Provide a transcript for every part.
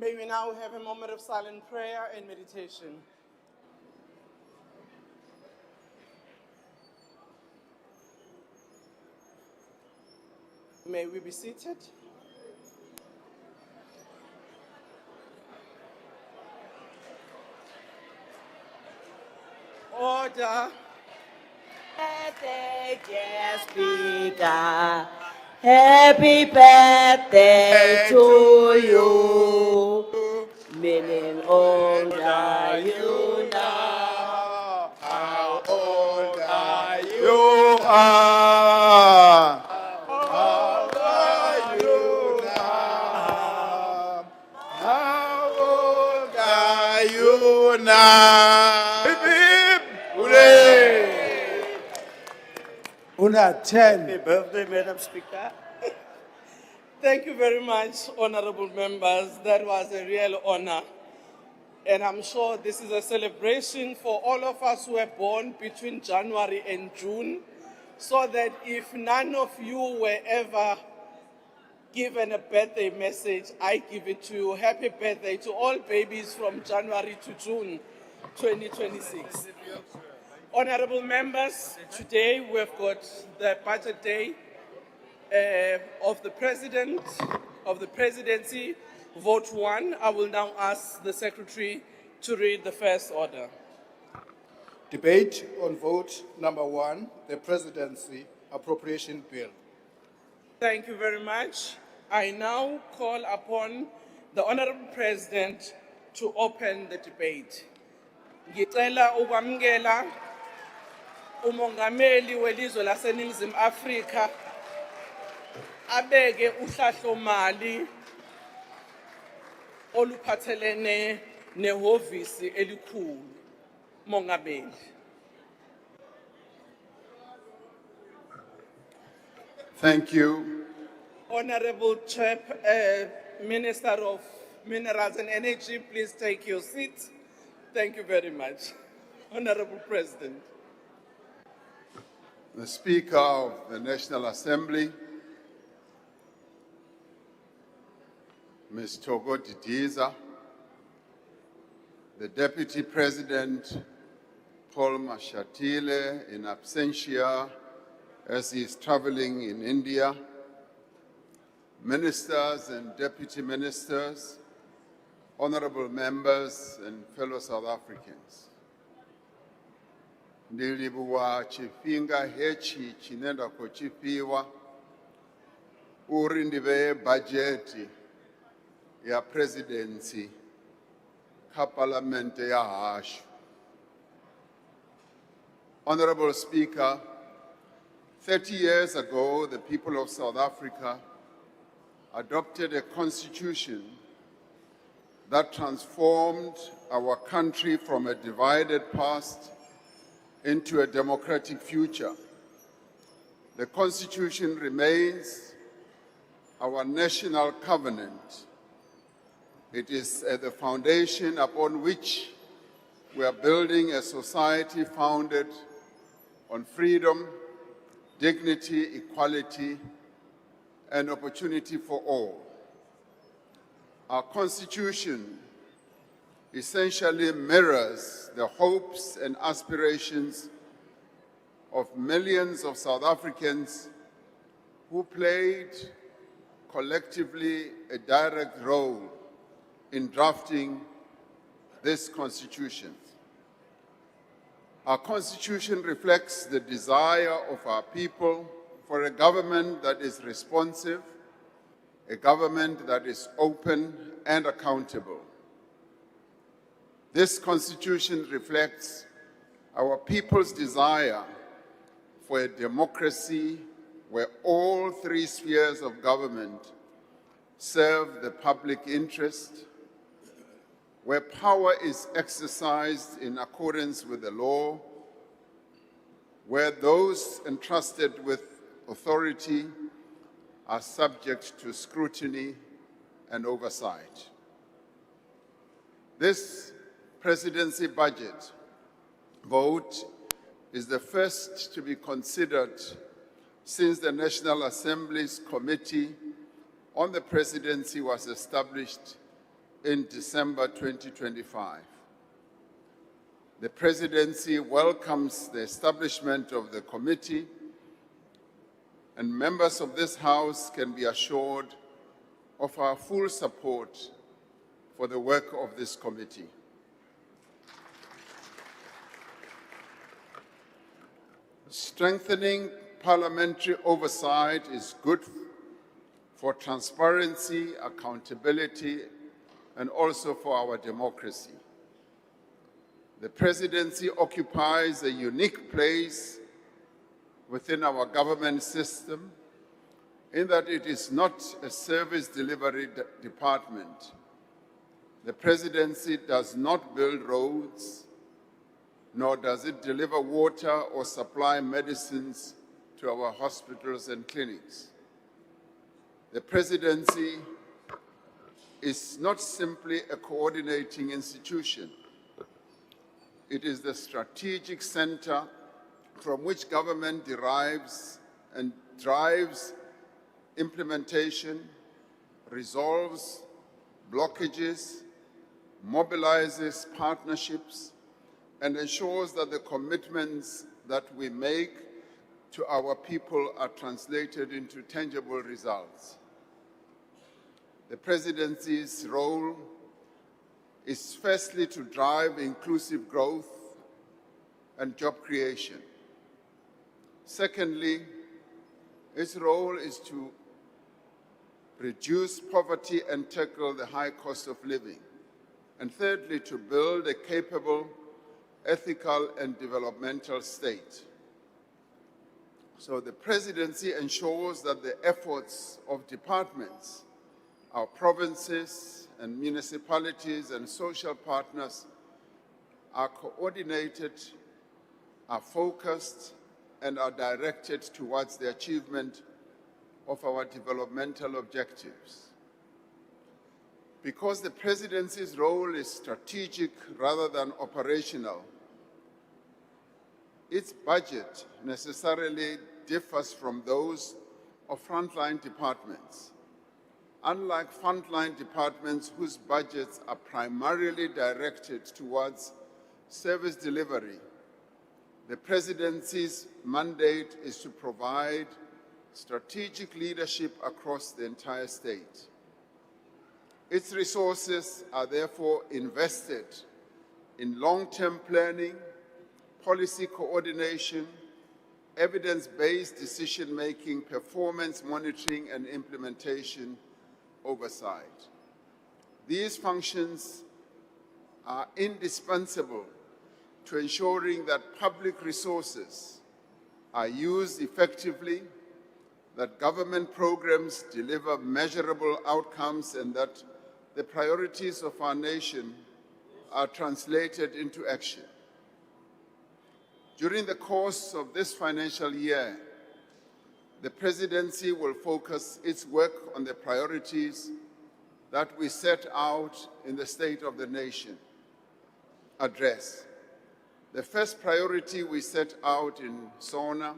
May we now have a moment of silent prayer and meditation. May we be seated? Order. Birthday, dear Speaker. Happy birthday to you. Meaning old are you now? How old are you? How old are you now? How old are you now? Hip, hip, hooray! Una 10. Happy birthday, Madam Speaker. Thank you very much, honorable members. That was a real honor. And I'm sure this is a celebration for all of us who were born between January and June, so that if none of you were ever given a birthday message, I give it to you. Happy birthday to all babies from January to June 2026. Honorable members, today we've got the budget day of the presidency, vote 1. I will now ask the secretary to read the first order. Debate on vote number 1, the Presidency Appropriation Bill. Thank you very much. I now call upon the Honorable President to open the debate. Ngicela ukwamukela umongameli welizwe laseNingizimu Afrika abeke uhlahlomali oluphathelene nehhovisi elikhulu. Mongameli. Thank you. Honorable Minister of Minerals and Energy, please take your seat. Thank you very much. Honorable President. The Speaker of the National Assembly, Ms. 𝐃𝐿𝐴, the Deputy President, Paul Mashatile, in absentia as he is traveling in India, ministers and deputy ministers, honorable members and fellow South Africans. Ndilibuwa chifinga hechi chinenda kuchipiwa uri ndive bajeti ya presidency ka parlamente ya hashu. Honorable Speaker, 30 years ago, the people of South Africa adopted a constitution that transformed our country from a divided past into a democratic future. The Constitution remains our national covenant. It is the foundation upon which we are building a society founded on freedom, dignity, equality, and opportunity for all. Our Constitution essentially mirrors the hopes and aspirations of millions of South Africans who played collectively a direct role in drafting this Constitution. Our Constitution reflects the desire of our people for a government that is responsive, a government that is open and accountable. This Constitution reflects our people's desire for a democracy where all 3 spheres of government serve the public interest, where power is exercised in accordance with the law, where those entrusted with authority are subject to scrutiny and oversight. This presidency budget vote is the first to be considered since the National Assembly's Committee on the Presidency was established in December 2025. The Presidency welcomes the establishment of the committee, and members of this House can be assured of our full support for the work of this committee. Strengthening parliamentary oversight is good for transparency, accountability, and also for our democracy. The Presidency occupies a unique place within our government system in that it is not a service delivery department. The Presidency does not build roads, nor does it deliver water or supply medicines to our hospitals and clinics. The Presidency is not simply a coordinating institution. It is the strategic center from which government derives and drives implementation, resolves blockages, mobilizes partnerships, and ensures that the commitments that we make to our people are translated into tangible results. The Presidency's role is firstly to drive inclusive growth and job creation. Secondly, its role is to reduce poverty and tackle the high cost of living. And thirdly, to build a capable, ethical, and developmental state. So the Presidency ensures that the efforts of departments, our provinces and municipalities and social partners are coordinated, are focused, and are directed towards the achievement of our developmental objectives. Because the Presidency's role is strategic rather than operational, its budget necessarily differs from those of frontline departments. Unlike frontline departments whose budgets are primarily directed towards service delivery, the Presidency's mandate is to provide strategic leadership across the entire state. Its resources are therefore invested in long-term planning, policy coordination, evidence-based decision-making, performance monitoring, and implementation oversight. These functions are indispensable to ensuring that public resources are used effectively, that government programs deliver measurable outcomes, and that the priorities of our nation are translated into action. During the course of this financial year, the Presidency will focus its work on the priorities that we set out in the State of the Nation address. The first priority we set out in SONA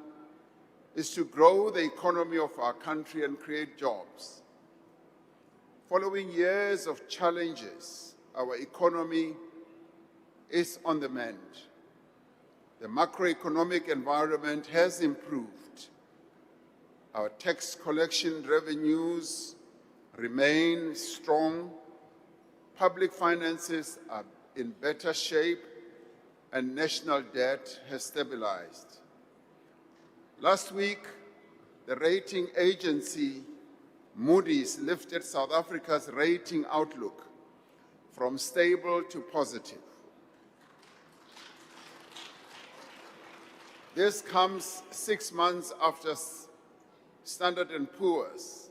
is to grow the economy of our country and create jobs. Following years of challenges, our economy is on the mend. The macroeconomic environment has improved. Our tax collection revenues remain strong, public finances are in better shape, and national debt has stabilized. Last week, the rating agency Moody's lifted South Africa's rating outlook from stable to positive. This comes 6 months after Standard & Poor's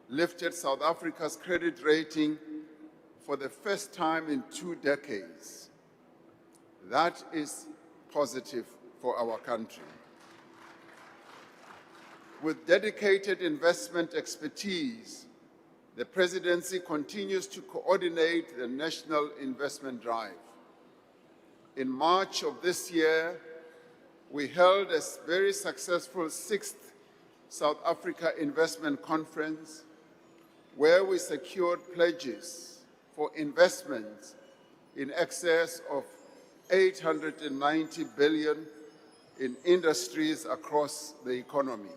lifted South Africa's credit rating for the first time in 2 decades. That is positive for our country. With dedicated investment expertise, the Presidency continues to coordinate the national investment drive. In March of this year, we held a very successful 6th South Africa Investment Conference, where we secured pledges for investments in excess of 890 billion in industries across the economy.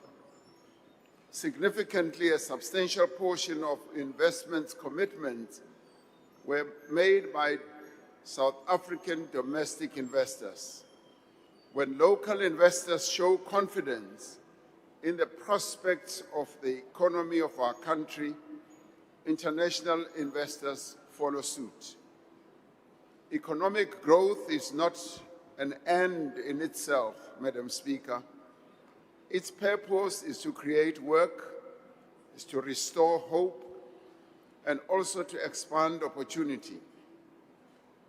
Significantly, a substantial portion of investments commitments were made by South African domestic investors. When local investors show confidence in the prospects of the economy of our country, international investors follow suit. Economic growth is not an end in itself, Madam Speaker. Its purpose is to create work, is to restore hope, and also to expand opportunity.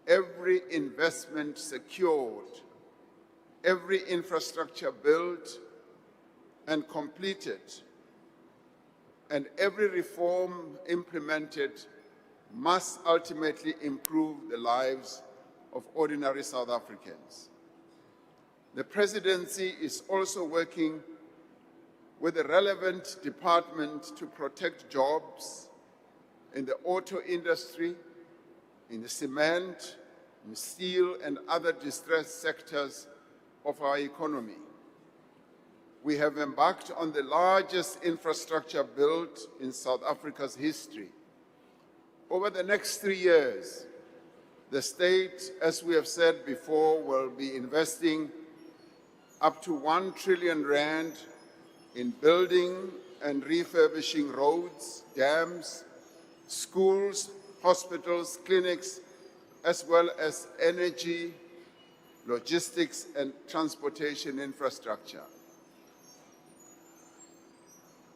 Every investment secured, every infrastructure built and completed, and every reform implemented must ultimately improve the lives of ordinary South Africans. The Presidency is also working with the relevant department to protect jobs in the auto industry, in the cement, in steel, and other distressed sectors of our economy. We have embarked on the largest infrastructure build in South Africa's history. Over the next 3 years, the state, as we have said before, will be investing up to 1 trillion rand in building and refurbishing roads, dams, schools, hospitals, clinics, as well as energy, logistics, and transportation infrastructure.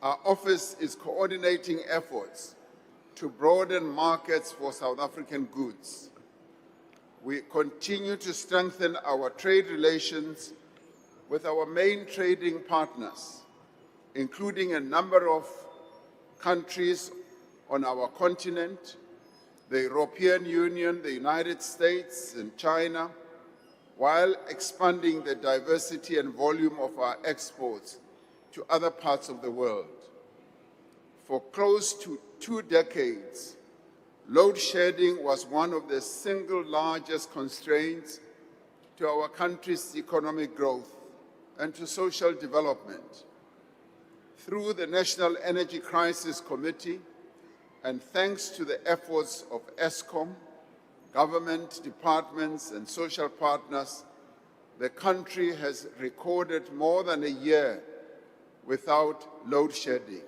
Our office is coordinating efforts to broaden markets for South African goods. We continue to strengthen our trade relations with our main trading partners, including a number of countries on our continent, the European Union, the United States, and China, while expanding the diversity and volume of our exports to other parts of the world. For close to 2 decades, load shedding was one of the single largest constraints to our country's economic growth and to social development. Through the National Energy Crisis Committee, and thanks to the efforts of Eskom, government departments, and social partners, the country has recorded more than a year without load shedding.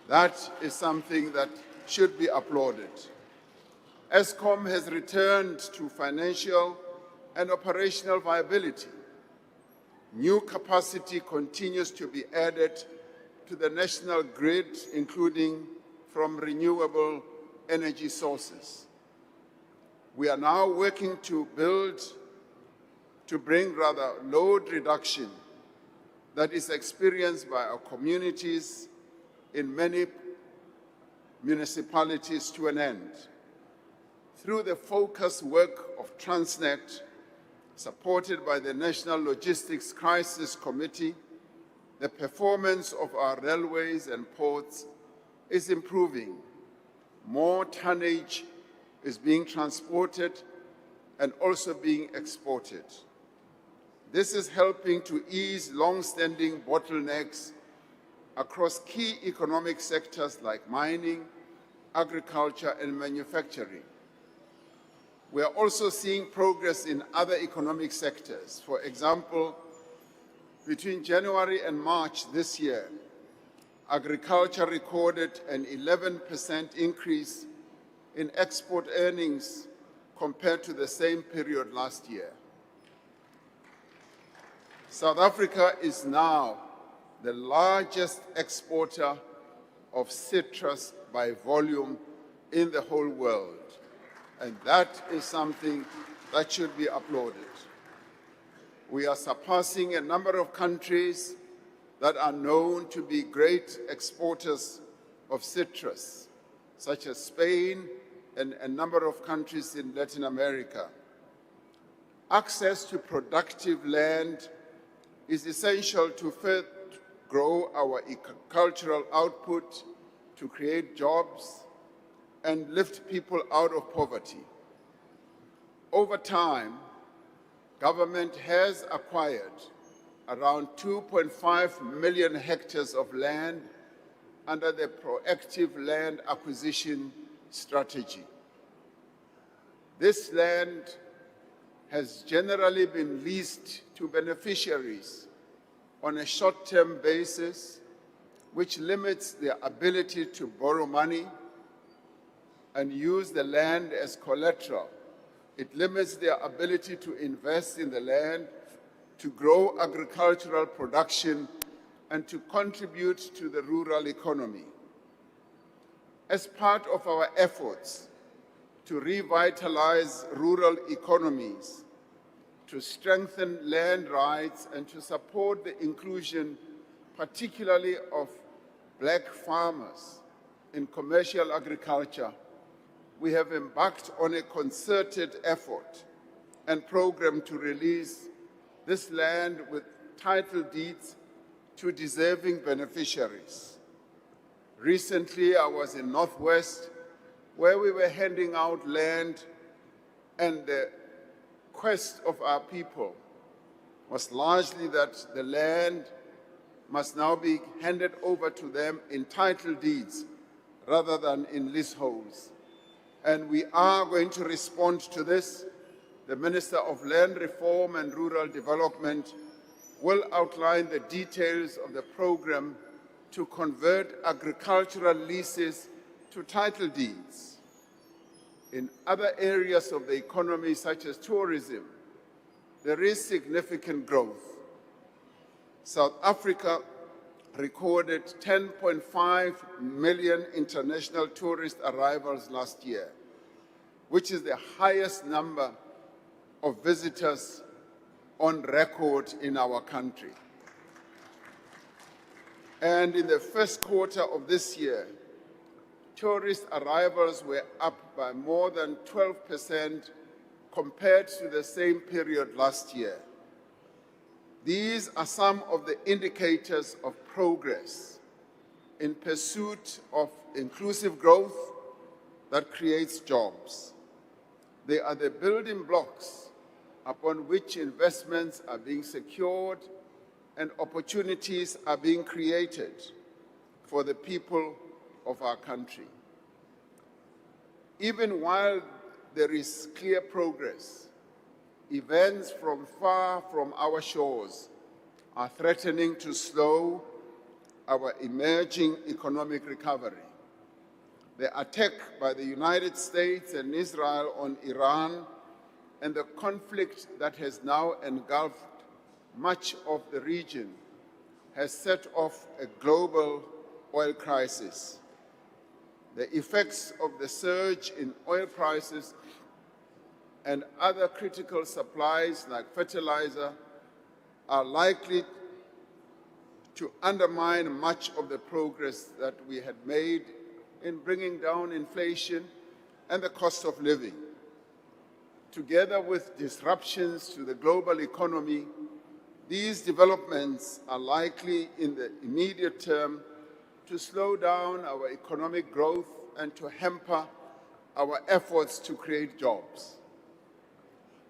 That is something that should be applauded. Eskom has returned to financial and operational viability. New capacity continues to be added to the national grid, including from renewable energy sources. We are now working to bring load reduction that is experienced by our communities in many municipalities to an end. Through the focused work of Transnet, supported by the National Logistics Crisis Committee, the performance of our railways and ports is improving. More tonnage is being transported and also being exported. This is helping to ease long-standing bottlenecks across key economic sectors like mining, agriculture, and manufacturing. We are also seeing progress in other economic sectors. For example, between January and March this year, agriculture recorded an 11% increase in export earnings compared to the same period last year. South Africa is now the largest exporter of citrus by volume in the whole world, and that is something that should be applauded. We are surpassing a number of countries that are known to be great exporters of citrus, such as Spain and a number of countries in Latin America. Access to productive land is essential to further grow our agricultural output, to create jobs, and lift people out of poverty. Over time, government has acquired around 2.5 million hectares of land under the proactive land acquisition strategy. This land has generally been leased to beneficiaries on a short-term basis, which limits their ability to borrow money and use the land as collateral. It limits their ability to invest in the land, to grow agricultural production, and to contribute to the rural economy. As part of our efforts to revitalize rural economies, to strengthen land rights, and to support the inclusion, particularly of Black farmers in commercial agriculture, we have embarked on a concerted effort and program to release this land with title deeds to deserving beneficiaries. Recently, I was in Northwest, where we were handing out land, and the quest of our people was largely that the land must now be handed over to them in title deeds rather than in leaseholds. And we are going to respond to this. The Minister of Land Reform and Rural Development will outline the details of the program to convert agricultural leases to title deeds. In other areas of the economy, such as tourism, there is significant growth. South Africa recorded 10.5 million international tourist arrivals last year, which is the highest number of visitors on record in our country. And in the first quarter of this year, tourist arrivals were up by more than 12% compared to the same period last year. These are some of the indicators of progress in pursuit of inclusive growth that creates jobs. They are the building blocks upon which investments are being secured and opportunities are being created for the people of our country. Even while there is clear progress, events from far from our shores are threatening to slow our emerging economic recovery. The attack by the United States and Israel on Iran and the conflict that has now engulfed much of the region has set off a global oil crisis. The effects of the surge in oil prices and other critical supplies like fertilizer are likely to undermine much of the progress that we had made in bringing down inflation and the cost of living. Together with disruptions to the global economy, these developments are likely in the immediate term to slow down our economic growth and to hamper our efforts to create jobs.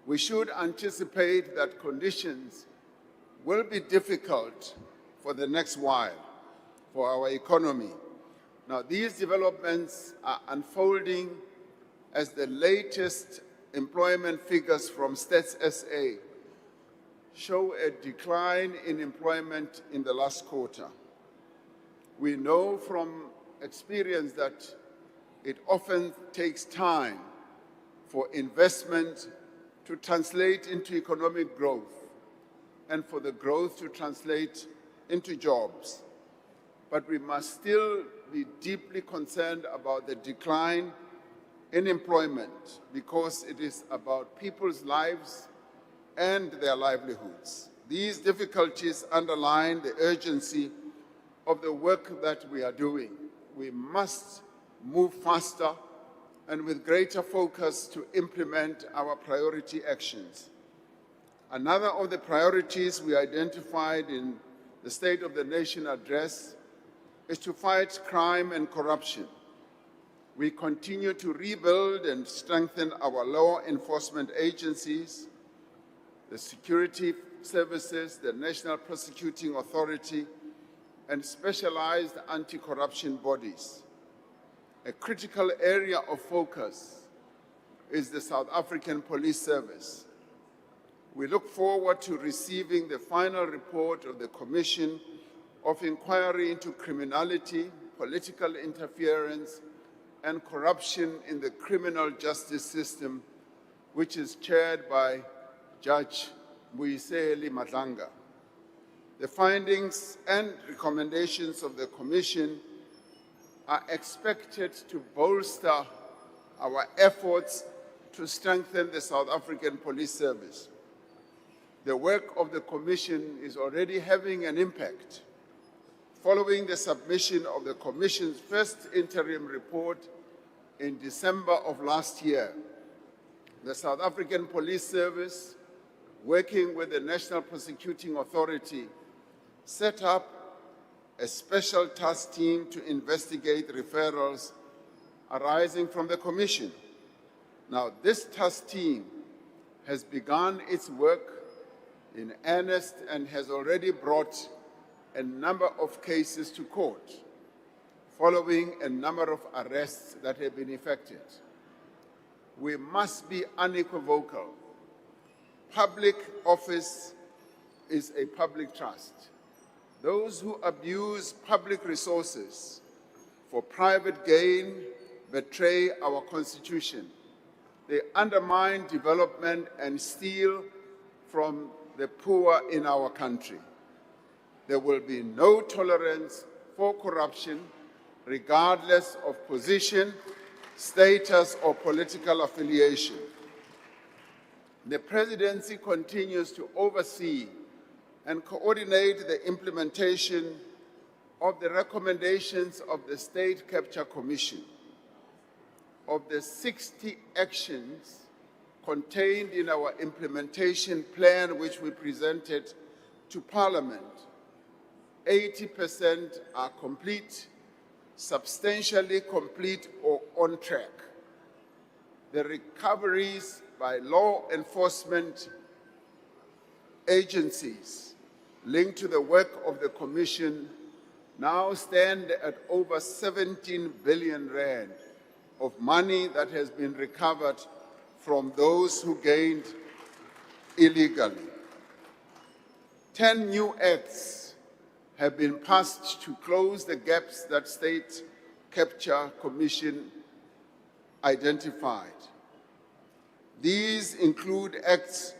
We should anticipate that conditions will be difficult for the next while for our economy. Now, these developments are unfolding as the latest employment figures from Stats SA show a decline in employment in the last quarter. We know from experience that it often takes time for investment to translate into economic growth and for the growth to translate into jobs. But we must still be deeply concerned about the decline in employment because it is about people's lives and their livelihoods. These difficulties underline the urgency of the work that we are doing. We must move faster and with greater focus to implement our priority actions. Another of the priorities we identified in the State of the Nation address is to fight crime and corruption. We continue to rebuild and strengthen our law enforcement agencies, the security services, the National Prosecuting Authority, and specialized anti-corruption bodies. A critical area of focus is the South African Police Service. We look forward to receiving the final report of the Commission of Inquiry into Criminality, Political Interference, and Corruption in the Criminal Justice System, which is chaired by Judge 𝐬𝐮𝐬𝐫𝐞𝐿. The findings and recommendations of the Commission are expected to bolster our efforts to strengthen the South African Police Service. The work of the Commission is already having an impact. Following the submission of the Commission's first interim report in December of last year, the South African Police Service, working with the National Prosecuting Authority, set up a special task team to investigate referrals arising from the Commission. Now, this task team has begun its work in earnest and has already brought a number of cases to court, following a number of arrests that have been effected. We must be unequivocal. Public office is a public trust. Those who abuse public resources for private gain betray our Constitution. They undermine development and steal from the poor in our country. There will be no tolerance for corruption, regardless of position, status, or political affiliation. The Presidency continues to oversee and coordinate the implementation of the recommendations of the State Capture Commission. Of the 60 actions contained in our implementation plan, which we presented to Parliament, 80% are complete, substantially complete, or on track. The recoveries by law enforcement agencies linked to the work of the Commission now stand at over 17 billion rand of money that has been recovered from those who gained illegally. 10 new acts have been passed to close the gaps that State Capture Commission identified. These include acts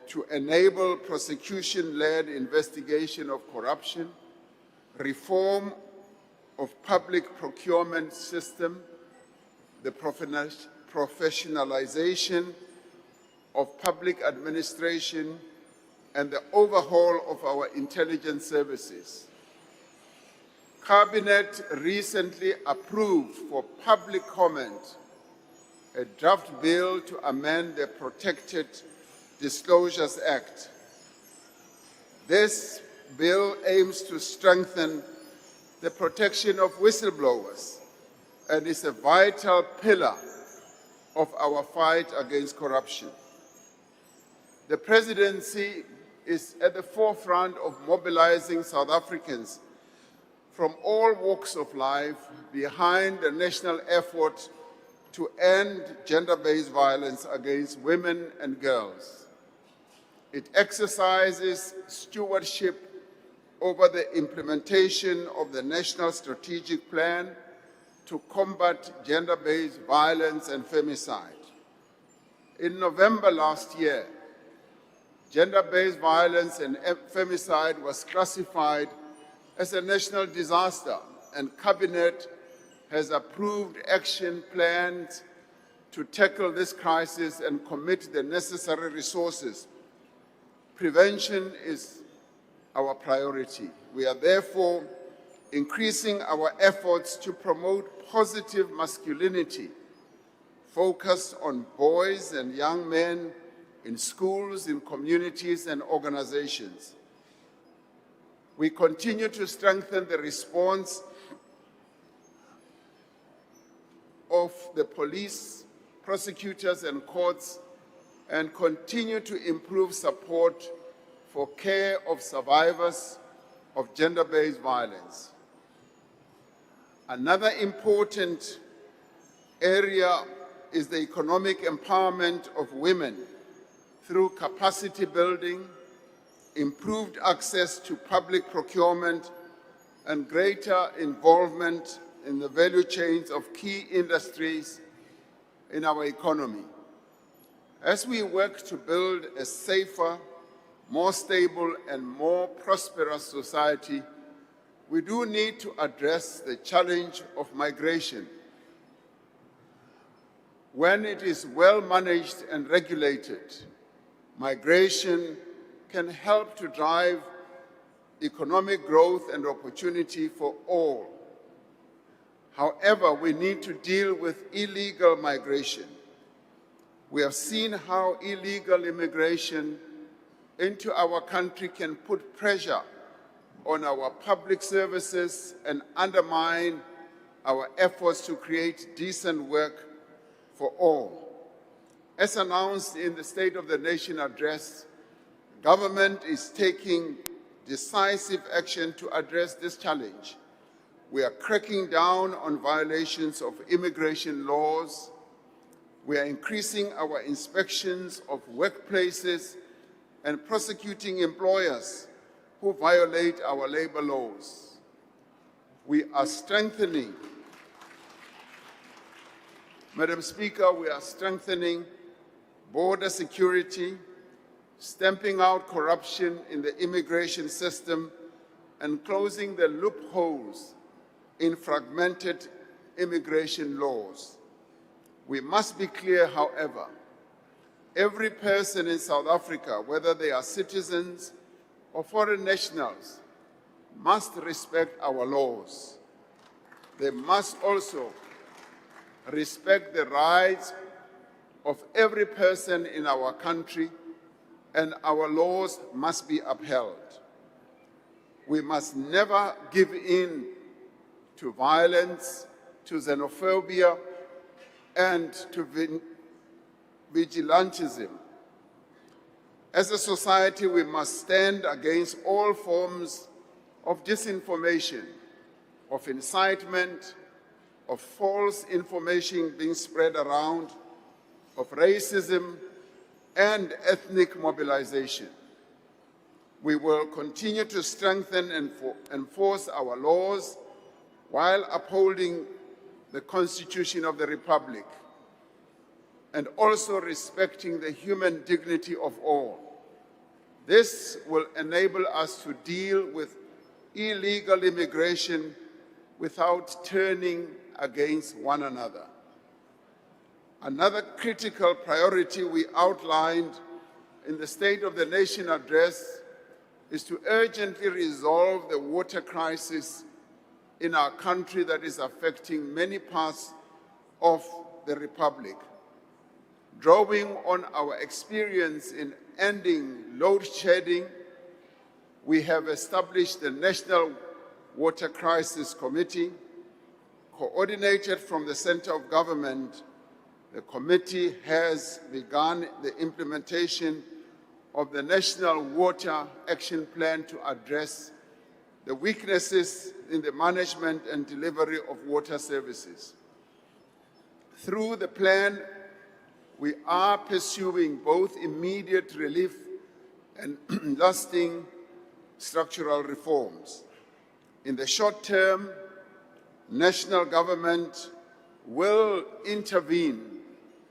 to enable prosecution-led investigation of corruption, reform of public procurement system, the professionalization of public administration, and the overhaul of our intelligence services. Cabinet recently approved for public comment a draft bill to amend the Protected Disclosures Act. This bill aims to strengthen the protection of whistleblowers and is a vital pillar of our fight against corruption. The Presidency is at the forefront of mobilizing South Africans from all walks of life behind the national effort to end gender-based violence against women and girls. It exercises stewardship over the implementation of the National Strategic Plan to combat gender-based violence and femicide. In November last year, gender-based violence and femicide was classified as a national disaster, and Cabinet has approved action plans to tackle this crisis and commit the necessary resources. Prevention is our priority. We are therefore increasing our efforts to promote positive masculinity, focus on boys and young men in schools, in communities, and organizations. We continue to strengthen the response the police, prosecutors, and courts, and continue to improve support for care of survivors of gender-based violence. Another important area is the economic empowerment of women through capacity building, improved access to public procurement, and greater involvement in the value chains of key industries in our economy. As we work to build a safer, more stable, and more prosperous society, we do need to address the challenge of migration. When it is well managed and regulated, migration can help to drive economic growth and opportunity for all. However, we need to deal with illegal migration. We have seen how illegal immigration into our country can put pressure on our public services and undermine our efforts to create decent work for all. As announced in the State of the Nation address, government is taking decisive action to address this challenge. We are cracking down on violations of immigration laws. We are increasing our inspections of workplaces and prosecuting employers who violate our labor laws. We are strengthening, Madam Speaker, we are strengthening border security, stamping out corruption in the immigration system, and closing the loopholes in fragmented immigration laws. We must be clear, however, every person in South Africa, whether they are citizens or foreign nationals, must respect our laws. They must also respect the rights of every person in our country, and our laws must be upheld. We must never give in to violence, to xenophobia, and to vigilantism. As a society, we must stand against all forms of disinformation, of incitement, of false information being spread around, of racism and ethnic mobilization. We will continue to strengthen and enforce our laws while upholding the Constitution of the Republic and also respecting the human dignity of all. This will enable us to deal with illegal immigration without turning against one another. Another critical priority we outlined in the State of the Nation address is to urgently resolve the water crisis in our country that is affecting many parts of the Republic. Drawing on our experience in ending load shedding, we have established the National Water Crisis Committee. Coordinated from the center of government, the committee has begun the implementation of the National Water Action Plan to address the weaknesses in the management and delivery of water services. Through the plan, we are pursuing both immediate relief and lasting structural reforms. In the short term, national government will intervene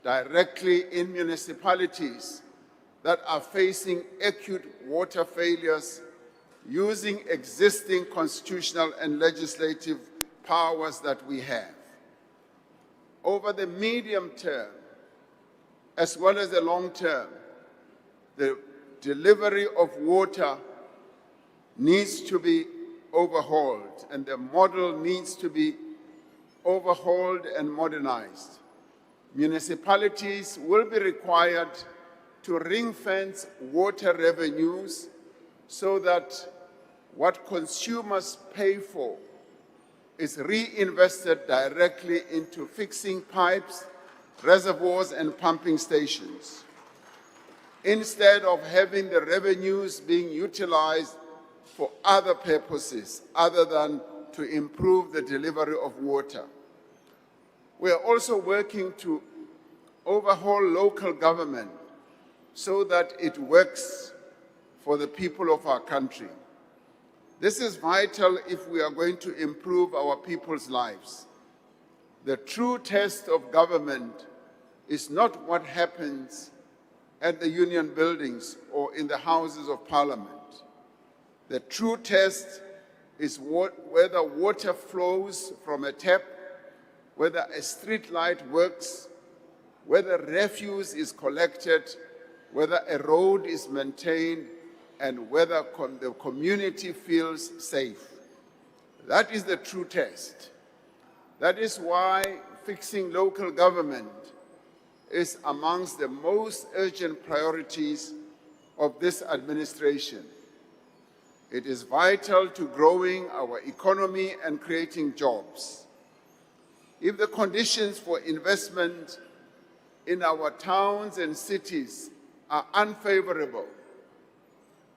directly in municipalities that are facing acute water failures using existing constitutional and legislative powers that we have. Over the medium term, as well as the long term, the delivery of water needs to be overhauled, and the model needs to be overhauled and modernized. Municipalities will be required to ring-fence water revenues so that what consumers pay for is reinvested directly into fixing pipes, reservoirs, and pumping stations, instead of having the revenues being utilized for other purposes other than to improve the delivery of water. We are also working to overhaul local government so that it works for the people of our country. This is vital if we are going to improve our people's lives. The true test of government is not what happens at the union buildings or in the houses of parliament. The true test is whether water flows from a tap, whether a street light works, whether refuse is collected, whether a road is maintained, and whether the community feels safe. That is the true test. That is why fixing local government is amongst the most urgent priorities of this administration. It is vital to growing our economy and creating jobs. If the conditions for investment in our towns and cities are unfavorable,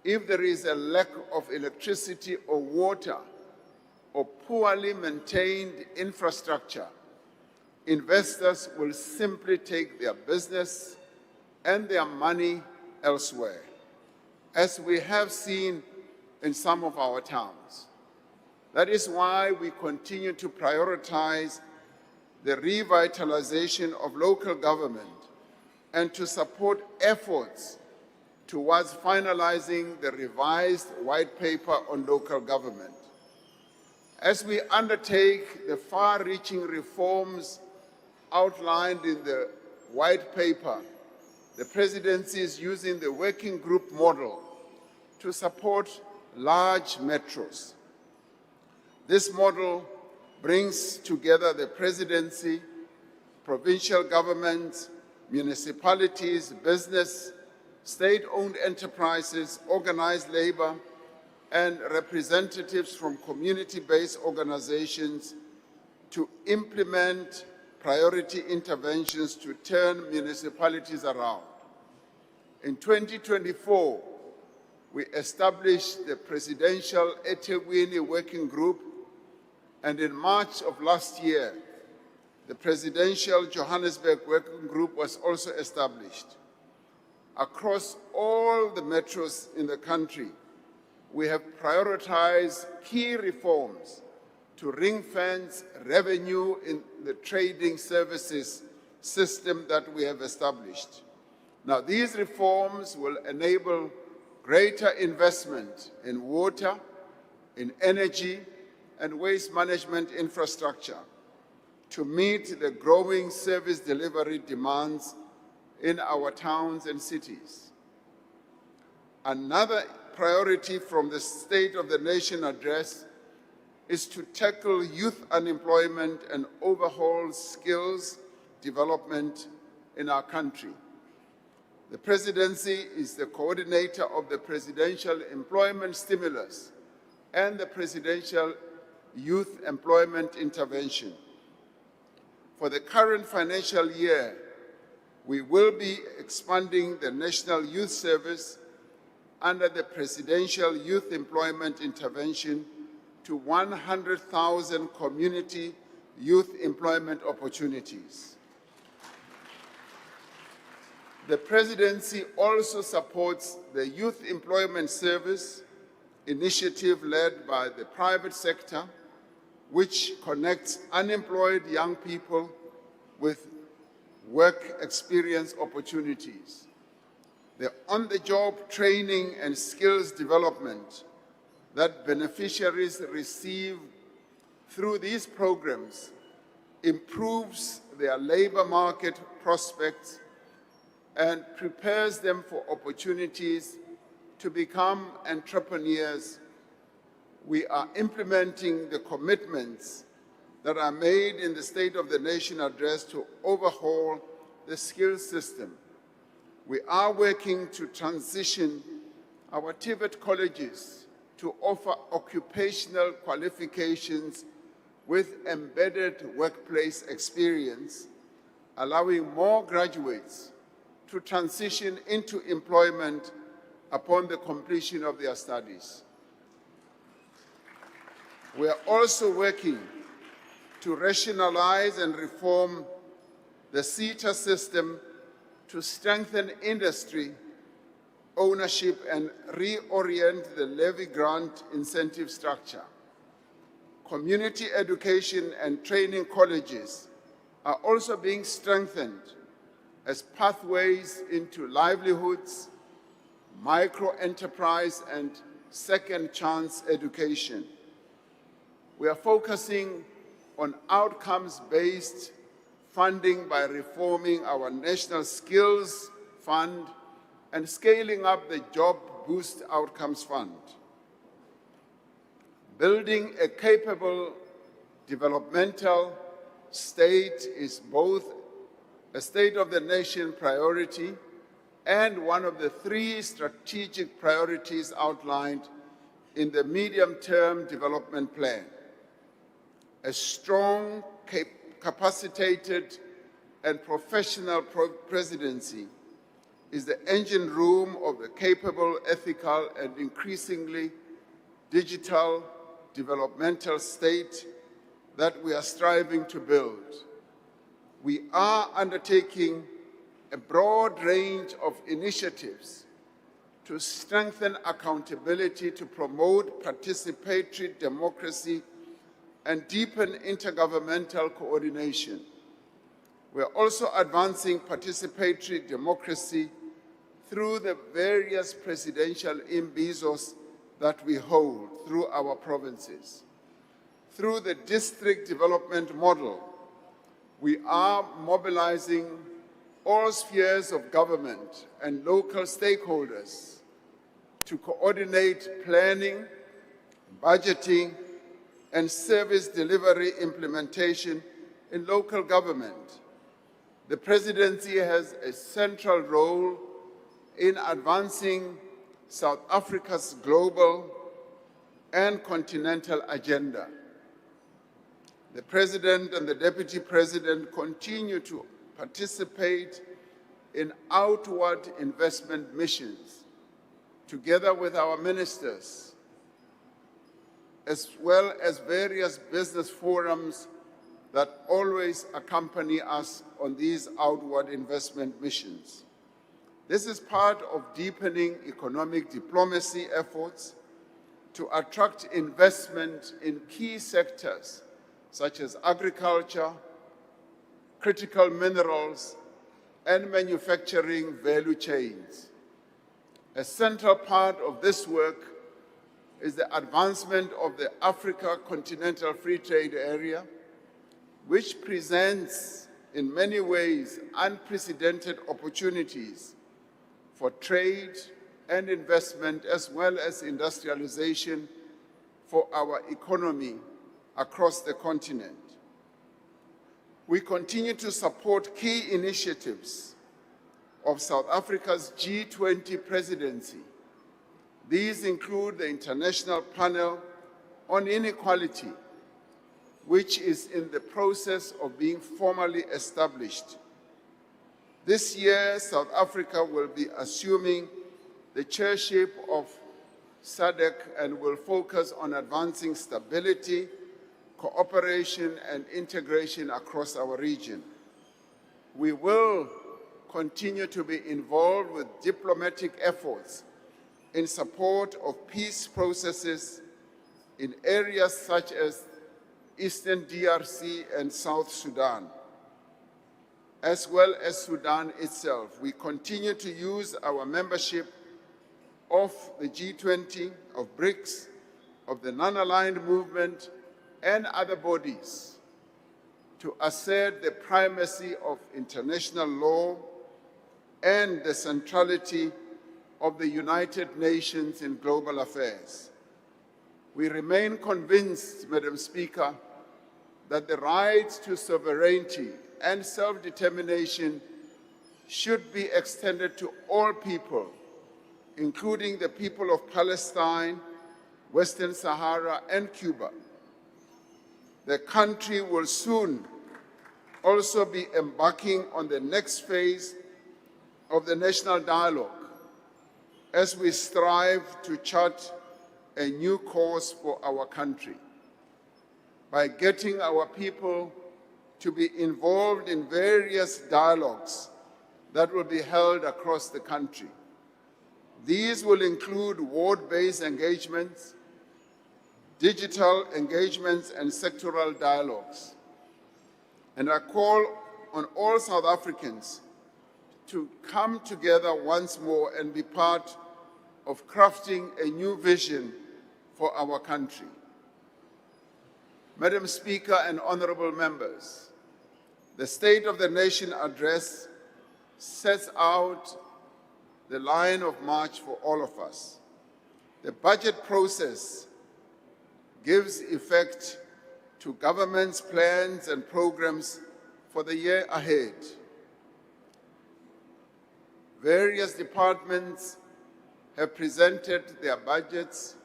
if there is a lack of electricity or water or poorly maintained infrastructure, investors will simply take their business and their money elsewhere, as we have seen in some of our towns. That is why we continue to prioritize the revitalization of local government and to support efforts towards finalizing the revised white paper on local government. As we undertake the far-reaching reforms outlined in the white paper, the Presidency is using the working group model to support large metros. This model brings together the Presidency, provincial governments, municipalities, business, state-owned enterprises, organized labor, and representatives from community-based organizations to implement priority interventions to turn municipalities around. In 2024, we established the Presidential 𝐬𝐻𝐫𝐿 Working Group, and in March of last year, the Presidential Johannesburg Working Group was also established. Across all the metros in the country, we have prioritized key reforms to ring-fence revenue in the trading services system that we have established. Now, these reforms will enable greater investment in water, in energy, and waste management infrastructure to meet the growing service delivery demands in our towns and cities. Another priority from the State of the Nation address is to tackle youth unemployment and overhaul skills development in our country. The Presidency is the coordinator of the Presidential Employment Stimulus and the Presidential Youth Employment Intervention. For the current financial year, we will be expanding the National Youth Service under the Presidential Youth Employment Intervention to 100,000 community youth employment opportunities. The Presidency also supports the Youth Employment Service initiative led by the private sector, which connects unemployed young people with work experience opportunities. The on-the-job training and skills development that beneficiaries receive through these programs improves their labor market prospects and prepares them for opportunities to become entrepreneurs. We are implementing the commitments that are made in the State of the Nation address to overhaul the skills system. We are working to transition our TVET colleges to offer occupational qualifications with embedded workplace experience, allowing more graduates to transition into employment upon the completion of their studies. We are also working to rationalize and reform the SETA system to strengthen industry ownership and reorient the levy grant incentive structure. Community education and training colleges are also being strengthened as pathways into livelihoods, micro-enterprise, and second chance education. We are focusing on outcomes-based funding by reforming our National Skills Fund and scaling up the Job Boost Outcomes Fund. Building a capable developmental state is both a state-of-the-nation priority and one of the 3 strategic priorities outlined in the medium-term development plan. A strong, capacitated, and professional presidency is the engine room of the capable, ethical, and increasingly digital developmental state that we are striving to build. We are undertaking a broad range of initiatives to strengthen accountability, to promote participatory democracy, and deepen intergovernmental coordination. We are also advancing participatory democracy through the various presidential imbizos that we hold through our provinces. Through the district development model, we are mobilizing all spheres of government and local stakeholders to coordinate planning, budgeting, and service delivery implementation in local government. The Presidency has a central role in advancing South Africa's global and continental agenda. The President and the Deputy President continue to participate in outward investment missions, together with our ministers, as well as various business forums that always accompany us on these outward investment missions. This is part of deepening economic diplomacy efforts to attract investment in key sectors such as agriculture, critical minerals, and manufacturing value chains. A central part of this work is the advancement of the Africa Continental Free Trade Area, which presents in many ways unprecedented opportunities for trade and investment, as well as industrialization for our economy across the continent. We continue to support key initiatives of South Africa's G20 presidency. These include the International Panel on Inequality, which is in the process of being formally established. This year, South Africa will be assuming the chairship of SADC and will focus on advancing stability, cooperation, and integration across our region. We will continue to be involved with diplomatic efforts in support of peace processes in areas such as Eastern DRC and South Sudan, as well as Sudan itself. We continue to use our membership of the G20, of BRICS, of the non-aligned movement, and other bodies to assert the primacy of international law and the centrality of the United Nations in global affairs. We remain convinced, Madam Speaker, that the right to sovereignty and self-determination should be extended to all people, including the people of Palestine, Western Sahara, and Cuba. the country will soon also be embarking on the next phase of the national dialogue as we strive to chart a new course for our country by getting our people to be involved in various dialogues that will be held across the country. These will include ward-based engagements, digital engagements, and sectoral dialogues. And I call on all South Africans to come together once more and be part of crafting a new vision for our country. Madam Speaker and honorable members, the State of the Nation address sets out the line of march for all of us. The budget process gives effect to government's plans and programs for the year ahead. Various departments have presented their budgets,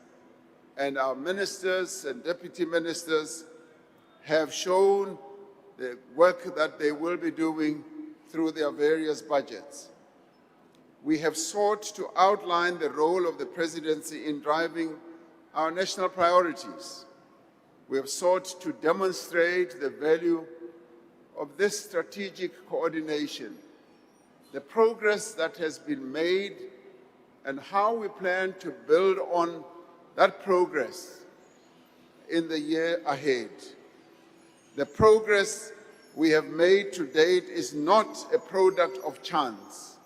and our ministers and deputy ministers have shown the work that they will be doing through their various budgets. We have sought to outline the role of the presidency in driving our national priorities. We have sought to demonstrate the value of this strategic coordination, the progress that has been made, and how we plan to build on that progress in the year ahead. The progress we have made to date is not a product of chance.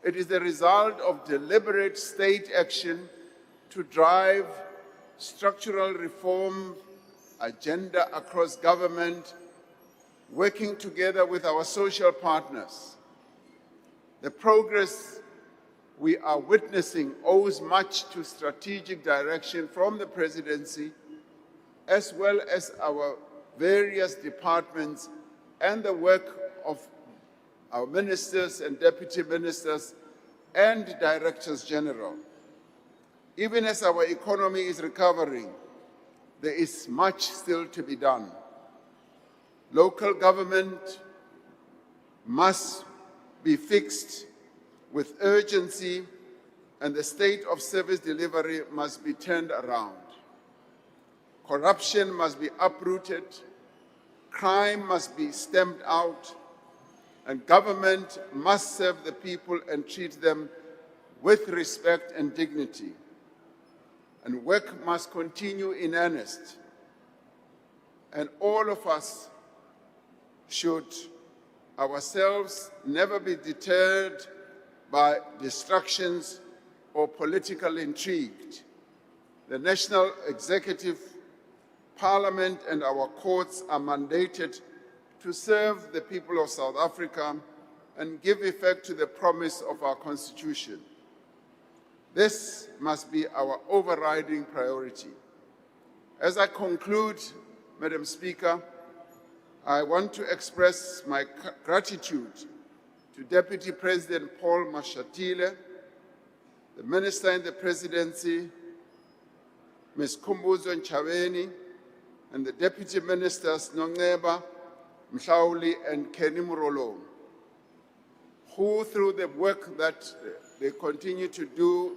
It is the result of deliberate state action to drive structural reform agenda across government, working together with our social partners. The progress we are witnessing owes much to strategic direction from the presidency, as well as our various departments and the work of our ministers and deputy ministers and directors general. Even as our economy is recovering, there is much still to be done. Local government must be fixed with urgency, and the state of service delivery must be turned around. Corruption must be uprooted, crime must be stamped out, and government must serve the people and treat them with respect and dignity. And work must continue in earnest. And all of us should ourselves never be deterred by distractions or political intrigue. The national executive, parliament, and our courts are mandated to serve the people of South Africa and give effect to the promise of our Constitution. This must be our overriding priority. As I conclude, Madam Speaker, I want to express my gratitude to Deputy President Paul Mashatile, the Minister in the Presidency, Ms. 𝐾𝐨𝐬𝐿, and the Deputy Ministers 𝐬𝐮𝐬𝐫𝐸𝐻, Mhlauli, and Kenny Murolo, who through the work that they continue to do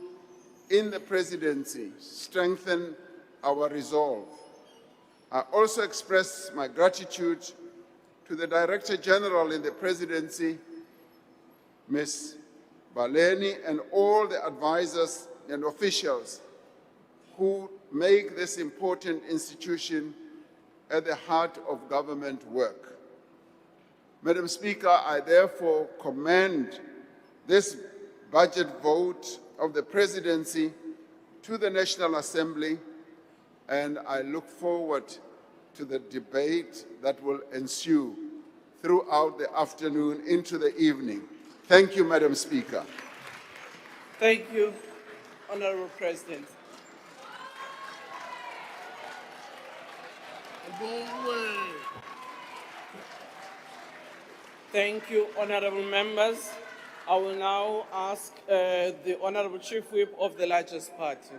in the presidency strengthen our resolve. I also express my gratitude to the Director General in the presidency, Ms. Baleni, and all the advisors and officials who make this important institution at the heart of government work. Madam Speaker, I therefore commend this budget vote of the presidency to the National Assembly, and I look forward to the debate that will ensue throughout the afternoon into the evening. Thank you, Madam Speaker. Thank you, Honorable President. Thank you, honorable members. I will now ask the Honorable Chief Whip of the largest party.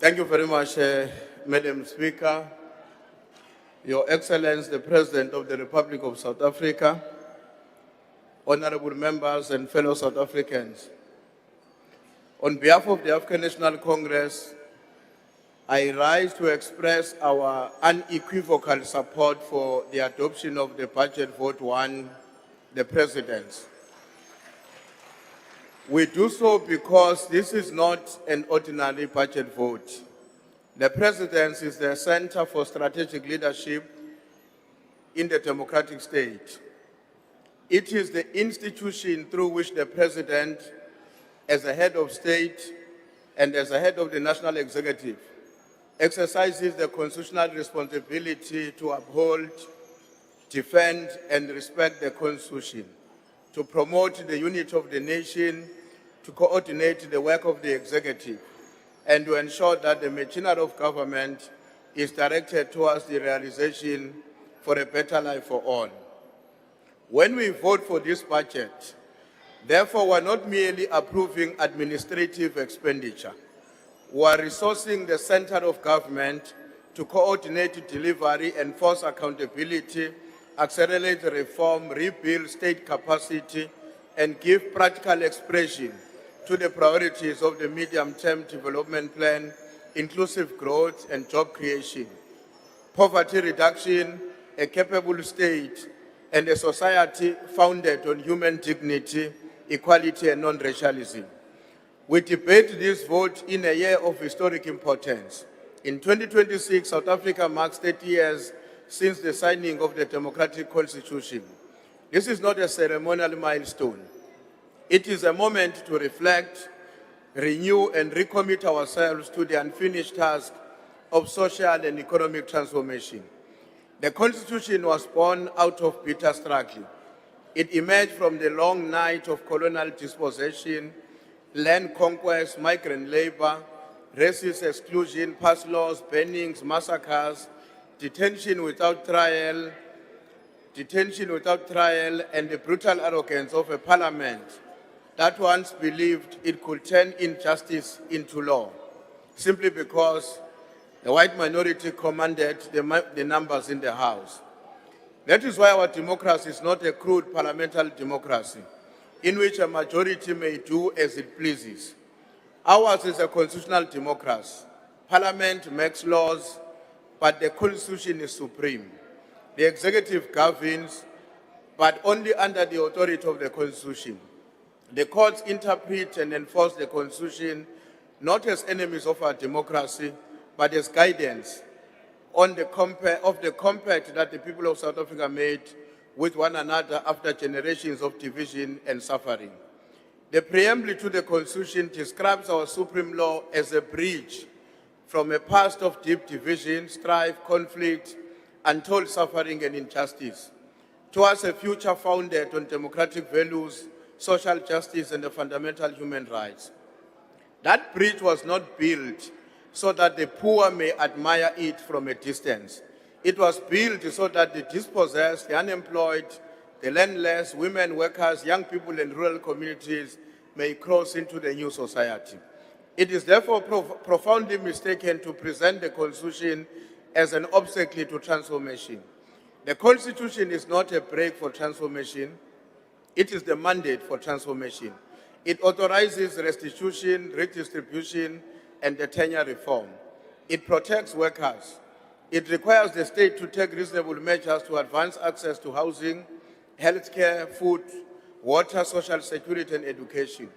Thank you very much, Madam Speaker, Your Excellency, the President of the Republic of South Africa, honorable members and fellow South Africans. On behalf of the African National Congress, I rise to express our unequivocal support for the adoption of the Budget Vote 1, the Presidency. We do so because this is not an ordinary budget vote. The Presidency is the center for strategic leadership in the democratic state. It is the institution through which the President, as a head of state and as a head of the national executive, exercises the constitutional responsibility to uphold, defend, and respect the Constitution, to promote the unity of the nation, to coordinate the work of the executive, and to ensure that the machinery of government is directed towards the realization for a better life for all. When we vote for this budget, therefore, we're not merely approving administrative expenditure. We're resourcing the center of government to coordinate delivery, enforce accountability, accelerate reform, rebuild state capacity, and give practical expression to the priorities of the medium-term development plan, inclusive growth and job creation, poverty reduction, a capable state, and a society founded on human dignity, equality, and non-racialism. We debate this vote in a year of historic importance. In 2026, South Africa marks 30 years since the signing of the democratic constitution. This is not a ceremonial milestone. It is a moment to reflect, renew, and recommit ourselves to the unfinished task of social and economic transformation. The Constitution was born out of bitter struggle. It emerged from the long night of colonial dispossession, land conquest, migrant labor, racist exclusion, past laws, burnings, massacres, detention without trial, and the brutal arrogance of a parliament that once believed it could turn injustice into law, simply because the white minority commanded the numbers in the House. That is why our democracy is not a crude parliamentary democracy, in which a majority may do as it pleases. Ours is a constitutional democracy. Parliament makes laws, but the Constitution is supreme. The executive governs, but only under the authority of the Constitution. The courts interpret and enforce the Constitution not as enemies of our democracy, but as guidance of the compact that the people of South Africa made with one another after generations of division and suffering. The preamble to the Constitution describes our supreme law as a bridge from a past of deep division, strife, conflict, untold suffering and injustice, towards a future founded on democratic values, social justice, and the fundamental human rights. That bridge was not built so that the poor may admire it from a distance. It was built so that the dispossessed, the unemployed, the landless, women, workers, young people, and rural communities may cross into the new society. It is therefore profoundly mistaken to present the Constitution as an obstacle to transformation. The Constitution is not a brake for transformation. It is the mandate for transformation. It authorizes restitution, redistribution, and the tenure reform. It protects workers. It requires the state to take reasonable measures to advance access to housing, healthcare, food, water, social security, and education.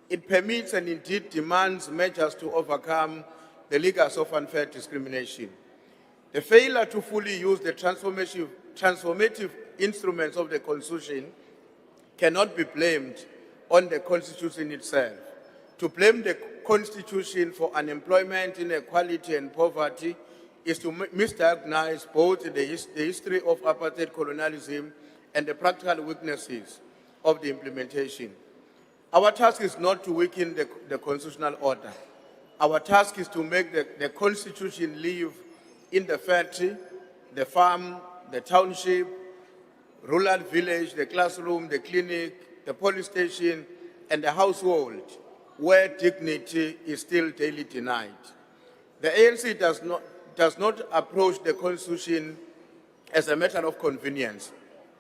It permits and indeed demands measures to overcome the legacy of unfair discrimination. The failure to fully use the transformative instruments of the Constitution cannot be blamed on the Constitution itself. To blame the Constitution for unemployment, inequality, and poverty is to misdiagnose both the history of apartheid colonialism and the practical weaknesses of the implementation. Our task is not to weaken the constitutional order. Our task is to make the Constitution live in the factory, the farm, the township, rural village, the classroom, the clinic, the police station, and the household, where dignity is still daily denied. The ANC does not approach the Constitution as a matter of convenience.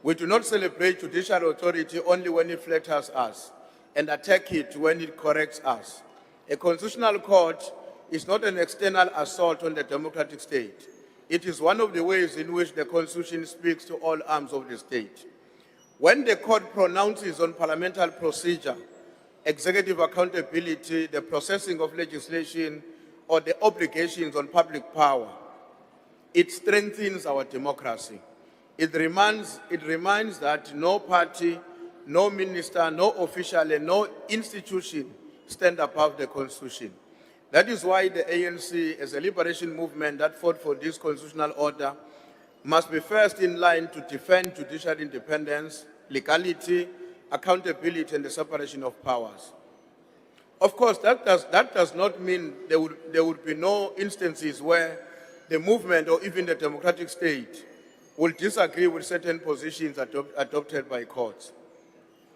We do not celebrate judicial authority only when it flatters us and attack it when it corrects us. A constitutional court is not an external assault on the democratic state. It is one of the ways in which the Constitution speaks to all arms of the state. When the court pronounces on parliamentary procedure, executive accountability, the processing of legislation, or the obligations on public power, it strengthens our democracy. It reminds that no party, no minister, no official, and no institution stand above the Constitution. That is why the ANC, as a liberation movement that fought for this constitutional order, must be first in line to defend judicial independence, legality, accountability, and the separation of powers. Of course, that does not mean there would be no instances where the movement or even the democratic state will disagree with certain positions adopted by courts.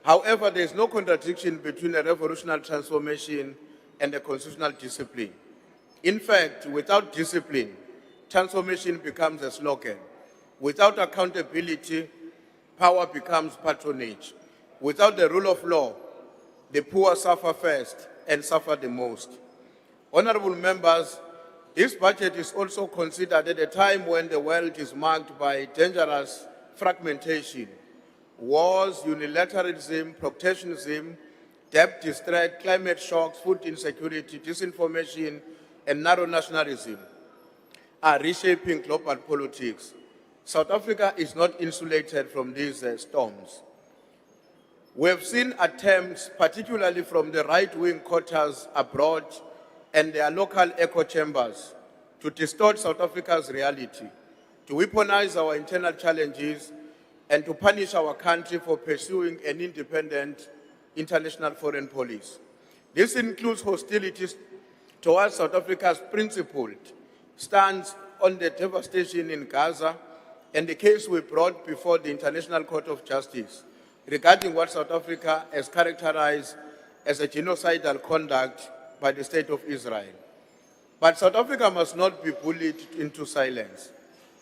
However, there is no contradiction between a revolutionary transformation and a constitutional discipline. In fact, without discipline, transformation becomes a slogan. Without accountability, power becomes patronage. Without the rule of law, the poor suffer first and suffer the most. Honorable members, this budget is also considered at a time when the world is marked by dangerous fragmentation, wars, unilateralism, protectionism, debt distress, climate shocks, food insecurity, disinformation, and narrow nationalism are reshaping global politics. South Africa is not insulated from these storms. We have seen attempts, particularly from the right-wing quarters abroad and their local echo chambers, to distort South Africa's reality, to weaponize our internal challenges, and to punish our country for pursuing an independent international foreign policy. This includes hostilities towards South Africa's principled stance on the devastation in Gaza and the case we brought before the International Court of Justice regarding what South Africa has characterized as a genocidal conduct by the State of Israel. But South Africa must not be bullied into silence.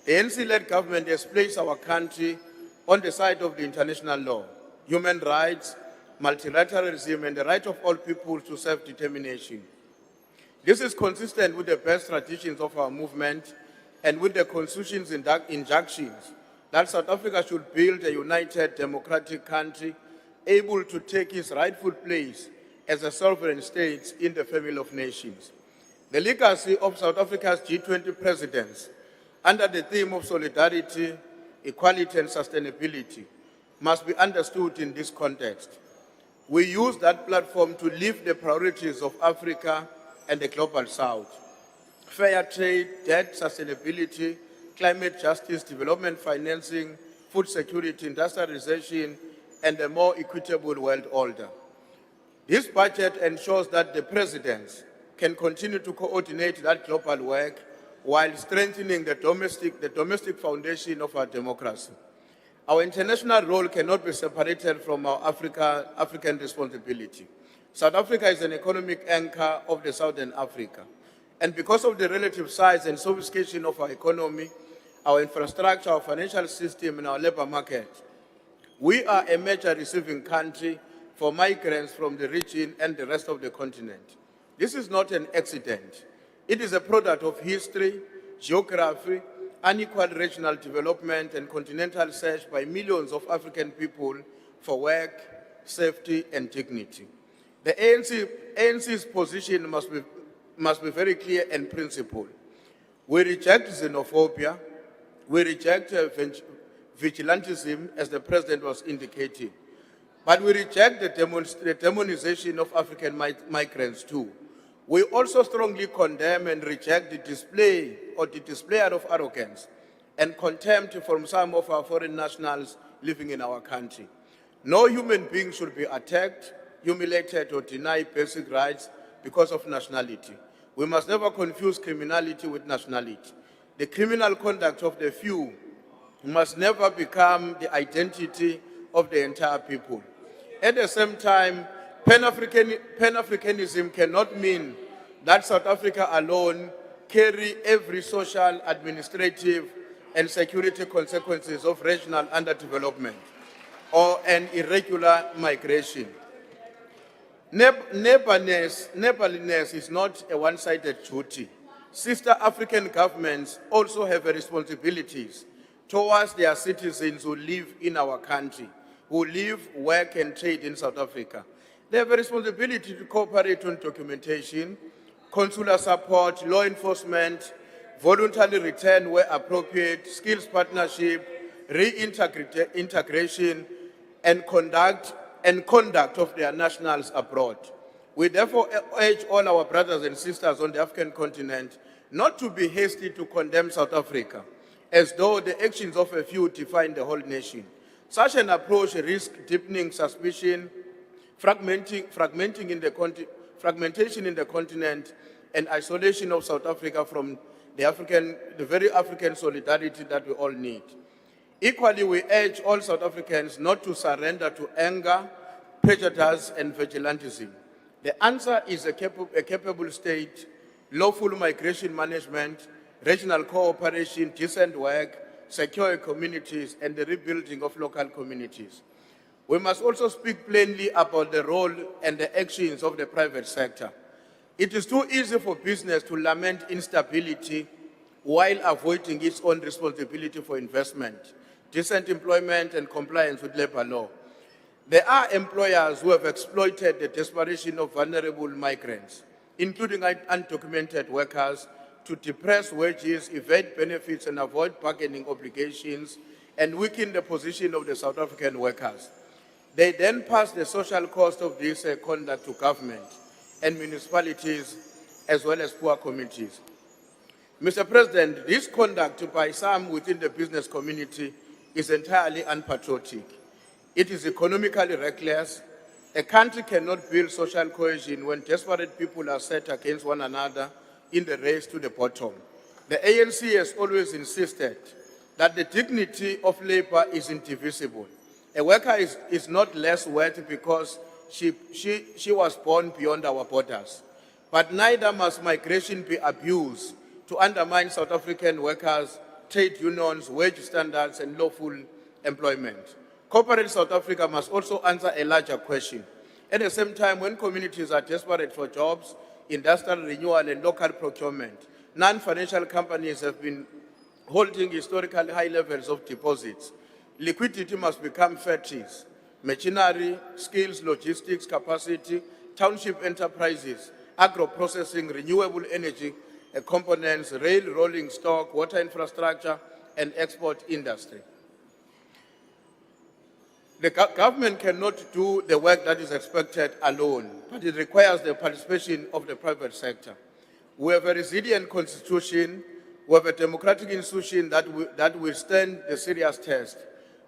The ANC-led government has placed our country on the side of the international law, human rights, multilateralism, and the right of all people to self-determination. This is consistent with the best traditions of our movement and with the Constitution's injunctions that South Africa should build a united democratic country able to take its rightful place as a sovereign state in the family of nations. The legacy of South Africa's G20 presidents under the theme of solidarity, equality, and sustainability must be understood in this context. We use that platform to lift the priorities of Africa and the global south: fair trade, debt sustainability, climate justice, development financing, food security, industrialization, and a more equitable world order. This budget ensures that the presidents can continue to coordinate that global work while strengthening the domestic foundation of our democracy. Our international role cannot be separated from our African responsibility. South Africa is an economic anchor of the Southern Africa. And because of the relative size and sophistication of our economy, our infrastructure, our financial system, and our labor market, we are a major receiving country for migrants from the region and the rest of the continent. This is not an accident. It is a product of history, geography, unequal regional development, and continental search by millions of African people for work, safety, and dignity. The ANC's position must be very clear and principled. We reject xenophobia. We reject vigilantism, as the president was indicating. But we reject the demonization of African migrants too. We also strongly condemn and reject the display of arrogance and contempt from some of our foreign nationals living in our country. No human being should be attacked, humiliated, or denied basic rights because of nationality. We must never confuse criminality with nationality. The criminal conduct of the few must never become the identity of the entire people. At the same time, Pan-Africanism cannot mean that South Africa alone carry every social, administrative, and security consequences of regional underdevelopment or an irregular migration. Neighborliness is not a one-sided duty. Sister African governments also have responsibilities towards their citizens who live in our country, who live, work, and trade in South Africa. They have a responsibility to cooperate on documentation, consular support, law enforcement, voluntary return where appropriate, skills partnership, reintegration, and conduct of their nationals abroad. We therefore urge all our brothers and sisters on the African continent not to be hasty to condemn South Africa, as though the actions of a few define the whole nation. Such an approach risks deepening suspicion, fragmentation in the continent, and isolation of South Africa from the very African solidarity that we all need. Equally, we urge all South Africans not to surrender to anger, prejudice, and vigilantism. The answer is a capable state, lawful migration management, regional cooperation, decent work, secure communities, and the rebuilding of local communities. We must also speak plainly about the role and the actions of the private sector. It is too easy for business to lament instability while avoiding its own responsibility for investment, decent employment, and compliance with labor law. There are employers who have exploited the desperation of vulnerable migrants, including undocumented workers, to depress wages, evade benefits, and avoid bargaining obligations, and weaken the position of the South African workers. They then pass the social cost of this conduct to government and municipalities, as well as poor communities. Mr. President, this conduct by some within the business community is entirely unpatriotic. It is economically reckless. A country cannot build social cohesion when desperate people are set against one another in the race to the bottom. The ANC has always insisted that the dignity of labor is indivisible. A worker is not less worthy because she was born beyond our borders. But neither must migration be abused to undermine South African workers, trade unions, wage standards, and lawful employment. Corporate South Africa must also answer a larger question. At the same time, when communities are desperate for jobs, industrial renewal, and local procurement, non-financial companies have been holding historically high levels of deposits. Liquidity must become fertile. Machinery, skills, logistics, capacity, township enterprises, agro-processing, renewable energy components, rail rolling stock, water infrastructure, and export industry. The government cannot do the work that is expected alone, but it requires the participation of the private sector. We have a resilient constitution, we have a democratic institution that will stand the serious test.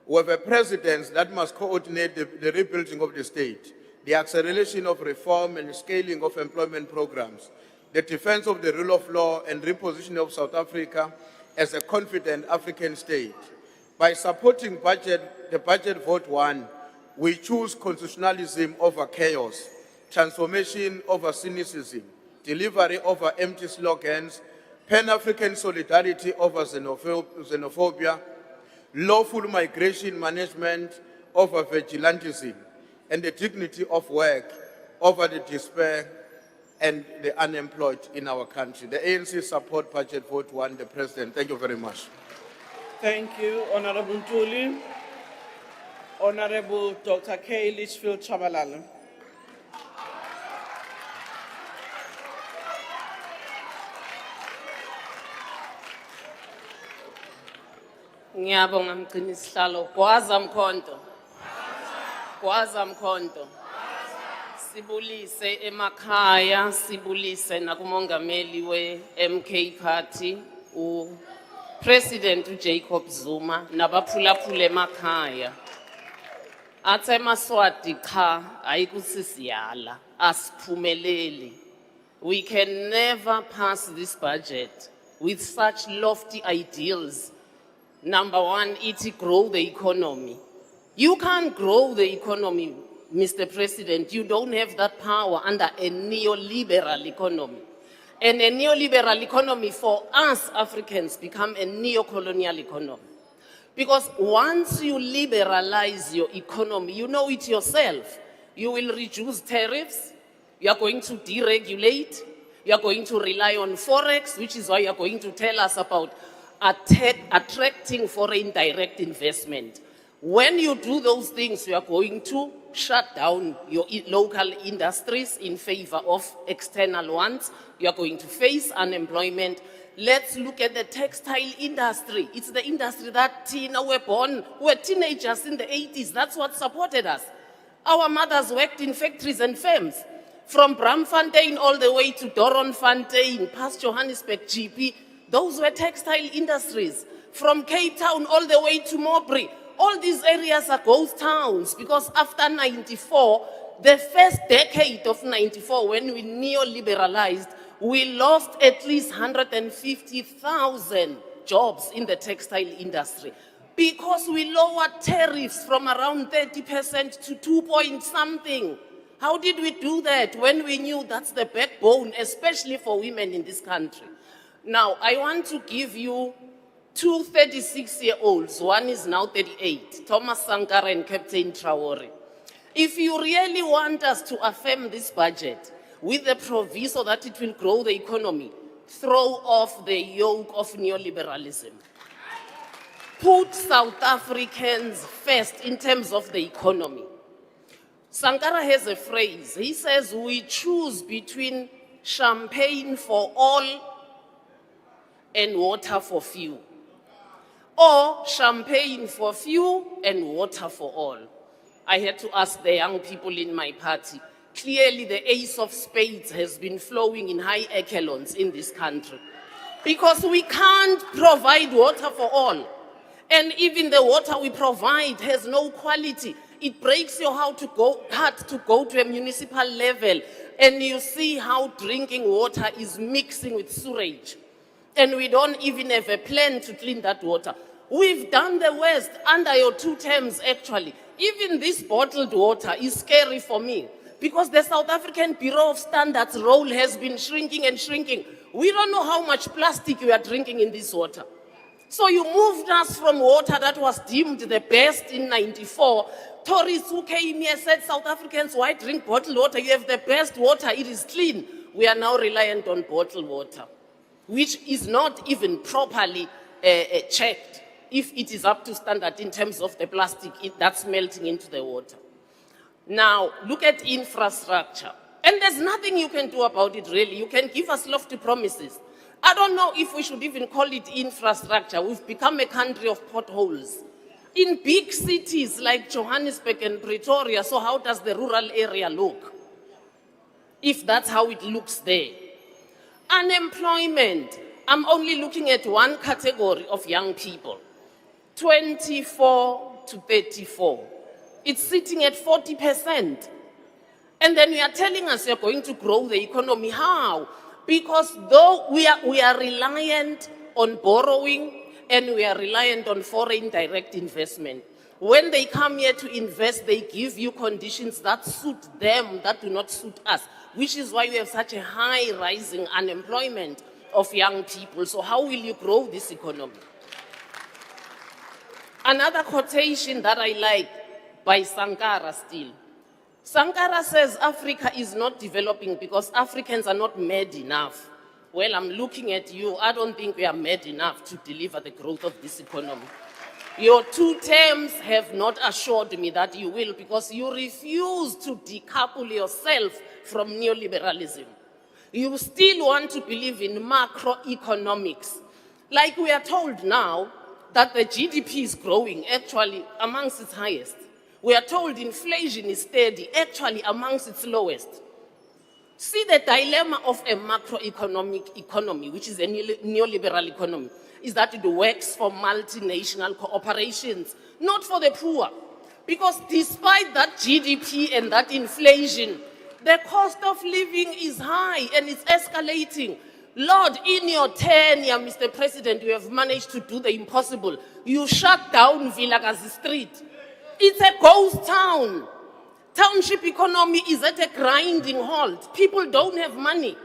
We have a president that must coordinate the rebuilding of the state, the acceleration of reform and scaling of employment programs, the defense of the rule of law, and repositioning of South Africa as a confident African state. By supporting the budget vote 1, we choose constitutionalism over chaos, transformation over cynicism, delivery over empty slogans, Pan-African solidarity over xenophobia, lawful migration management over vigilantism, and the dignity of work over the despair and the unemployed in our country. The ANC support budget vote 1, the President. Thank you very much. Thank you, Honorable Ntuli. Honorable Dr. 𝐾𝐨𝐧'𝐭. Ngiyabonga mgcinisihlalo 𝐾𝐨𝐧'𝐭. 𝐾𝐨𝐴𝐵𝐿𝐴. Sibulise emakhaya, sibulise nakumongameli we-MK Party, President 𝐦𝐨𝐫𝐞 Zuma, nabaphulaphula emakhaya. Athe emaswati cha, ayikusisiyala, asiphumeleli. We can never pass this budget with such lofty ideals. Number one, it grow the economy. You can't grow the economy, Mr. President. You don't have that power under a neoliberal economy. And a neoliberal economy for us Africans become a neo-colonial economy. Because once you liberalize your economy, you know it yourself. You will reduce tariffs, you are going to deregulate, you are going to rely on forex, which is why you are going to tell us about attracting foreign direct investment. When you do those things, you are going to shut down your local industries in favor of external ones. You are going to face unemployment. Let's look at the textile industry. It's the industry that we're teenagers in the 80s. That's what supported us. Our mothers worked in factories and firms. From Braamfontein all the way to Doornfontein, past Johannesburg, GP, those were textile industries. From Cape Town all the way to Mowbray, all these areas are ghost towns because after 94, the first decade of 94, when we neoliberalized, we lost at least 150,000 jobs in the textile industry because we lowered tariffs from around 30% to 2 point something. How did we do that when we knew that's the backbone, especially for women in this country? Now, I want to give you two 36-year-olds. One is now 38, Thomas Sankara and Captain Traore. If you really want us to affirm this budget with the proviso that it will grow the economy, throw off the yoke of neoliberalism. Put South Africans first in terms of the economy. Sankara has a phrase. He says, we choose between champagne for all and water for few. Or champagne for few and water for all. I had to ask the young people in my party. Clearly, the ace of spades has been flowing in high echelons in this country. Because we can't provide water for all. And even the water we provide has no quality. It breaks your heart to go to a municipal level. And you see how drinking water is mixing with sewage. And we don't even have a plan to clean that water. We've done the worst under your 2 terms, actually. Even this bottled water is scary for me because the South African Bureau of Standards role has been shrinking and shrinking. We don't know how much plastic we are drinking in this water. So you moved us from water that was deemed the best in 94. Tourists who came here said, South Africans, why drink bottled water? You have the best water, it is clean. We are now reliant on bottled water, which is not even properly checked if it is up to standard in terms of the plastic that's melting into the water. Now, look at infrastructure. And there's nothing you can do about it, really. You can give us lofty promises. I don't know if we should even call it infrastructure. We've become a country of potholes. In big cities like Johannesburg and Pretoria, so how does the rural area look? If that's how it looks there. Unemployment. I'm only looking at one category of young people. 24 to 34. It's sitting at 40%. And then you are telling us you're going to grow the economy. How? Because though we are reliant on borrowing and we are reliant on foreign direct investment, when they come here to invest, they give you conditions that suit them, that do not suit us, which is why we have such a high rising unemployment of young people. So how will you grow this economy? Another quotation that I like by Sankara still. Sankara says Africa is not developing because Africans are not mad enough. Well, I'm looking at you. I don't think we are mad enough to deliver the growth of this economy. Your 2 terms have not assured me that you will because you refuse to decouple yourself from neoliberalism. You still want to believe in macroeconomics. Like we are told now that the GDP is growing, actually amongst its highest. We are told inflation is steady, actually amongst its lowest. See the dilemma of a macroeconomic economy, which is a neoliberal economy, is that it works for multinational corporations, not for the poor. Because despite that GDP and that inflation, the cost of living is high and it's escalating. Lord, in your tenure, Mr. President, you have managed to do the impossible. You shut down Vilakazi Street. It's a ghost town. Township economy is at a grinding halt. People don't have money.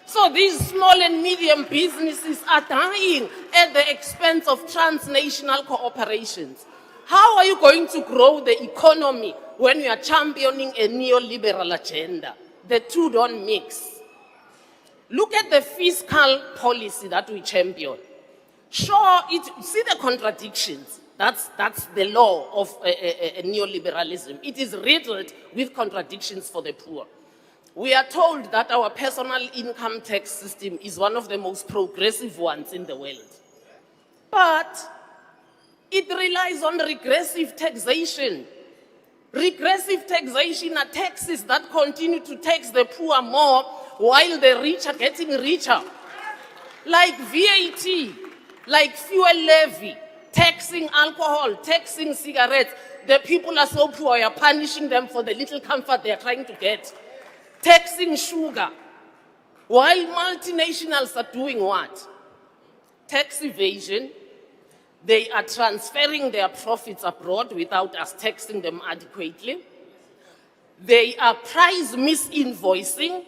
So these small and medium businesses are dying at the expense of transnational cooperations. How are you going to grow the economy when you are championing a neoliberal agenda? The two don't mix. Look at the fiscal policy that we champion. Sure, see the contradictions. That's the law of neoliberalism. It is riddled with contradictions for the poor. We are told that our personal income tax system is one of the most progressive ones in the world. But it relies on regressive taxation. Regressive taxation are taxes that continue to tax the poor more while the rich are getting richer. Like VAT, like fuel levy, taxing alcohol, taxing cigarettes. The people are so poor, you're punishing them for the little comfort they are trying to get. Taxing sugar, while multinationals are doing what? Tax evasion. They are transferring their profits abroad without us taxing them adequately. They are price misinvoicing.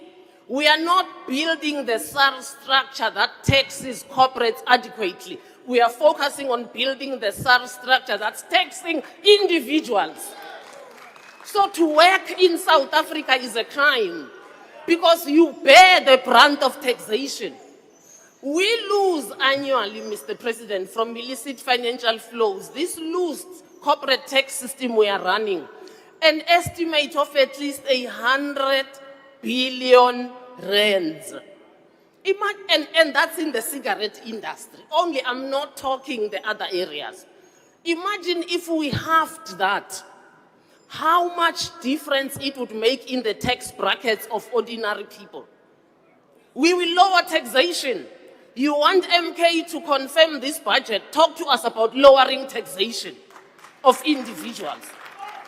We are not building the SARS structure that taxes corporates adequately. We are focusing on building the SARS structure that's taxing individuals. So to work in South Africa is a crime because you bear the brunt of taxation. We lose annually, Mr. President, from illicit financial flows. This loose corporate tax system we are running, an estimate of at least 100 billion rands. And that's in the cigarette industry. Only I'm not talking the other areas. Imagine if we halved that, how much difference it would make in the tax brackets of ordinary people. We will lower taxation. You want MK to confirm this budget? Talk to us about lowering taxation of individuals.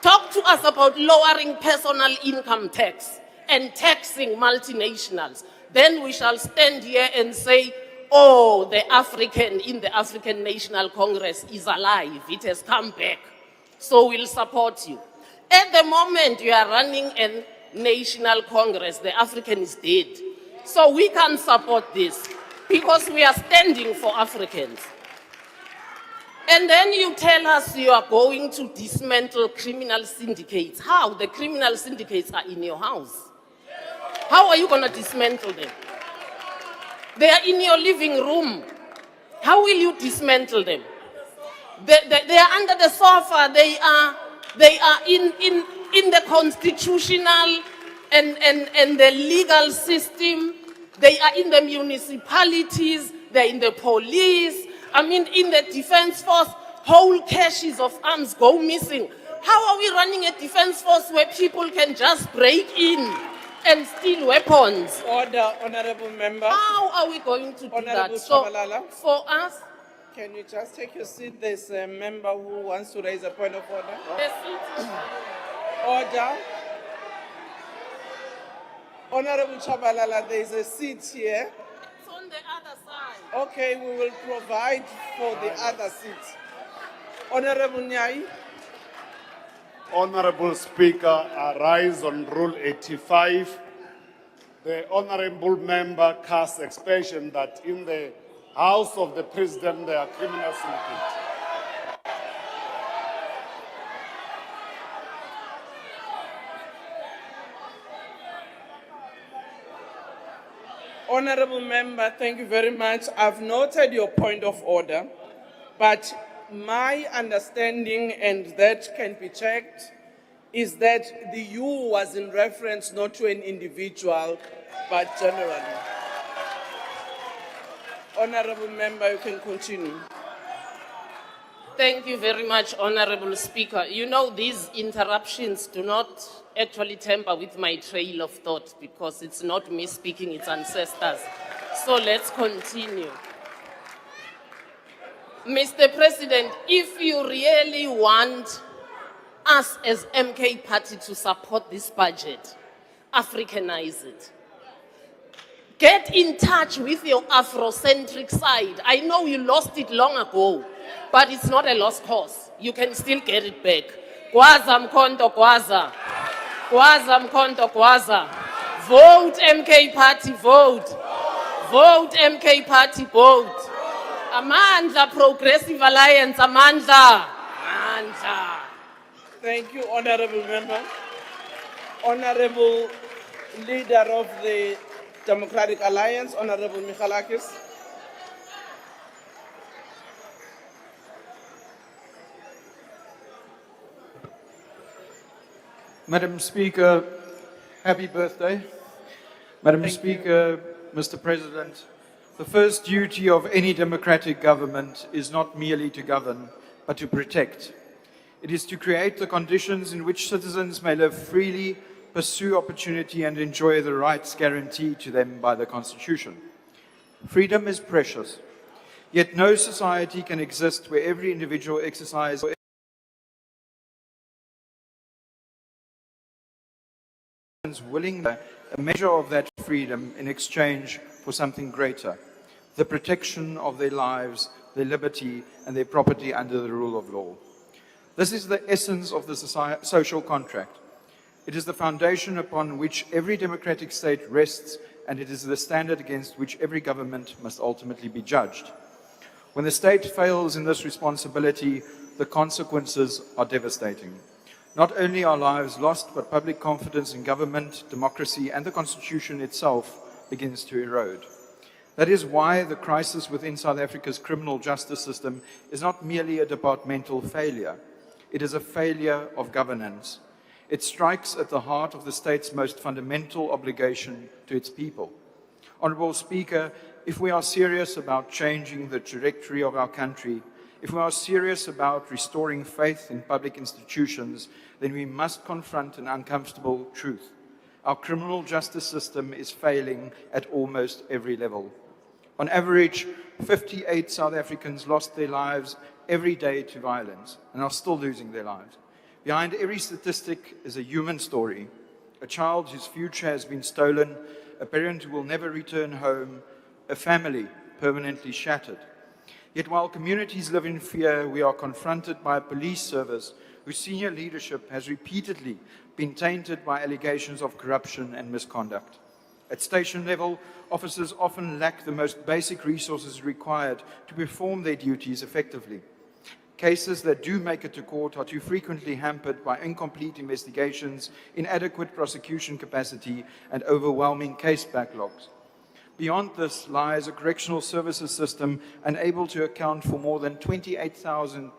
Talk to us about lowering personal income tax and taxing multinationals. Then we shall stand here and say, oh, the African in the African National Congress is alive. It has come back. So we'll support you. At the moment you are running a national Congress, the African is dead. So we can't support this because we are standing for Africans. And then you tell us you are going to dismantle criminal syndicates. How? The criminal syndicates are in your house. How are you going to dismantle them? They are in your living room. How will you dismantle them? They are under the sofa. They are in the constitutional and the legal system. They are in the municipalities. They are in the police. I mean, in the defense force, whole caches of arms go missing. How are we running a defense force where people can just break in and steal weapons? Order, honorable member. How are we going to do Honorable that? So, Tshabalala. for us, Can you just take your seat? There's a member who wants to raise a point of order. the seat is Order. Honorable Tshabalala, there's a seat here. on the other side. Okay, we will provide for the other seat. Honorable Nyai. Honorable Speaker, I rise on Rule 85. The honorable member casts expression that in the House of the President there are criminal syndicates. Honorable member, thank you very much. I've noted your point of order, but my understanding, and that can be checked, is that the you was in reference not to an individual, but generally. Honorable member, you can continue. Thank you very much, Honorable Speaker. You know, these interruptions do not actually tamper with my trail of thought because it's not me speaking, it's ancestors. So let's continue. Mr. President, if you really want us as MK Party to support this budget, Africanize it. Get in touch with your Afrocentric side. I know you lost it long ago, but it's not a lost cause. You can still get it back. Gwaza mkhonto gwaza. Gwaza mkhonto gwaza. Vote MK Party, vote. Vote MK Party, vote. Amandla Progressive Alliance, Amandla. Amandla. Thank you, Honorable Member. Honorable Leader of the Democratic Alliance, Honorable Michalakis. Madam Speaker, happy birthday. Madam Speaker, Mr. President, the first duty of any democratic government is not merely to govern, but to protect. It is to create the conditions in which citizens may live freely, pursue opportunity, and enjoy the rights guaranteed to them by the Constitution. Freedom is precious, yet no society can exist where every individual exercises willing a measure of that freedom in exchange for something greater, the protection of their lives, their liberty, and their property under the rule of law. This is the essence of the social contract. It is the foundation upon which every democratic state rests, and it is the standard against which every government must ultimately be judged. When the state fails in this responsibility, the consequences are devastating. Not only are lives lost, but public confidence in government, democracy, and the Constitution itself begins to erode. That is why the crisis within South Africa's criminal justice system is not merely a departmental failure. It is a failure of governance. It strikes at the heart of the state's most fundamental obligation to its people. Honourable Speaker, if we are serious about changing the trajectory of our country, if we are serious about restoring faith in public institutions, then we must confront an uncomfortable truth. Our criminal justice system is failing at almost every level. On average, 58 South Africans lost their lives every day to violence and are still losing their lives. Behind every statistic is a human story, a child whose future has been stolen, a parent who will never return home, a family permanently shattered. Yet while communities live in fear, we are confronted by a police service whose senior leadership has repeatedly been tainted by allegations of corruption and misconduct. At station level, officers often lack the most basic resources required to perform their duties effectively. Cases that do make it to court are too frequently hampered by incomplete investigations, inadequate prosecution capacity, and overwhelming case backlogs. Beyond this lies a correctional services system unable to account for more than 28,000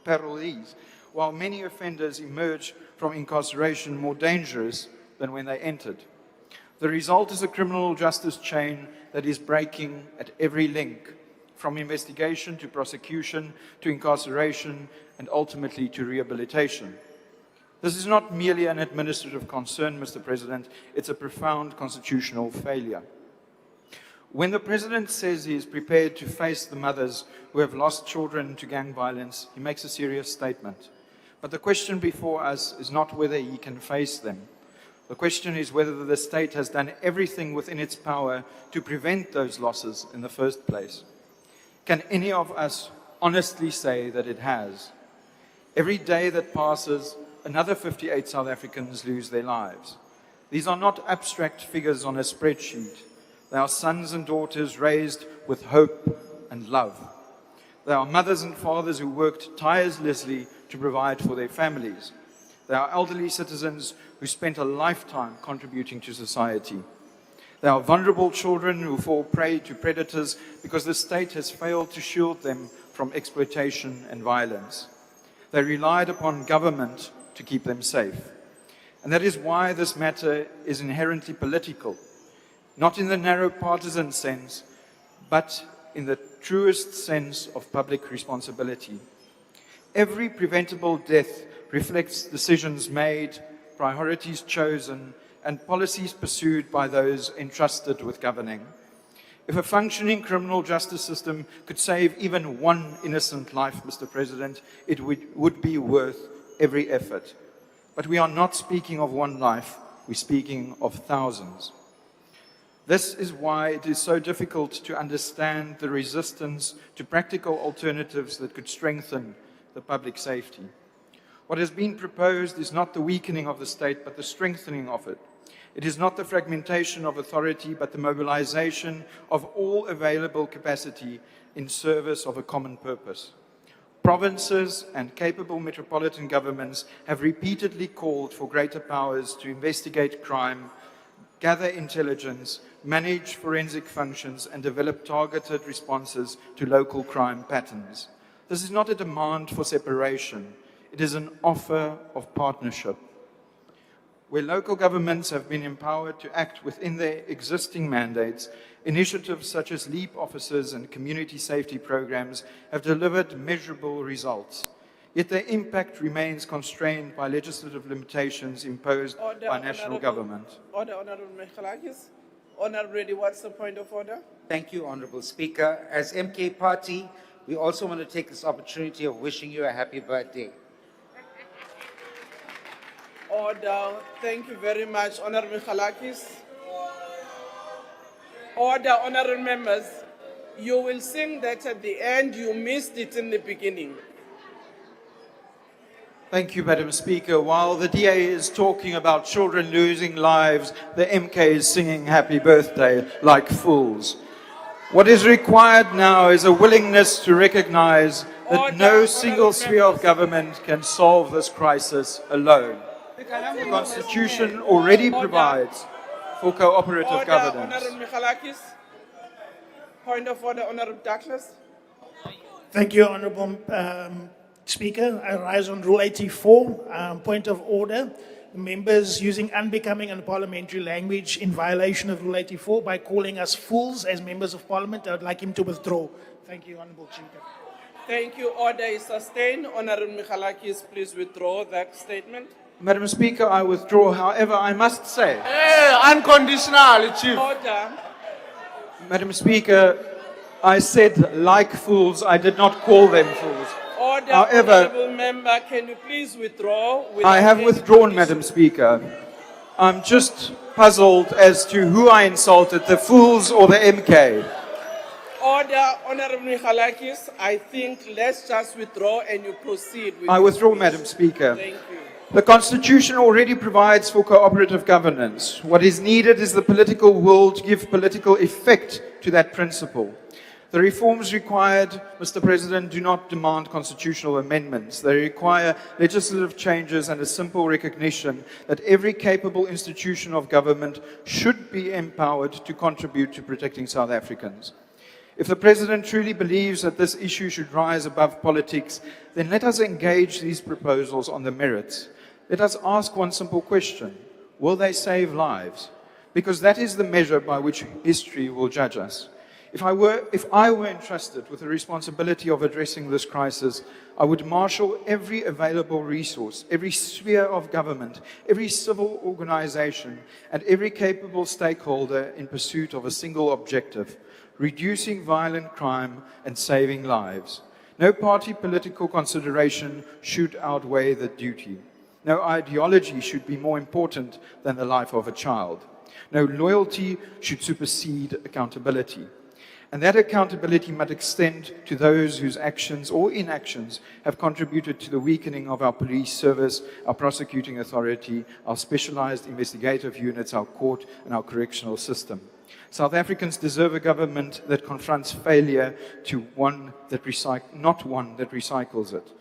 parolees, while many offenders emerge from incarceration more dangerous than when they entered. The result is a criminal justice chain that is breaking at every link, from investigation to prosecution to incarceration and ultimately to rehabilitation. This is not merely an administrative concern, Mr. President, it's a profound constitutional failure. When the President says he is prepared to face the mothers who have lost children to gang violence, he makes a serious statement. But the question before us is not whether he can face them. The question is whether the state has done everything within its power to prevent those losses in the first place. Can any of us honestly say that it has? Every day that passes, another 58 South Africans lose their lives. These are not abstract figures on a spreadsheet. They are sons and daughters raised with hope and love. They are mothers and fathers who worked tirelessly to provide for their families. They are elderly citizens who spent a lifetime contributing to society. They are vulnerable children who fall prey to predators because the state has failed to shield them from exploitation and violence. They relied upon government to keep them safe. And that is why this matter is inherently political, not in the narrow partisan sense, but in the truest sense of public responsibility. Every preventable death reflects decisions made, priorities chosen, and policies pursued by those entrusted with governing. If a functioning criminal justice system could save even one innocent life, Mr. President, it would be worth every effort. But we are not speaking of one life, we're speaking of thousands. This is why it is so difficult to understand the resistance to practical alternatives that could strengthen the public safety. What has been proposed is not the weakening of the state, but the strengthening of it. It is not the fragmentation of authority, but the mobilization of all available capacity in service of a common purpose. Provinces and capable metropolitan governments have repeatedly called for greater powers to investigate crime, gather intelligence, manage forensic functions, and develop targeted responses to local crime patterns. This is not a demand for separation. It is an offer of partnership. Where local governments have been empowered to act within their existing mandates, initiatives such as LEAP officers and community safety programs have delivered measurable results. Yet their impact remains constrained by legislative limitations imposed by national government. Order, Honorable 𝐬𝐻𝐫𝐾𝐭. Honorable Reddy, what's the point of order? Thank you, Honorable Speaker. As MK Party, we also want to take this opportunity of wishing you a happy birthday. Order. Thank you very much, Honorable 𝐬𝐻𝐫𝐾𝐭. Order, honorable members. You will sing that at the end. You missed it in the beginning. Thank you, Madam Speaker. While the DA is talking about children losing lives, the MK is singing happy birthday like fools. What is required now is a willingness to recognize that no single sphere of government can solve this crisis alone. The Constitution already provides for cooperative governance. Honorable 𝐬𝐻𝐫𝐾𝐭. Point of order, Honorable Douglas. Thank you, Honorable Speaker. I rise on Rule 84. Point of order. The members using unbecoming and parliamentary language in violation of Rule 84 by calling us fools as members of Parliament. I would like him to withdraw. Thank you, Honorable Speaker. Thank you. Order is sustained. Honorable 𝐬𝐻𝐫𝐾𝐭, please withdraw that statement. Madam Speaker, I withdraw. However, I must say, Unconditional, Chief. Order. Madam Speaker, I said like fools. I did not call them fools. Order, However, honorable member, can you please withdraw? I have withdrawn, Madam Speaker. I'm just puzzled as to who I insulted, the fools or the MK. Order, honorable 𝐬𝐻𝐫𝐾𝐭. I think let's just withdraw and you proceed with I your withdraw, speech. Madam Speaker. Thank you. The Constitution already provides for cooperative governance. What is needed is the political will to give political effect to that principle. The reforms required, Mr. President, do not demand constitutional amendments. They require legislative changes and a simple recognition that every capable institution of government should be empowered to contribute to protecting South Africans. If the President truly believes that this issue should rise above politics, then let us engage these proposals on the merits. Let us ask one simple question: will they save lives? Because that is the measure by which history will judge us. If I were entrusted with the responsibility of addressing this crisis, I would marshal every available resource, every sphere of government, every civil organization, and every capable stakeholder in pursuit of a single objective: reducing violent crime and saving lives. No party political consideration should outweigh the duty. No ideology should be more important than the life of a child. No loyalty should supersede accountability. And that accountability must extend to those whose actions or inactions have contributed to the weakening of our police service, our prosecuting authority, our specialized investigative units, our court, and our correctional system. South Africans deserve a government that confronts failure to not one that recycles it.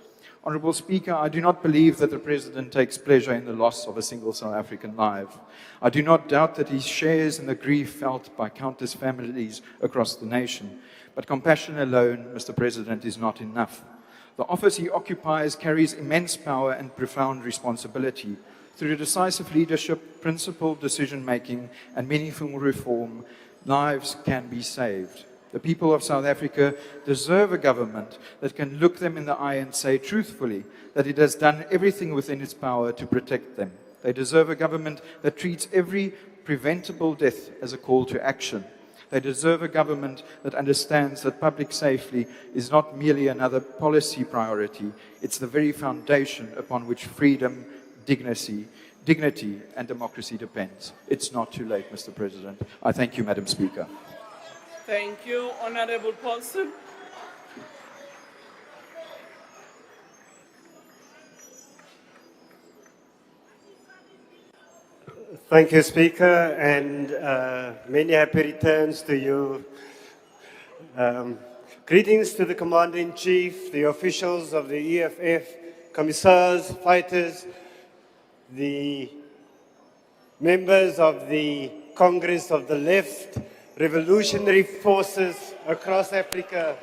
Honourable Speaker, I do not believe that the President takes pleasure in the loss of a single South African life. I do not doubt that he shares in the grief felt by countless families across the nation. But compassion alone, Mr. President, is not enough. The office he occupies carries immense power and profound responsibility. Through decisive leadership, principled decision-making, and meaningful reform, lives can be saved. The people of South Africa deserve a government that can look them in the eye and say truthfully that it has done everything within its power to protect them. They deserve a government that treats every preventable death as a call to action. They deserve a government that understands that public safety is not merely another policy priority. It's the very foundation upon which freedom, dignity, and democracy depends. It's not too late, Mr. President. I thank you, Madam Speaker. Thank you, Honorable Paulson. Thank you, Speaker, and many happy returns to you. Greetings to the Commander-in-Chief, the officials of the EFF, commissars, fighters, the members of the Congress of the Left, revolutionary forces across Africa.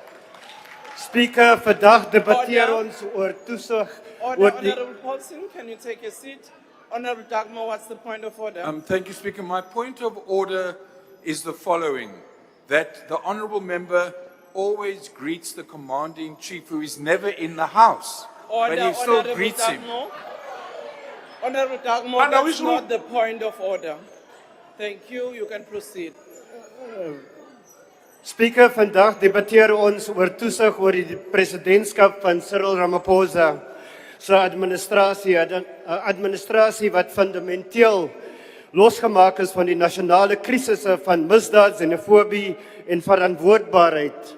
Speaker, vandag debatteer ons oor toesig oor die... Honorable Paulson, can you take a seat? Honorable Dagmo, what's the point of order? Thank you, Speaker. My point of order is the following, that the honourable member always greets the Commander-in-Chief, who is never in the House, but he still greets him. Honorable Dagmo, that's not the point of order. Thank you. You can proceed. Speaker, vandag debatteer ons oor toesig oor die presidentskap van Cyril Ramaphosa se administrasie, 'n administrasie wat fundamenteel losgemaak is van die nasionale krisisse van misdaad, xenofobie en verantwoordbaarheid.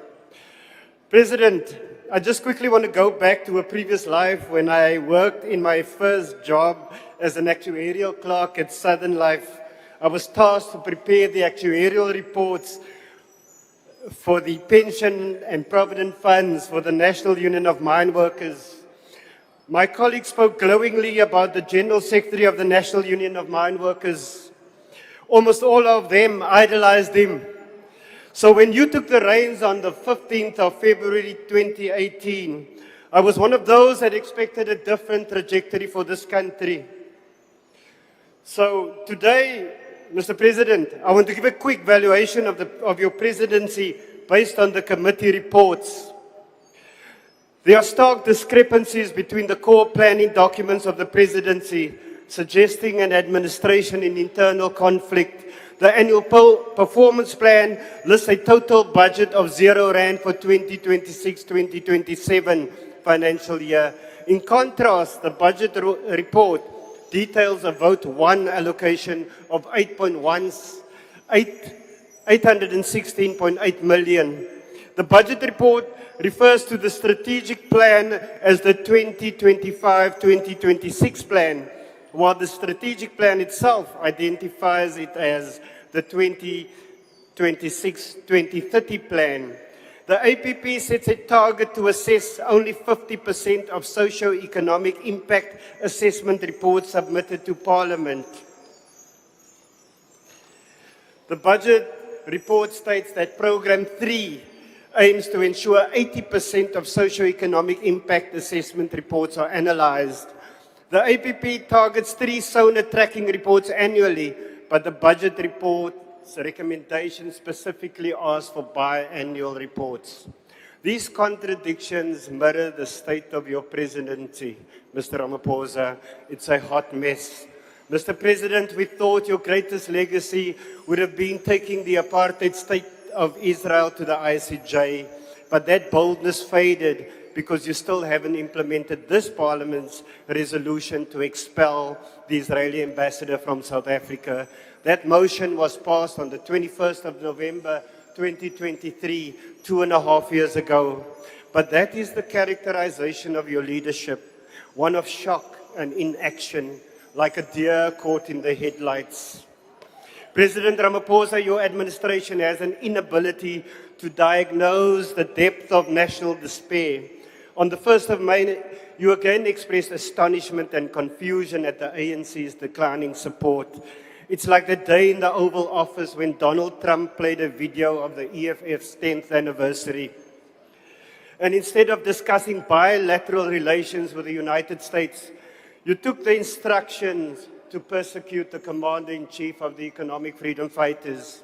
President, I just quickly want to go back to a previous life when I worked in my first job as an actuarial clerk at Southern Life. I was tasked to prepare the actuarial reports for the pension and provident funds for the National Union of Mine Workers. My colleague spoke glowingly about the General Secretary of the National Union of Mine Workers. Almost all of them idolized him. So when you took the reins on the 15th of February 2018, I was one of those that expected a different trajectory for this country. So today, Mr. President, I want to give a quick valuation of your presidency based on the committee reports. There are stark discrepancies between the core planning documents of the presidency, suggesting an administration in internal conflict. The annual performance plan lists a total budget of R0 for 2026-2027 financial year. In contrast, the budget report details a vote 1 allocation of 816.8 million. The budget report refers to the strategic plan as the 2025-2026 plan, while the strategic plan itself identifies it as the 2026-2030 plan. The APP sets a target to assess only 50% of socio-economic impact assessment reports submitted to Parliament. The budget report states that Programme 3 aims to ensure 80% of socio-economic impact assessment reports are analysed. The APP targets 3 SONA tracking reports annually, but the budget report's recommendations specifically ask for biannual reports. These contradictions mirror the state of your presidency, Mr. Ramaphosa. It's a hot mess. Mr. President, we thought your greatest legacy would have been taking the apartheid state of Israel to the ICJ, but that boldness faded because you still haven't implemented this Parliament's resolution to expel the Israeli ambassador from South Africa. That motion was passed on the 21st of November 2023, 2.5 years ago. But that is the characterization of your leadership, one of shock and inaction, like a deer caught in the headlights. President Ramaphosa, your administration has an inability to diagnose the depth of national despair. On the 1st of May, you again expressed astonishment and confusion at the ANC's declining support. It's like the day in the Oval Office when Donald Trump played a video of the EFF's 10th anniversary. And instead of discussing bilateral relations with the United States, you took the instructions to persecute the Commander-in-Chief of the Economic Freedom Fighters.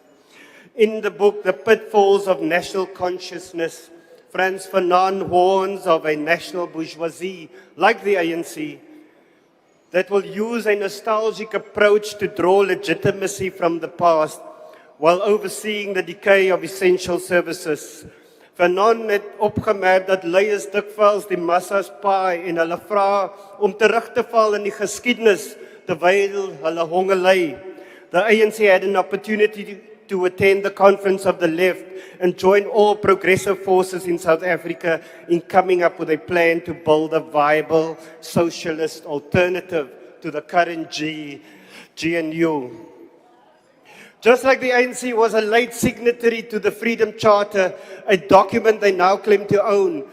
In the book, The Pitfalls of National Consciousness, Frantz Fanon warns of a national bourgeoisie like the ANC that will use a nostalgic approach to draw legitimacy from the past while overseeing the decay of essential services. Fanon het opgemerk dat leiers dikwels die massas paai en hulle vra om terug te val in die geskiedenis terwyl hulle honger ly. The ANC had an opportunity to attend the conference of the left and join all progressive forces in South Africa in coming up with a plan to build a viable socialist alternative to the current GNU. Just like the ANC was a late signatory to the Freedom Charter, a document they now claim to own,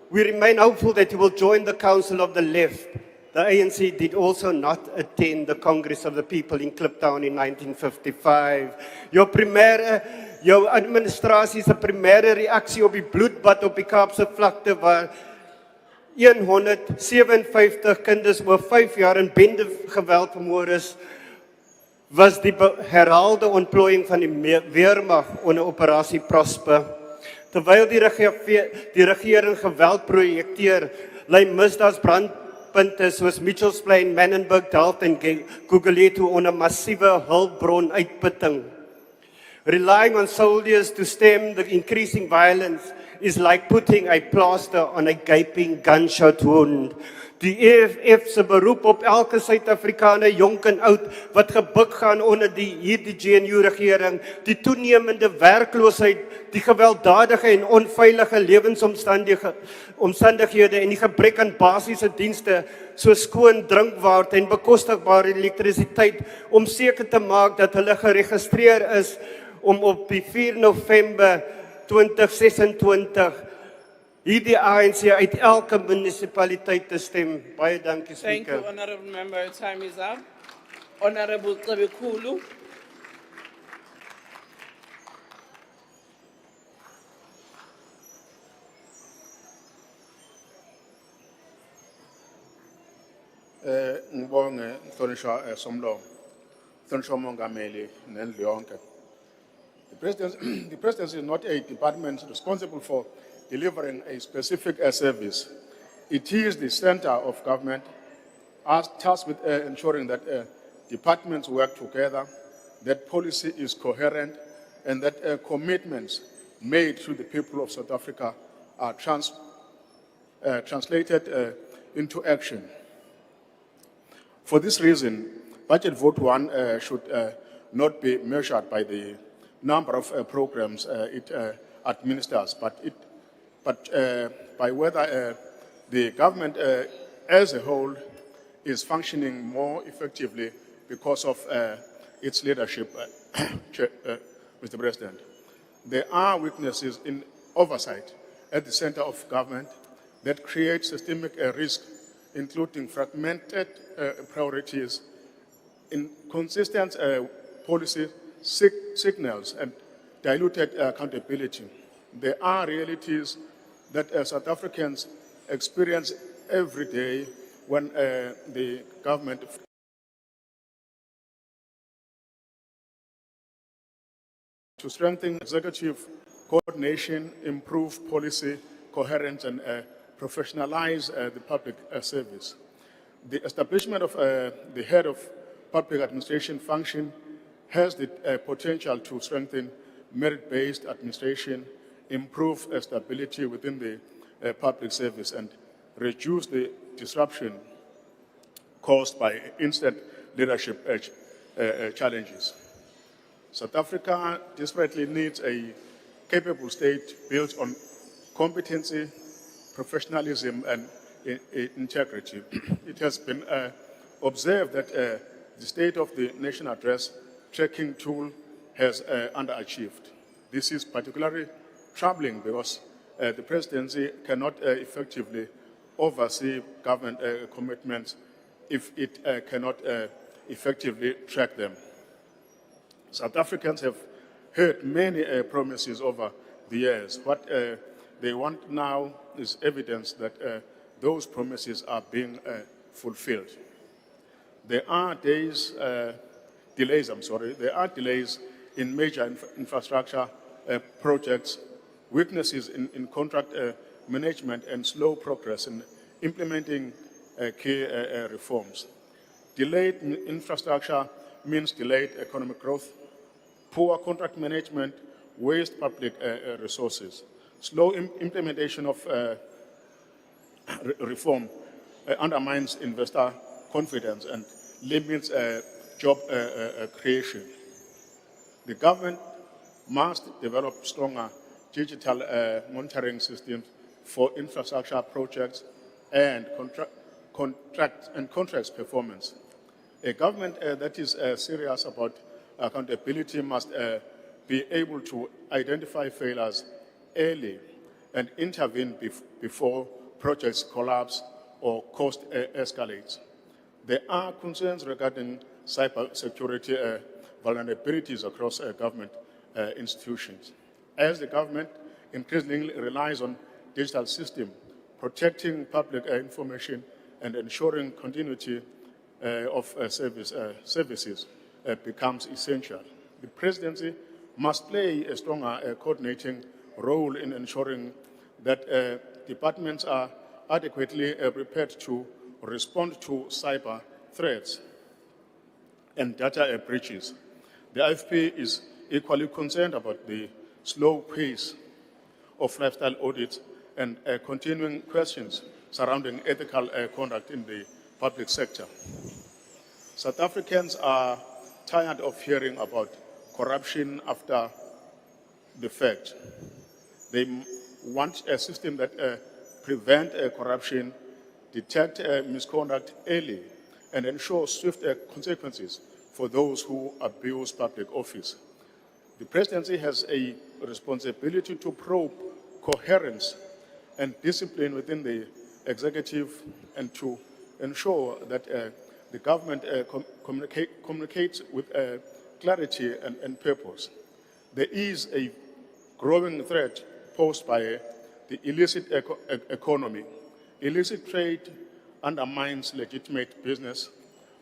we remain hopeful that he will join the Council of the Left. The ANC did also not attend the Congress of the People in Kliptown in 1955. Jou administrasie se primêre reaksie op die bloedbad op die Kaapse vlakte waar 157 kinders oor 5 jaar in bende geweld vermoor is, was die herhaalde ontplooiing van die weermag onder operasie Prosper. Terwyl die regering geweld projekteer, lei misdaadsbrandpunte soos Mitchells Plain, Manenberg, Delft en Gugulethu onder massiewe hulpbron uitputting. Relying on soldiers to stem the increasing violence is like putting a plaster on a gaping gunshot wound. Die EFF se beroep op elke Suid-Afrikaner, jonk en oud, wat gebuk gaan onder hierdie GNU-regering, die toenemende werkloosheid, die gewelddadige en onveilige lewensomstandighede en die gebrek aan basiese dienste, soos skoon drinkwater en bekostigbare elektrisiteit, om seker te maak dat hulle geregistreer is om op die 4 November 2026 hierdie ANC uit elke munisipaliteit te stem. Baie dankie, Thank Speaker. you, Honorable Member. Your time is up. Honorable 𝐶𝐵𝐿𝐿. Ngibonge Mhlonishwa Somlomo. Mhlonishwa Mongameli nendlu yonke. The presidency is not a department responsible for delivering a specific service. It is the center of government tasked with ensuring that departments work together, that policy is coherent, and that commitments made to the people of South Africa are translated into action. For this reason, Budget Vote 1 should not be measured by the number of programs it administers, but by whether the government as a whole is functioning more effectively because of its leadership, Mr. President. There are weaknesses in oversight at the center of government that create systemic risk, including fragmented priorities, inconsistent policy signals, and diluted accountability. There are realities that South Africans experience every day when the government to strengthen executive coordination, improve policy coherence, and professionalize the public service. The establishment of the head of public administration function has the potential to strengthen merit-based administration, improve stability within the public service, and reduce the disruption caused by instant leadership challenges. South Africa desperately needs a capable state built on competency, professionalism, and integrity. It has been observed that the State of the Nation Address tracking tool has underachieved. This is particularly troubling because the presidency cannot effectively oversee government commitments if it cannot effectively track them. South Africans have heard many promises over the years. What they want now is evidence that those promises are being fulfilled. There are delays in major infrastructure projects, weaknesses in contract management, and slow progress in implementing key reforms. Delayed infrastructure means delayed economic growth. Poor contract management wastes public resources. Slow implementation of reform undermines investor confidence and limits job creation. The government must develop stronger digital monitoring systems for infrastructure projects and contracts performance. A government that is serious about accountability must be able to identify failures early and intervene before projects collapse or cost escalates. There are concerns regarding cybersecurity vulnerabilities across government institutions. As the government increasingly relies on digital systems, protecting public information and ensuring continuity of services becomes essential. The presidency must play a stronger coordinating role in ensuring that departments are adequately prepared to respond to cyber threats and data breaches. The IFP is equally concerned about the slow pace of lifestyle audits and continuing questions surrounding ethical conduct in the public sector. South Africans are tired of hearing about corruption after the fact. They want a system that prevents corruption, detect misconduct early, and ensure swift consequences for those who abuse public office. The presidency has a responsibility to probe coherence and discipline within the executive and to ensure that the government communicates with clarity and purpose. There is a growing threat posed by the illicit economy. Illicit trade undermines legitimate business,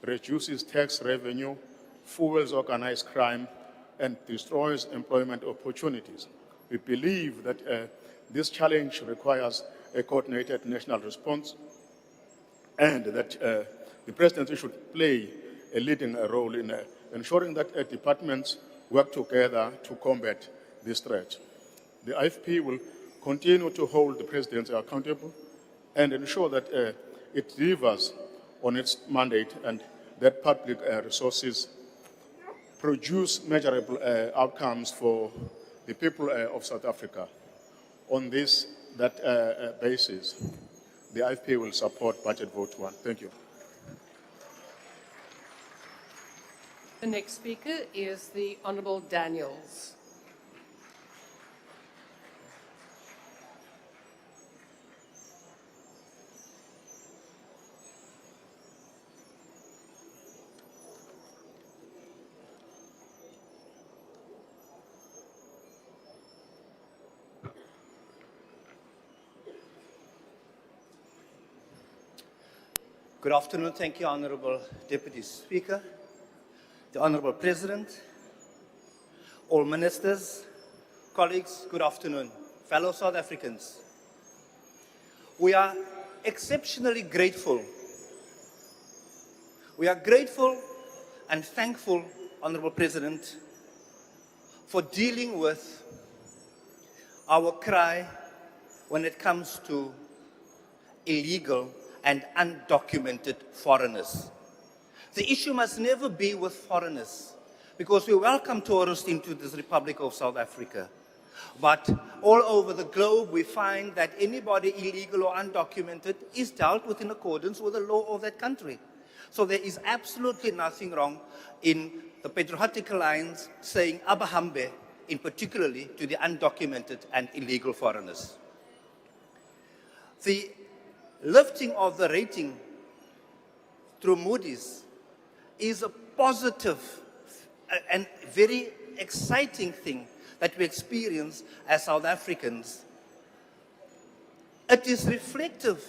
reduces tax revenue, fuels organized crime, and destroys employment opportunities. We believe that this challenge requires a coordinated national response and that the presidency should play a leading role in ensuring that departments work together to combat this threat. The IFP will continue to hold the presidency accountable and ensure that it delivers on its mandate and that public resources produce measurable outcomes for the people of South Africa. On that basis, the IFP will support Budget Vote 1. Thank you. The next speaker is the Honourable Daniels. Good afternoon. Thank you, Honourable Deputy Speaker, the Honourable President, all ministers, colleagues, good afternoon, fellow South Africans. We are exceptionally grateful. We are grateful and thankful, Honourable President, for dealing with our cry when it comes to illegal and undocumented foreigners. The issue must never be with foreigners, because we welcome tourists into this Republic of South Africa. But all over the globe, we find that anybody illegal or undocumented is dealt with in accordance with the law of that country. So there is absolutely nothing wrong in the Patriotic Alliance saying abahambe, in particularly to the undocumented and illegal foreigners. The lifting of the rating through Moody's is a positive and very exciting thing that we experience as South Africans. It is reflective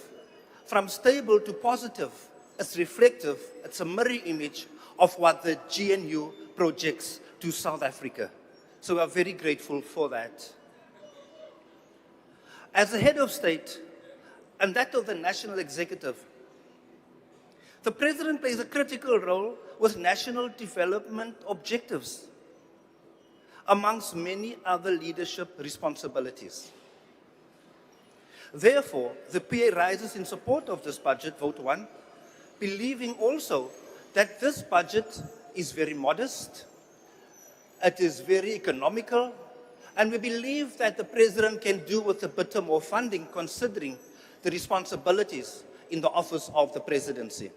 from stable to positive. It's reflective, it's a mirror image of what the GNU projects to South Africa. So we are very grateful for that. As the head of state, and that of the national executive, the president plays a critical role with national development objectives, amongst many other leadership responsibilities. Therefore, the PA rises in support of this budget, Vote 1, believing also that this budget is very modest, it is very economical, and we believe that the president can do with a bit more funding considering the responsibilities in the office of the presidency.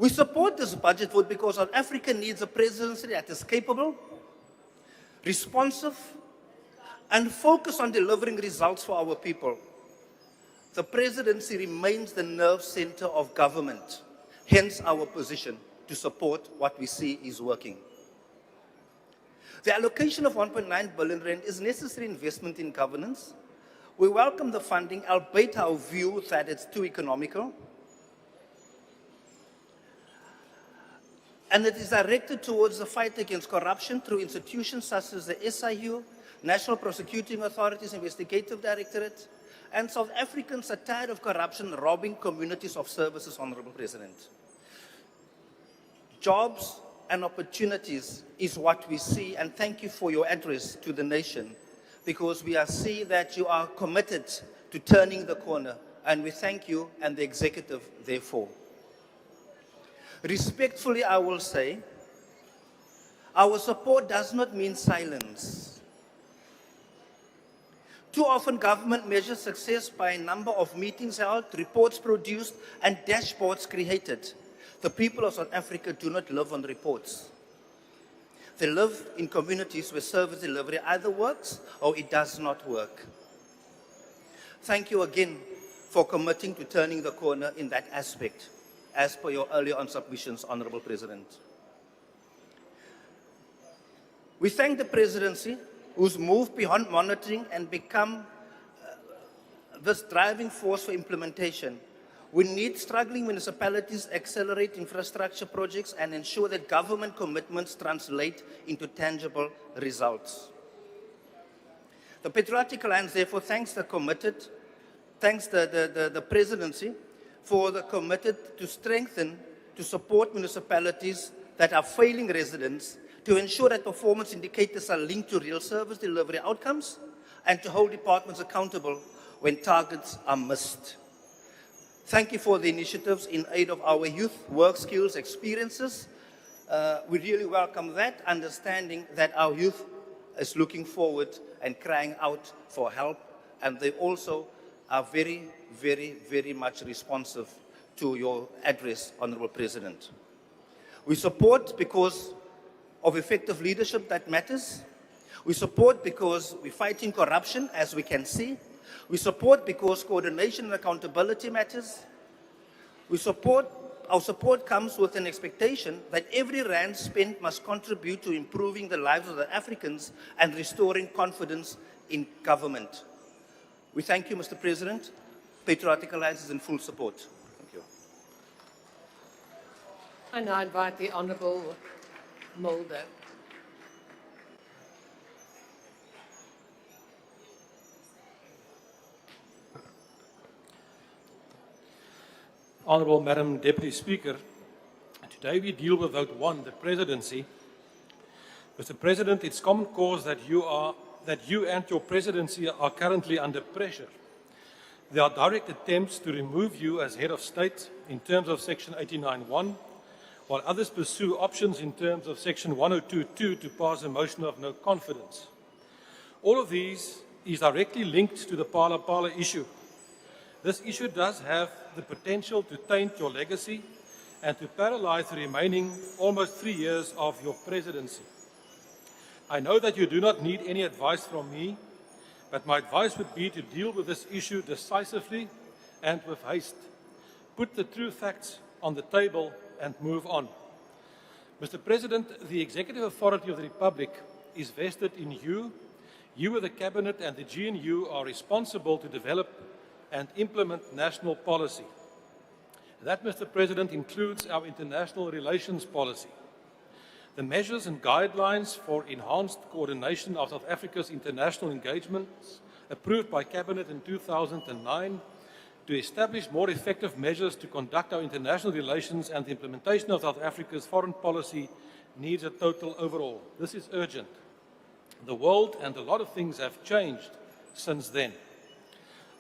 We support this budget vote because South Africa needs a presidency that is capable, responsive, and focused on delivering results for our people. The presidency remains the nerve center of government, hence our position to support what we see is working. The allocation of 1.9 billion rand is necessary investment in governance. We welcome the funding, albeit our view that it's too economical. And it is directed towards the fight against corruption through institutions such as the SIU, National Prosecuting Authorities Investigative Directorate, and South Africans are tired of corruption robbing communities of services, Honorable President. Jobs and opportunities is what we see, and thank you for your address to the nation, because we see that you are committed to turning the corner, and we thank you and the executive therefore. Respectfully, I will say, our support does not mean silence. Too often, government measures success by a number of meetings held, reports produced, and dashboards created. The people of South Africa do not live on reports. They live in communities where service delivery either works or it does not work. Thank you again for committing to turning the corner in that aspect, as per your earlier on submissions, Honorable President. We thank the presidency, who's moved beyond monitoring and become this driving force for implementation. We need struggling municipalities accelerate infrastructure projects and ensure that government commitments translate into tangible results. The Patriotic Alliance therefore thanks the presidency for the committed to strengthen, to support municipalities that are failing residents, to ensure that performance indicators are linked to real service delivery outcomes, and to hold departments accountable when targets are missed. Thank you for the initiatives in aid of our youth, work skills, experiences. We really welcome that, understanding that our youth is looking forward and crying out for help, and they also are very, very, very much responsive to your address, Honorable President. We support because of effective leadership that matters. We support because we're fighting corruption, as we can see. We support because coordination and accountability matters. Our support comes with an expectation that every rand spent must contribute to improving the lives of the Africans and restoring confidence in government. We thank you, Mr. President. Patriotic Alliance is in full support. Thank you. I now invite the Honourable Mulder. Honourable Madam Deputy Speaker, today we deal with Vote 1, the Presidency. Mr. President, it's common cause that you and your Presidency are currently under pressure. There are direct attempts to remove you as Head of State in terms of Section 89(1), while others pursue options in terms of Section 102(2) to pass a motion of no confidence. All of these is directly linked to the Phala issue. This issue does have the potential to taint your legacy and to paralyze the remaining almost 3 years of your presidency. I know that you do not need any advice from me, but my advice would be to deal with this issue decisively and with haste. Put the true facts on the table and move on. Mr. President, the executive authority of the Republic is vested in you. You and the Cabinet and the GNU are responsible to develop and implement national policy. That, Mr. President, includes our international relations policy. The measures and guidelines for enhanced coordination of South Africa's international engagements approved by Cabinet in 2009 to establish more effective measures to conduct our international relations and the implementation of South Africa's foreign policy needs a total overhaul. This is urgent. The world and a lot of things have changed since then.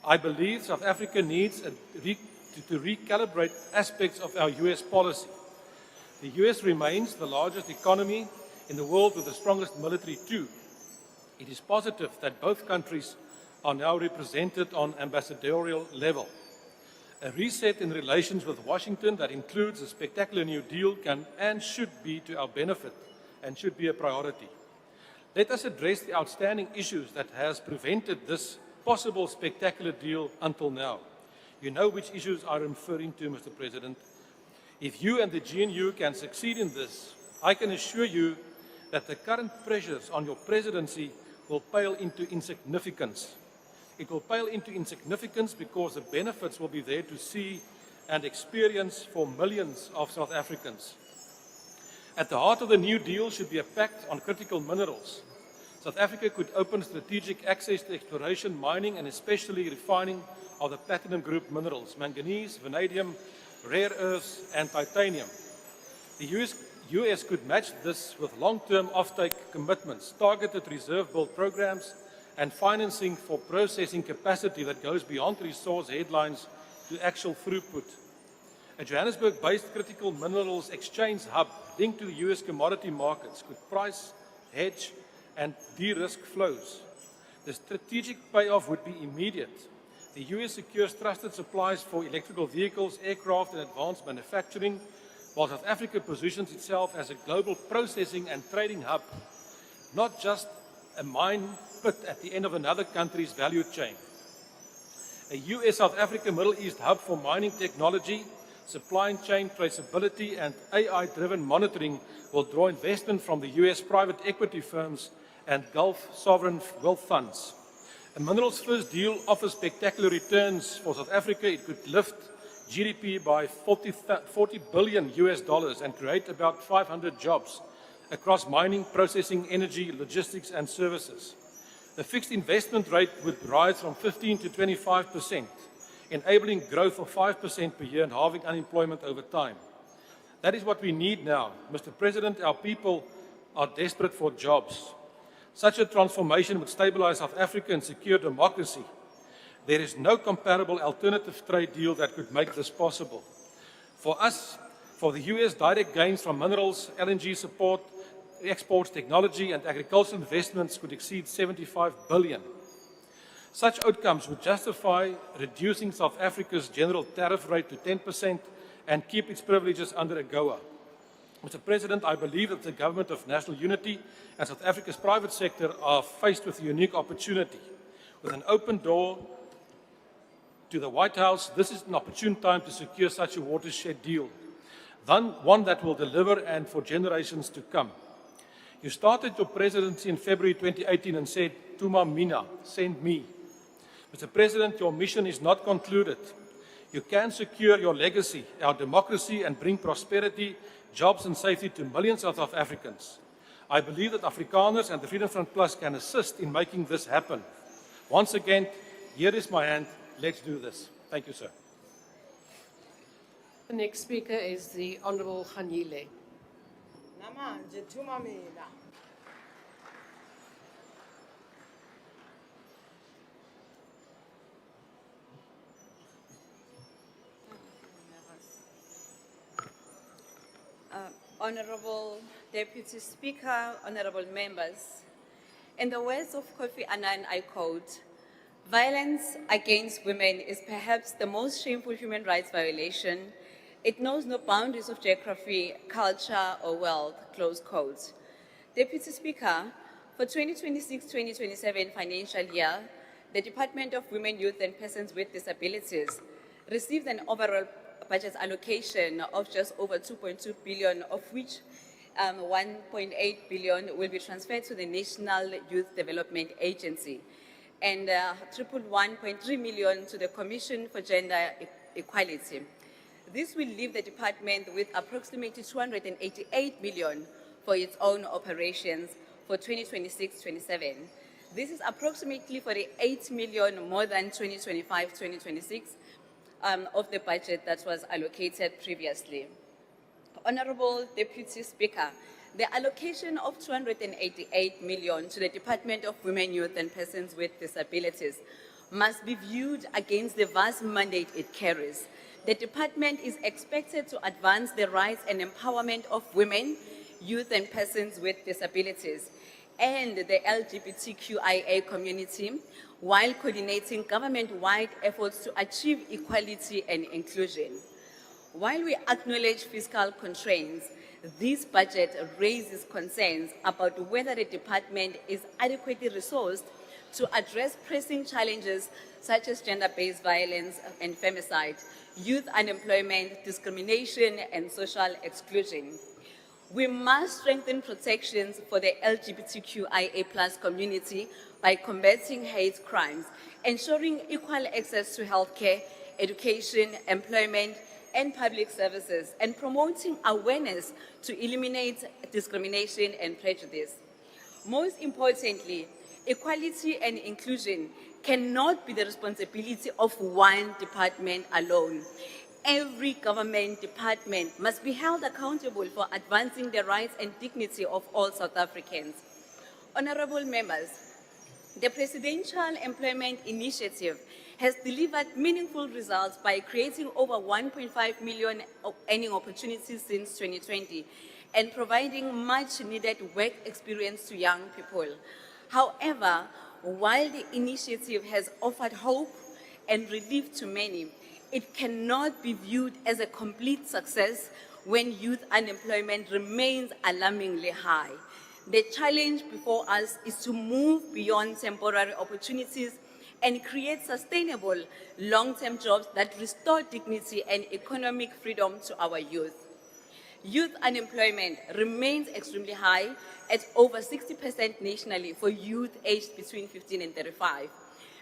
I believe South Africa needs to recalibrate aspects of our US policy. The US remains the largest economy in the world with the strongest military too. It is positive that both countries are now represented on ambassadorial level. A reset in relations with Washington that includes a spectacular New Deal can and should be to our benefit and should be a priority. Let us address the outstanding issues that has prevented this possible spectacular deal until now. You know which issues I'm referring to, Mr. President. If you and the GNU can succeed in this, I can assure you that the current pressures on your presidency will pale into insignificance. It will pale into insignificance because the benefits will be there to see and experience for millions of South Africans. At the heart of the New Deal should be a pact on critical minerals. South Africa could open strategic access to exploration, mining, and especially refining of the platinum group minerals, manganese, vanadium, rare earths, and titanium. The US could match this with long-term offtake commitments, targeted reserve build programs, and financing for processing capacity that goes beyond resource headlines to actual throughput. A Johannesburg-based critical minerals exchange hub linked to the US commodity markets could price, hedge, and de-risk flows. The strategic payoff would be immediate. The US secures trusted supplies for electrical vehicles, aircraft, and advanced manufacturing, while South Africa positions itself as a global processing and trading hub, not just a mine pit at the end of another country's value chain. A US-South Africa Middle East hub for mining technology, supply chain traceability, and AI-driven monitoring will draw investment from the US private equity firms and Gulf sovereign wealth funds. A minerals first deal offers spectacular returns for South Africa. It could lift GDP by $40 billion and create about 500 jobs across mining, processing, energy, logistics, and services. The fixed investment rate would rise from 15 to 25%, enabling growth of 5% per year and halving unemployment over time. That is what we need now. Mr. President, our people are desperate for jobs. Such a transformation would stabilize South Africa and secure democracy. There is no comparable alternative trade deal that could make this possible. For us, for the US, direct gains from minerals, LNG support, exports, technology, and agricultural investments could exceed $75 billion. Such outcomes would justify reducing South Africa's general tariff rate to 10% and keep its privileges under AGOA. Mr. President, I believe that the Government of National Unity and South Africa's private sector are faced with a unique opportunity. With an open door to the White House, this is an opportune time to secure such a watershed deal, one that will deliver and for generations to come. You started your presidency in February 2018 and said, "Tuma mina, send me." Mr. President, your mission is not concluded. You can secure your legacy, our democracy, and bring prosperity, jobs, and safety to millions of South Africans. I believe that Afrikaners and the Freedom Front Plus can assist in making this happen. Once again, here is my hand. Let's do this. Thank you, sir. The next speaker is the Honourable 𝐼𝐶𝐬. Namanje thuma mina. Honourable Deputy Speaker, honourable members, in the words of Kofi Annan, I quote, "Violence against women is perhaps the most shameful human rights violation. It knows no boundaries of geography, culture, or wealth," close quote. Deputy Speaker, for 2026-2027 financial year, the Department of Women, Youth and Persons with Disabilities received an overall budget allocation of just over 2.2 billion, of which 1.8 billion will be transferred to the National Youth Development Agency and 111.3 million to the Commission for Gender Equality. This will leave the department with approximately 288 million for its own operations for 2026-27. This is approximately 48 million more than 2025-2026 of the budget that was allocated previously. Honourable Deputy Speaker, the allocation of 288 million to the Department of Women, Youth and Persons with Disabilities must be viewed against the vast mandate it carries. The department is expected to advance the rights and empowerment of women, youth and persons with disabilities, and the LGBTQIA community, while coordinating government-wide efforts to achieve equality and inclusion. While we acknowledge fiscal constraints, this budget raises concerns about whether the department is adequately resourced to address pressing challenges such as gender-based violence and femicide, youth unemployment, discrimination, and social exclusion. We must strengthen protections for the LGBTQIA+ community by combating hate crimes, ensuring equal access to healthcare, education, employment, and public services, and promoting awareness to eliminate discrimination and prejudice. Most importantly, equality and inclusion cannot be the responsibility of one department alone. Every government department must be held accountable for advancing the rights and dignity of all South Africans. Honorable members, the Presidential Employment Initiative has delivered meaningful results by creating over 1.5 million earning opportunities since 2020 and providing much needed work experience to young people. However, while the initiative has offered hope and relief to many, it cannot be viewed as a complete success when youth unemployment remains alarmingly high. The challenge before us is to move beyond temporary opportunities and create sustainable long-term jobs that restore dignity and economic freedom to our youth. Youth unemployment remains extremely high at over 60% nationally for youth aged between 15 and 35.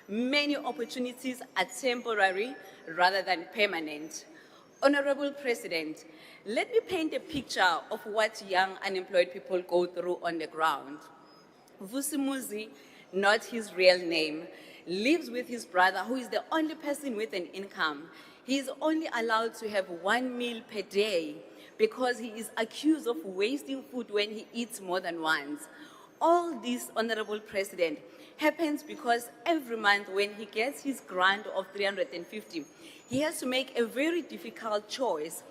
Many opportunities are temporary rather than permanent. Honorable President, let me paint a picture of what young unemployed people go through on the ground. Vusimuzi, not his real name, lives with his brother, who is the only person with an income. He is only allowed to have 1 meal per day because he is accused of wasting food when he eats more than once. All this, Honorable President, happens because every month when he gets his grant of 350, he has to make a very difficult choice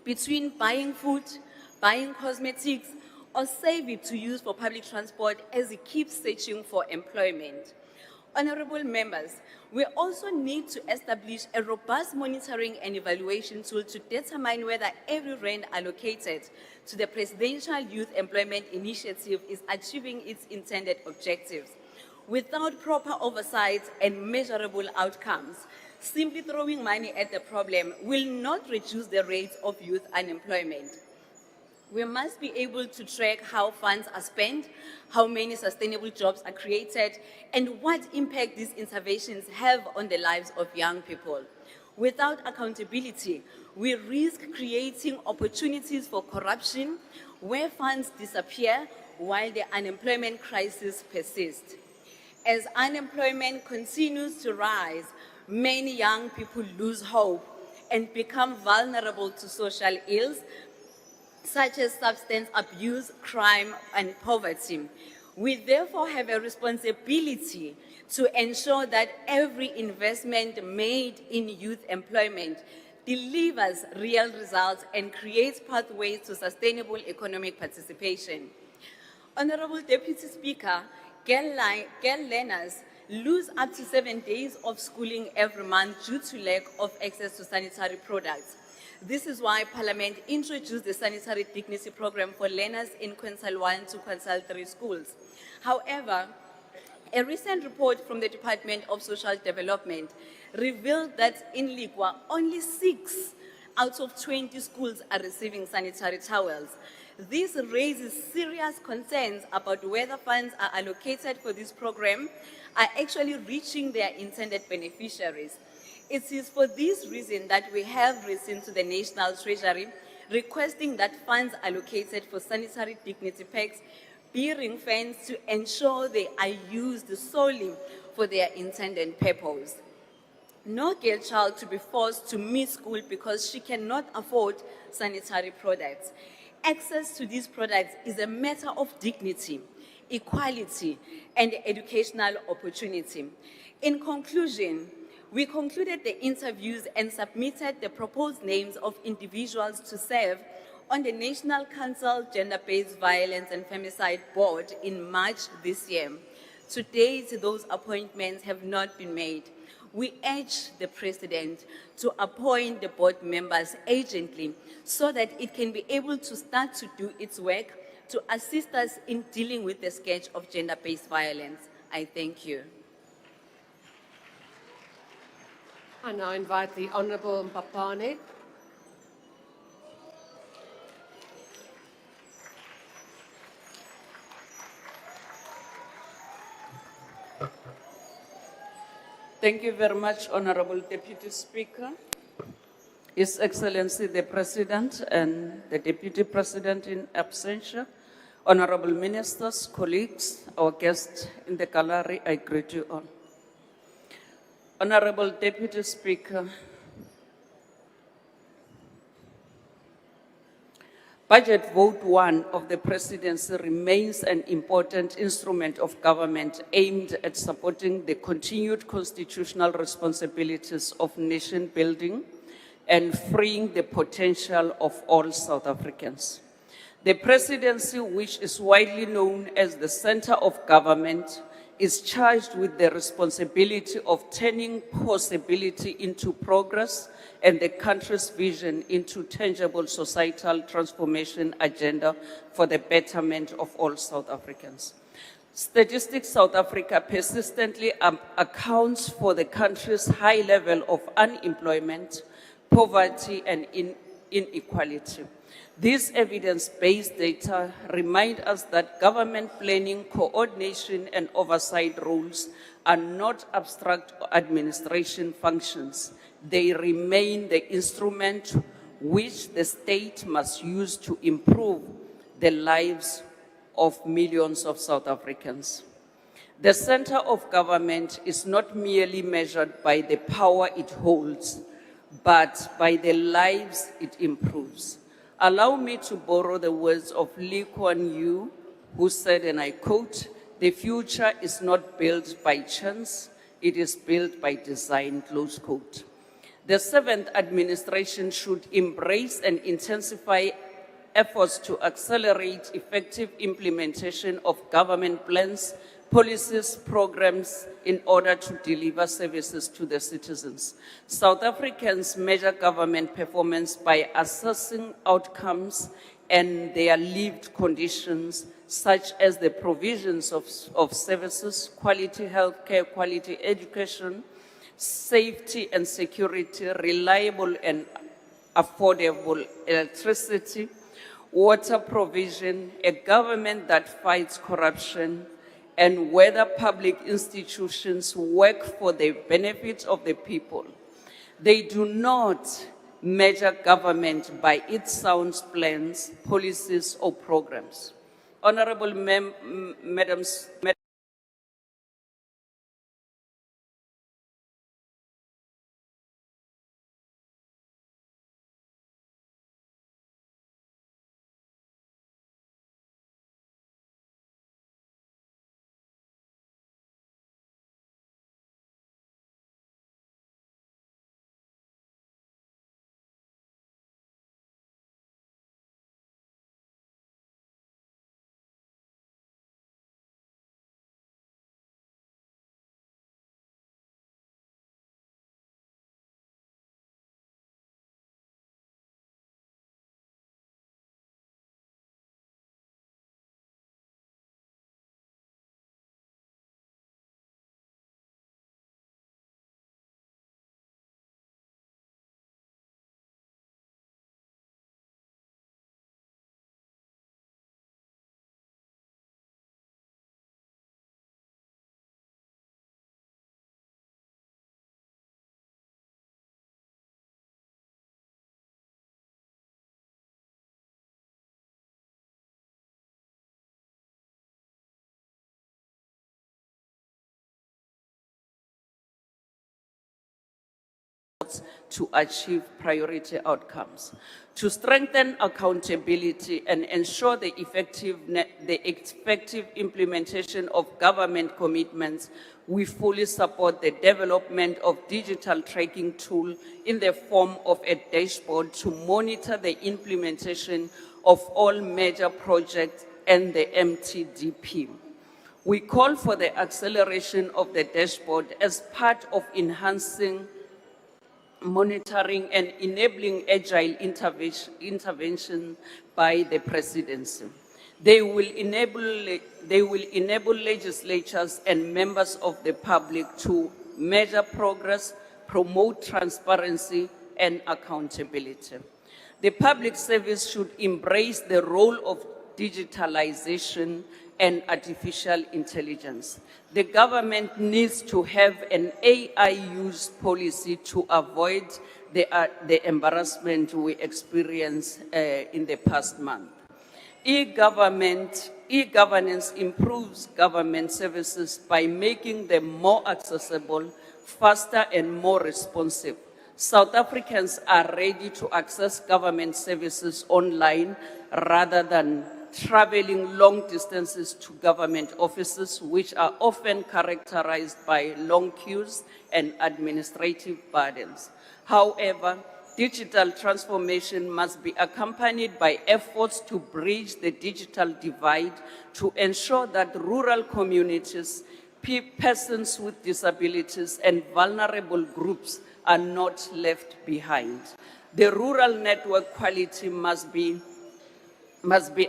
between buying food, buying cosmetics, or save it to use for public transport as he keeps searching for employment. Honorable members, we also need to establish a robust monitoring and evaluation tool to determine whether every rand allocated to the Presidential Youth Employment Initiative is achieving its intended objectives. Without proper oversight and measurable outcomes, simply throwing money at the problem will not reduce the rates of youth unemployment. We must be able to track how funds are spent, how many sustainable jobs are created, and what impact these interventions have on the lives of young people. Without accountability, we risk creating opportunities for corruption where funds disappear while the unemployment crisis persists. As unemployment continues to rise, many young people lose hope and become vulnerable to social ills, such as substance abuse, crime, and poverty. We therefore have a responsibility to ensure that every investment made in youth employment delivers real results and creates pathways to sustainable economic participation. Honorable Deputy Speaker, girl learners lose up to 7 days of schooling every month due to lack of access to sanitary products. This is why Parliament introduced the Sanitary Dignity Program for learners in Quintile 1 to Quintile 3 schools. However, a recent report from the Department of Social Development revealed that in Liqua, only 6 out of 20 schools are receiving sanitary towels. This raises serious concerns about whether funds are allocated for this program are actually reaching their intended beneficiaries. It is for this reason that we have written to the National Treasury requesting that funds allocated for sanitary dignity packs be ring-fenced to ensure they are used solely for their intended purpose. No girl child to be forced to miss school because she cannot afford sanitary products. Access to these products is a matter of dignity, equality, and educational opportunity. In conclusion, we concluded the interviews and submitted the proposed names of individuals to serve on the National Council Gender-Based Violence and Femicide Board in March this year. To date, those appointments have not been made. We urge the President to appoint the board members urgently so that it can be able to start to do its work to assist us in dealing with the scourge of gender-based violence. I thank you. I now invite the Honourable Mpapane. Thank you very much, Honorable Deputy Speaker, His Excellency the President and the Deputy President in absentia, Honorable Ministers, colleagues, our guests in the gallery, I greet you all. Honorable Deputy Speaker, Budget Vote 1 of the Presidency remains an important instrument of government aimed at supporting the continued constitutional responsibilities of nation building and freeing the potential of all South Africans. The Presidency, which is widely known as the center of government, is charged with the responsibility of turning possibility into progress and the country's vision into tangible societal transformation agenda for the betterment of all South Africans. Statistics South Africa persistently accounts for the country's high level of unemployment, poverty, and inequality. These evidence-based data remind us that government planning, coordination, and oversight roles are not abstract administration functions. They remain the instrument which the state must use to improve the lives of millions of South Africans. The center of government is not merely measured by the power it holds, but by the lives it improves. Allow me to borrow the words of 𝐬𝐿, who said, and I quote, "The future is not built by chance, it is built by design," close quote. The seventh administration should embrace and intensify efforts to accelerate effective implementation of government plans, policies, programs in order to deliver services to the citizens. South Africans measure government performance by assessing outcomes and their lived conditions, such as the provisions of services, quality healthcare, quality education, safety and security, reliable and affordable electricity, water provision, a government that fights corruption, and whether public institutions work for the benefit of the people. They do not measure government by its sound plans, policies, or programs. Honorable Madams, to achieve priority outcomes. To strengthen accountability and ensure the effective implementation of government commitments, we fully support the development of digital tracking tool in the form of a dashboard to monitor the implementation of all major projects and the MTDP. We call for the acceleration of the dashboard as part of enhancing monitoring and enabling agile intervention by the presidency. They will enable legislatures and members of the public to measure progress, promote transparency and accountability. The public service should embrace the role of digitalization and artificial intelligence. The government needs to have an AI use policy to avoid the embarrassment we experienced in the past month. E-governance improves government services by making them more accessible, faster and more responsive. South Africans are ready to access government services online rather than traveling long distances to government offices, which are often characterized by long queues and administrative burdens. However, digital transformation must be accompanied by efforts to bridge the digital divide to ensure that rural communities, persons with disabilities, and vulnerable groups are not left behind. The rural network quality must be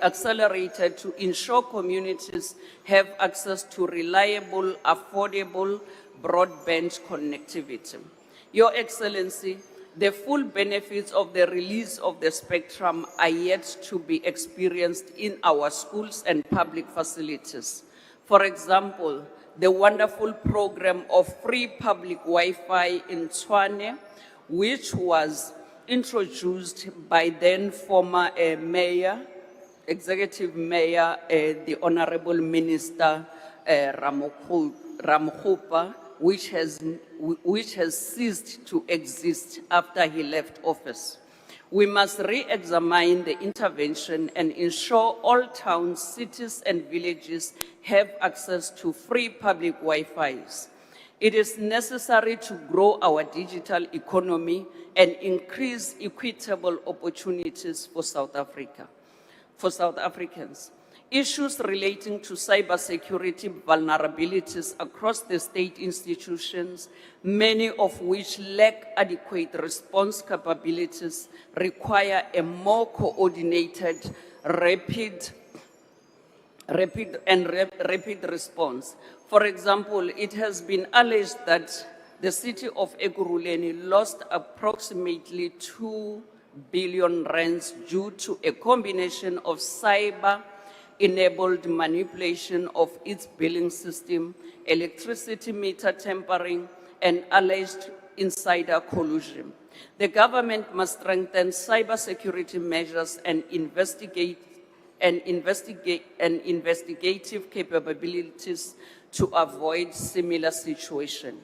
accelerated to ensure communities have access to reliable, affordable broadband connectivity. Your Excellency, the full benefits of the release of the spectrum are yet to be experienced in our schools and public facilities. For example, the wonderful program of free public Wi-Fi in Tshwane, which was introduced by then former Executive Mayor, the Honorable Minister Ramaphosa, which has ceased to exist after he left office. We must re-examine the intervention and ensure all towns, cities, and villages have access to free public Wi-Fis. It is necessary to grow our digital economy and increase equitable opportunities for South Africans. Issues relating to cybersecurity vulnerabilities across the state institutions, many of which lack adequate response capabilities, require a more coordinated, rapid response. For example, it has been alleged that the city of Ekurhuleni lost approximately 2 billion rands due to a combination of cyber-enabled manipulation of its billing system, electricity meter tampering, and alleged insider collusion. The government must strengthen cybersecurity measures and investigative capabilities to avoid similar situations.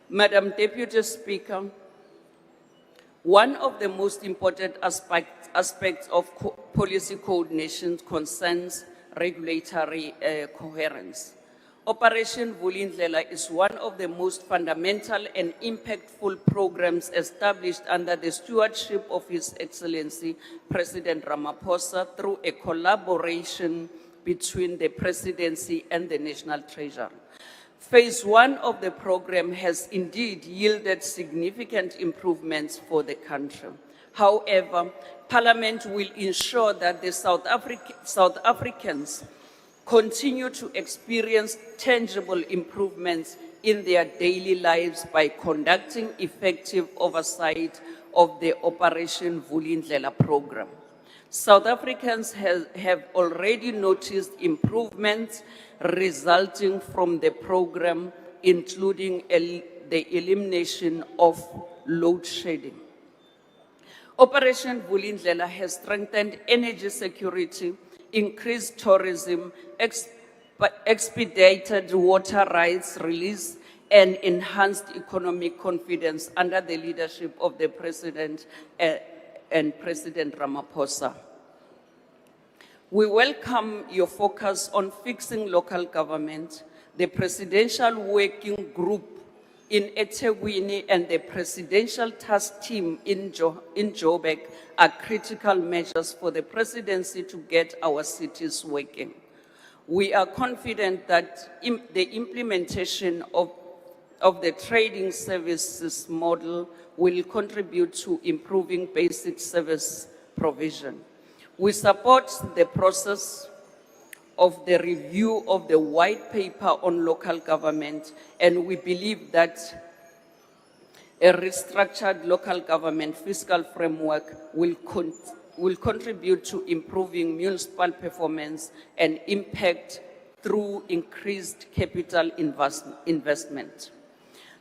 Madam Deputy Speaker, one of the most important aspects of policy coordination concerns regulatory coherence. Operation Vulindlela is one of the most fundamental and impactful programs established under the stewardship of His Excellency President Ramaphosa through a collaboration between the Presidency and the National Treasury. Phase 1 of the program has indeed yielded significant improvements for the country. However, Parliament will ensure that the South Africans continue to experience tangible improvements in their daily lives by conducting effective oversight of the Operation Vulindlela program. South Africans have already noticed improvements resulting from the program, including the elimination of load shedding. Operation Vulindlela has strengthened energy security, increased tourism, expedited water rights release, and enhanced economic confidence under the leadership of the President and President Ramaphosa. We welcome your focus on fixing local government. The Presidential Working Group in 𝐬𝐻𝐵𝐻 and the Presidential Task Team in Joburg are critical measures for the Presidency to get our cities working. We are confident that the implementation of the trading services model will contribute to improving basic service provision. We support the process of the review of the white paper on local government, and we believe that a restructured local government fiscal framework will contribute to improving municipal performance and impact through increased capital investment.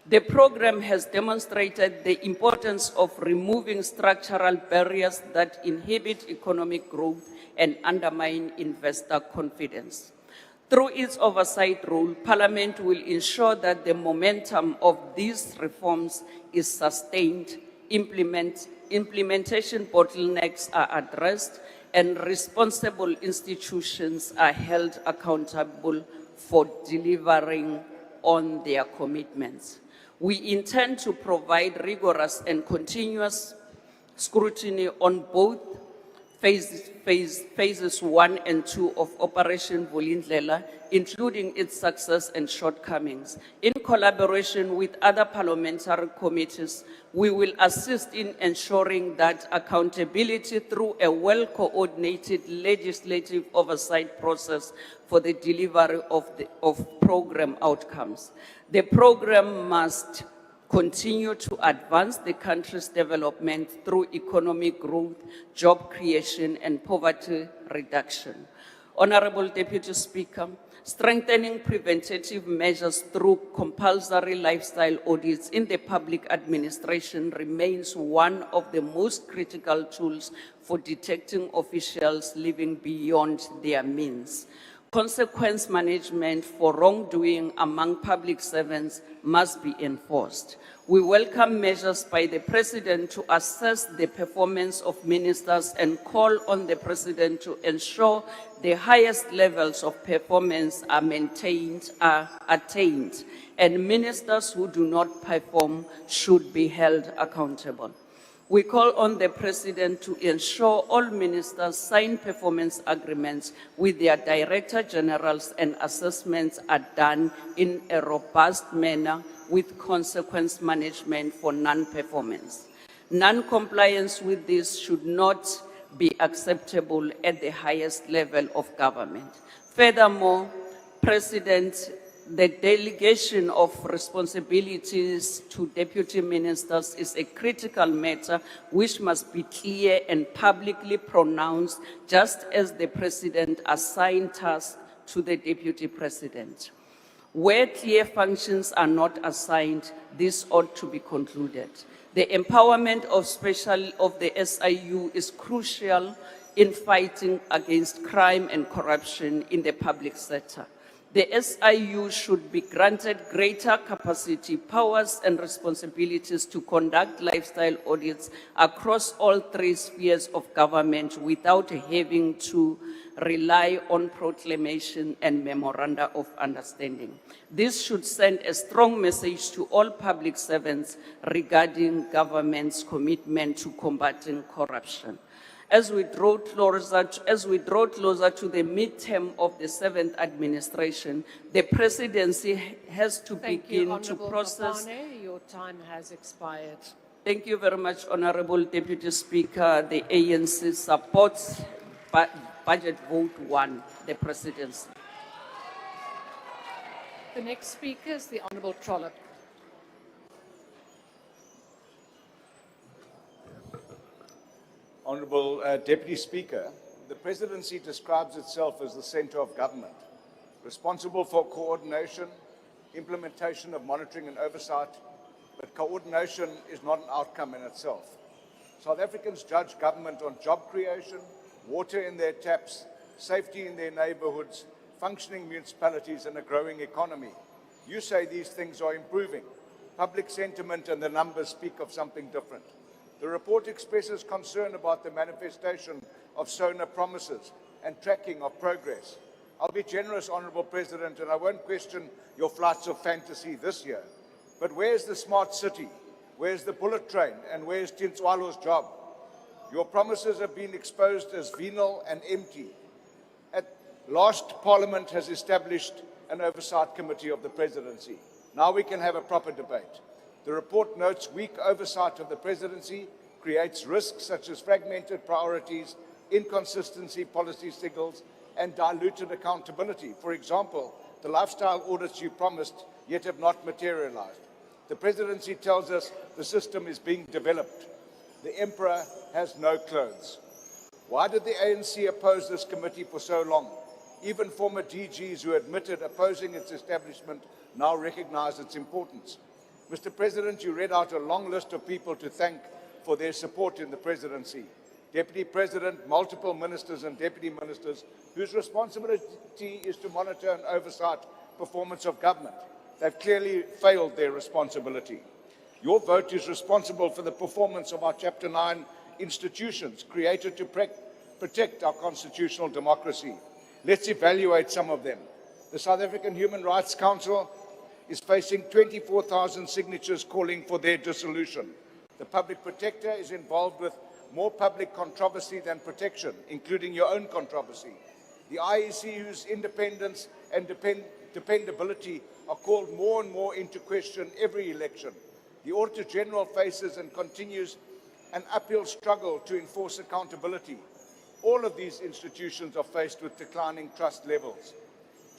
The program has demonstrated the importance of removing structural barriers that inhibit economic growth and undermine investor confidence. Through its oversight role, Parliament will ensure that the momentum of these reforms is sustained, implementation bottlenecks are addressed, and responsible institutions are held accountable for delivering on their commitments. We intend to provide rigorous and continuous scrutiny on both phases 1 and 2 of Operation Vulindlela, including its success and shortcomings. In collaboration with other parliamentary committees, we will assist in ensuring that accountability through a well-coordinated legislative oversight process for the delivery of program outcomes. The program must continue to advance the country's development through economic growth, job creation, and poverty reduction. Honorable Deputy Speaker, strengthening preventative measures through compulsory lifestyle audits in the public administration remains one of the most critical tools for detecting officials living beyond their means. Consequence management for wrongdoing among public servants must be enforced. We welcome measures by the President to assess the performance of ministers and call on the President to ensure the highest levels of performance are attained, and ministers who do not perform should be held accountable. We call on the President to ensure all ministers sign performance agreements with their Director Generals and assessments are done in a robust manner with consequence management for non-performance. Non-compliance with this should not be acceptable at the highest level of government. Furthermore, President, the delegation of responsibilities to deputy ministers is a critical matter which must be clear and publicly pronounced, just as the President assigned tasks to the Deputy President. Where clear functions are not assigned, this ought to be concluded. The empowerment of the SIU is crucial in fighting against crime and corruption in the public sector. The SIU should be granted greater capacity, powers, and responsibilities to conduct lifestyle audits across all 3 spheres of government without having to rely on proclamation and memoranda of understanding. This should send a strong message to all public servants regarding government's commitment to combating corruption. As we draw closer to the midterm of the 7th administration, the Presidency has to begin to process. Your time has expired. Thank you very much, Honorable Deputy Speaker. The ANC supports Budget Vote 1, the Presidency. The next speaker is the Honourable Trollip. Honourable Deputy Speaker, the Presidency describes itself as the centre of government, responsible for coordination, implementation of monitoring and oversight, but coordination is not an outcome in itself. South Africans judge government on job creation, water in their taps, safety in their neighbourhoods, functioning municipalities and a growing economy. You say these things are improving. Public sentiment and the numbers speak of something different. The report expresses concern about the manifestation of SONA promises and tracking of progress. I'll be generous, Honourable President, and I won't question your flights of fantasy this year. But where's the smart city? Where's the bullet train? And where's Tinswalo's job? Your promises have been exposed as venal and empty. Last Parliament has established an oversight committee of the Presidency. Now we can have a proper debate. The report notes weak oversight of the Presidency creates risks such as fragmented priorities, inconsistency policy signals, and diluted accountability. For example, the lifestyle audits you promised yet have not materialized. The Presidency tells us the system is being developed. The Emperor has no clothes. Why did the ANC oppose this committee for so long? Even former DGs who admitted opposing its establishment now recognize its importance. Mr. President, you read out a long list of people to thank for their support in the Presidency. Deputy President, multiple ministers and deputy ministers whose responsibility is to monitor and oversight performance of government. They've clearly failed their responsibility. Your vote is responsible for the performance of our Chapter 9 institutions created to protect our constitutional democracy. Let's evaluate some of them. The South African Human Rights Council is facing 24,000 signatures calling for their dissolution. The Public Protector is involved with more public controversy than protection, including your own controversy. The IEC, whose independence and dependability are called more and more into question every election. The Auditor General faces and continues an uphill struggle to enforce accountability. All of these institutions are faced with declining trust levels.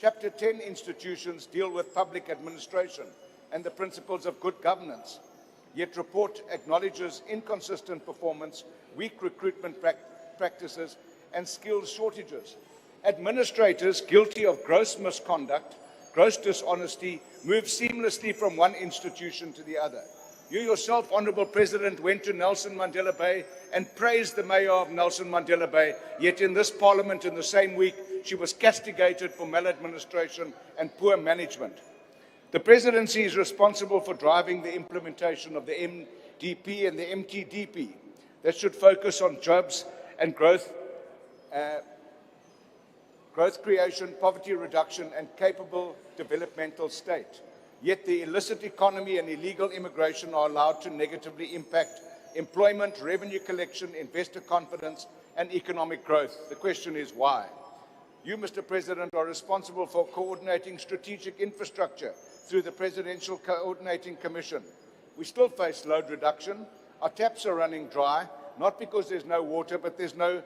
Chapter 10 institutions deal with public administration and the principles of good governance, yet report acknowledges inconsistent performance, weak recruitment practices, and skills shortages. Administrators guilty of gross misconduct, gross dishonesty, move seamlessly from one institution to the other. You yourself, Honourable President, went to Nelson Mandela Bay and praised the Mayor of Nelson Mandela Bay, yet in this Parliament in the same week, she was castigated for maladministration and poor management. The Presidency is responsible for driving the implementation of the MDP and the MTDP that should focus on jobs and growth creation, poverty reduction, and capable developmental state. Yet the illicit economy and illegal immigration are allowed to negatively impact employment, revenue collection, investor confidence, and economic growth. The question is why? You, Mr. President, are responsible for coordinating strategic infrastructure through the Presidential Coordinating Commission. We still face load reduction. Our taps are running dry, not because there's no water, but there's no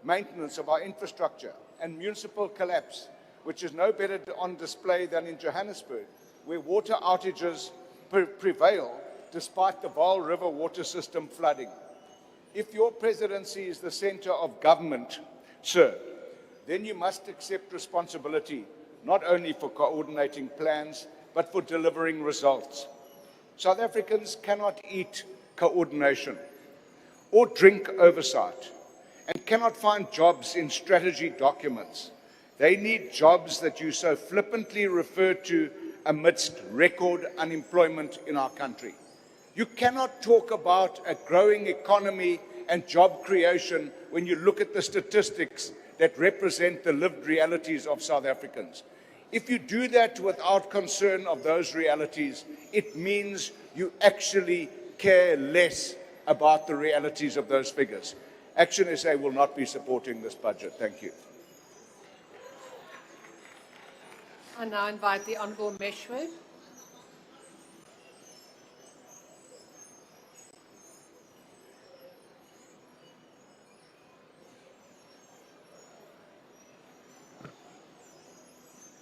maintenance of our infrastructure. And municipal collapse, which is no better on display than in Johannesburg, where water outages prevail despite the Vaal River water system flooding. If your presidency is the center of government, sir, then you must accept responsibility, not only for coordinating plans, but for delivering results. South Africans cannot eat coordination or drink oversight and cannot find jobs in strategy documents. They need jobs that you so flippantly refer to amidst record unemployment in our country. You cannot talk about a growing economy and job creation when you look at the statistics that represent the lived realities of South Africans. If you do that without concern of those realities, it means you actually care less about the realities of those figures. Action SA will not be supporting this budget. Thank you. I now invite the Honourable Meshwe.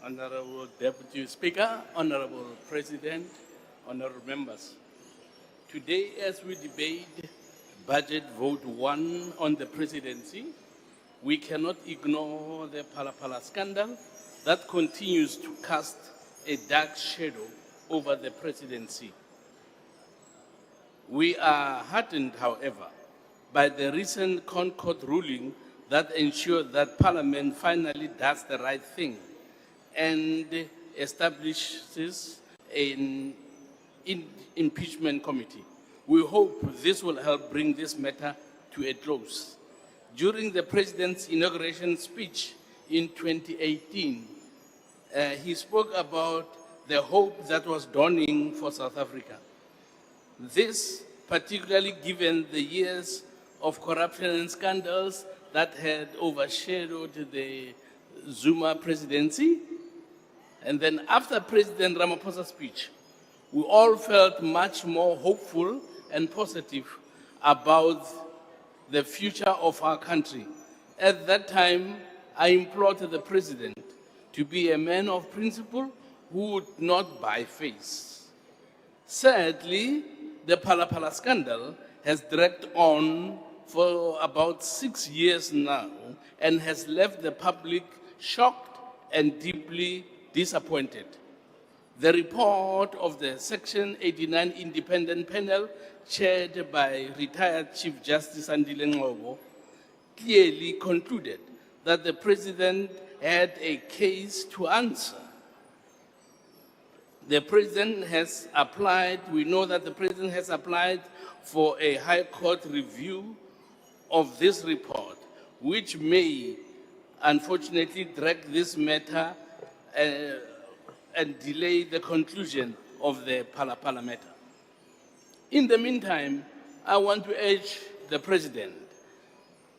Honourable Deputy Speaker, Honourable President, Honourable Members. Today, as we debate Budget Vote 1 on the Presidency, we cannot ignore the Phala scandal that continues to cast a dark shadow over the Presidency. We are heartened, however, by the recent Concord ruling that ensured that Parliament finally does the right thing and establishes an impeachment committee. We hope this will help bring this matter to a close. During the President's inauguration speech in 2018, he spoke about the hope that was dawning for South Africa. This, particularly given the years of corruption and scandals that had overshadowed the Zuma presidency. And then after President Ramaphosa's speech, we all felt much more hopeful and positive about the future of our country. At that time, I implored the President to be a man of principle who would not buy face. Sadly, the Phala scandal has dragged on for about 6 years now and has left the public shocked and deeply disappointed. The report of the Section 89 independent panel, chaired by retired Chief Justice 𝐦𝐨𝐫𝐞𝐭, clearly concluded that the President had a case to answer. The President has applied, we know that the President has applied for a High Court review of this report, which may unfortunately drag this matter and delay the conclusion of the Phala matter. In the meantime, I want to urge the President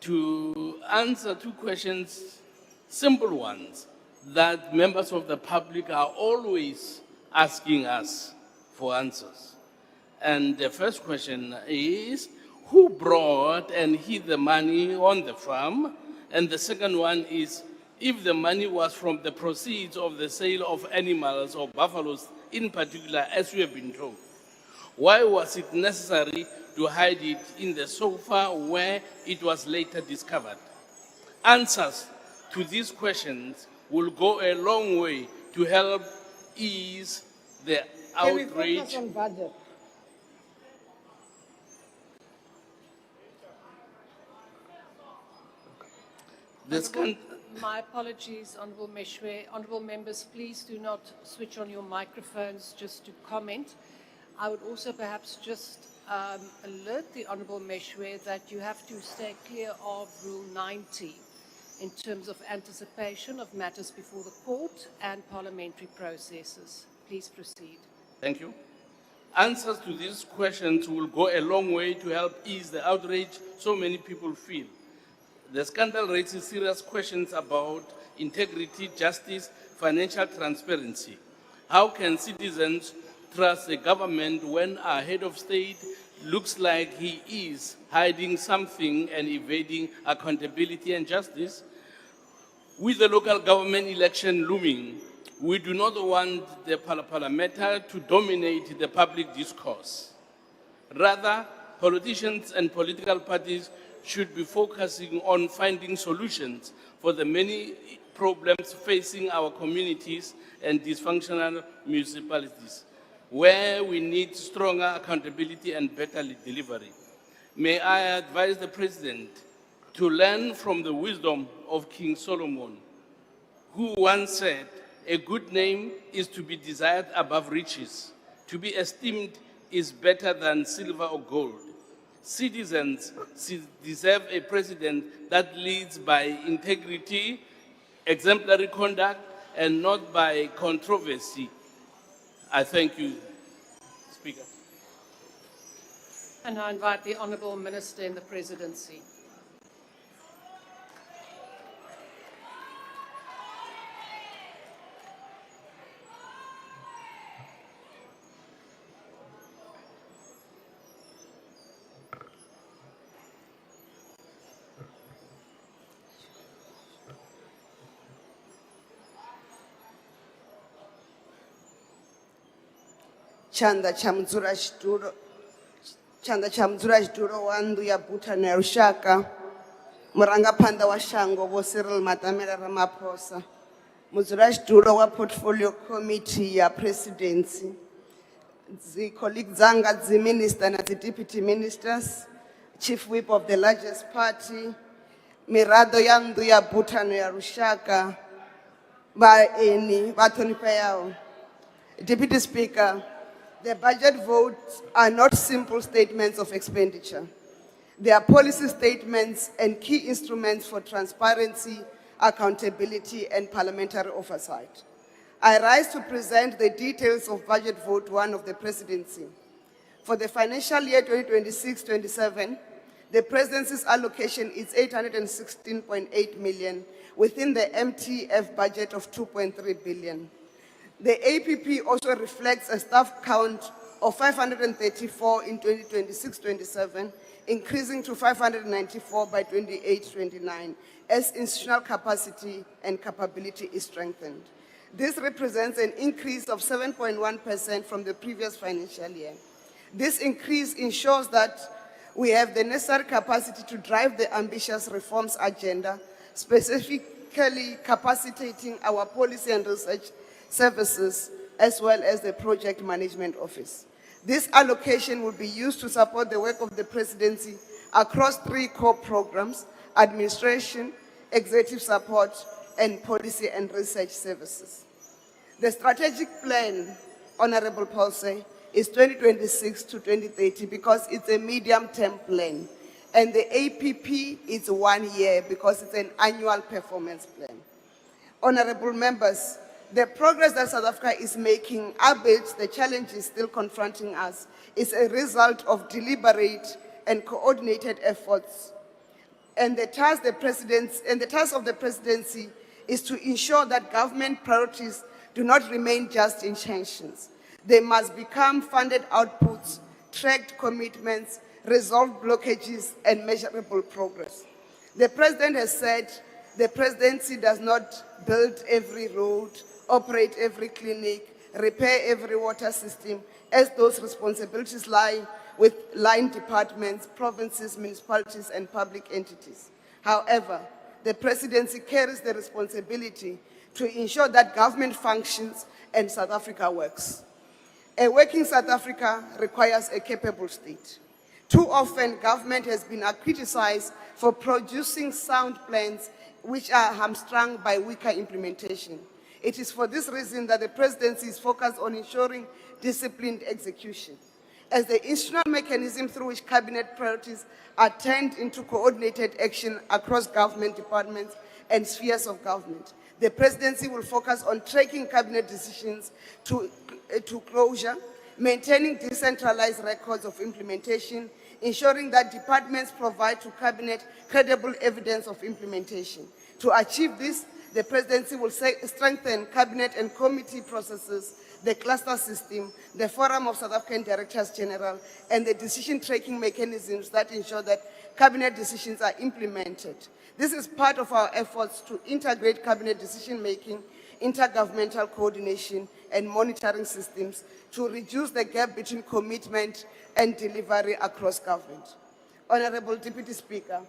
to answer 2 questions, simple ones, that members of the public are always asking us for answers. And the first question is, who brought and hid the money on the farm? And the second one is, if the money was from the proceeds of the sale of animals or buffaloes in particular, as we have been told, why was it necessary to hide it in the sofa where it was later discovered? Answers to these questions will go a long way to help ease the Can we outrage. focus on budget? My apologies, Honourable Meshwe. Honourable members, please do not switch on your microphones just to comment. I would also perhaps just alert the Honourable Meshwe that you have to stay clear of Rule 90 in terms of anticipation of matters before the court and parliamentary processes. Please proceed. Thank you. Answers to these questions will go a long way to help ease the outrage so many people feel. The scandal raises serious questions about integrity, justice, financial transparency. How can citizens trust the government when our head of state looks like he is hiding something and evading accountability and justice? With the local government election looming, we do not want the Phala matter to dominate the public discourse. Rather, politicians and political parties should be focusing on finding solutions for the many problems facing our communities and dysfunctional municipalities, where we need stronger accountability and better delivery. May I advise the President to learn from the wisdom of King Solomon, who once said, "A good name is to be desired above riches. To be esteemed is better than silver or gold." Citizens deserve a president that leads by integrity, exemplary conduct, and not by controversy. I thank you, Speaker. And I invite the Honourable Minister in the Presidency. Chanda cha mudzulaxitulo wa nnḓu ya Bhutan ya lushaka, murangaphanḓa wa shango Vho Cyril Matamela Ramaphosa, mudzulaxitulo wa portfolio committee ya presidency, dzi colleague dzanga dzi minister na dzi deputy ministers, chief whip of the largest party, miraḓo ya nnḓu ya Bhutan ya lushaka, Deputy Speaker, the budget votes are not simple statements of expenditure. They are policy statements and key instruments for transparency, accountability, and parliamentary oversight. I rise to present the details of Budget Vote 1 of the Presidency. For the financial year 2026-27, the Presidency's allocation is 816.8 million within the MTF budget of 2.3 billion. The APP also reflects a staff count of 534 in 2026-27, increasing to 594 by 28-29, as institutional capacity and capability is strengthened. This represents an increase of 7.1% from the previous financial year. This increase ensures that we have the necessary capacity to drive the ambitious reforms agenda, specifically capacitating our policy and research services, as well as the Project Management Office. This allocation will be used to support the work of the Presidency across 3 core programs: administration, executive support, and policy and research services. The strategic plan, Honorable Pulse, is 2026 to 2030 because it's a medium-term plan. And the APP is 1 year because it's an annual performance plan. Honorable members, the progress that South Africa is making, albeit the challenges still confronting us, is a result of deliberate and coordinated efforts. And the task of the Presidency is to ensure that government priorities do not remain just intentions. They must become funded outputs, tracked commitments, resolved blockages, and measurable progress. The President has said the Presidency does not build every road, operate every clinic, repair every water system, as those responsibilities lie with line departments, provinces, municipalities, and public entities. However, the Presidency carries the responsibility to ensure that government functions and South Africa works. A working South Africa requires a capable state. Too often, government has been criticized for producing sound plans which are hamstrung by weaker implementation. It is for this reason that the Presidency is focused on ensuring disciplined execution. As the institutional mechanism through which cabinet priorities are turned into coordinated action across government departments and spheres of government, the Presidency will focus on tracking cabinet decisions to closure, maintaining decentralized records of implementation, ensuring that departments provide to cabinet credible evidence of implementation. To achieve this, the Presidency will strengthen cabinet and committee processes, the cluster system, the Forum of South African Directors General, and the decision-taking mechanisms that ensure that cabinet decisions are implemented. This is part of our efforts to integrate cabinet decision-making, intergovernmental coordination, and monitoring systems to reduce the gap between commitment and delivery across government. Honorable Deputy Speaker,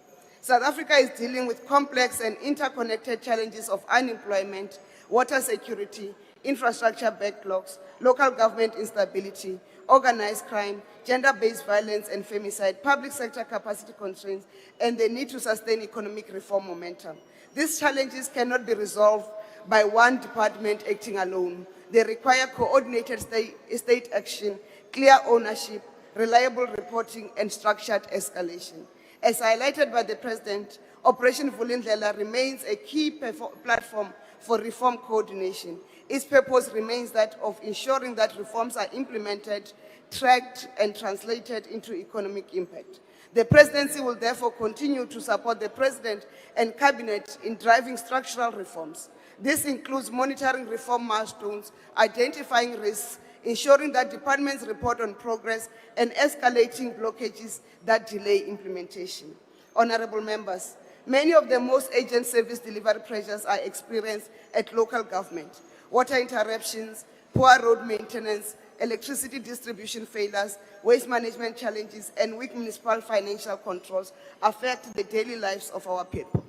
South Africa is dealing with complex and interconnected challenges of unemployment, water security, infrastructure backlogs, local government instability, organized crime, gender-based violence and femicide, public sector capacity constraints, and the need to sustain economic reform momentum. These challenges cannot be resolved by one department acting alone. They require coordinated state action, clear ownership, reliable reporting, and structured escalation. As highlighted by the President, Operation Vulindlela remains a key platform for reform coordination. Its purpose remains that of ensuring that reforms are implemented, tracked, and translated into economic impact. The Presidency will therefore continue to support the President and Cabinet in driving structural reforms. This includes monitoring reform milestones, identifying risks, ensuring that departments report on progress, and escalating blockages that delay implementation. Honorable members, many of the most urgent service delivery pressures are experienced at local government. Water interruptions, poor road maintenance, electricity distribution failures, waste management challenges, and weak municipal financial controls affect the daily lives of our people.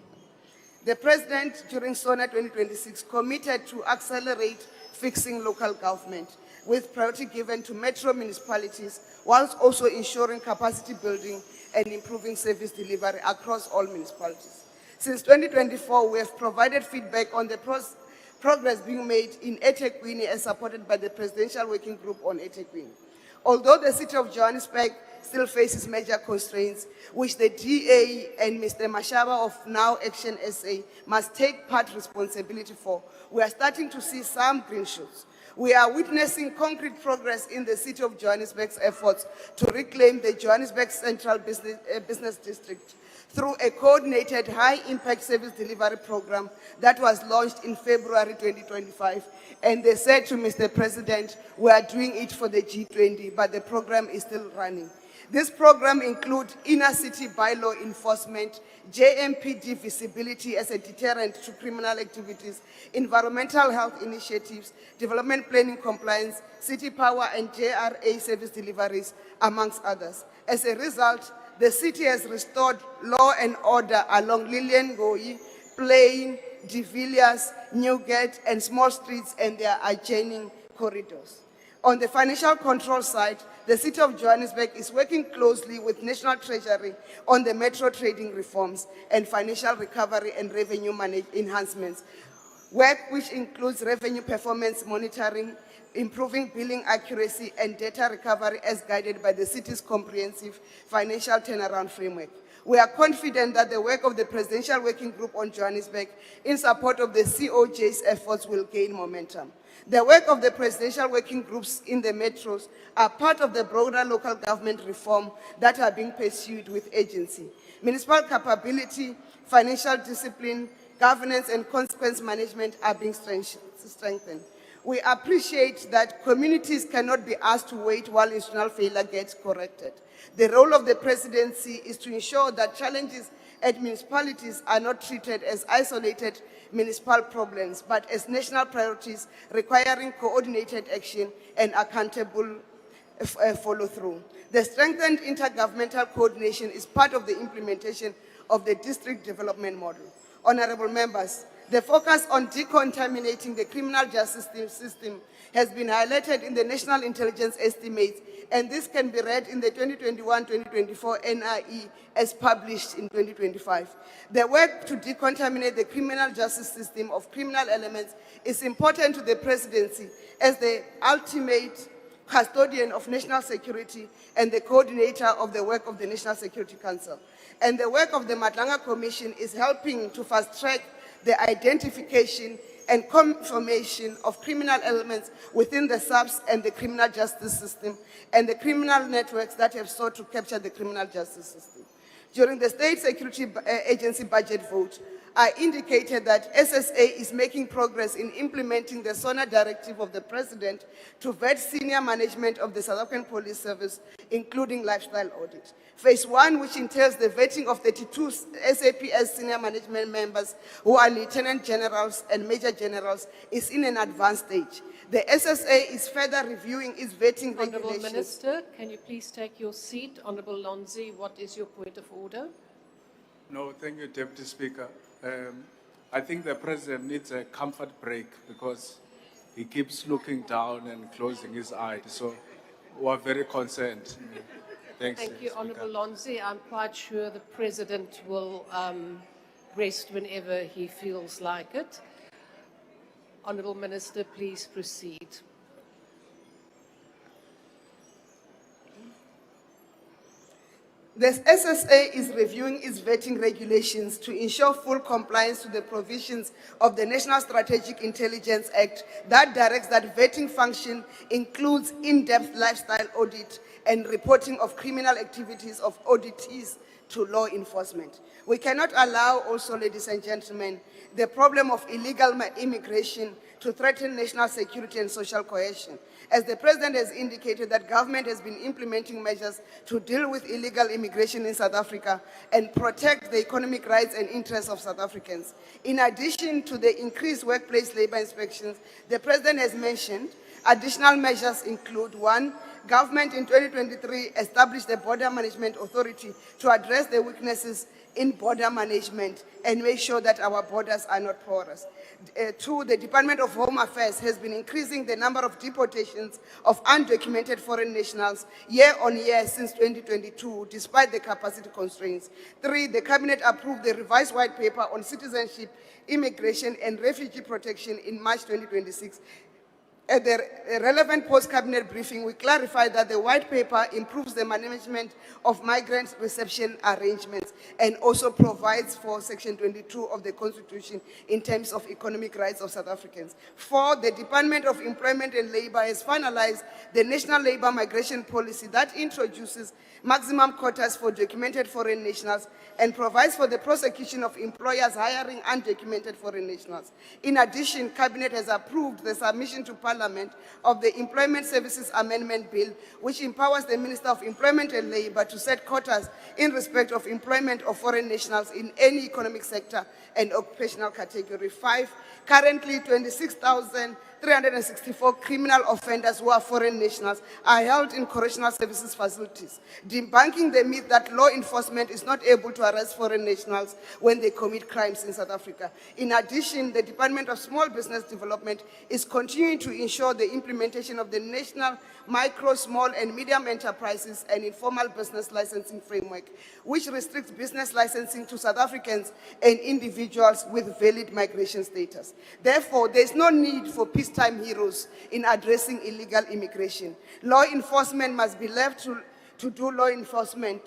The President, during SONA 2026, committed to accelerate fixing local government, with priority given to metro municipalities, whilst also ensuring capacity building and improving service delivery across all municipalities. Since 2024, we have provided feedback on the progress being made in 𝐜𝐴𝐾𝐿 as supported by the Presidential Working Group on 𝐜𝐴𝐾𝐿. Although the city of Johannesburg still faces major constraints, which the DA and Mr. Mashaba of Now Action SA must take part responsibility for, we are starting to see some green shoots. We are witnessing concrete progress in the city of Johannesburg's efforts to reclaim the Johannesburg Central Business District through a coordinated high-impact service delivery program that was launched in February 2025. And they said to Mr. President, we are doing it for the G20, but the program is still running. This program includes inner city bylaw enforcement, JMPD visibility as a deterrent to criminal activities, environmental health initiatives, development planning compliance, city power and JRA service deliveries, amongst others. As a result, the city has restored law and order along Lillian Ngoyi, Plain, De Villiers, Newgate, and small streets and their adjoining corridors. On the financial control side, the City of Johannesburg is working closely with National Treasury on the metro trading reforms and financial recovery and revenue enhancements, work which includes revenue performance monitoring, improving billing accuracy and data recovery as guided by the city's comprehensive financial turnaround framework. We are confident that the work of the Presidential Working Group on Johannesburg in support of the COJ's efforts will gain momentum. The work of the Presidential Working Groups in the metros are part of the broader local government reform that are being pursued with agency. Municipal capability, financial discipline, governance and consequence management are being strengthened. We appreciate that communities cannot be asked to wait while institutional failure gets corrected. The role of the presidency is to ensure that challenges at municipalities are not treated as isolated municipal problems, but as national priorities requiring coordinated action and accountable follow-through. The strengthened intergovernmental coordination is part of the implementation of the district development model. Honorable members, the focus on decontaminating the criminal justice system has been highlighted in the National Intelligence Estimates, and this can be read in the 2021-2024 NIE as published in 2025. The work to decontaminate the criminal justice system of criminal elements is important to the presidency as the ultimate custodian of national security and the coordinator of the work of the National Security Council. And the work of the Madlanga Commission is helping to fast-track the identification and confirmation of criminal elements within the SAPS and the criminal justice system and the criminal networks that have sought to capture the criminal justice system. During the State Security Agency budget vote, I indicated that SSA is making progress in implementing the SONA directive of the President to vet senior management of the South African Police Service, including lifestyle audit. Phase 1, which entails the vetting of 32 SAPS senior management members who are lieutenant generals and major generals, is in an advanced stage. The SSA is further reviewing its vetting regulations. Honourable Minister, can you please take your seat? Honourable Lonzi, what is your point of order? No, thank you, Deputy Speaker. I think the President needs a comfort break because he keeps looking down and closing his eyes. So we're very concerned. Thanks. Thank you, Honourable Lonzi. I'm quite sure the President will rest whenever he feels like it. Honourable Minister, please proceed. The SSA is reviewing its vetting regulations to ensure full compliance to the provisions of the National Strategic Intelligence Act that directs that vetting function includes in-depth lifestyle audit and reporting of criminal activities of auditees to law enforcement. We cannot allow also, ladies and gentlemen, the problem of illegal immigration to threaten national security and social cohesion. As the President has indicated that government has been implementing measures to deal with illegal immigration in South Africa and protect the economic rights and interests of South Africans. In addition to the increased workplace labor inspections, the President has mentioned additional measures include: 1, government in 2023 established the Border Management Authority to address the weaknesses in border management and make sure that our borders are not porous. 2, the Department of Home Affairs has been increasing the number of deportations of undocumented foreign nationals year on year since 2022, despite the capacity constraints. 3, the Cabinet approved the revised white paper on citizenship, immigration, and refugee protection in March 2026. At the relevant post-cabinet briefing, we clarified that the white paper improves the management of migrant reception arrangements and also provides for Section 22 of the Constitution in terms of economic rights of South Africans. 4, the Department of Employment and Labor has finalized the National Labor Migration Policy that introduces maximum quotas for documented foreign nationals and provides for the prosecution of employers hiring undocumented foreign nationals. In addition, Cabinet has approved the submission to Parliament of the Employment Services Amendment Bill, which empowers the Minister of Employment and Labor to set quotas in respect of employment of foreign nationals in any economic sector and occupational category. 5, currently 26,364 criminal offenders who are foreign nationals are held in correctional services facilities, debunking the myth that law enforcement is not able to arrest foreign nationals when they commit crimes in South Africa. In addition, the Department of Small Business Development is continuing to ensure the implementation of the National Micro, Small and Medium Enterprises and Informal Business Licensing Framework, which restricts business licensing to South Africans and individuals with valid migration status. Therefore, there is no need for peacetime heroes in addressing illegal immigration. Law enforcement must be left to law enforcement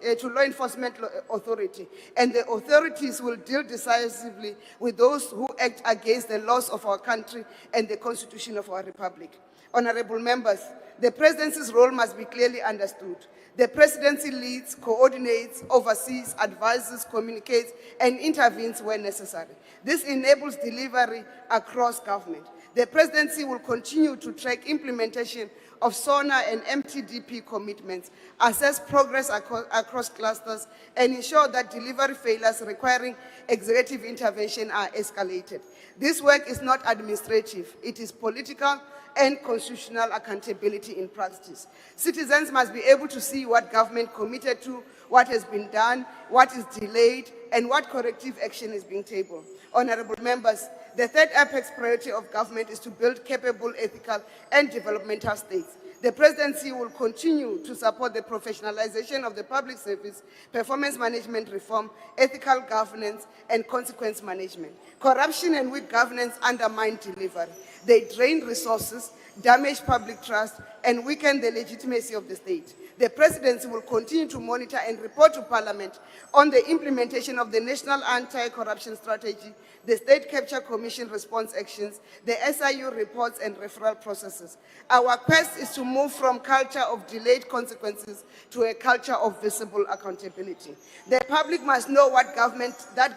authority, and the authorities will deal decisively with those who act against the laws of our country and the Constitution of our Republic. Honorable members, the Presidency's role must be clearly understood. The Presidency leads, coordinates, oversees, advises, communicates, and intervenes where necessary. This enables delivery across government. The Presidency will continue to track implementation of SONA and MTDP commitments, assess progress across clusters, and ensure that delivery failures requiring executive intervention are escalated. This work is not administrative, it is political and constitutional accountability in practice. Citizens must be able to see what government committed to, what has been done, what is delayed, and what corrective action is being tabled. Honorable members, the third apex priority of government is to build capable, ethical, and developmental states. The Presidency will continue to support the professionalization of the public service, performance management reform, ethical governance, and consequence management. Corruption and weak governance undermine delivery. They drain resources, damage public trust, and weaken the legitimacy of the state. The Presidency will continue to monitor and report to Parliament on the implementation of the National Anti-Corruption Strategy, the State Capture Commission response actions, the SIU reports and referral processes. Our quest is to move from culture of delayed consequences to a culture of visible accountability. The public must know that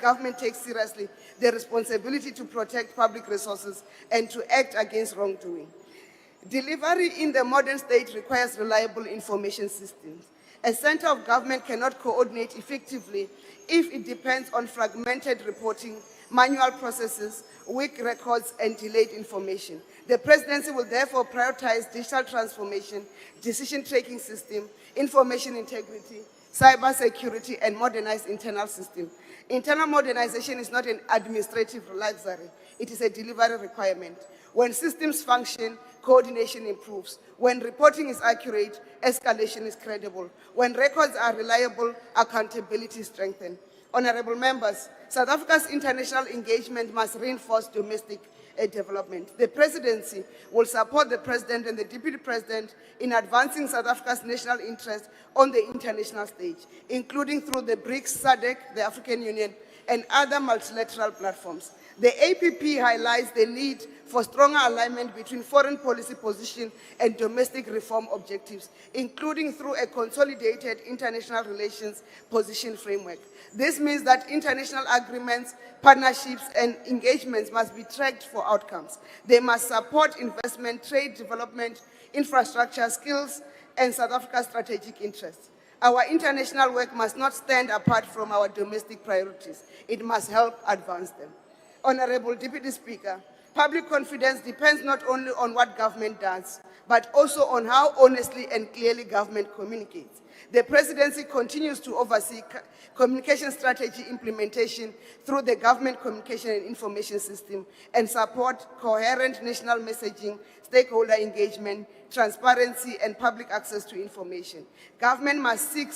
government takes seriously the responsibility to protect public resources and to act against wrongdoing. Delivery in the modern state requires reliable information systems. A center of government cannot coordinate effectively if it depends on fragmented reporting, manual processes, weak records, and delayed information. The Presidency will therefore prioritize digital transformation, decision-taking system, information integrity, cyber security, and modernized internal system. Internal modernization is not an administrative luxury. It is a delivery requirement. When systems function, coordination improves. When reporting is accurate, escalation is credible. When records are reliable, accountability is strengthened. Honorable members, South Africa's international engagement must reinforce domestic development. The Presidency will support the President and the Deputy President in advancing South Africa's national interest on the international stage, including through the BRICS, SADC, the African Union, and other multilateral platforms. The APP highlights the need for stronger alignment between foreign policy position and domestic reform objectives, including through a consolidated international relations position framework. This means that international agreements, partnerships, and engagements must be tracked for outcomes. They must support investment, trade development, infrastructure, skills, and South Africa's strategic interests. Our international work must not stand apart from our domestic priorities. It must help advance them. Honorable Deputy Speaker, Public confidence depends not only on what government does, but also on how honestly and clearly government communicates. The Presidency continues to oversee communication strategy implementation through the Government Communication and Information System and support coherent national messaging, stakeholder engagement, transparency, and public access to information. Government must speak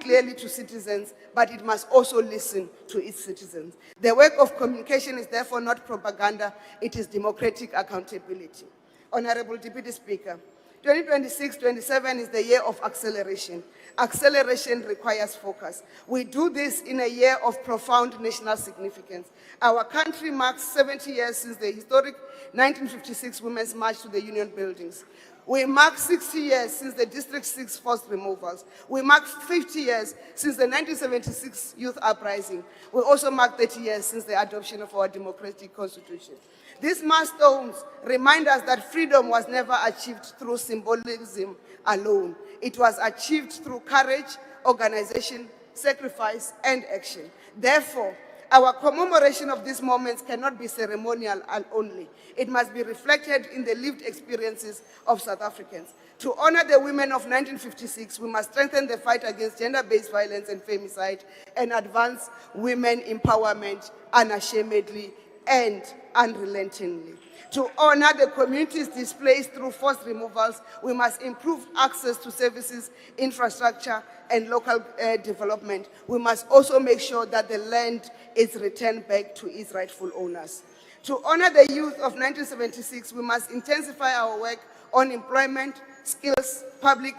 clearly to citizens, but it must also listen to its citizens. The work of communication is therefore not propaganda, it is democratic accountability. Honorable Deputy Speaker, 2026-27 is the year of acceleration. Acceleration requires focus. We do this in a year of profound national significance. Our country marks 70 years since the historic 1956 Women's March to the Union Buildings. We mark 60 years since the District 6 forced removals. We mark 50 years since the 1976 Youth Uprising. We also mark 30 years since the adoption of our democratic constitution. These milestones remind us that freedom was never achieved through symbolism alone. It was achieved through courage, organization, sacrifice, and action. Therefore, our commemoration of these moments cannot be ceremonial only. It must be reflected in the lived experiences of South Africans. To honor the women of 1956, we must strengthen the fight against gender-based violence and femicide and advance women empowerment unashamedly and unrelentingly. To honor the communities displaced through forced removals, we must improve access to services, infrastructure, and local development. We must also make sure that the land is returned back to its rightful owners. To honor the youth of 1976, we must intensify our work on employment, skills, public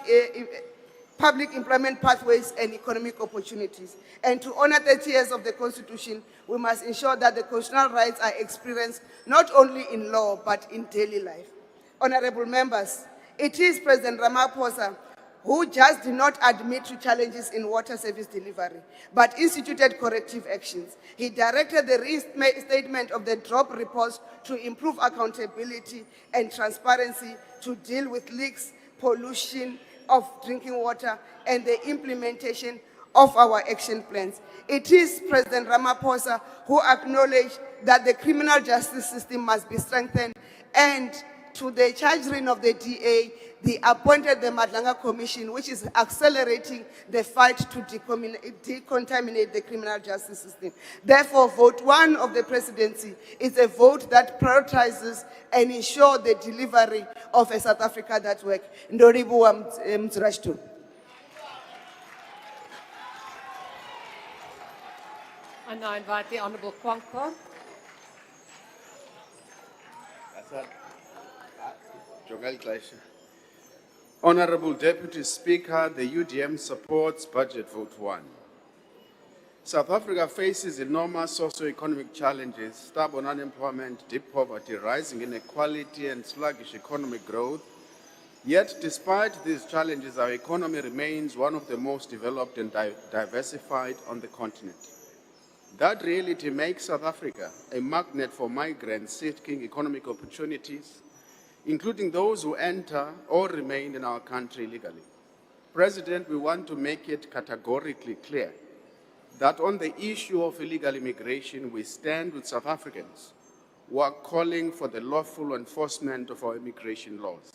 employment pathways, and economic opportunities. And to honor 30 years of the Constitution, we must ensure that the constitutional rights are experienced not only in law, but in daily life. Honorable members, it is President Ramaphosa who just did not admit to challenges in water service delivery, but instituted corrective actions. He directed the reinstatement of the drop reports to improve accountability and transparency, to deal with leaks, pollution of drinking water, and the implementation of our action plans. It is President Ramaphosa who acknowledged that the criminal justice system must be strengthened, and to the charging of the DA, they appointed the Madlanga Commission, which is accelerating the fight to decontaminate the criminal justice system. Therefore, vote 1 of the Presidency is a vote that prioritizes and ensures the delivery of a South Africa that works. Ndoribu Mzurashtu. I now invite the Honourable �𝐭𝐿. Honourable Deputy Speaker, the UDM supports Budget Vote 1. South Africa faces enormous socio-economic challenges: stubborn unemployment, deep poverty, rising inequality, and sluggish economic growth. Yet, despite these challenges, our economy remains one of the most developed and diversified on the continent. That reality makes South Africa a magnet for migrants seeking economic opportunities, including those who enter or remain in our country illegally. President, we want to make it categorically clear that on the issue of illegal immigration, we stand with South Africans who are calling for the lawful enforcement of our immigration laws.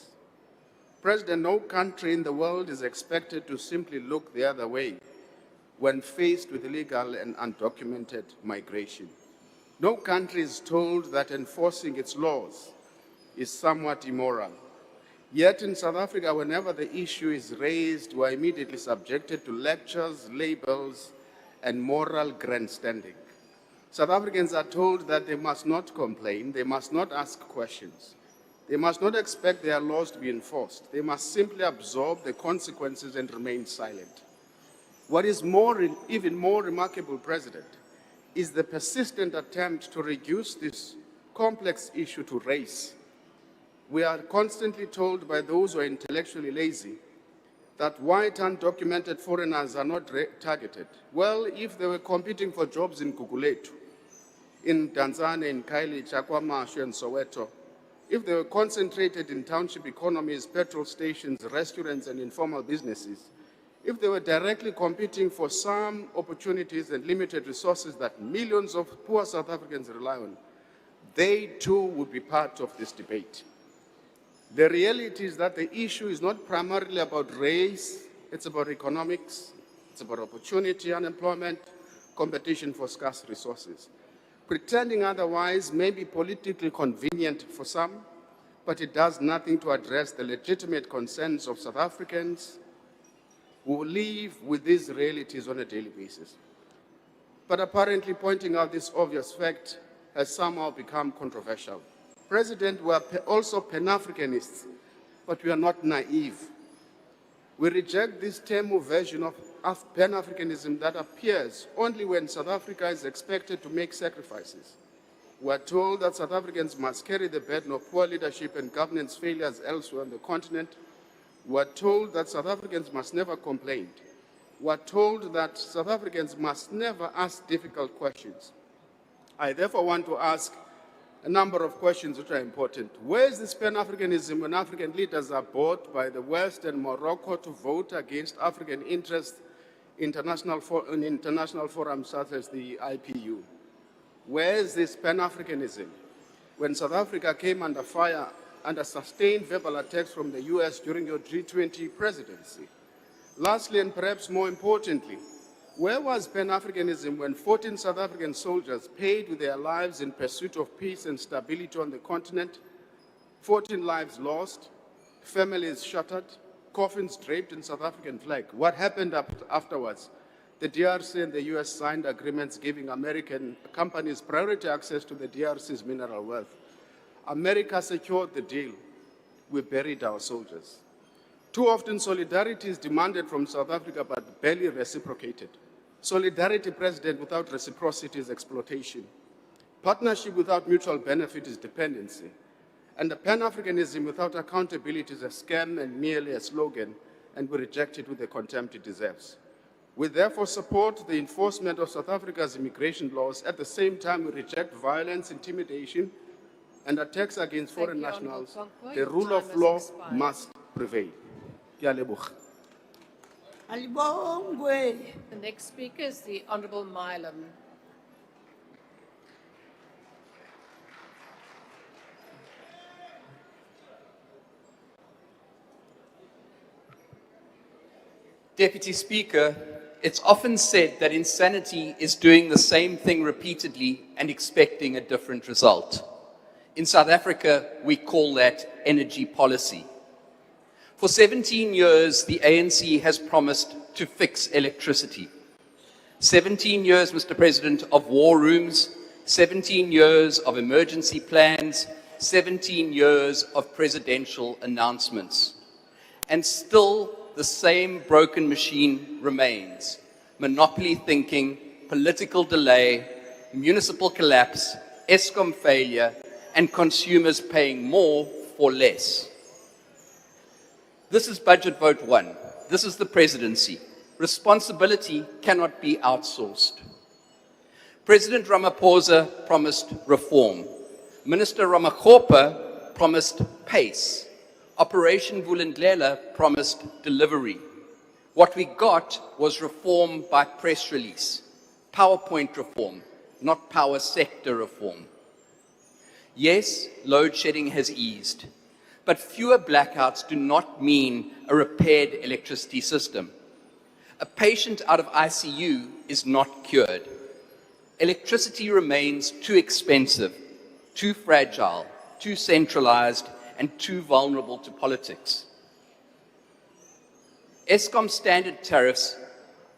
President, no country in the world is expected to simply look the other way when faced with illegal and undocumented migration. No country is told that enforcing its laws is somewhat immoral. Yet in South Africa, whenever the issue is raised, we are immediately subjected to lectures, labels, and moral grandstanding. South Africans are told that they must not complain, they must not ask questions, they must not expect their laws to be enforced. They must simply absorb the consequences and remain silent. What is even more remarkable, President, is the persistent attempt to reduce this complex issue to race. We are constantly told by those who are intellectually lazy that white undocumented foreigners are not targeted. Well, if they were competing for jobs in Gugulethu, in Tanzania, in 𝐾𝐨𝐧'𝐭, 𝐾𝐴mashu, and Soweto, if they were concentrated in township economies, petrol stations, restaurants, and informal businesses, if they were directly competing for some opportunities and limited resources that millions of poor South Africans rely on, they too would be part of this debate. The reality is that the issue is not primarily about race, it's about economics, it's about opportunity, unemployment, competition for scarce resources. Pretending otherwise may be politically convenient for some, but it does nothing to address the legitimate concerns of South Africans who live with these realities on a daily basis. But apparently pointing out this obvious fact has somehow become controversial. President, we are also Pan-Africanists, but we are not naive. We reject this term version of Pan-Africanism that appears only when South Africa is expected to make sacrifices. We are told that South Africans must carry the burden of poor leadership and governance failures elsewhere on the continent. We are told that South Africans must never complain. We are told that South Africans must never ask difficult questions. I therefore want to ask a number of questions which are important. Where is this Pan-Africanism when African leaders are bought by the West and Morocco to vote against African interests in international forums such as the IPU? Where is this Pan-Africanism when South Africa came under fire under sustained verbal attacks from the US during your G20 presidency? Lastly, and perhaps more importantly, where was Pan-Africanism when 14 South African soldiers paid with their lives in pursuit of peace and stability on the continent, 14 lives lost, families shattered, coffins draped in South African flag? What happened afterwards? The DRC and the US signed agreements giving American companies priority access to the DRC's mineral wealth. America secured the deal. We buried our soldiers. Too often, solidarity is demanded from South Africa but barely reciprocated. Solidarity, President, without reciprocity is exploitation. Partnership without mutual benefit is dependency. And the Pan-Africanism without accountability is a scam and merely a slogan, and we reject it with the contempt it deserves. We therefore support the enforcement of South Africa's immigration laws. At the same time, we reject violence, intimidation, and attacks against foreign nationals. The rule of law must prevail. Ke a leboga. The next speaker is the Honourable Milam. Deputy Speaker, it's often said that insanity is doing the same thing repeatedly and expecting a different result. In South Africa, we call that energy policy. For 17 years, the ANC has promised to fix electricity. 17 years, Mr. President, of war rooms, 17 years of emergency plans, 17 years of presidential announcements. And still, the same broken machine remains. Monopoly thinking, political delay, municipal collapse, Eskom failure, and consumers paying more for less. This is Budget Vote 1. This is the presidency. Responsibility cannot be outsourced. President Ramaphosa promised reform. Minister Ramaphosa promised pace. Operation Vulindlela promised delivery. What we got was reform by press release. PowerPoint reform, not power sector reform. Yes, load shedding has eased. But fewer blackouts do not mean a repaired electricity system. A patient out of ICU is not cured. Electricity remains too expensive, too fragile, too centralized, and too vulnerable to politics. Eskom standard tariffs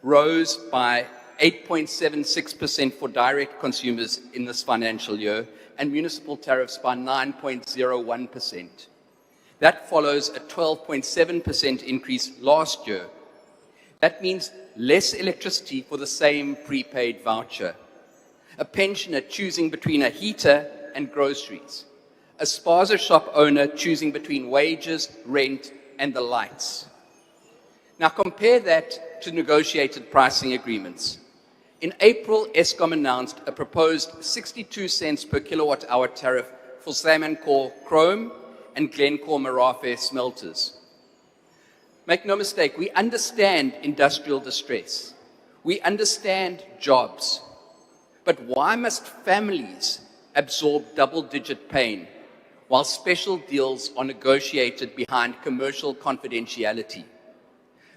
rose by 8.76% for direct consumers in this financial year, and municipal tariffs by 9.01%. That follows a 12.7% increase last year. That means less electricity for the same prepaid voucher. A pensioner choosing between a heater and groceries. A spaza shop owner choosing between wages, rent, and the lights. Now compare that to negotiated pricing agreements. In April, Eskom announced a proposed 62 cents per kilowatt hour tariff for 𝐬𝐮𝐬𝐿 chrome and Glencore Merafe smelters. Make no mistake, we understand industrial distress. We understand jobs. But why must families absorb double-digit pain, while special deals are negotiated behind commercial confidentiality.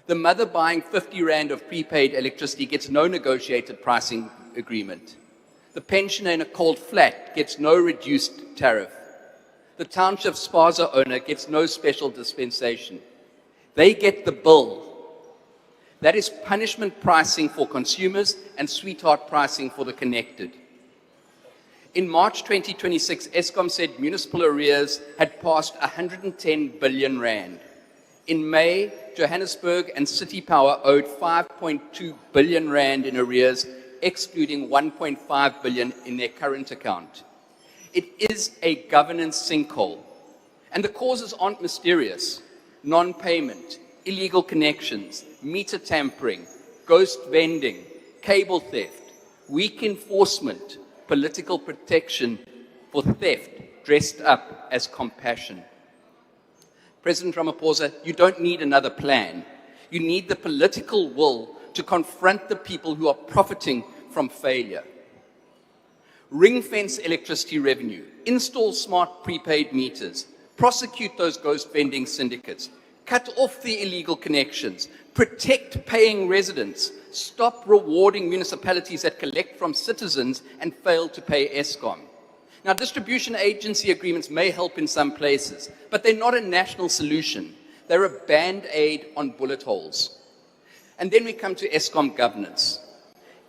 The mother buying 50 Rand of prepaid electricity gets no negotiated pricing agreement. The pensioner in a cold flat gets no reduced tariff. The township spaza owner gets no special dispensation. They get the bill. That is punishment pricing for consumers and sweetheart pricing for the connected. In March 2026, Eskom said municipal arrears had passed 110 billion Rand. In May, Johannesburg and City Power owed 5.2 billion Rand in arrears, excluding 1.5 billion in their current account. It is a governance sinkhole. And the causes aren't mysterious. Non-payment, illegal connections, meter tampering, ghost vending, cable theft, weak enforcement, political protection for theft dressed up as compassion. President Ramaphosa, you don't need another plan. You need the political will to confront the people who are profiting from failure. Ring-fence electricity revenue, install smart prepaid meters, prosecute those ghost vending syndicates, cut off the illegal connections, protect paying residents, stop rewarding municipalities that collect from citizens and fail to pay Eskom. Now, distribution agency agreements may help in some places, but they're not a national solution. They're a band-aid on bullet holes. And then we come to Eskom governance.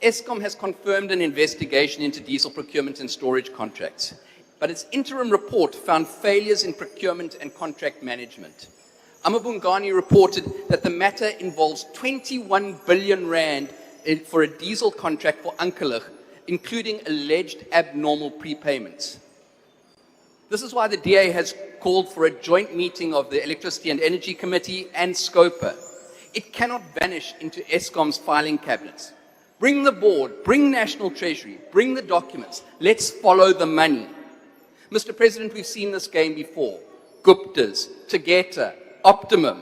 Eskom has confirmed an investigation into diesel procurement and storage contracts, but its interim report found failures in procurement and contract management. Amabungani reported that the matter involves 21 billion Rand for a diesel contract for 𝐿𝐿, including alleged abnormal prepayments. This is why the DA has called for a joint meeting of the Electricity and Energy Committee and SCOPA. It cannot vanish into Eskom's filing cabinets. Bring the board, bring National Treasury, bring the documents. Let's follow the money. Mr. President, we've seen this game before. Gupta's, Tegeta, Optimum.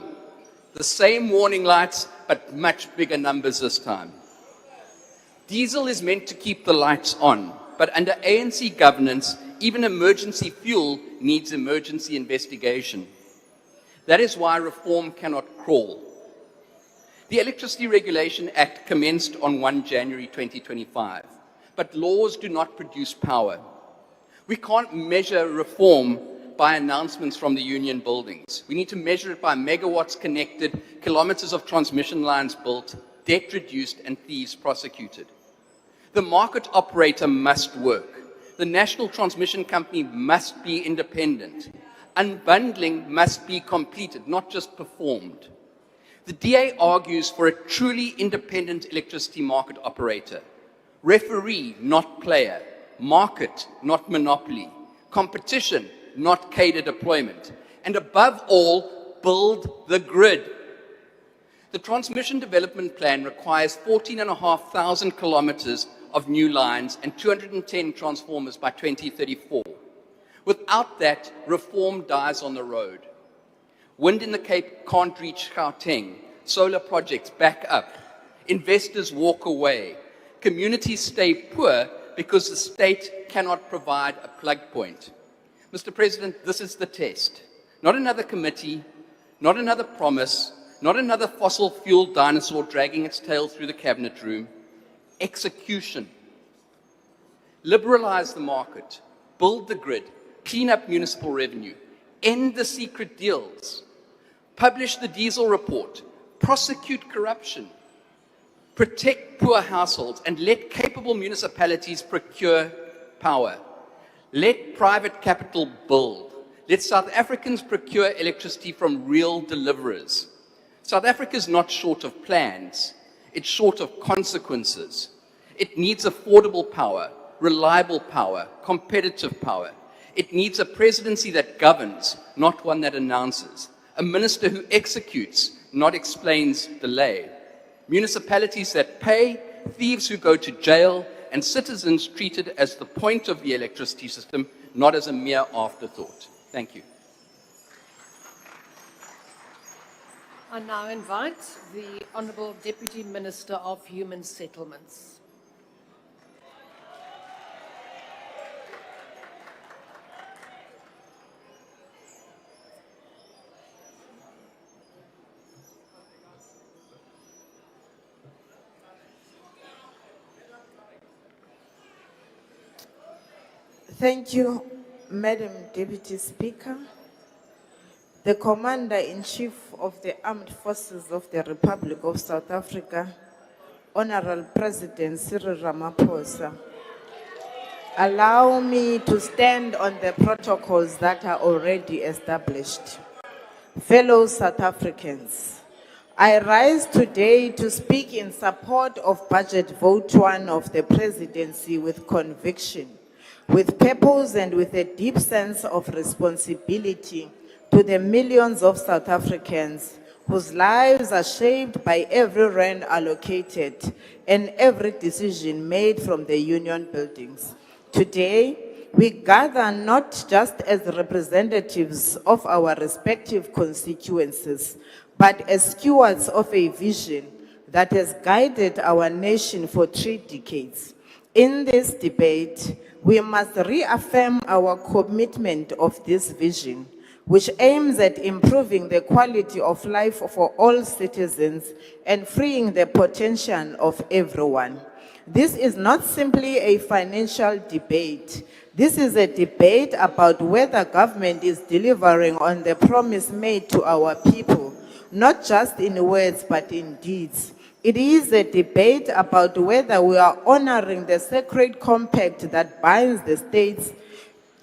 The same warning lights, but much bigger numbers this time. Diesel is meant to keep the lights on, but under ANC governance, even emergency fuel needs emergency investigation. That is why reform cannot crawl. The Electricity Regulation Act commenced on 1 January 2025, but laws do not produce power. We can't measure reform by announcements from the union buildings. We need to measure it by megawatts connected, kilometers of transmission lines built, debt reduced, and thieves prosecuted. The market operator must work. The national transmission company must be independent. Unbundling must be completed, not just performed. The DA argues for a truly independent electricity market operator. Referee, not player. Market, not monopoly. Competition, not cadre deployment. And above all, build the grid. The Transmission Development Plan requires 14,500 kilometers of new lines and 210 transformers by 2034. Without that, reform dies on the road. Wind in the Cape can't reach Gauteng. Solar projects back up. Investors walk away. Communities stay poor because the state cannot provide a plug point. Mr. President, this is the test. Not another committee, not another promise, not another fossil fuel dinosaur dragging its tail through the cabinet room. Execution. Liberalize the market, build the grid, clean up municipal revenue, end the secret deals, publish the diesel report, prosecute corruption, protect poor households, and let capable municipalities procure power. Let private capital build. Let South Africans procure electricity from real deliverers. South Africa is not short of plans. It's short of consequences. It needs affordable power, reliable power, competitive power. It needs a presidency that governs, not one that announces. A minister who executes, not explains delay. Municipalities that pay, thieves who go to jail, and citizens treated as the point of the electricity system, not as a mere afterthought. Thank you. I now invite the Honourable Deputy Minister of Human Settlements. Thank you, Madam Deputy Speaker. The Commander-in-Chief of the Armed Forces of the Republic of South Africa, Honorable President Cyril Ramaphosa. Allow me to stand on the protocols that are already established. Fellow South Africans, I rise today to speak in support of Budget Vote 1 of the Presidency with conviction, with purpose and with a deep sense of responsibility to the millions of South Africans whose lives are shaped by every rand allocated and every decision made from the union buildings. Today, we gather not just as representatives of our respective constituencies, but as stewards of a vision that has guided our nation for 3 decades. In this debate, we must reaffirm our commitment of this vision, which aims at improving the quality of life for all citizens and freeing the potential of everyone. This is not simply a financial debate. This is a debate about whether government is delivering on the promise made to our people, not just in words but in deeds. It is a debate about whether we are honoring the sacred compact that binds the states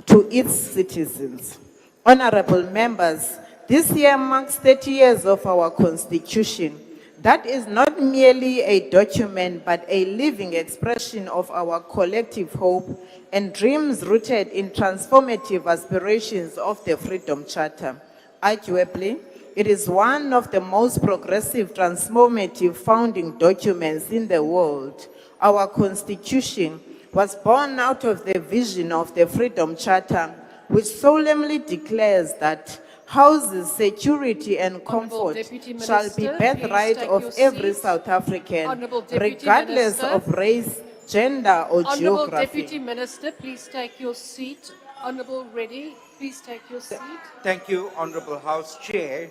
to its citizens. Honorable members, this year marks 30 years of our Constitution. That is not merely a document, but a living expression of our collective hope and dreams rooted in transformative aspirations of the Freedom Charter. Arguably, it is one of the most progressive, transformative founding documents in the world. Our Constitution was born out of the vision of the Freedom Charter, which solemnly declares that houses, security and comfort shall be birthright of every South African, regardless of race, gender or Honourable geography. Deputy Minister, please take your seat. Honourable Reddy, please take your seat. Thank you, Honourable House Chair.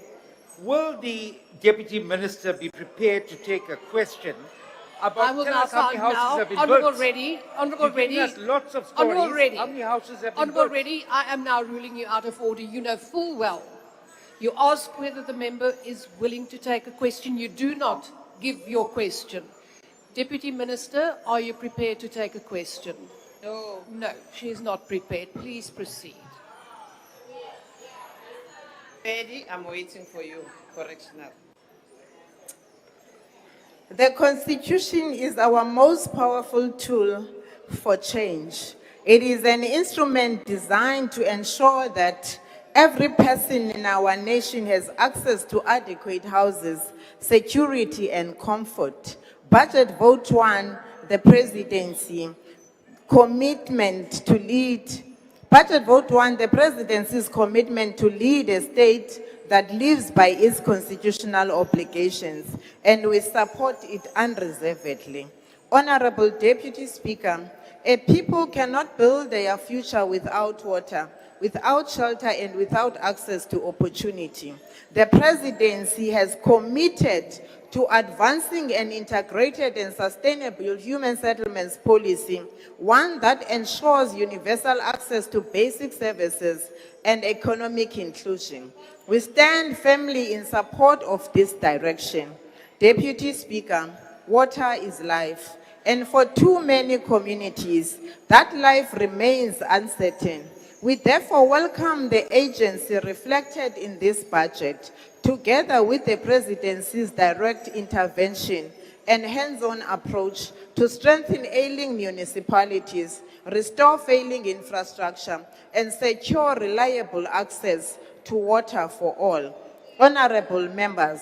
Will the Deputy Minister be prepared to take a question about I will tell now us how many sound houses now. have been Honourable built? Reddy, Honourable You've given Reddy. us lots of stories. Honourable Reddy. How many houses have been Honourable built? Reddy, I am now ruling you out of order. You know full well. You ask whether the member is willing to take a question. You do not give your question. Deputy Minister, are you prepared to take a question? No. No, she is not prepared. Please proceed. Ready? I'm waiting for you. Correctional. The Constitution is our most powerful tool for change. It is an instrument designed to ensure that every person in our nation has access to adequate houses, security and comfort. Budget Vote 1, the Presidency, commitment to lead. Budget Vote 1, the Presidency's commitment to lead a state that lives by its constitutional obligations, and we support it unreservedly. Honorable Deputy Speaker, a people cannot build their future without water, without shelter, and without access to opportunity. The Presidency has committed to advancing an integrated and sustainable human settlements policy, one that ensures universal access to basic services and economic inclusion. We stand firmly in support of this direction. Deputy Speaker, water is life, and for too many communities, that life remains uncertain. We therefore welcome the agency reflected in this budget, together with the Presidency's direct intervention and hands-on approach to strengthen ailing municipalities, restore failing infrastructure, and secure reliable access to water for all. Honorable members,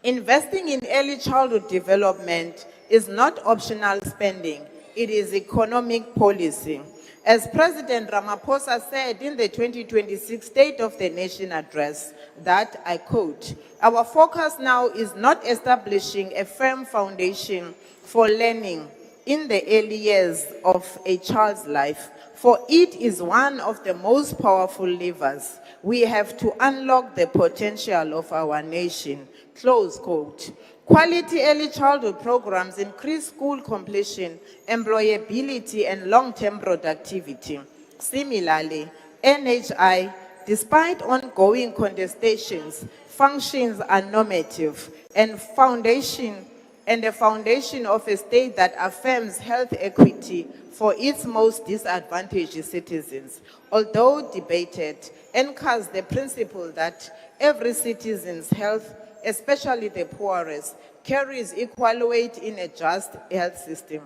investing in early childhood development is not optional spending, it is economic policy. As President Ramaphosa said in the 2026 State of the Nation address, that, I quote, "Our focus now is not establishing a firm foundation for learning in the early years of a child's life, for it is one of the most powerful levers. We have to unlock the potential of our nation." Close quote. Quality early childhood programs increase school completion, employability, and long-term productivity. Similarly, NHI, despite ongoing contestations, functions are normative and the foundation of a state that affirms health equity for its most disadvantaged citizens. Although debated, anchors the principle that every citizen's health, especially the poorest, carries equal weight in a just health system.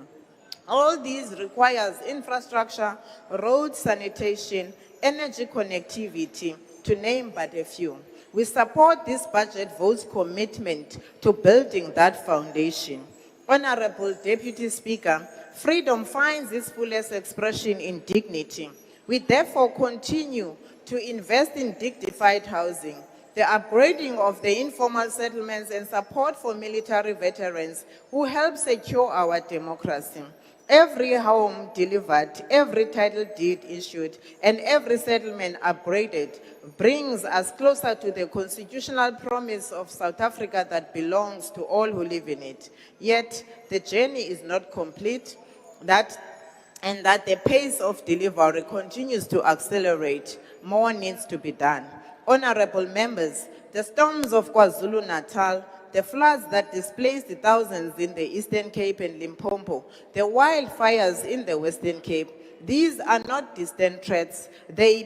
All these requires infrastructure, road sanitation, energy connectivity, to name but a few. We support this budget vote's commitment to building that foundation. Honorable Deputy Speaker, freedom finds its fullest expression in dignity. We therefore continue to invest in dignified housing, the upgrading of the informal settlements and support for military veterans who help secure our democracy. Every home delivered, every title deed issued, and every settlement upgraded brings us closer to the constitutional promise of South Africa that belongs to all who live in it. Yet, the journey is not complete, and that the pace of delivery continues to accelerate. More needs to be done. Honorable members, the storms of KwaZulu-Natal, the floods that displaced thousands in the Eastern Cape and Limpopo, the wildfires in the Western Cape, these are not distant threats. They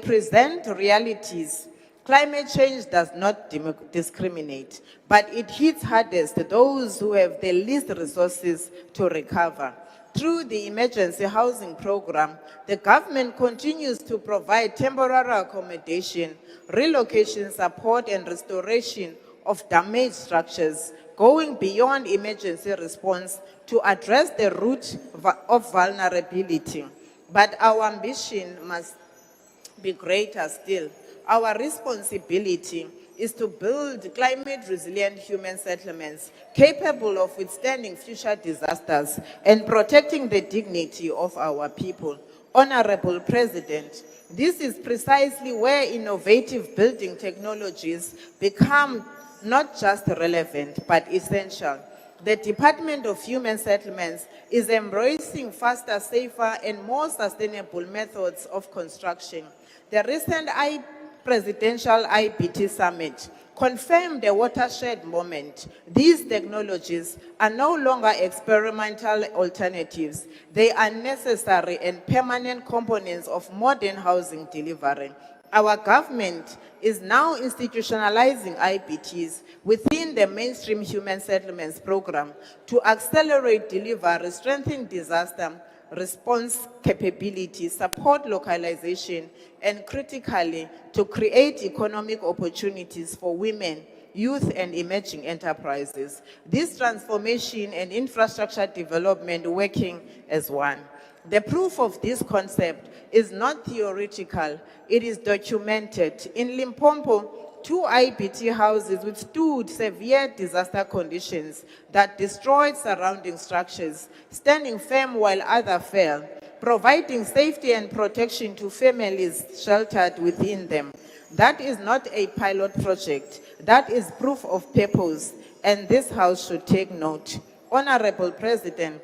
present realities. Climate change does not discriminate, but it hits hardest those who have the least resources to recover. Through the emergency housing program, the government continues to provide temporary accommodation, relocation support, and restoration of damaged structures, going beyond emergency response to address the root of vulnerability. But our ambition must be greater still. Our responsibility is to build climate-resilient human settlements capable of withstanding future disasters and protecting the dignity of our people. Honorable President, this is precisely where innovative building technologies become not just relevant, but essential. The Department of Human Settlements is embracing faster, safer, and more sustainable methods of construction. The recent Presidential IBT Summit confirmed the watershed moment. These technologies are no longer experimental alternatives. They are necessary and permanent components of modern housing delivery. Our government is now institutionalizing IBTs within the mainstream human settlements program to accelerate delivery, strengthen disaster response capability, support localization, and critically, to create economic opportunities for women, youth, and emerging enterprises. This transformation and infrastructure development working as one. The proof of this concept is not theoretical, it is documented. In Limpopo, 2 IBT houses withstood severe disaster conditions that destroyed surrounding structures, standing firm while others fell, providing safety and protection to families sheltered within them. That is not a pilot project, that is proof of purpose, and this House should take note. Honorable President,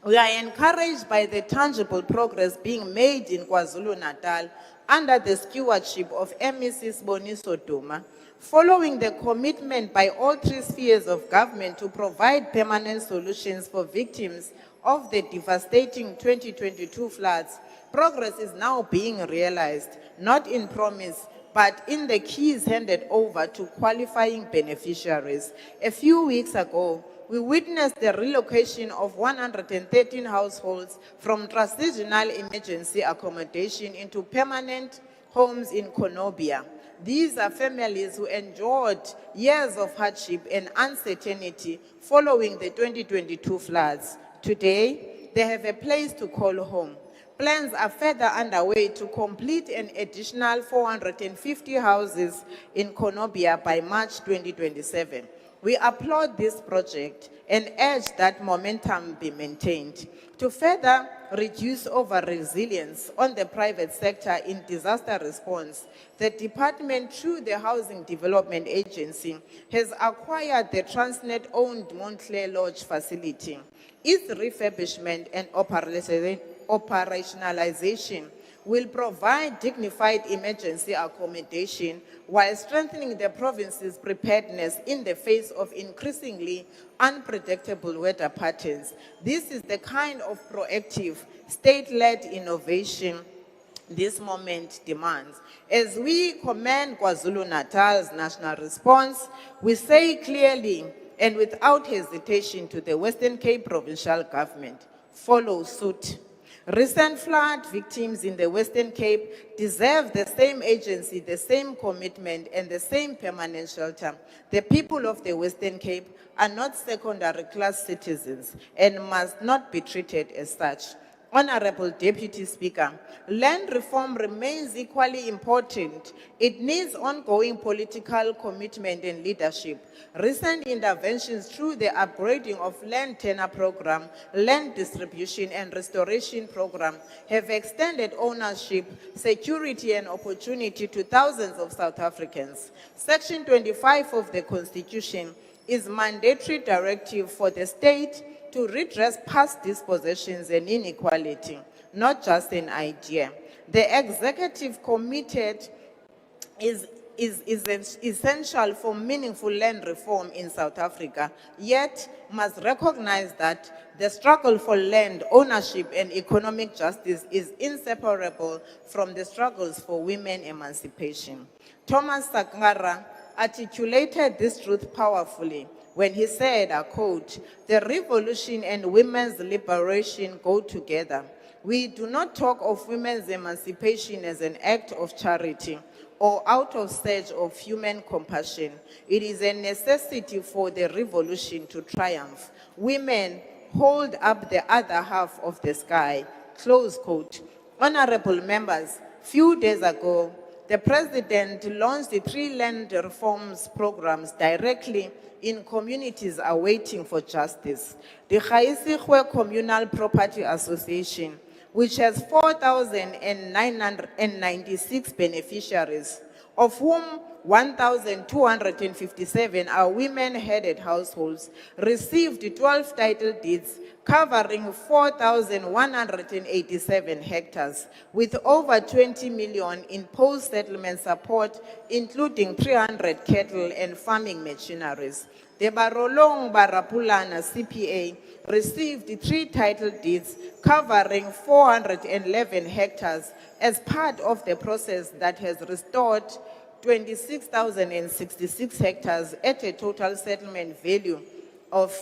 we are encouraged by the tangible progress being made in KwaZulu-Natal under the stewardship of Mrs. Boniso Duma, following the commitment by all 3 spheres of government to provide permanent solutions for victims of the devastating 2022 floods. Progress is now being realized, not in promise, but in the keys handed over to qualifying beneficiaries. A few weeks ago, we witnessed the relocation of 113 households from transitional emergency accommodation into permanent homes in Konobia. These are families who endured years of hardship and uncertainty following the 2022 floods. Today, they have a place to call home. Plans are further underway to complete an additional 450 houses in Konobia by March 2027. We applaud this project and urge that momentum be maintained. To further reduce over-resilience on the private sector in disaster response, the department, through the Housing Development Agency, has acquired the Transnet-owned Montclair Lodge facility. Its refurbishment and operationalization will provide dignified emergency accommodation while strengthening the province's preparedness in the face of increasingly unpredictable weather patterns. This is the kind of proactive, state-led innovation this moment demands. As we commend KwaZulu-Natal's national response, we say clearly and without hesitation to the Western Cape Provincial Government, follow suit. Recent flood victims in the Western Cape deserve the same agency, the same commitment, and the same permanent shelter. The people of the Western Cape are not secondary class citizens and must not be treated as such. Honorable Deputy Speaker, land reform remains equally important. It needs ongoing political commitment and leadership. Recent interventions through the upgrading of land tenure program, land distribution and restoration program have extended ownership, security and opportunity to thousands of South Africans. Section 25 of the Constitution is mandatory directive for the state to redress past dispossessions and inequality, not just an idea. The executive committed is essential for meaningful land reform in South Africa, yet must recognize that the struggle for land ownership and economic justice is inseparable from the struggles for women emancipation. Thomas Sankara articulated this truth powerfully when he said, I quote, "The revolution and women's liberation go together. We do not talk of women's emancipation as an act of charity or out of search of human compassion. It is a necessity for the revolution to triumph. Women hold up the other half of the sky." Close quote. Honorable members, few days ago, the President launched the 3 land reforms programs directly in communities awaiting for justice. The 𝐬𝐮𝐬𝐫𝐞 Communal Property Association, which has 4,996 beneficiaries, of whom 1,257 are women-headed households, received 12 title deeds covering 4,187 hectares, with over 20 million in post-settlement support, including 300 cattle and farming machineries. The Barolong Barapulana CPA received 3 title deeds covering 411 hectares as part of the process that has restored 26,066 hectares at a total settlement value of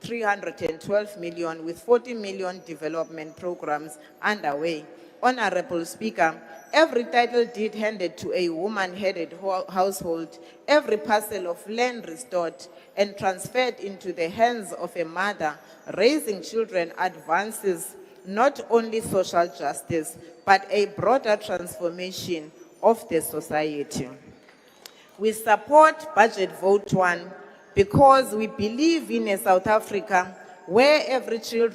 312 million, with 40 million development programs underway. Honorable Speaker, every title deed handed to a woman-headed household, every parcel of land restored and transferred into the hands of a mother raising children advances not only social justice, but a broader transformation of the society. We support Budget Vote 1 because we believe in a South Africa where every child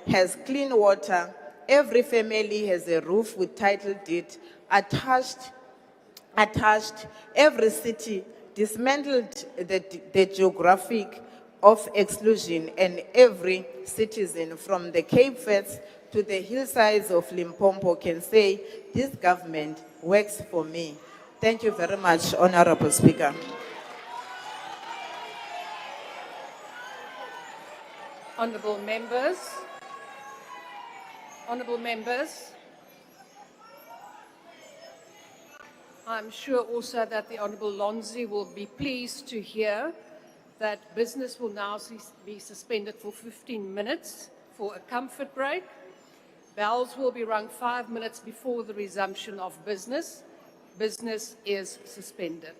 has clean water, every family has a roof with title deed attached, every city dismantled the geographic of exclusion, and every citizen from the Cape Flats to the hillsides of Limpopo can say, this government works for me. Thank you very much, Honorable Speaker. Honourable members, I'm sure also that the Honourable Lonzi will be pleased to hear that business will now be suspended for 15 minutes for a comfort break. Bells will be rung 5 minutes before the resumption of business. Business is suspended.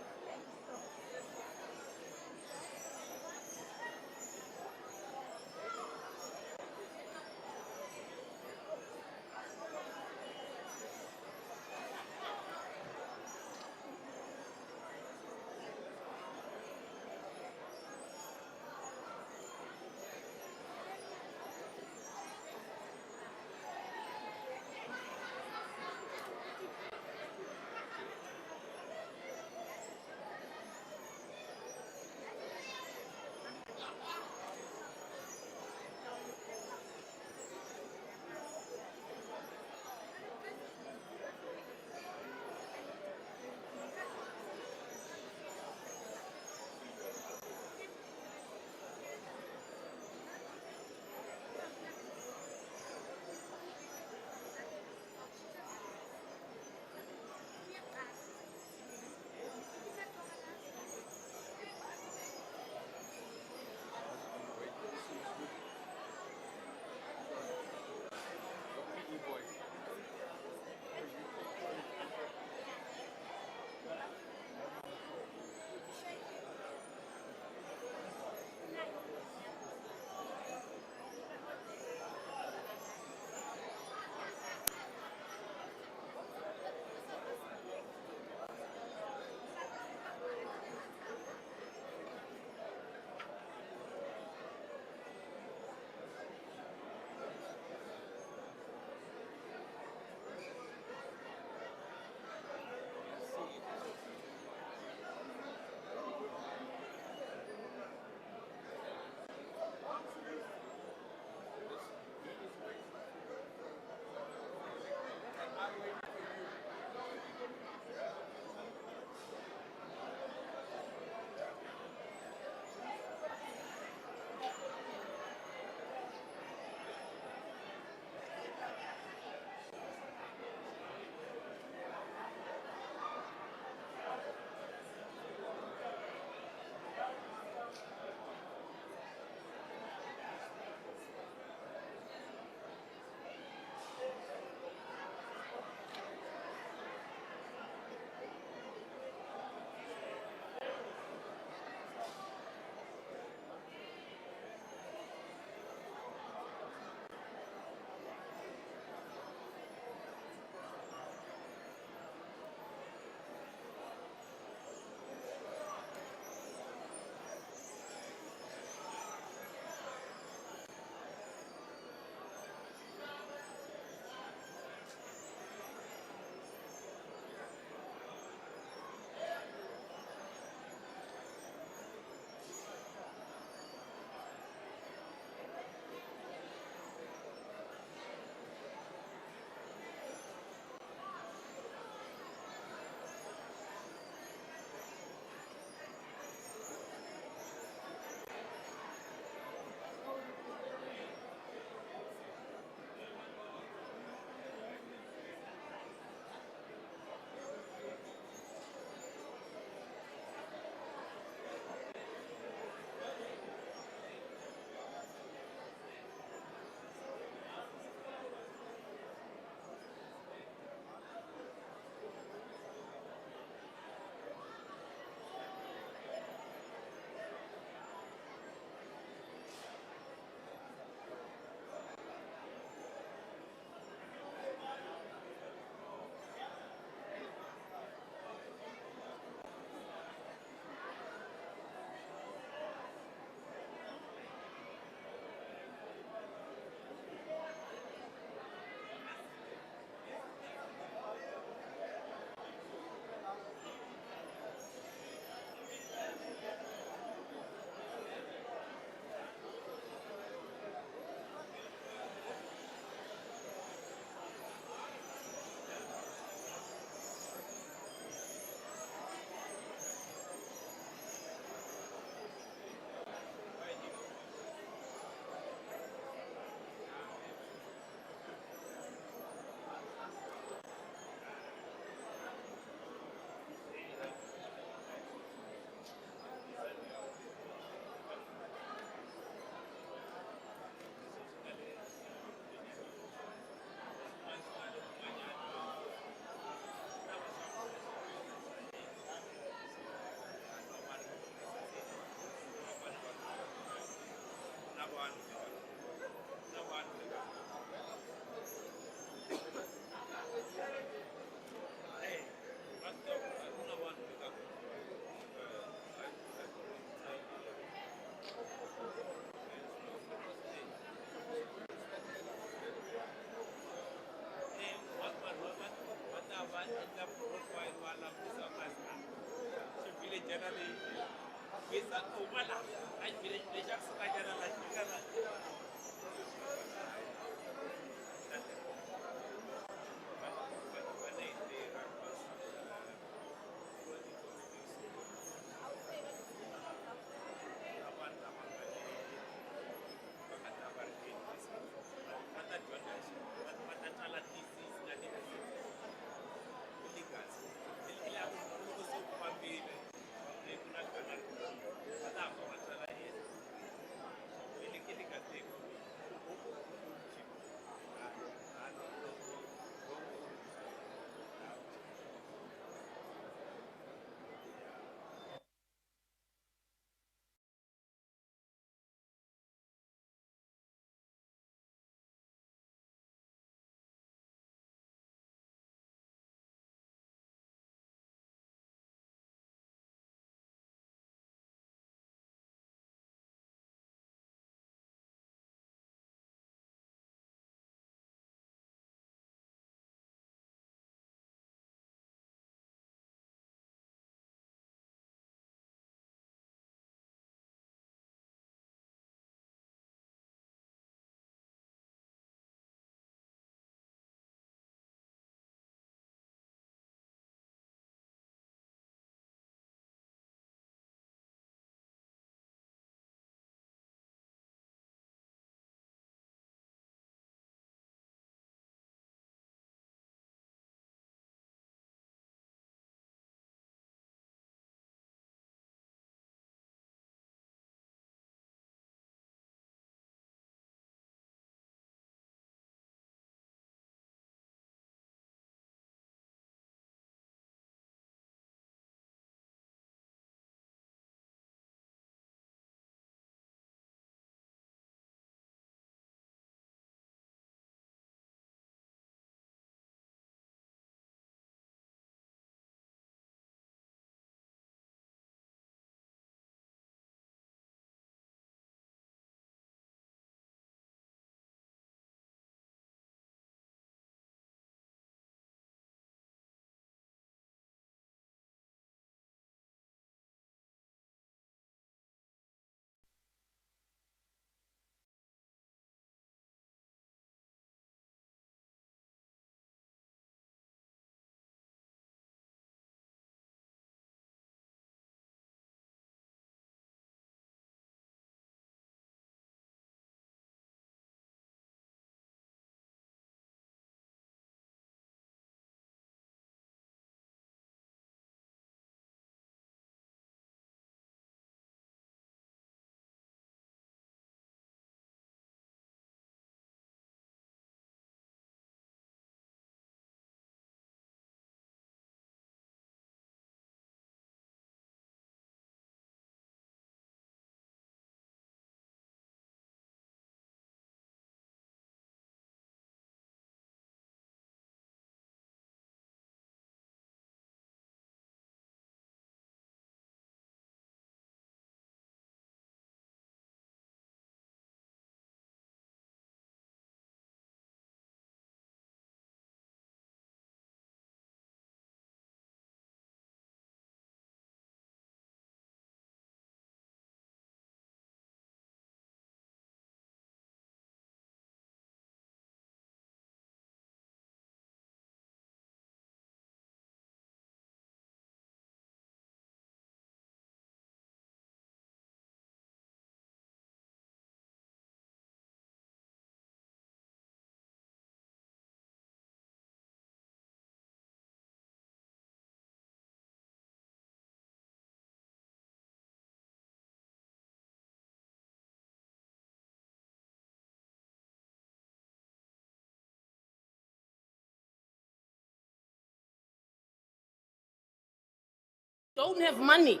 Don't have money.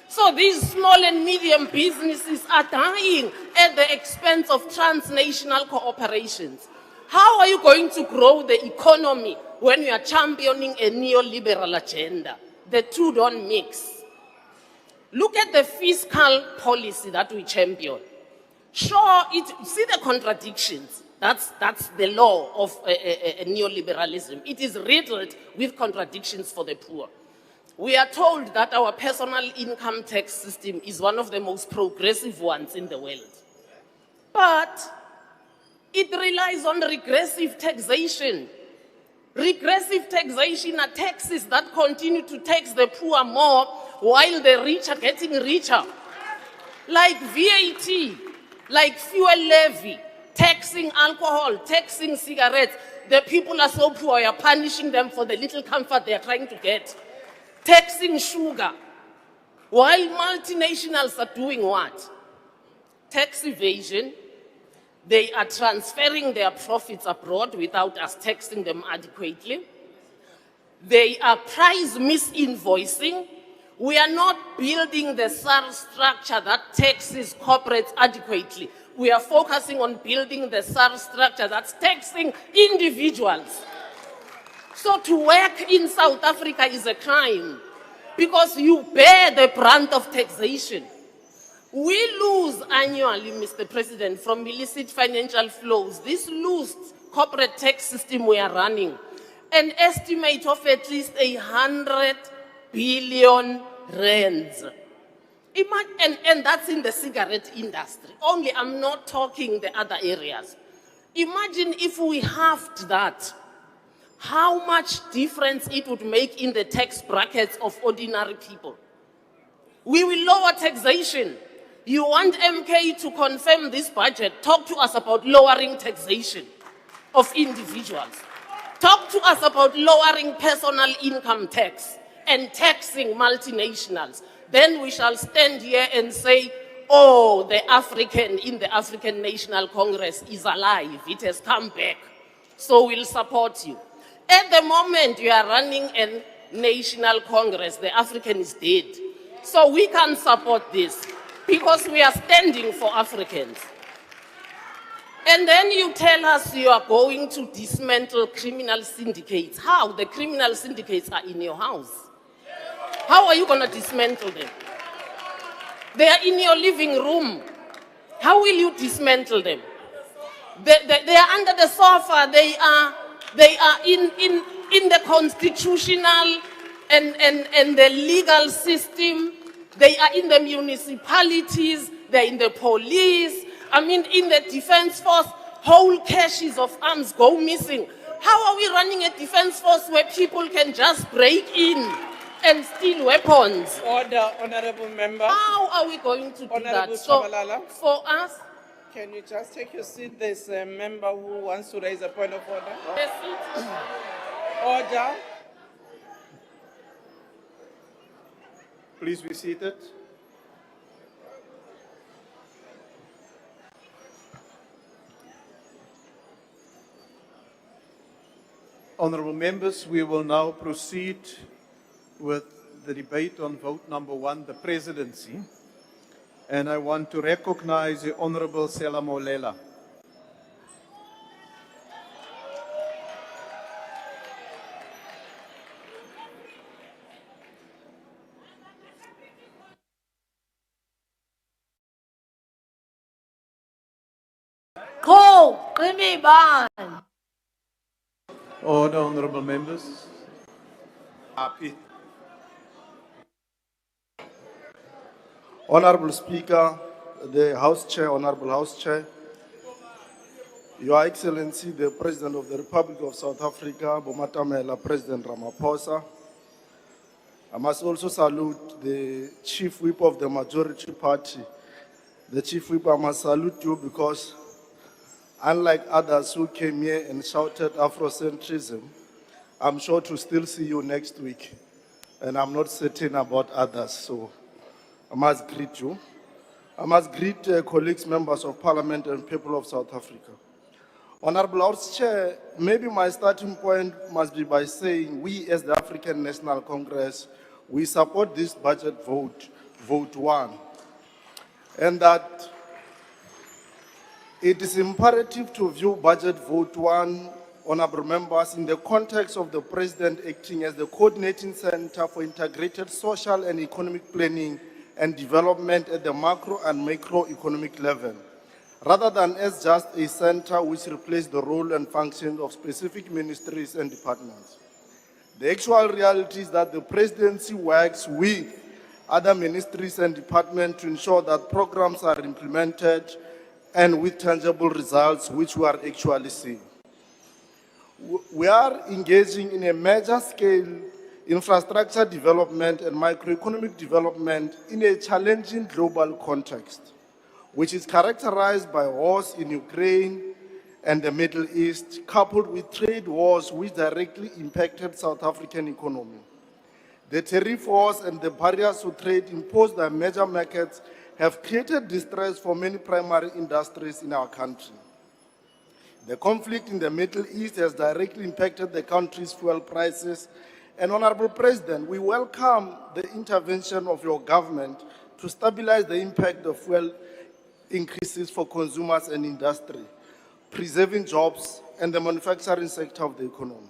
So these small and medium businesses are dying at the expense of transnational corporations. How are you going to grow the economy when you are championing a neoliberal agenda? The two don't mix. Look at the fiscal policy that we champion. Sure, see the contradictions. That's the law of neoliberalism. It is riddled with contradictions for the poor. We are told that our personal income tax system is one of the most progressive ones in the world. But it relies on regressive taxation. Regressive taxation are taxes that continue to tax the poor more while the rich are getting richer. Like VAT, like fuel levy, taxing alcohol, taxing cigarettes. The people are so poor, you're punishing them for the little comfort they're trying to get. Taxing sugar, while multinationals are doing what? Tax evasion. They are transferring their profits abroad without us taxing them adequately. They are price misinvoicing. We are not building the SARS structure that taxes corporates adequately. We are focusing on building the SARS structure that's taxing individuals. So to work in South Africa is a crime because you bear the brunt of taxation. We lose annually, Mr. President, from illicit financial flows. This loose corporate tax system we are running, an estimate of at least 100 billion rands. And that's in the cigarette industry. Only, I'm not talking the other areas. Imagine if we halved that, how much difference it would make in the tax brackets of ordinary people. We will lower taxation. You want MK to confirm this budget, talk to us about lowering taxation of individuals. Talk to us about lowering personal income tax and taxing multinationals. Then we shall stand here and say, oh, the African in the African National Congress is alive. It has come back. So we'll support you. At the moment, you are running a national Congress. The African is dead. So we can support this because we are standing for Africans. And then you tell us you are going to dismantle criminal syndicates. How? The criminal syndicates are in your house. How are you going to dismantle them? They are in your living room. How will you dismantle them? They are under the sofa. They are in the constitutional and the legal system. They are in the municipalities. They're in the police. I mean, in the defense force, whole caches of arms go missing. How are we running a defense force where people can just break in and steal weapons? Order, honorable member. How are we going to do Honorable that? So, Chabalala, for us, can you just take your seat? There's a member who wants to raise a point of order. Order. Please be seated. Honorable members, we will now proceed with the debate on vote number 1, the presidency. And I want to recognize the Honorable Sela Molela. Call, give me ban. Order, honorable members. Happy. Honorable Speaker, the House Chair, Honorable House Chair, Your Excellency, the President of the Republic of South Africa, Bomatamela, President Ramaphosa. I must also salute the Chief Whip of the majority party. The Chief Whip, I must salute you because unlike others who came here and shouted Afrocentrism, I'm sure to still see you next week. And I'm not certain about others, so I must greet you. I must greet colleagues, members of Parliament and people of South Africa. Honorable House Chair, maybe my starting point must be by saying we as the African National Congress, we support this budget vote, vote 1. And that it is imperative to view budget vote 1, honorable members, in the context of the President acting as the coordinating center for integrated social and economic planning and development at the macro and macroeconomic level, rather than as just a center which replaces the role and functions of specific ministries and departments. The actual reality is that the presidency works with other ministries and departments to ensure that programs are implemented and with tangible results, which we are actually seeing. We are engaging in a major scale infrastructure development and microeconomic development in a challenging global context, which is characterized by wars in Ukraine and the Middle East, coupled with trade wars which directly impacted South African economy. The tariff wars and the barriers to trade imposed by major markets have created distress for many primary industries in our country. The conflict in the Middle East has directly impacted the country's fuel prices. And Honorable President, we welcome the intervention of your government to stabilize the impact of fuel increases for consumers and industry, preserving jobs and the manufacturing sector of the economy.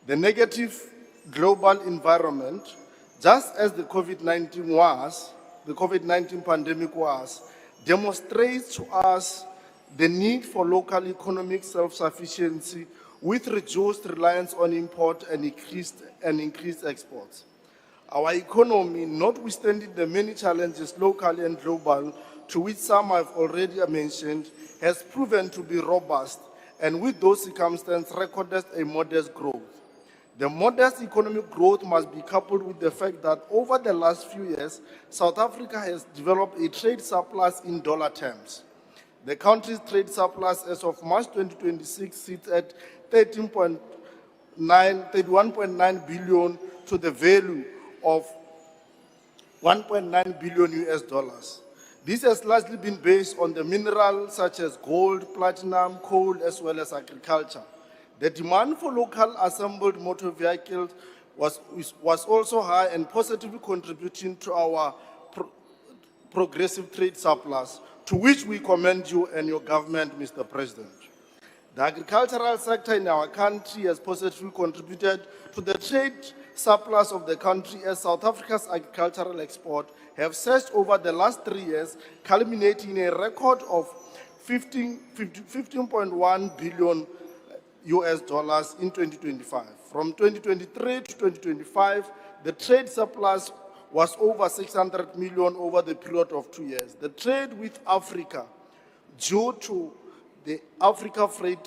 The negative global environment, just as the COVID-19 pandemic was, demonstrates to us the need for local economic self-sufficiency with reduced reliance on import and increased exports. Our economy, notwithstanding the many challenges locally and global, to which some I've already mentioned, has proven to be robust, and with those circumstances recorded a modest growth. The modest economic growth must be coupled with the fact that over the last few years, South Africa has developed a trade surplus in dollar terms. The country's trade surplus as of March 2026 sits at 31.9 billion to the value of $1.9 billion US. This has largely been based on the minerals such as gold, platinum, coal, as well as agriculture. The demand for local assembled motor vehicles was also high and positively contributing to our progressive trade surplus, to which we commend you and your government, Mr. President. The agricultural sector in our country has positively contributed to the trade surplus of the country, as South Africa's agricultural export have surged over the last 3 years, culminating in a record of 15.1 billion US dollars in 2025. From 2023 to 2025, the trade surplus was over 600 million over the period of 2 years. The trade with Africa, due to the Africa Free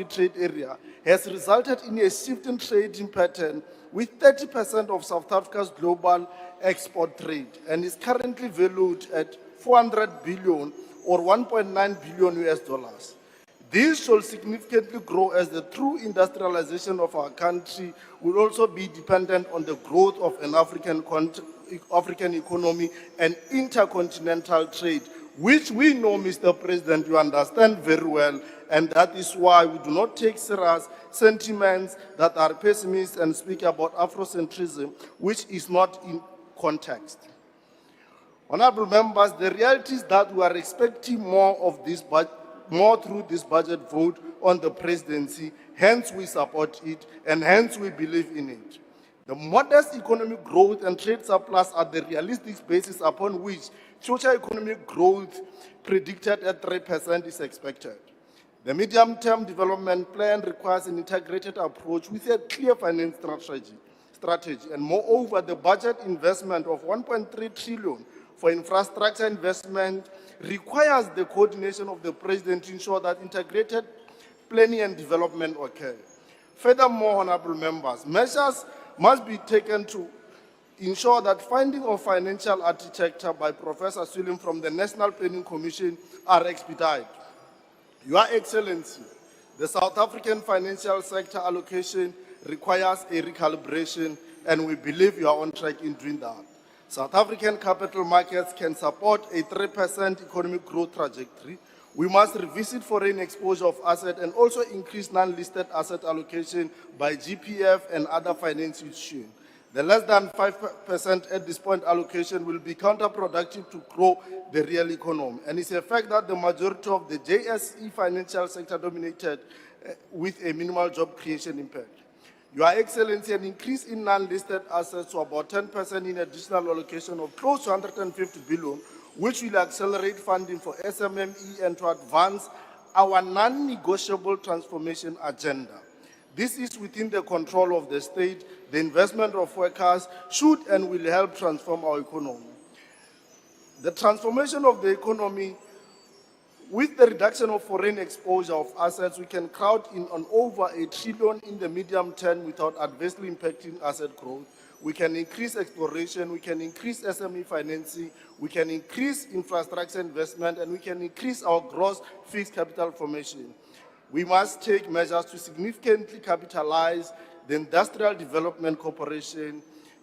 Trade Area, has resulted in a shift in trading pattern with 30% of South Africa's global export trade, and is currently valued at 400 billion or 1.9 billion US dollars. This shall significantly grow, as the true industrialization of our country will also be dependent on the growth of an African economy and intercontinental trade, which we know, Mr. President, you understand very well, and that is why we do not take serious sentiments that are pessimist and speak about Afrocentrism, which is not in context. Honorable members, the reality is that we are expecting more through this budget vote on the presidency, hence we support it, and hence we believe in it. The modest economic growth and trade surplus are the realistic basis upon which future economic growth predicted at 3% is expected. The medium-term development plan requires an integrated approach with a clear finance strategy, and moreover, the budget investment of 1.3 trillion for infrastructure investment requires the coordination of the president to ensure that integrated planning and development occur. Furthermore, honorable members, measures must be taken to ensure that finding of financial architecture by Professor Cyril from the National Planning Commission are expedited. Your Excellency, the South African financial sector allocation requires a recalibration, and we believe you are on track in doing that. South African capital markets can support a 3% economic growth trajectory. We must revisit foreign exposure of assets and also increase non-listed asset allocation by GPF and other financial institutions. The less than 5% at this point allocation will be counterproductive to grow the real economy. And it's a fact that the majority of the JSE financial sector dominated with a minimal job creation impact. Your Excellency, an increase in non-listed assets to about 10% in additional allocation of close to 150 billion, which will accelerate funding for SMME and to advance our non-negotiable transformation agenda. This is within the control of the state. The investment of workers should and will help transform our economy. The transformation of the economy, with the reduction of foreign exposure of assets, we can crowd in on over $1 trillion in the medium term without adversely impacting asset growth. We can increase exploration, we can increase SME financing, we can increase infrastructure investment, and we can increase our gross fixed capital formation. We must take measures to significantly capitalize the Industrial Development Corporation,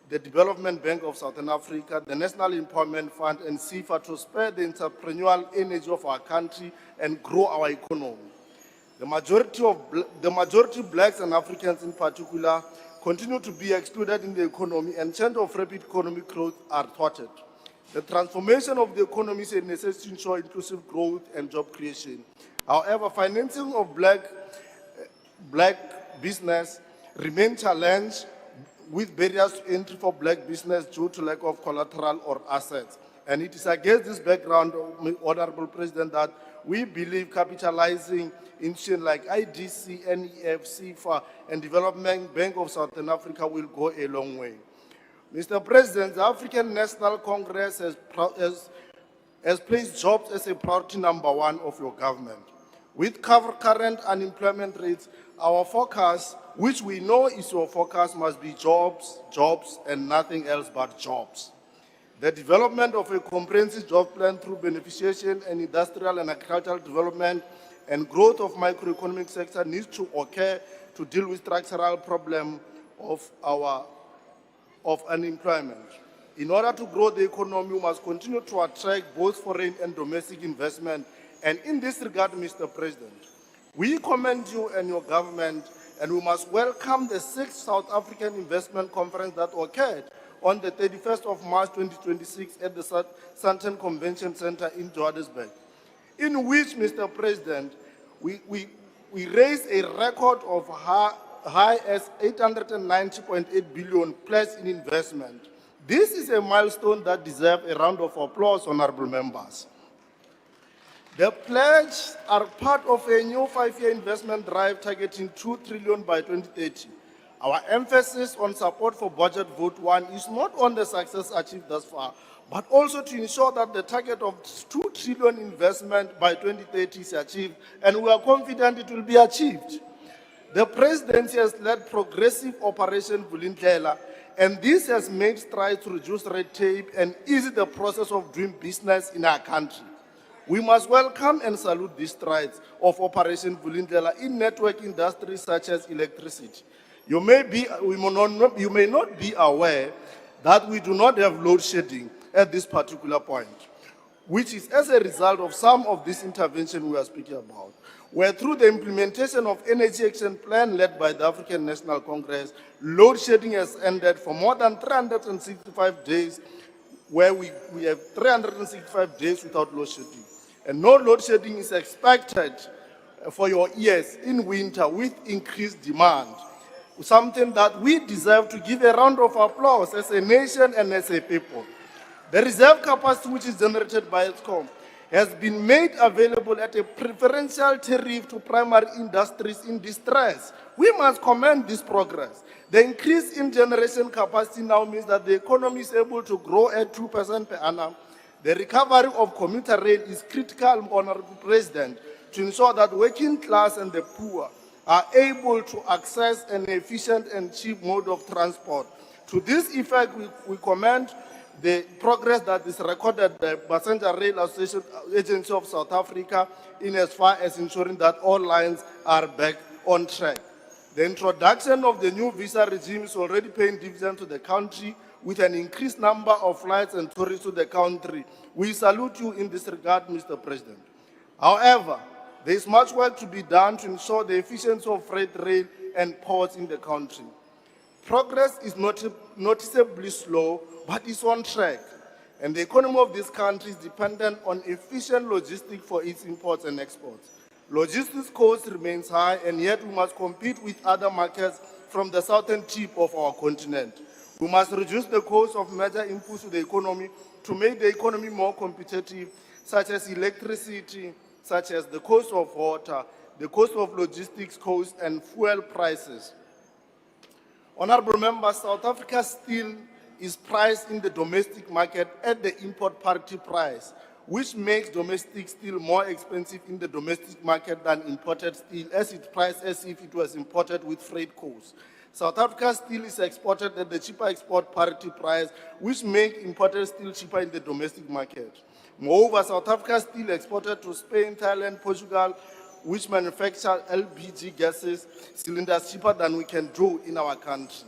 the Development Bank of Southern Africa, the National Employment Fund, and CIFA to spur the entrepreneurial energy of our country and grow our economy. The majority of blacks and Africans in particular continue to be excluded in the economy, and chances of rapid economic growth are thwarted. The transformation of the economy is a necessity to ensure inclusive growth and job creation. However, financing of black business remains challenged with barriers to entry for black business due to lack of collateral or assets. And it is against this background, Honorable President, that we believe capitalizing institutions like IDC, NEF, CIFA, and Development Bank of Southern Africa will go a long way. Mr. President, the African National Congress has placed jobs as a priority number 1 of your government. With current unemployment rates, our focus, which we know is your focus, must be jobs, jobs, and nothing else but jobs. The development of a comprehensive job plan through beneficiation and industrial and agricultural development and growth of microeconomic sector needs to occur to deal with structural problem of unemployment. In order to grow the economy, we must continue to attract both foreign and domestic investment. And in this regard, Mr. President, we commend you and your government, and we must welcome the 6th South African Investment Conference that occurred on the 31st of March 2026 at the Sandton Convention Center in Johannesburg, in which, Mr. President, we raised a record of high as 890.8 billion plus in investment. This is a milestone that deserves a round of applause, honorable members. The pledge are part of a new 5-year investment drive targeting 2 trillion by 2030. Our emphasis on support for budget vote 1 is not on the success achieved thus far, but also to ensure that the target of 2 trillion investment by 2030 is achieved, and we are confident it will be achieved. The Presidency has led progressive Operation Vulindlela, and this has made strides to reduce red tape and ease the process of doing business in our country. We must welcome and salute these strides of Operation Vulindlela in network industries such as electricity. You may not be aware that we do not have load shedding at this particular point, which is as a result of some of this intervention we are speaking about, where through the implementation of Energy Action Plan led by the African National Congress, load shedding has ended for more than 365 days, where we have 365 days without load shedding. And no load shedding is expected for your ears in winter with increased demand, something that we deserve to give a round of applause as a nation and as a people. The reserve capacity which is generated by 𝐬𝐻Com has been made available at a preferential tariff to primary industries in distress. We must commend this progress. The increase in generation capacity now means that the economy is able to grow at 2% per annum. The recovery of commuter rail is critical, Honorable President, to ensure that working class and the poor are able to access an efficient and cheap mode of transport. To this effect, we commend the progress that is recorded by the Passenger Rail Association Agency of South Africa in as far as ensuring that all lines are back on track. The introduction of the new visa regime is already paying dividends to the country with an increased number of flights and tourists to the country. We salute you in this regard, Mr. President. However, there is much work to be done to ensure the efficiency of freight rail and ports in the country. Progress is noticeably slow, but it's on track. And the economy of this country is dependent on efficient logistics for its imports and exports. Logistics costs remains high, and yet we must compete with other markets from the southern tip of our continent. We must reduce the cost of major inputs to the economy to make the economy more competitive, such as electricity, such as the cost of water, the cost of logistics costs, and fuel prices. Honorable members, South Africa's steel is priced in the domestic market at the import parity price, which makes domestic steel more expensive in the domestic market than imported steel, as it's priced as if it was imported with freight costs. South Africa's steel is exported at the cheaper export parity price, which makes imported steel cheaper in the domestic market. Moreover, South Africa's steel exported to Spain, Thailand, Portugal, which manufacture LPG gases cylinders cheaper than we can do in our country.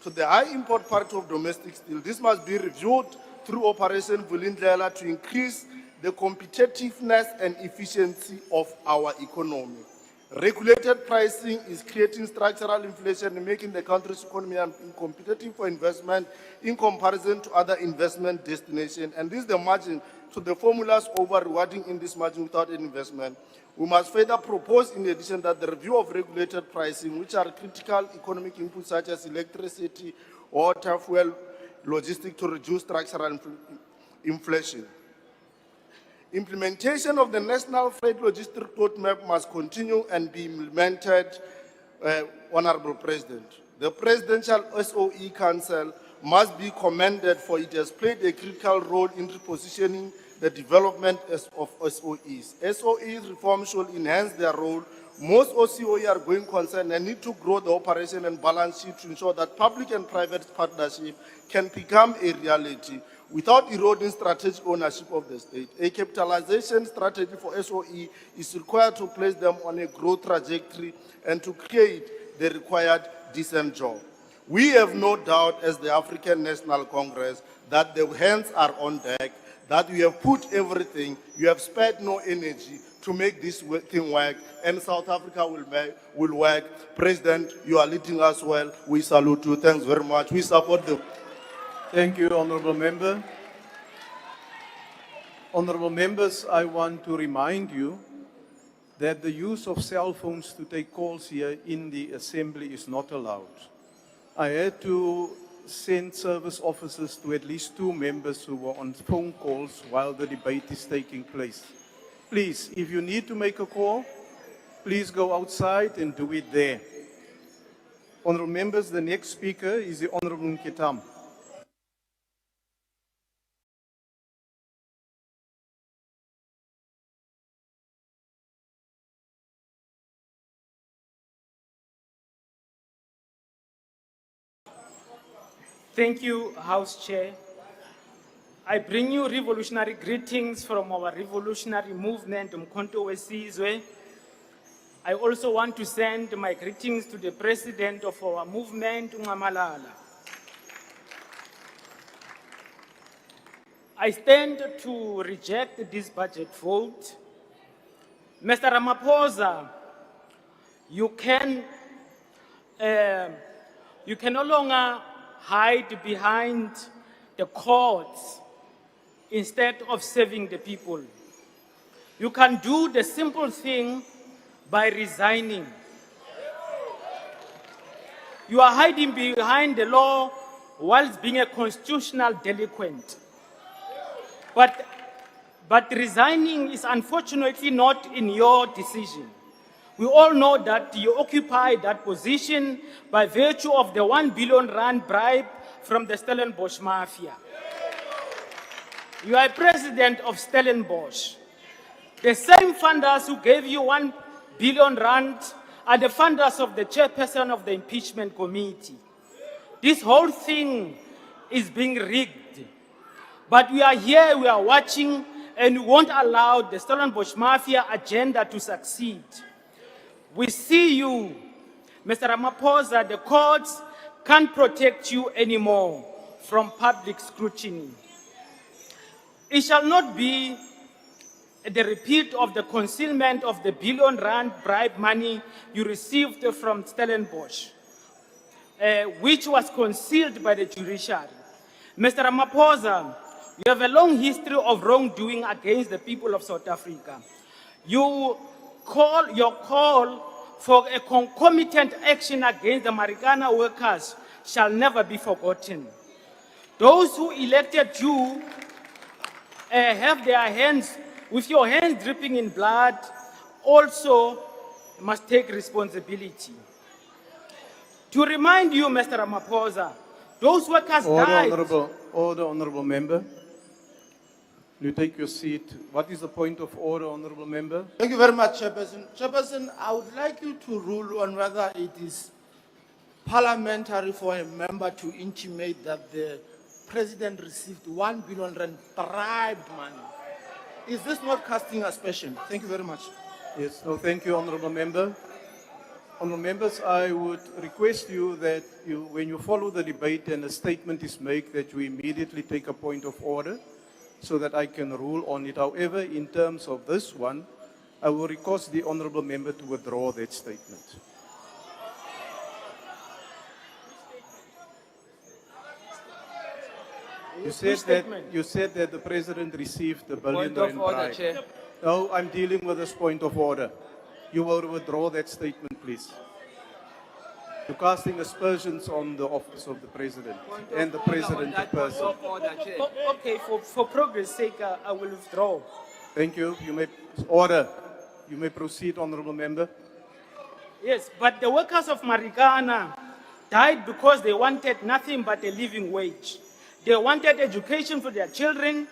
To the high import parity of domestic steel, this must be reviewed through Operation Vulindlela to increase the competitiveness and efficiency of our economy. Regulated pricing is creating structural inflation and making the country's economy uncompetitive for investment in comparison to other investment destinations. And this is the margin to the formulas over rewarding in this margin without any investment. We must further propose, in addition, that the review of regulated pricing, which are critical economic inputs such as electricity, water, fuel, logistics, to reduce structural inflation. Implementation of the National Freight Logistics Roadmap must continue and be implemented, Honorable President. The Presidential SOE Council must be commended for it has played a critical role in repositioning the development of SOEs. SOEs reform should enhance their role. Most OCOE are going concern and need to grow the operation and balance sheet to ensure that public and private partnership can become a reality without eroding strategic ownership of the state. A capitalization strategy for SOE is required to place them on a growth trajectory and to create the required decent job. We have no doubt as the African National Congress that the hands are on deck, that you have put everything, you have spared no energy to make this thing work, and South Africa will work. President, you are leading us well. We salute you. Thanks very much. We support the... Thank you, Honourable Member. Honourable Members, I want to remind you that the use of cell phones to take calls here in the Assembly is not allowed. I had to send service officers to at least 2 members who were on phone calls while the debate is taking place. Please, if you need to make a call, please go outside and do it there. Honourable Members, the next speaker is the Honourable 𝐬𝐿𝐫𝐿𝐫𝐢𝐻𝐻. Thank you, House Chair. I bring you revolutionary greetings from our revolutionary movement, 𝐼𝐻𝐻𝐿𝐫𝐻𝐻. I also want to send my greetings to the president of our movement, 𝐿𝐿𝐫𝐿𝐫𝐻𝐻. I stand to reject this budget vote. Mr. Ramaphosa, you can no longer hide behind the courts instead of serving the people. You can do the simple thing by resigning. You are hiding behind the law whilst being a constitutional delinquent. But resigning is unfortunately not in your decision. We all know that you occupy that position by virtue of the R1 billion bribe from the Stellenbosch mafia. You are president of Stellenbosch. The same funders who gave you R1 billion are the funders of the chairperson of the impeachment committee. This whole thing is being rigged. But we are here, we are watching, and we won't allow the Stellenbosch mafia agenda to succeed. We see you, Mr. Ramaphosa. The courts can't protect you anymore from public scrutiny. It shall not be the repeat of the concealment of the R1 billion bribe money you received from Stellenbosch, which was concealed by the judiciary. Mr. Ramaphosa, you have a long history of wrongdoing against the people of South Africa. Your call for a concomitant action against the Marikana workers shall never be forgotten. Those who elected you have their hands, with your hands dripping in blood, also must take responsibility. To remind you, Mr. Ramaphosa, those workers died. Honorable member. You take your seat. What is the point of order, honorable member? Thank you very much, Chairperson. Chairperson, I would like you to rule on whether it is parliamentary for a member to intimate that the president received 1 billion rand bribed money. Is this not casting aspersion? Thank you very much. Yes, no, thank you, honorable member. Honorable members, I would request you that when you follow the debate and a statement is made, that you immediately take a point of order so that I can rule on it. However, in terms of this one, I will request the honorable member to withdraw that statement. You said that the president received the billion Point of rand order, bribe. Chair. No, I'm dealing with this point of order. You will withdraw that statement, please. You're casting aspersions on the office of the president and the president in person. Okay, for progress' sake, I will withdraw. Thank you. You may order. You may proceed, honorable member. Yes, but the workers of Marikana died because they wanted nothing but a living wage. They wanted education for their children.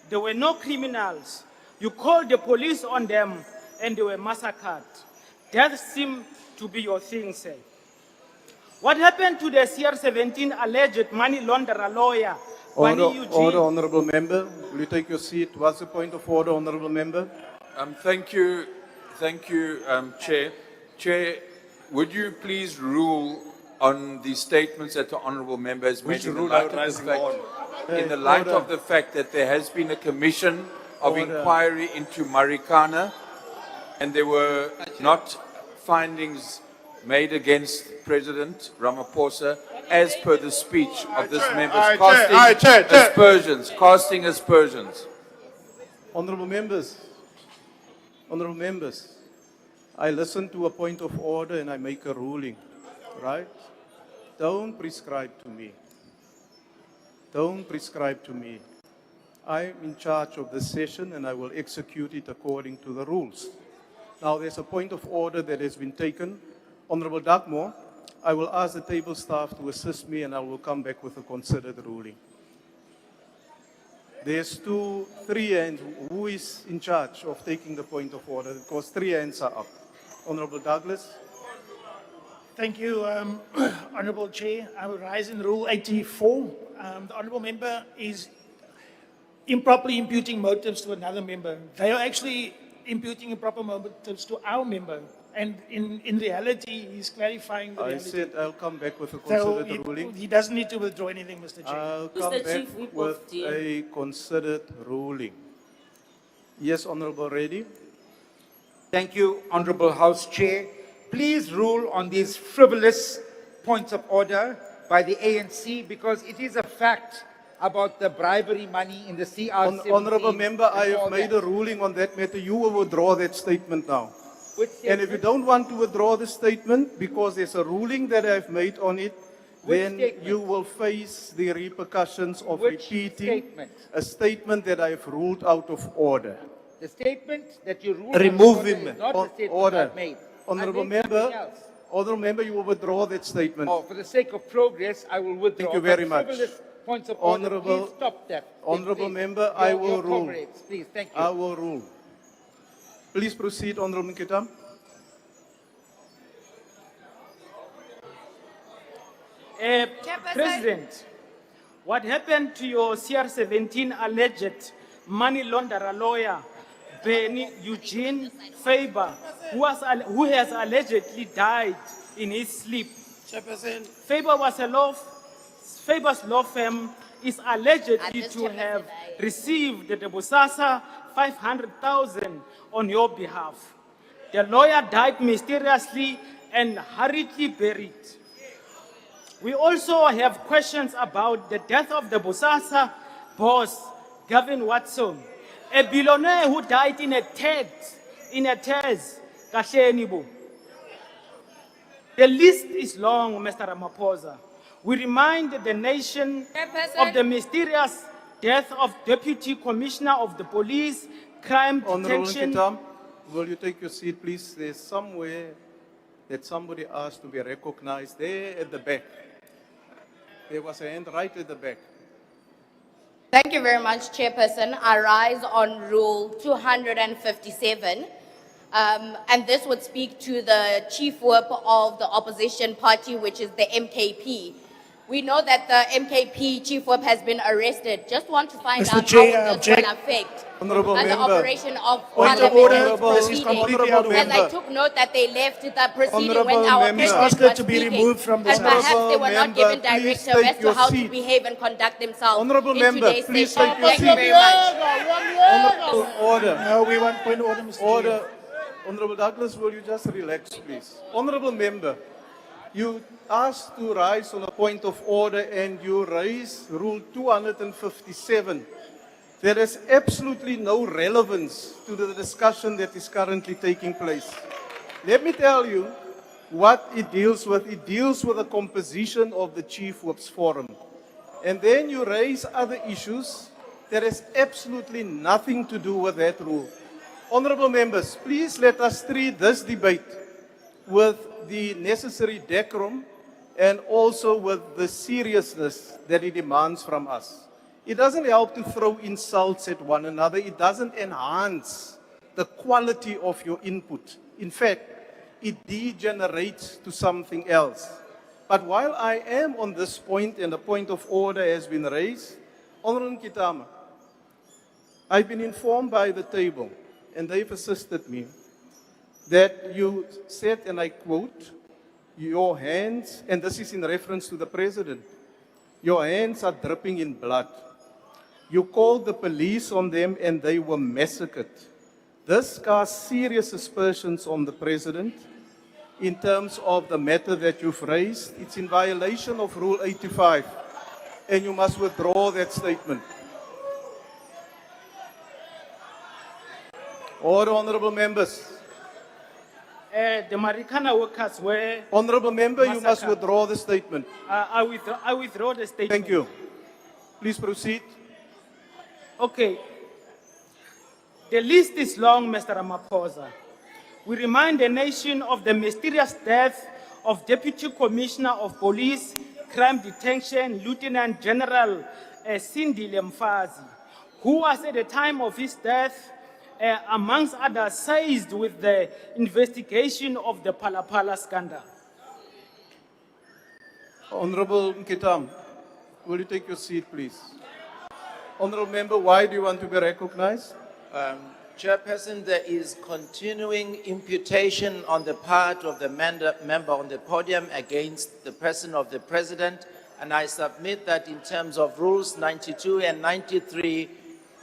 There were no criminals. You called the police on them and they were massacred. That seemed to be your thing, sir. What happened to the CR17 alleged money launderer lawyer? Order, honorable member. Will you take your seat? What's the point of order, honorable member? Thank you, Chair. Chair, would you please rule on the statements that the honourable member has made in the light of the fact that there has been a commission of inquiry into Marikana and there were not findings made against President Ramaphosa as per the speech of this member, casting aspersions. Honorable members, I listen to a point of order and I make a ruling, right? Don't prescribe to me. Don't prescribe to me. I'm in charge of this session and I will execute it according to the rules. Now there's a point of order that has been taken. Honorable 𝐼𝐻𝐾𝐿, I will ask the table staff to assist me and I will come back with a considered ruling. There's three hands. Who is in charge of taking the point of order? Because 3 hands are up. Honorable Douglas. Thank you, Honourable Chair. I will rise in Rule 84. The Honourable Member is improperly imputing motives to another member. They are actually imputing improper motives to our member. And in reality, he's clarifying the reality. I said I'll come back with a considered ruling. He doesn't need to withdraw anything, Mr. Chair. I'll come back with a considered ruling. Yes, Honourable Reddy. Thank you, Honourable House Chair. Please rule on these frivolous points of order by the ANC because it is a fact about the bribery money in the CR17. Honourable Member, I have made a ruling on that matter. You will withdraw that statement now. And if you don't want to withdraw the statement because there's a ruling that I've made on it, then you will face the repercussions of repeating a statement that I've ruled out of order. The statement that you ruled Remove him. is not the statement Order. I've made. Honourable Member, you will withdraw that statement. Oh, for the sake of progress, I will withdraw. Thank you very much. Points of order, please stop that. Honourable Please. Member, I will rule. Comrades, please, thank you. I will rule. Please proceed, Honourable 𝐾𝐿. President, what happened to your CR17 alleged money launderer lawyer, 𝐬𝐮𝐬𝐫𝐿, who has allegedly died in his sleep? 𝐬𝐫𝐿's law firm is allegedly to have received the Bosasa 500,000 on your behalf. The lawyer died mysteriously and hurriedly buried. We also have questions about the death of the Bosasa boss, 𝐬𝐮𝐬𝐫𝐿, a billionaire who died in a 𝐾𝐨𝐧'𝐭. The list is long, Mr. Ramaphosa. We remind the nation of the mysterious death of Deputy Commissioner of the Police, Crime Detection. will you take your seat, please? There's somewhere that somebody asked to be recognized. There at the back. There was a hand right at the back. Thank you very much, Chairperson. I rise on Rule 257. And this would speak to the chief whip of the opposition party, which is the MKP. We know that the MKP chief whip has been arrested. Just want to find Mr. out Chair, how this will affect Honourable the member. operation of Point of parliamentary order. This is proceedings. completely out of As I order. took note that they left the proceeding Honourable when our member. president Please ask her was to be speaking. removed from the And perhaps they Honourable were not member, given please directive take as to your how to seat. behave and conduct themselves Honourable in member, today's please session. take your Thank you seat. very much. Honourable order. No, we want point of order, Mr. Chair. Order. Honourable Douglas, will you just relax, please? Honourable member, you asked to rise on a point of order and you raised Rule 257. There is absolutely no relevance to the discussion that is currently taking place. Let me tell you what it deals with. It deals with the composition of the Chief Whip's Forum. And then you raise other issues that has absolutely nothing to do with that rule. Honourable members, please let us treat this debate with the necessary decorum and also with the seriousness that it demands from us. It doesn't help to throw insults at one another. It doesn't enhance the quality of your input. In fact, it degenerates to something else. But while I am on this point and a point of order has been raised, Honourable Ntjintama, I've been informed by the table, and they've assisted me, that you said, and I quote, your hands, and this is in reference to the President, your hands are dripping in blood. You called the police on them and they were massacred. This casts serious aspersions on the President in terms of the matter that you've raised. It's in violation of Rule 85, and you must withdraw that statement. Order, honourable members. The Marikana workers were... Honourable member, you must massacred. withdraw the statement. I withdraw the statement. Thank you. Please proceed. Okay. The list is long, Mr. Ramaphosa. We remind the nation of the mysterious death of Deputy Commissioner of Police, Crime Detection, Lieutenant General 𝐬𝐮𝐬𝐫𝐿 Mfazi, who was at the time of his death, amongst others, seized with the investigation of the Phala scandal. Honourable Ntjintama, will you take your seat, please? Honourable member, why do you want to be recognized? Chairperson, there is continuing imputation on the part of the member on the podium against the person of the President, and I submit that in terms of Rules 92 and 93,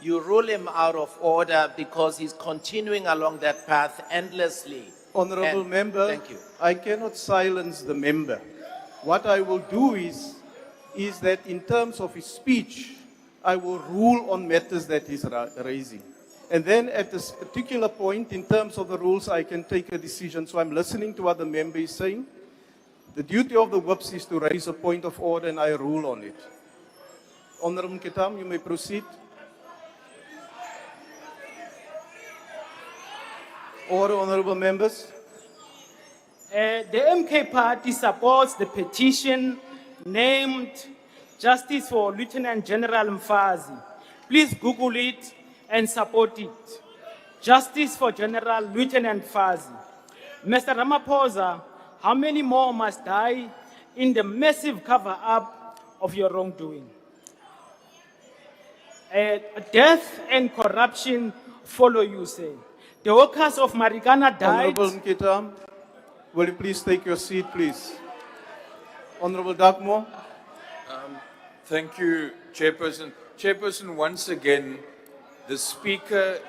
you rule him out of order because he's continuing along that path endlessly. Honourable And- member, Thank you. I cannot silence the member. What I will do is that in terms of his speech, I will rule on matters that he's raising. And then at this particular point, in terms of the rules, I can take a decision. So I'm listening to what the member is saying. The duty of the whips is to raise a point of order, and I rule on it. Honourable Ntjintama, you may proceed. Order, honourable members. The MK party supports the petition named Justice for Lieutenant General Mfazi. Please Google it and support it. Justice for General Lieutenant Mfazi. Mr. Ramaphosa, how many more must die in the massive cover-up of your wrongdoing? Death and corruption follow you, say. The workers of Marikana died. Honourable Ntjintama, will you please take your seat, please? Honourable 𝐷𝐿𝐺𝐻. Thank you, Chairperson. Chairperson, once again, the Speaker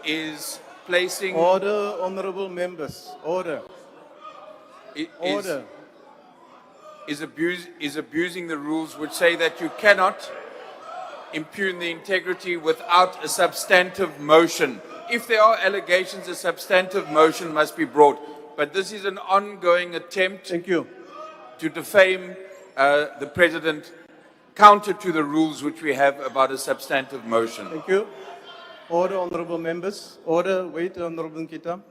is placing... Order, honourable members. Order. Order. Is abusing the rules which say that you cannot impugn the integrity without a substantive motion. If there are allegations, a substantive motion must be brought. But this is an ongoing attempt to defame the President, counter to the rules which we have about a substantive motion. Thank you. Order, honorable members. Order, wait, Honorable Nkita.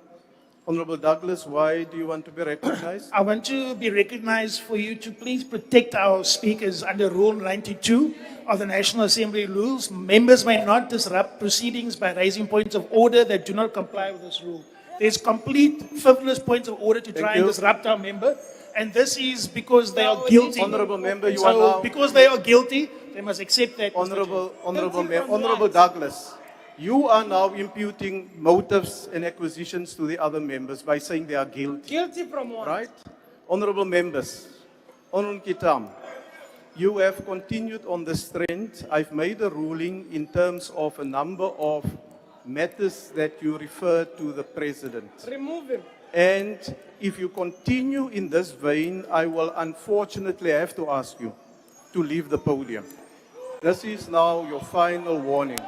Honorable Douglas, why do you want to be recognized? I want to be recognized for you to please protect our speakers under Rule 92 of the National Assembly rules. Members may not disrupt proceedings by raising points of order that do not comply with this rule. There's complete frivolous points of order to try and disrupt our member, and this is because they are guilty. Honorable member, you So, are now... because they are guilty, they must accept that. Honorable Douglas, you are now imputing motives and acquisitions to the other members by saying they are guilty. Guilty from what? Right? Honorable members, Honorable Kitam, you have continued on this trend. I've made a ruling in terms of a number of matters that you refer to the President. Remove him. And if you continue in this vein, I will unfortunately have to ask you to leave the podium. This is now your final warning.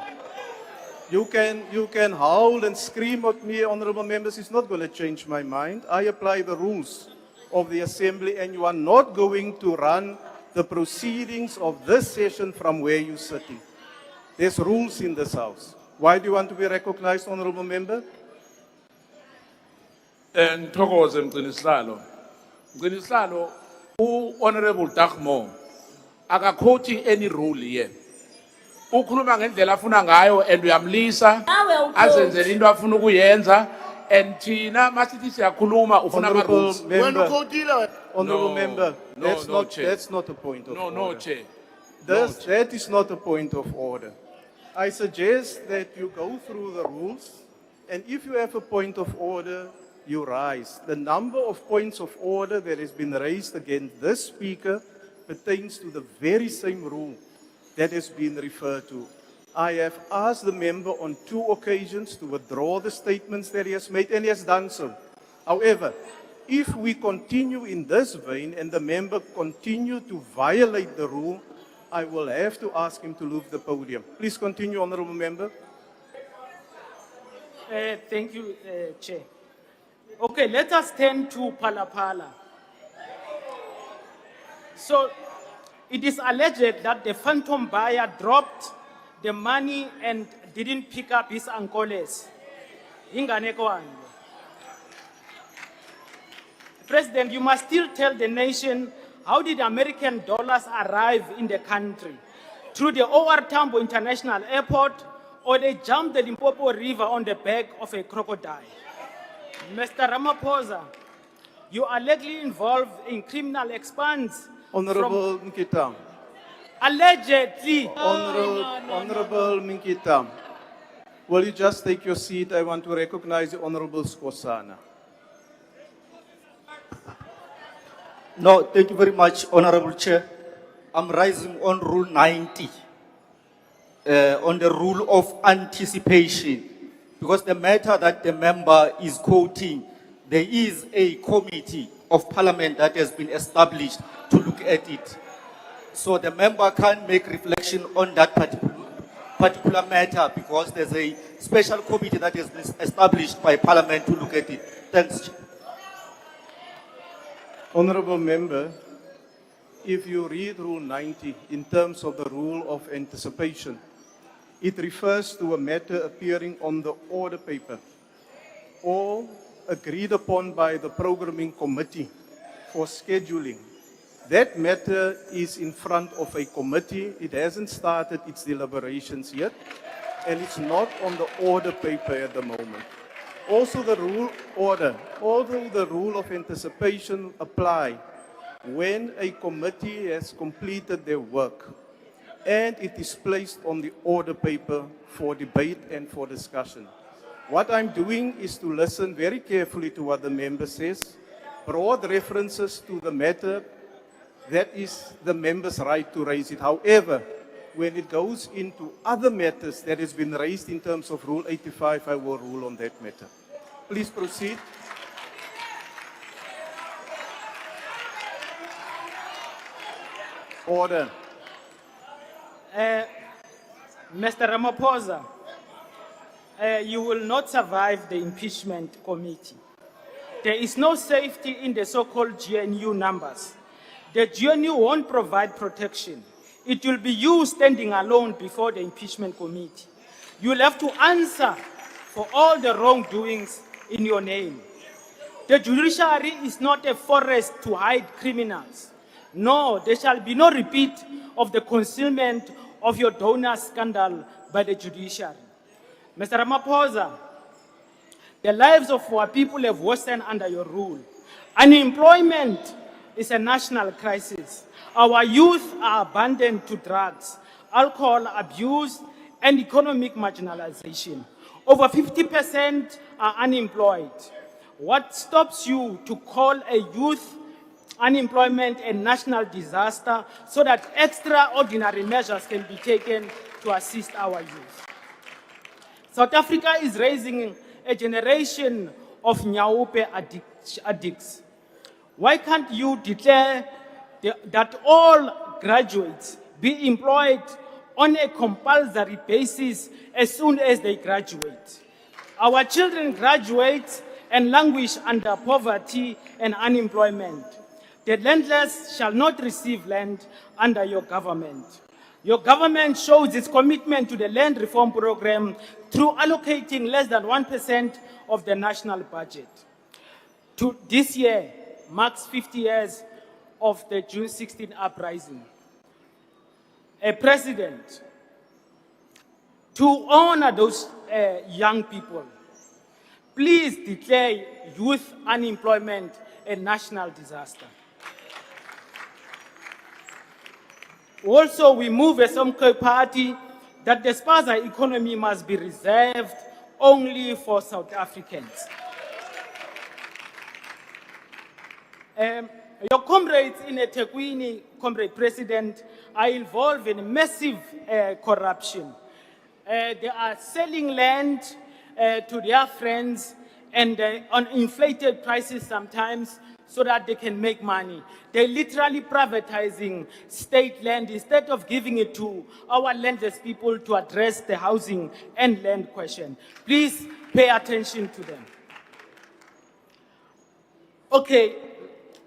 You can howl and scream at me, honorable members. It's not going to change my mind. I apply the rules of the Assembly, and you are not going to run the proceedings of this session from where you're sitting. There's rules in this House. Why do you want to be recognized, honorable member? Ngithokoze Mgcinisihlalo. Mgcinisihlalo, Honorable 𝐿𝐷𝐿 akakhoti any rule here. Ukhuluma ngendlela afuna ngayo and uyamlisa azenzele into afuna ukuyenza and thina masithi siyakhuluma ufuna ama rules. Honorable member, that's not a point of order. No, Chair. That is not a point of order. I suggest that you go through the rules, and if you have a point of order, you rise. The number of points of order that has been raised against this speaker pertains to the very same rule that has been referred to. I have asked the member on 2 occasions to withdraw the statements that he has made, and he has done so. However, if we continue in this vein and the member continue to violate the rule, I will have to ask him to leave the podium. Please continue, honorable member. Thank you, Chair. Okay, let us turn to Palapala. So, it is alleged that the phantom buyer dropped the money and didn't pick up his uncles. President, you must still tell the nation, how did American dollars arrive in the country? Through the O.R. Tambo International Airport, or they jumped the Limpopo River on the back of a crocodile? Mr. Ramaphosa, you are likely involved in criminal expanse. Honorable Nkita. Allegedly. Honorable Nkita. Will you just take your seat? I want to recognize the Honorable Skosana. No, thank you very much, Honorable Chair. I'm rising on Rule 90, on the rule of anticipation, because the matter that the member is quoting, there is a committee of Parliament that has been established to look at it. So the member can't make reflection on that particular matter because there's a special committee that has been established by Parliament to look at it. Thanks, Chair. Honorable member, if you read Rule 90 in terms of the rule of anticipation, it refers to a matter appearing on the order paper or agreed upon by the programming committee for scheduling. That matter is in front of a committee. It hasn't started its deliberations yet, and it's not on the order paper at the moment. Also the rule order, although the rule of anticipation apply when a committee has completed their work and it is placed on the order paper for debate and for discussion. What I'm doing is to listen very carefully to what the member says, broad references to the matter, that is the member's right to raise it. However, when it goes into other matters that has been raised in terms of Rule 85, I will rule on that matter. Please proceed. Order. Mr. Ramaphosa, you will not survive the impeachment committee. There is no safety in the so-called GNU numbers. The GNU won't provide protection. It will be you standing alone before the impeachment committee. You will have to answer for all the wrongdoings in your name. The judiciary is not a forest to hide criminals. No, there shall be no repeat of the concealment of your donor scandal by the judiciary. Mr. Ramaphosa, the lives of our people have worsened under your rule. Unemployment is a national crisis. Our youth are abandoned to drugs, alcohol abuse, and economic marginalization. Over 50% are unemployed. What stops you to call a youth unemployment a national disaster so that extraordinary measures can be taken to assist our youth? South Africa is raising a generation of 𝐬𝐿𝐫𝐽𝐿 addicts. Why can't you declare that all graduates be employed on a compulsory basis as soon as they graduate? Our children graduate and languish under poverty and unemployment. The landless shall not receive land under your government. Your government shows its commitment to the land reform program through allocating less than 1% of the national budget. This year marks 50 years of the June 16 uprising. A president, to honor those young people, please declare youth unemployment a national disaster. Also, we move as some party that the spaza economy must be reserved only for South Africans. Your comrades in eThekwini, Comrade President, are involved in massive corruption. They are selling land to their friends and on inflated prices sometimes so that they can make money. They're literally privatizing state land instead of giving it to our landless people to address the housing and land question. Please pay attention to them. Okay,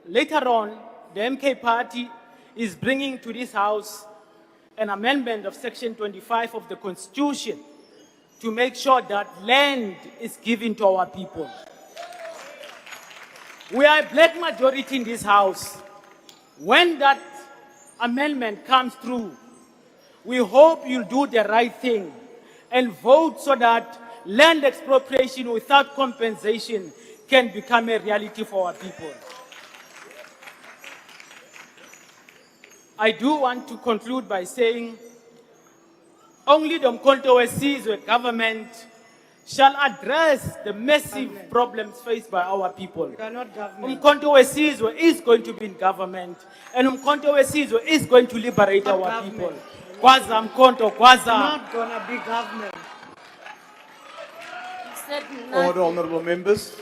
later on, the MK party is bringing to this house an amendment of Section 25 of the Constitution to make sure that land is given to our people. We are a black majority in this house. When that amendment comes through, we hope you'll do the right thing and vote so that land expropriation without compensation can become a reality for our people. I do want to conclude by saying only the 𝐼𝐻𝐻 government shall address the massive problems faced by our people. 𝐼𝐻𝐻 is going to be in government, and 𝐼𝐻𝐻 is going to liberate our people. Kwaza Mkhonto, Kwaza. Not gonna be government. Order, honorable members.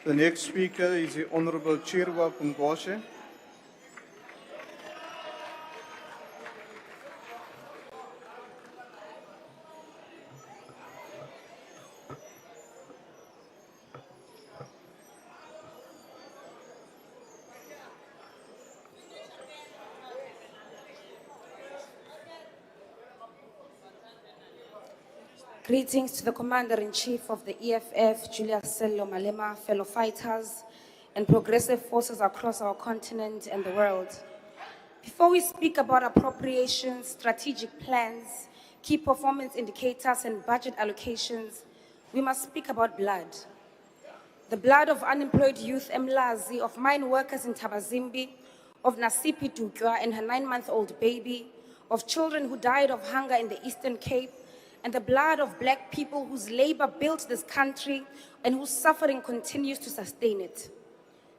The next speaker is the Honorable 𝐟𝐨𝐫𝐿𝐵𝐻𝐿. Greetings to the Commander-in-Chief of the EFF, Julius Sello Malema, fellow fighters, and progressive forces across our continent and the world. Before we speak about appropriations, strategic plans, key performance indicators, and budget allocations, we must speak about blood. The blood of unemployed youth 𝐬𝐿𝐫𝐽𝐿, of mine workers in Thabazimbi, of Nasipi Dukwa and her 9-month-old baby, of children who died of hunger in the Eastern Cape, and the blood of black people whose labor built this country and whose suffering continues to sustain it.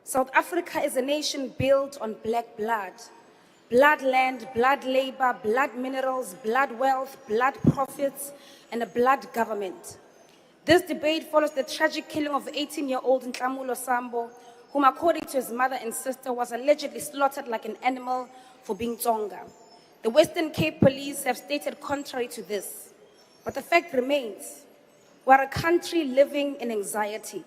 South Africa is a nation built on black blood. Blood land, blood labor, blood minerals, blood wealth, blood profits, and a blood government. This debate follows the tragic killing of 18-year-old Nhlamulo Sambo, whom according to his mother and sister was allegedly slaughtered like an animal for being Tsonga. The Western Cape police have stated contrary to this. But the fact remains, we're a country living in anxiety,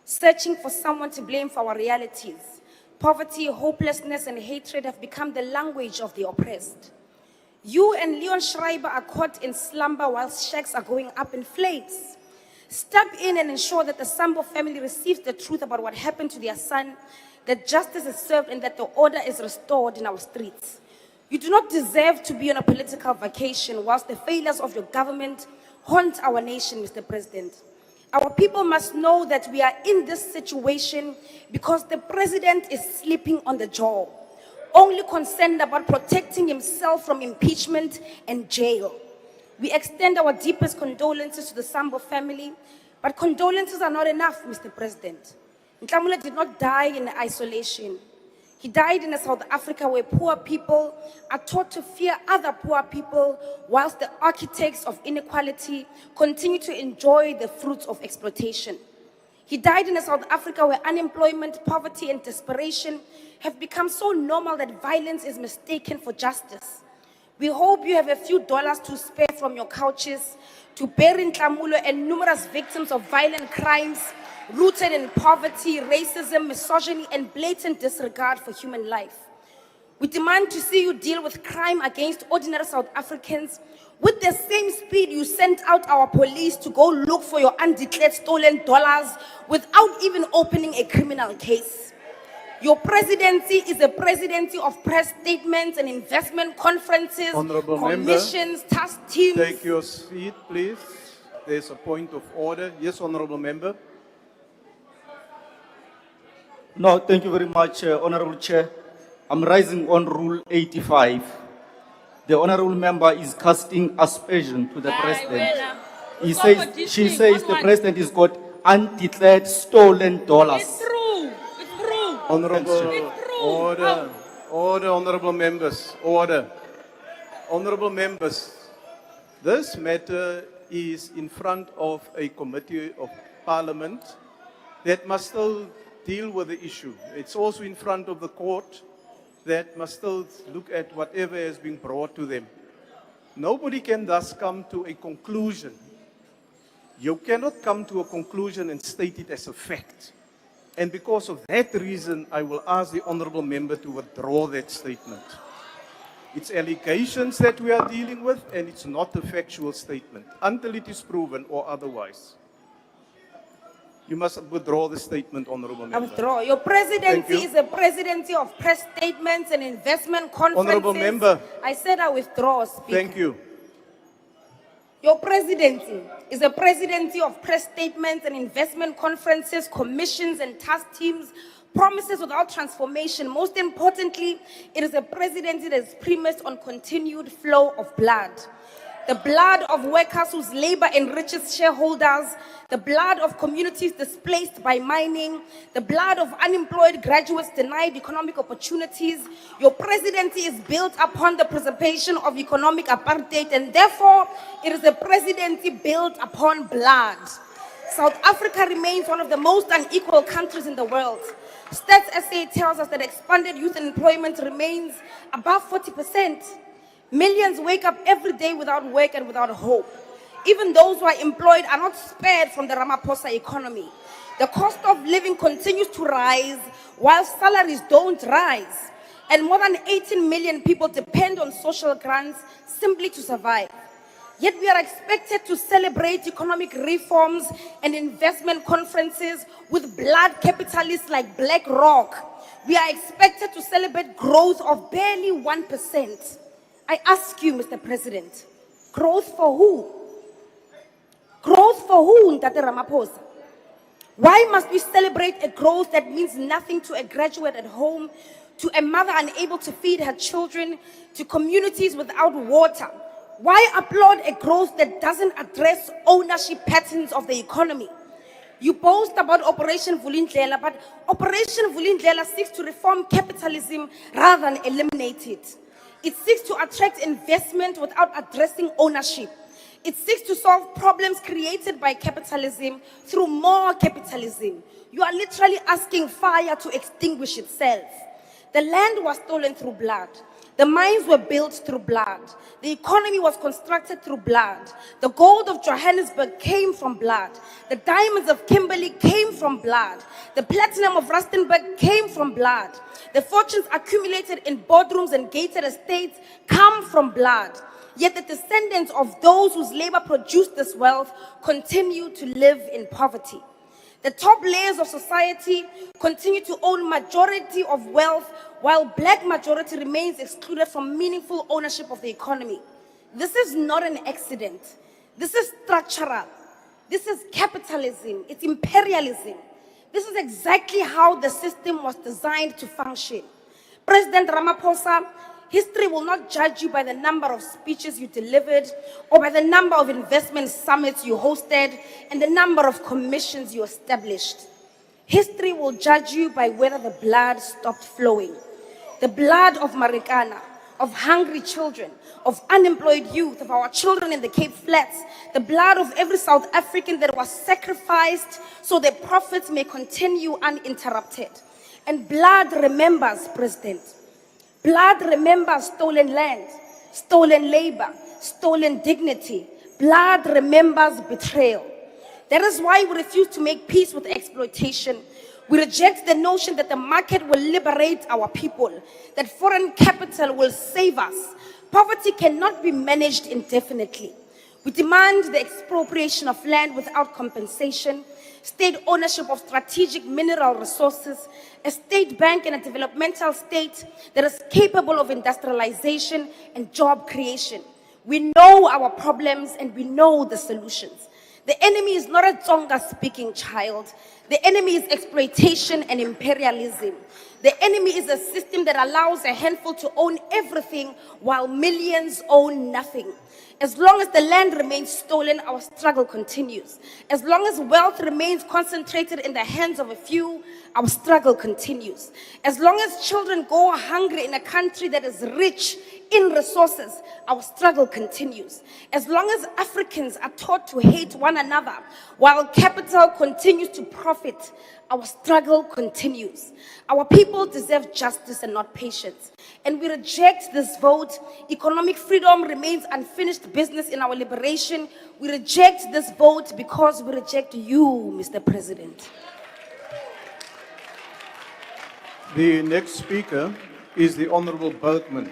searching for someone to blame for our realities. Poverty, hopelessness, and hatred have become the language of the oppressed. You and 𝐬𝐮𝐬𝐫𝐫𝐢𝐛𝐤 are caught in slumber while shacks are going up in flames. Step in and ensure that the Sambo family receives the truth about what happened to their son, that justice is served and that the order is restored in our streets. You do not deserve to be on a political vacation whilst the failures of your government haunt our nation, Mr. President. Our people must know that we are in this situation because the president is sleeping on the job, only concerned about protecting himself from impeachment and jail. We extend our deepest condolences to the Sambo family, but condolences are not enough, Mr. President. 𝐿amule did not die in isolation. He died in a South Africa where poor people are taught to fear other poor people, whilst the architects of inequality continue to enjoy the fruits of exploitation. He died in a South Africa where unemployment, poverty, and desperation have become so normal that violence is mistaken for justice. We hope you have a few dollars to spare from your couches to bury 𝐿amulo and numerous victims of violent crimes rooted in poverty, racism, misogyny, and blatant disregard for human life. We demand to see you deal with crime against ordinary South Africans with the same speed you sent out our police to go look for your undeclared stolen dollars without even opening a criminal case. Your presidency is a presidency of press statements and investment conferences, Honorable commissions, task teams. Take your seat, please. There's a point of order. Yes, Honorable Member. No, thank you very much, Honorable Chair. I'm rising on Rule 85. The Honorable Member is casting aspersion to the President. She says the President has got undeclared stolen dollars. It's true. Honorable, order, honorable members, order. Honorable members, this matter is in front of a committee of Parliament that must still deal with the issue. It's also in front of the court that must still look at whatever has been brought to them. Nobody can thus come to a conclusion. You cannot come to a conclusion and state it as a fact. And because of that reason, I will ask the honorable member to withdraw that statement. It's allegations that we are dealing with, and it's not a factual statement until it is proven or otherwise. You must withdraw the statement, honorable I member. withdraw. Your presidency is a presidency of press statements and investment conferences. Honorable member. I said I withdraw, Speaker. Thank you. Your presidency is a presidency of press statements and investment conferences, commissions and task teams, promises without transformation. Most importantly, it is a presidency that is premised on continued flow of blood. The blood of workers whose labor enriches shareholders, the blood of communities displaced by mining, the blood of unemployed graduates denied economic opportunities. Your presidency is built upon the preservation of economic apartheid, and therefore it is a presidency built upon blood. South Africa remains one of the most unequal countries in the world. Stats SA tells us that expanded youth employment remains above 40%. Millions wake up every day without work and without hope. Even those who are employed are not spared from the Ramaphosa economy. The cost of living continues to rise while salaries don't rise. And more than 18 million people depend on social grants simply to survive. Yet we are expected to celebrate economic reforms and investment conferences with blood capitalists like BlackRock. We are expected to celebrate growth of barely 1%. I ask you, Mr. President, growth for who? Growth for who, Ntate Ramaphosa? Why must we celebrate a growth that means nothing to a graduate at home, to a mother unable to feed her children, to communities without water? Why applaud a growth that doesn't address ownership patterns of the economy? You boast about Operation Vulindlela, but Operation Vulindlela seeks to reform capitalism rather than eliminate it. It seeks to attract investment without addressing ownership. It seeks to solve problems created by capitalism through more capitalism. You are literally asking fire to extinguish itself. The land was stolen through blood. The mines were built through blood. The economy was constructed through blood. The gold of Johannesburg came from blood. The diamonds of Kimberley came from blood. The platinum of Rustenburg came from blood. The fortunes accumulated in boardrooms and gated estates come from blood. Yet the descendants of those whose labor produced this wealth continue to live in poverty. The top layers of society continue to own majority of wealth, while black majority remains excluded from meaningful ownership of the economy. This is not an accident. This is structural. This is capitalism. It's imperialism. This is exactly how the system was designed to function. President Ramaphosa, history will not judge you by the number of speeches you delivered or by the number of investment summits you hosted and the number of commissions you established. History will judge you by whether the blood stopped flowing. The blood of Marikana, of hungry children, of unemployed youth, of our children in the Cape Flats, the blood of every South African that was sacrificed so their profits may continue uninterrupted. And blood remembers, President. Blood remembers stolen land, stolen labor, stolen dignity. Blood remembers betrayal. That is why we refuse to make peace with exploitation. We reject the notion that the market will liberate our people, that foreign capital will save us. Poverty cannot be managed indefinitely. We demand the expropriation of land without compensation, state ownership of strategic mineral resources, a state bank and a developmental state that is capable of industrialization and job creation. We know our problems and we know the solutions. The enemy is not a Tsonga-speaking child. The enemy is exploitation and imperialism. The enemy is a system that allows a handful to own everything while millions own nothing. As long as the land remains stolen, our struggle continues. As long as wealth remains concentrated in the hands of a few, our struggle continues. As long as children go hungry in a country that is rich in resources, our struggle continues. As long as Africans are taught to hate one another while capital continues to profit, our struggle continues. Our people deserve justice and not patience. And we reject this vote. Economic freedom remains unfinished business in our liberation. We reject this vote because we reject you, Mr. President. The next speaker is the Honorable Bergman.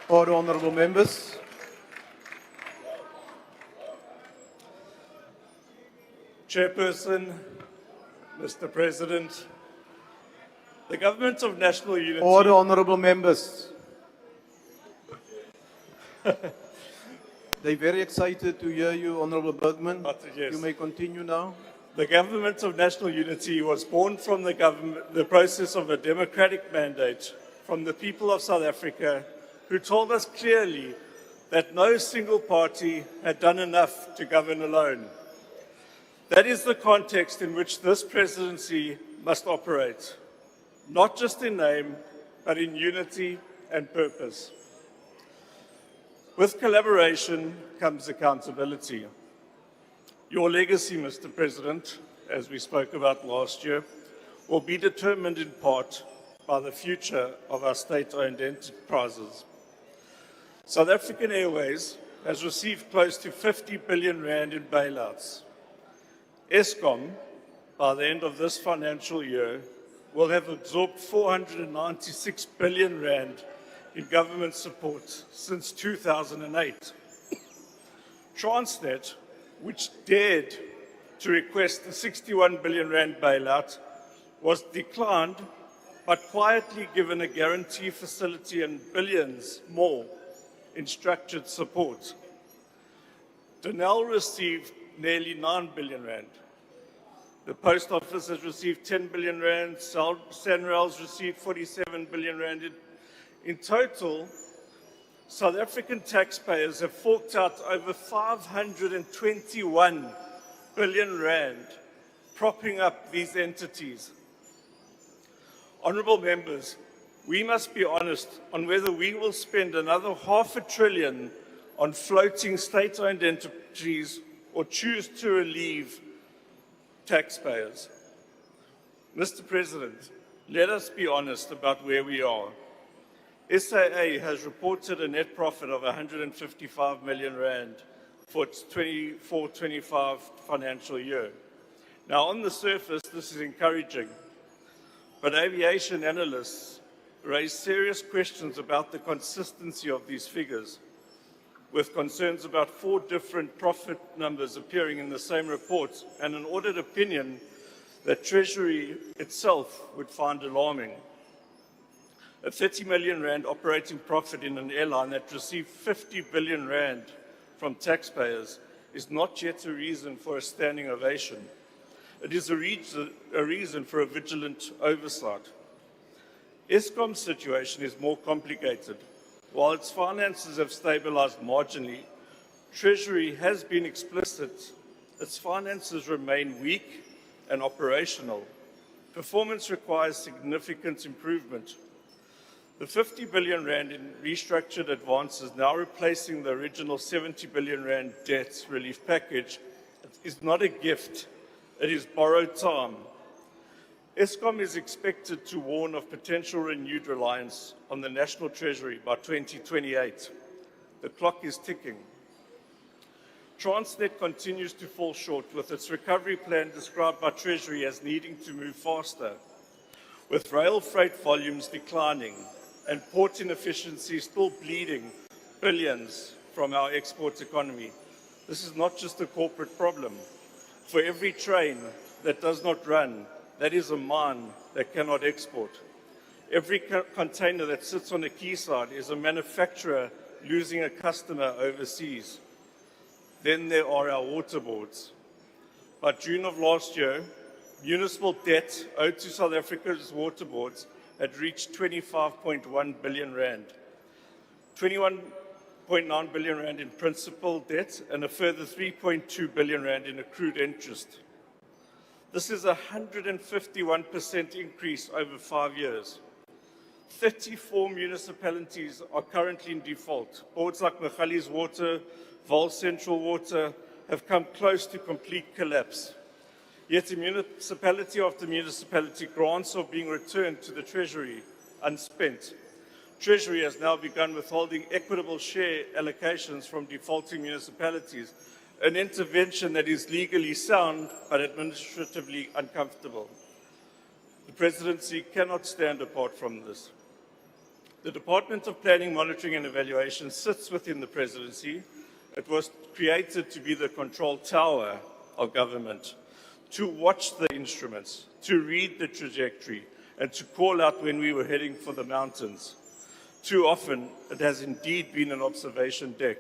Order, honorable members. Chairperson, Mr. President, the Government of National Unity... Order, honorable members. They're very excited to hear you, Honorable Bergman. Yes. You may continue now. The Government of National Unity was born from the process of a democratic mandate from the people of South Africa, who told us clearly that no single party had done enough to govern alone. That is the context in which this presidency must operate, not just in name, but in unity and purpose. With collaboration comes accountability. Your legacy, Mr. President, as we spoke about last year, will be determined in part by the future of our state-owned enterprises. South African Airways has received close to 50 billion rand in bailouts. Eskom, by the end of this financial year, will have absorbed 496 billion rand in government support since 2008. Transnet, which dared to request the 61 billion rand bailout, was declined but quietly given a guarantee facility and billions more in structured support. Denel received nearly 9 billion rand. The Post Office has received 10 billion rand. Sanral's received 47 billion rand. In total, South African taxpayers have forked out over 521 billion rand, propping up these entities. Honourable members, we must be honest on whether we will spend another $500 billion on floating state-owned entities or choose to relieve taxpayers. Mr. President, let us be honest about where we are. SAA has reported a net profit of 155 million rand for its 24-25 financial year. Now, on the surface, this is encouraging, but aviation analysts raise serious questions about the consistency of these figures, with concerns about 4 different profit numbers appearing in the same report and an audit opinion that Treasury itself would find alarming. A 30 million rand operating profit in an airline that received 50 billion rand from taxpayers is not yet a reason for a standing ovation. It is a reason for a vigilant oversight. Eskom's situation is more complicated. While its finances have stabilized marginally, Treasury has been explicit. Its finances remain weak and operational. Performance requires significant improvement. The 50 billion rand in restructured advances now replacing the original 70 billion rand debt relief package is not a gift, it is borrowed time. Eskom is expected to warn of potential renewed reliance on the National Treasury by 2028. The clock is ticking. Transnet continues to fall short, with its recovery plan described by Treasury as needing to move faster. With rail freight volumes declining and port inefficiency still bleeding billions from our export economy, this is not just a corporate problem. For every train that does not run, that is a mine that cannot export. Every container that sits on a quayside is a manufacturer losing a customer overseas. Then there are our water boards. By June of last year, municipal debt owed to South Africa's water boards had reached 25.1 billion rand. 21.9 billion rand in principal debt and a further 3.2 billion rand in accrued interest. This is a 151% increase over 5 years. 34 municipalities are currently in default. Boards like Machali's Water, Vaal Central Water have come close to complete collapse. Yet municipality after municipality, grants are being returned to the Treasury unspent. Treasury has now begun withholding equitable share allocations from defaulting municipalities, an intervention that is legally sound but administratively uncomfortable. The Presidency cannot stand apart from this. The Department of Planning, Monitoring and Evaluation sits within the Presidency. It was created to be the control tower of government, to watch the instruments, to read the trajectory, and to call out when we were heading for the mountains. Too often, it has indeed been an observation deck,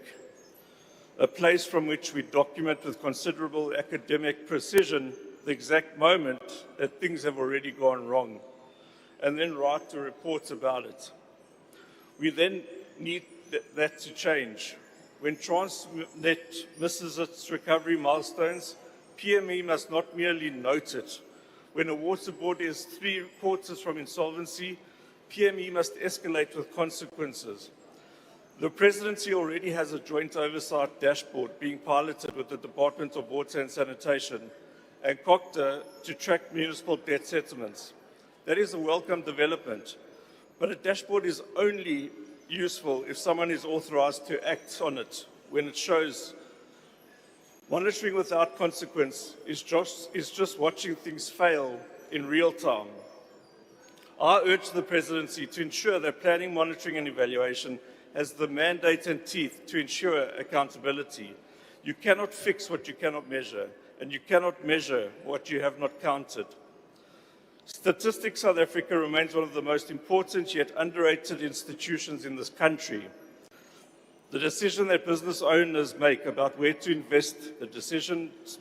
a place from which we document with considerable academic precision the exact moment that things have already gone wrong, and then write a report about it. We then need that to change. When Transnet misses its recovery milestones, PME must not merely note it. When a water board is 3 quarters from insolvency, PME must escalate with consequences. The Presidency already has a joint oversight dashboard being piloted with the Department of Water and Sanitation and 𝐶𝐿 to track municipal debt settlements. That is a welcome development, but a dashboard is only useful if someone is authorized to act on it. When it shows monitoring without consequence is just watching things fail in real time. I urge the Presidency to ensure that planning, monitoring and evaluation has the mandate and teeth to ensure accountability. You cannot fix what you cannot measure, and you cannot measure what you have not counted. Statistics South Africa remains one of the most important yet underrated institutions in this country. The decision that business owners make about where to invest, the decisions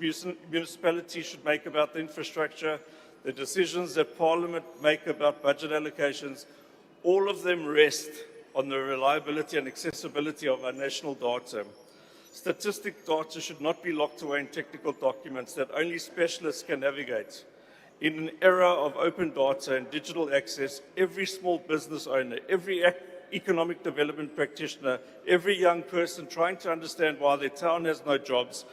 municipalities should make about the infrastructure, the decisions that Parliament make about budget allocations, all of them rest on the reliability and accessibility of our national data. Statistic data should not be locked away in technical documents that only specialists can navigate. In an era of open data and digital access, every small business owner, every economic development practitioner, every young person trying to understand why their town has no jobs,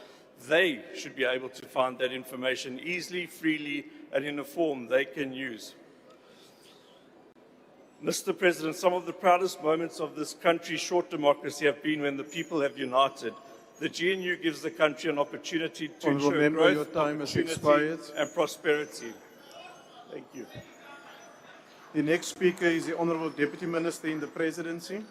they should be able to find that information easily, freely, and in a form they can use. Mr. President, some of the proudest moments of this country's short democracy have been when the people have united, The GNU gives the country an opportunity to Honourable ensure Member, growth, your time has opportunity, expired. and prosperity. Thank you. The next speaker is the Honourable Deputy Minister in the Presidency.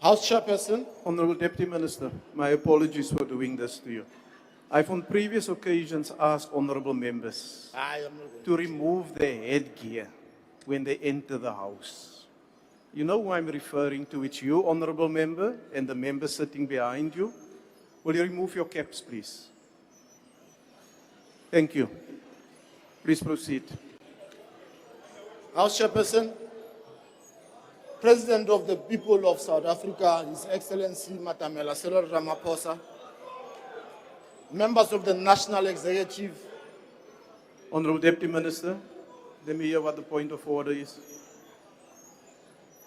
House Chairperson. Honourable Deputy Minister, my apologies for doing this to you. I've on previous occasions asked honourable members to remove their headgear when they enter the House. You know who I'm referring to? It's you, honourable member, and the member sitting behind you. Will you remove your caps, please? Thank you. Please proceed. House Chairperson, President of the people of South Africa, His Excellency Matamela Cyril Ramaphosa, members of the National Executive. Honourable Deputy Minister, let me hear what the point of order is.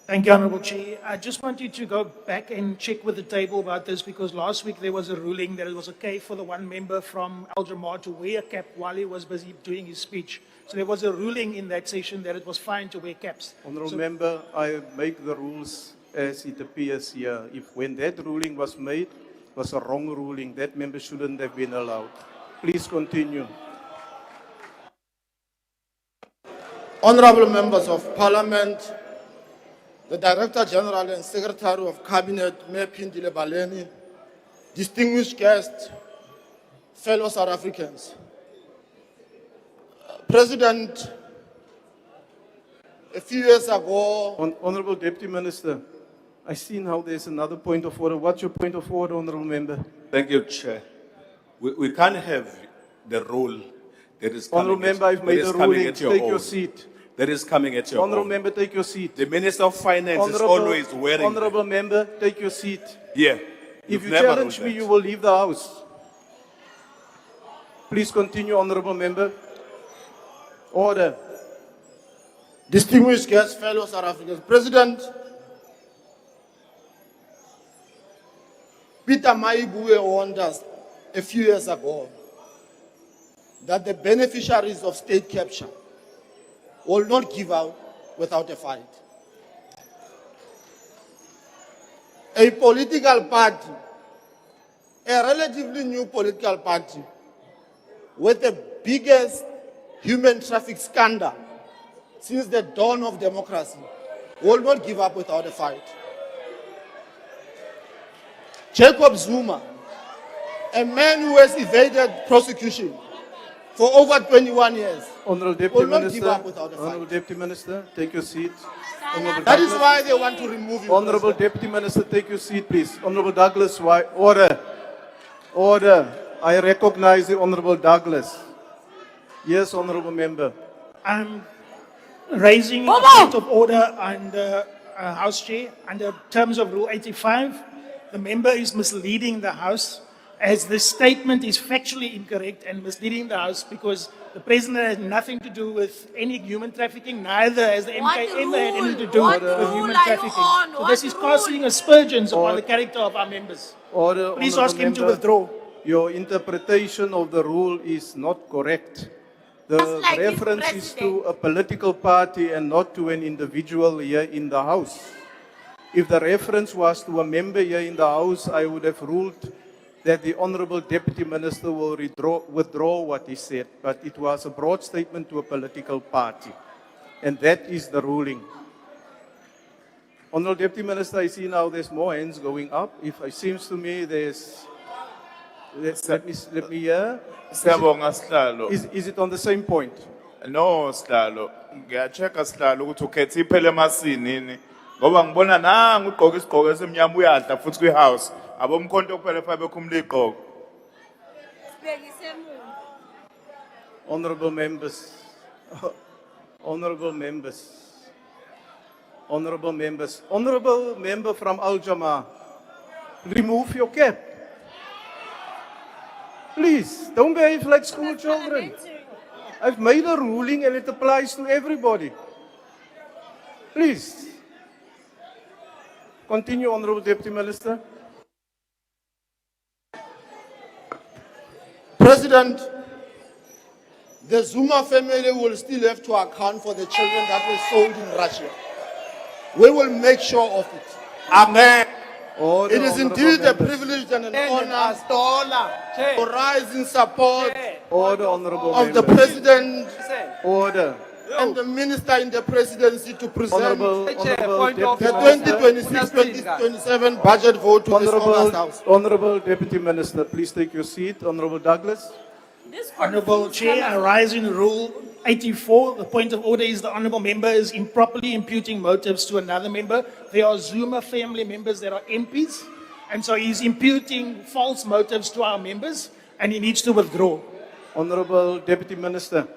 Thank you, Honourable Chair. I just wanted to go back and check with the table about this because last week there was a ruling that it was okay for the one member from 𝐿_𝐺𝐵𝐺 to wear a cap while he was busy doing his speech. So there was a ruling in that session that it was fine to wear caps. Honourable Member, I make the rules as it appears here. If when that ruling was made, was a wrong ruling, that member shouldn't have been allowed. Please continue. Honourable members of Parliament, the Director General and Secretary of Cabinet, Mayor Phindile Baleni, distinguished guests, fellow South Africans. President, a few years ago... Honourable Deputy Minister, I've seen how there's another point of order. What's your point of order, Honourable Member? Thank you, Chair. We can't have the rule that is coming. Honourable Member, I've made a ruling. Take your seat. That is coming at your Honourable own. Member, take your seat. The Minister of Finance is always wearing. Honourable Member, take your seat. Yeah. If you never challenge ruled me, that. you will leave the House. Please continue, Honourable Member. Order. Distinguished guests, fellow South Africans. President, Peter Maibue warned us a few years ago that the beneficiaries of state capture will not give out without a fight. A political party, a relatively new political party, with the biggest human traffic scandal since the dawn of democracy, will not give up without a fight. Jacob Zuma, a man who has evaded prosecution for over 21 years, Honourable Deputy will not give Minister, up without a fight. Honourable Deputy Minister, take your seat. That is why they want to remove him. Honourable Deputy Minister, take your seat, please. Honourable Douglas, why? Order. Order. I recognize the Honourable Douglas. Yes, Honourable Member. I'm raising a point of order under House Chair. Under terms of Rule 85, the member is misleading the House as this statement is factually incorrect and misleading the House because the President has nothing to do with any human trafficking, neither has the MK ever had anything to do with human trafficking. So this is casting aspersions upon the character of our members. Order. Please Honourable ask him to Member. withdraw. Your interpretation of the rule is not correct. The reference is to a political party and not to an individual here in the House. If the reference was to a member here in the House, I would have ruled that the Honourable Deputy Minister will withdraw what he said, but it was a broad statement to a political party, and that is the ruling. Honourable Deputy Minister, I see now there's more hands going up. If it seems to me there's... Let me hear. Siyabonga Sihlalo. Is it on the same point? No Sihlalo. Ngiyacheka Sihlalo ukuthi ukhethe iphele emasini ngoba ngibona nangu ugqoka isigqoko esimnyama uyadla futhi kwi-house. Abomkhonto kuphela fa bekhumula igqoko. Honourable members. Honourable members. Honourable members. Honourable member from 𝐿_𝐺𝐵𝐺, remove your cap. Please, don't behave like school children. I've made a ruling and it applies to everybody. Please. Continue, Honourable Deputy Minister. President, the Zuma family will still have to account for the children that were sold in Russia. We will make sure of it. Amen. Order, It is honorable indeed a members. privilege and an honor to rise in support Order, honorable of the members. President Order. and the Minister in the Presidency to present Honorable the Deputy Minister. 2026-2027 budget vote to this August House. Honorable Deputy Minister, please take your seat. Honorable Douglas. Honorable Chair, I rise in Rule 84. The point of order is the honorable member is improperly imputing motives to another member. There are Zuma family members that are MPs, and so he's imputing false motives to our members, and he needs to withdraw. Honorable Deputy Minister.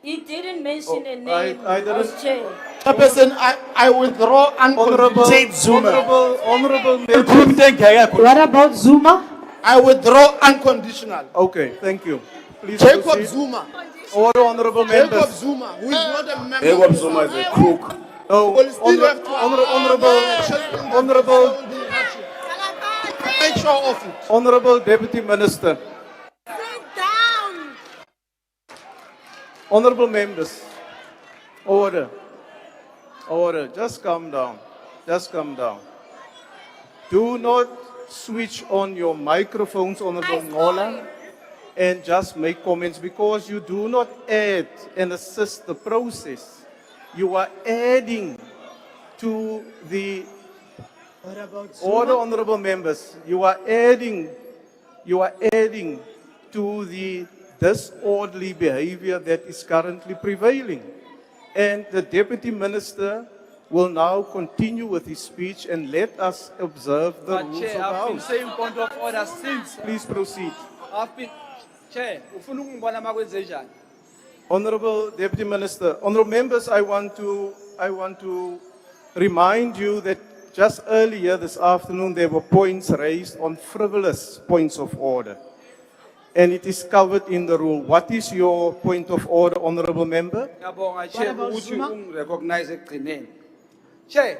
He didn't mention a name. I didn't. House Chair. Chairperson, I withdraw Honorable, unconditional. honorable member. What about Zuma? I withdraw unconditional. Okay, thank you. Please Jacob proceed. Zuma. Order, honorable Jacob members. Zuma, who is not a member. Jacob of Zuma is a South crook. Africa, No, will still have to honorable, make sure of it. honorable Deputy Minister. Honorable members, order, order, just calm down, just calm down. Do not switch on your microphones, Honorable Ngola, and just make comments because you do not add and assist the process. You are adding to the order, honorable members. You are adding to the disorderly behavior that is currently prevailing. And the Deputy Minister will now continue with his speech and let us observe the rules of Chair, the I've been House. saying point of order since. Please proceed. I've been, Chair, ufuna ukungibona makwenzenjani? Honorable Deputy Minister, honorable members, I want to remind you that just earlier this afternoon there were points raised on frivolous points of order. And it is covered in the rule. What is your point of order, honorable member? Ngiyabonga, Chair, ukuthi ungirecognize ekugcineni. Chair,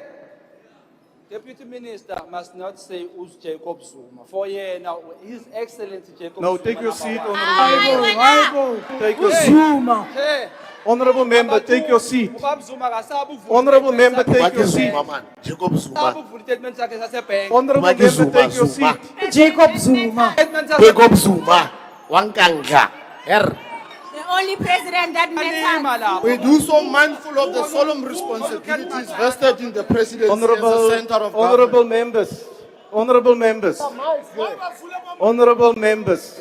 Deputy Minister must not say 𝐬𝐮𝐬𝐜𝐫𝐷𝐿𝐿 Zuma. For now, His Excellency Jacob No, Zuma. take your seat, number one. honorable member. Take your seat. Chair, Honorable member, take your seat. ubaba Zuma akasabe uvule Honorable statement member, sakhe take your seat. Jacob Zuma. Akasabe uvule statement sakhe sasebhenki. Honorable member, take your seat. Jacob Zuma. Jacob Zuma, Wankanga, The only president that matters. We do so mindful of the solemn responsibilities vested in the Presidency as the center of Honorable government. members, honorable members, honorable members,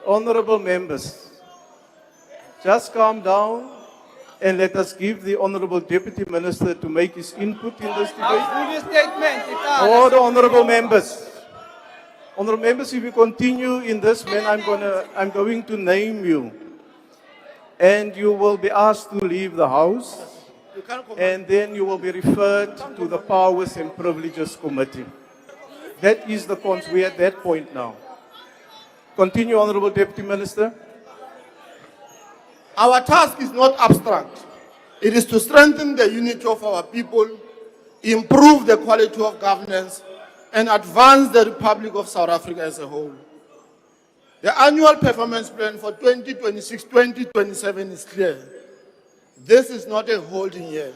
honorable members. Just calm down and let us give the Honorable Deputy Minister to make his input in this debate. Avule statement. Order, honorable members. Honorable members, if you continue in this manner, I'm going to name you. And you will be asked to leave the House. And then you will be referred to the Powers and Privileges Committee. That is the we're at that point now. Continue, Honorable Deputy Minister. Our task is not abstract. It is to strengthen the unity of our people, improve the quality of governance, and advance the Republic of South Africa as a whole. The annual performance plan for 2026-2027 is clear. This is not a holding year.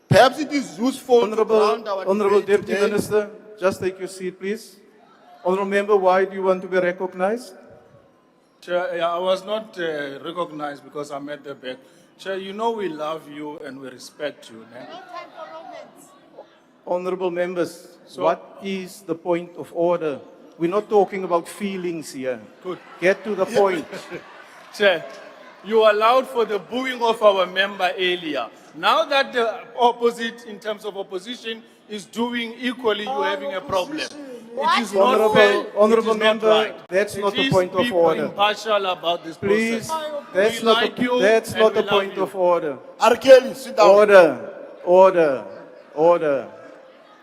Perhaps it is useful to ground our Honorable debate Deputy today. Minister, just take your seat, please. Honorable member, why do you want to be recognized? Chair, I was not recognized because I'm at the back. Chair, you know we love you and we respect you. Ne? Honorable members, what is the point of order? We're not talking about feelings here. Good. Get to the point. Chair, you allowed for the booing of our member earlier. Now that the opposite, in terms of opposition, is doing equally, you're having a problem. It is not fair. Honorable It is not member, right. that's not the Please point of be order. impartial about this Please, process. that's We not like the, you that's and not we the love point you. of order. Arkeli, sit down. Order, order, order.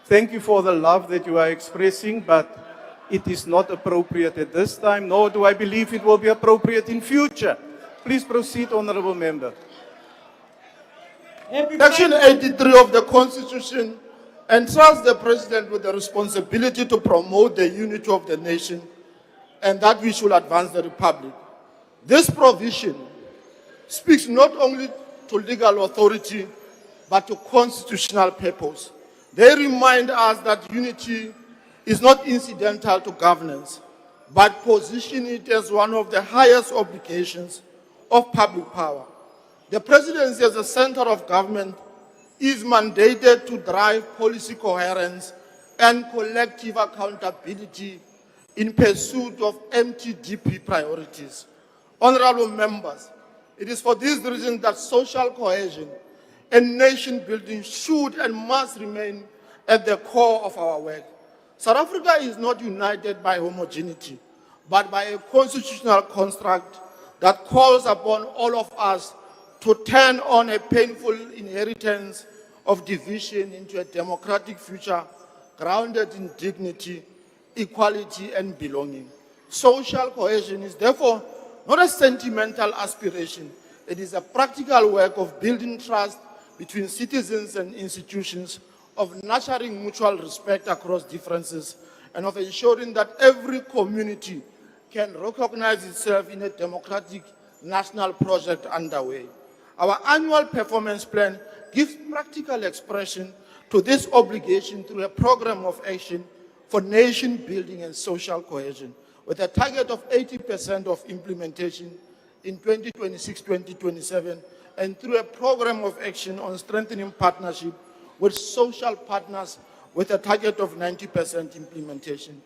Thank you for the love that you are expressing, but it is not appropriate at this time, nor do I believe it will be appropriate in future. Please proceed, honorable member. Section 83 of the Constitution entrusts the President with the responsibility to promote the unity of the nation and that we should advance the Republic. This provision speaks not only to legal authority, but to constitutional purpose. They remind us that unity is not incidental to governance, but position it as one of the highest obligations of public power. The presidency as a center of government is mandated to drive policy coherence and collective accountability in pursuit of MDNtv priorities. Honorable members, it is for this reason that social cohesion and nation building should and must remain at the core of our work. South Africa is not united by homogeneity, but by a constitutional construct that calls upon all of us to turn on a painful inheritance of division into a democratic future grounded in dignity, equality, and belonging. Social cohesion is therefore not a sentimental aspiration. It is a practical work of building trust between citizens and institutions, of nurturing mutual respect across differences, and of ensuring that every community can recognize itself in a democratic national project underway. Our annual performance plan gives practical expression to this obligation through a program of action for nation building and social cohesion, with a target of 80% of implementation in 2026-2027, and through a program of action on strengthening partnership with social partners with a target of 90% implementation.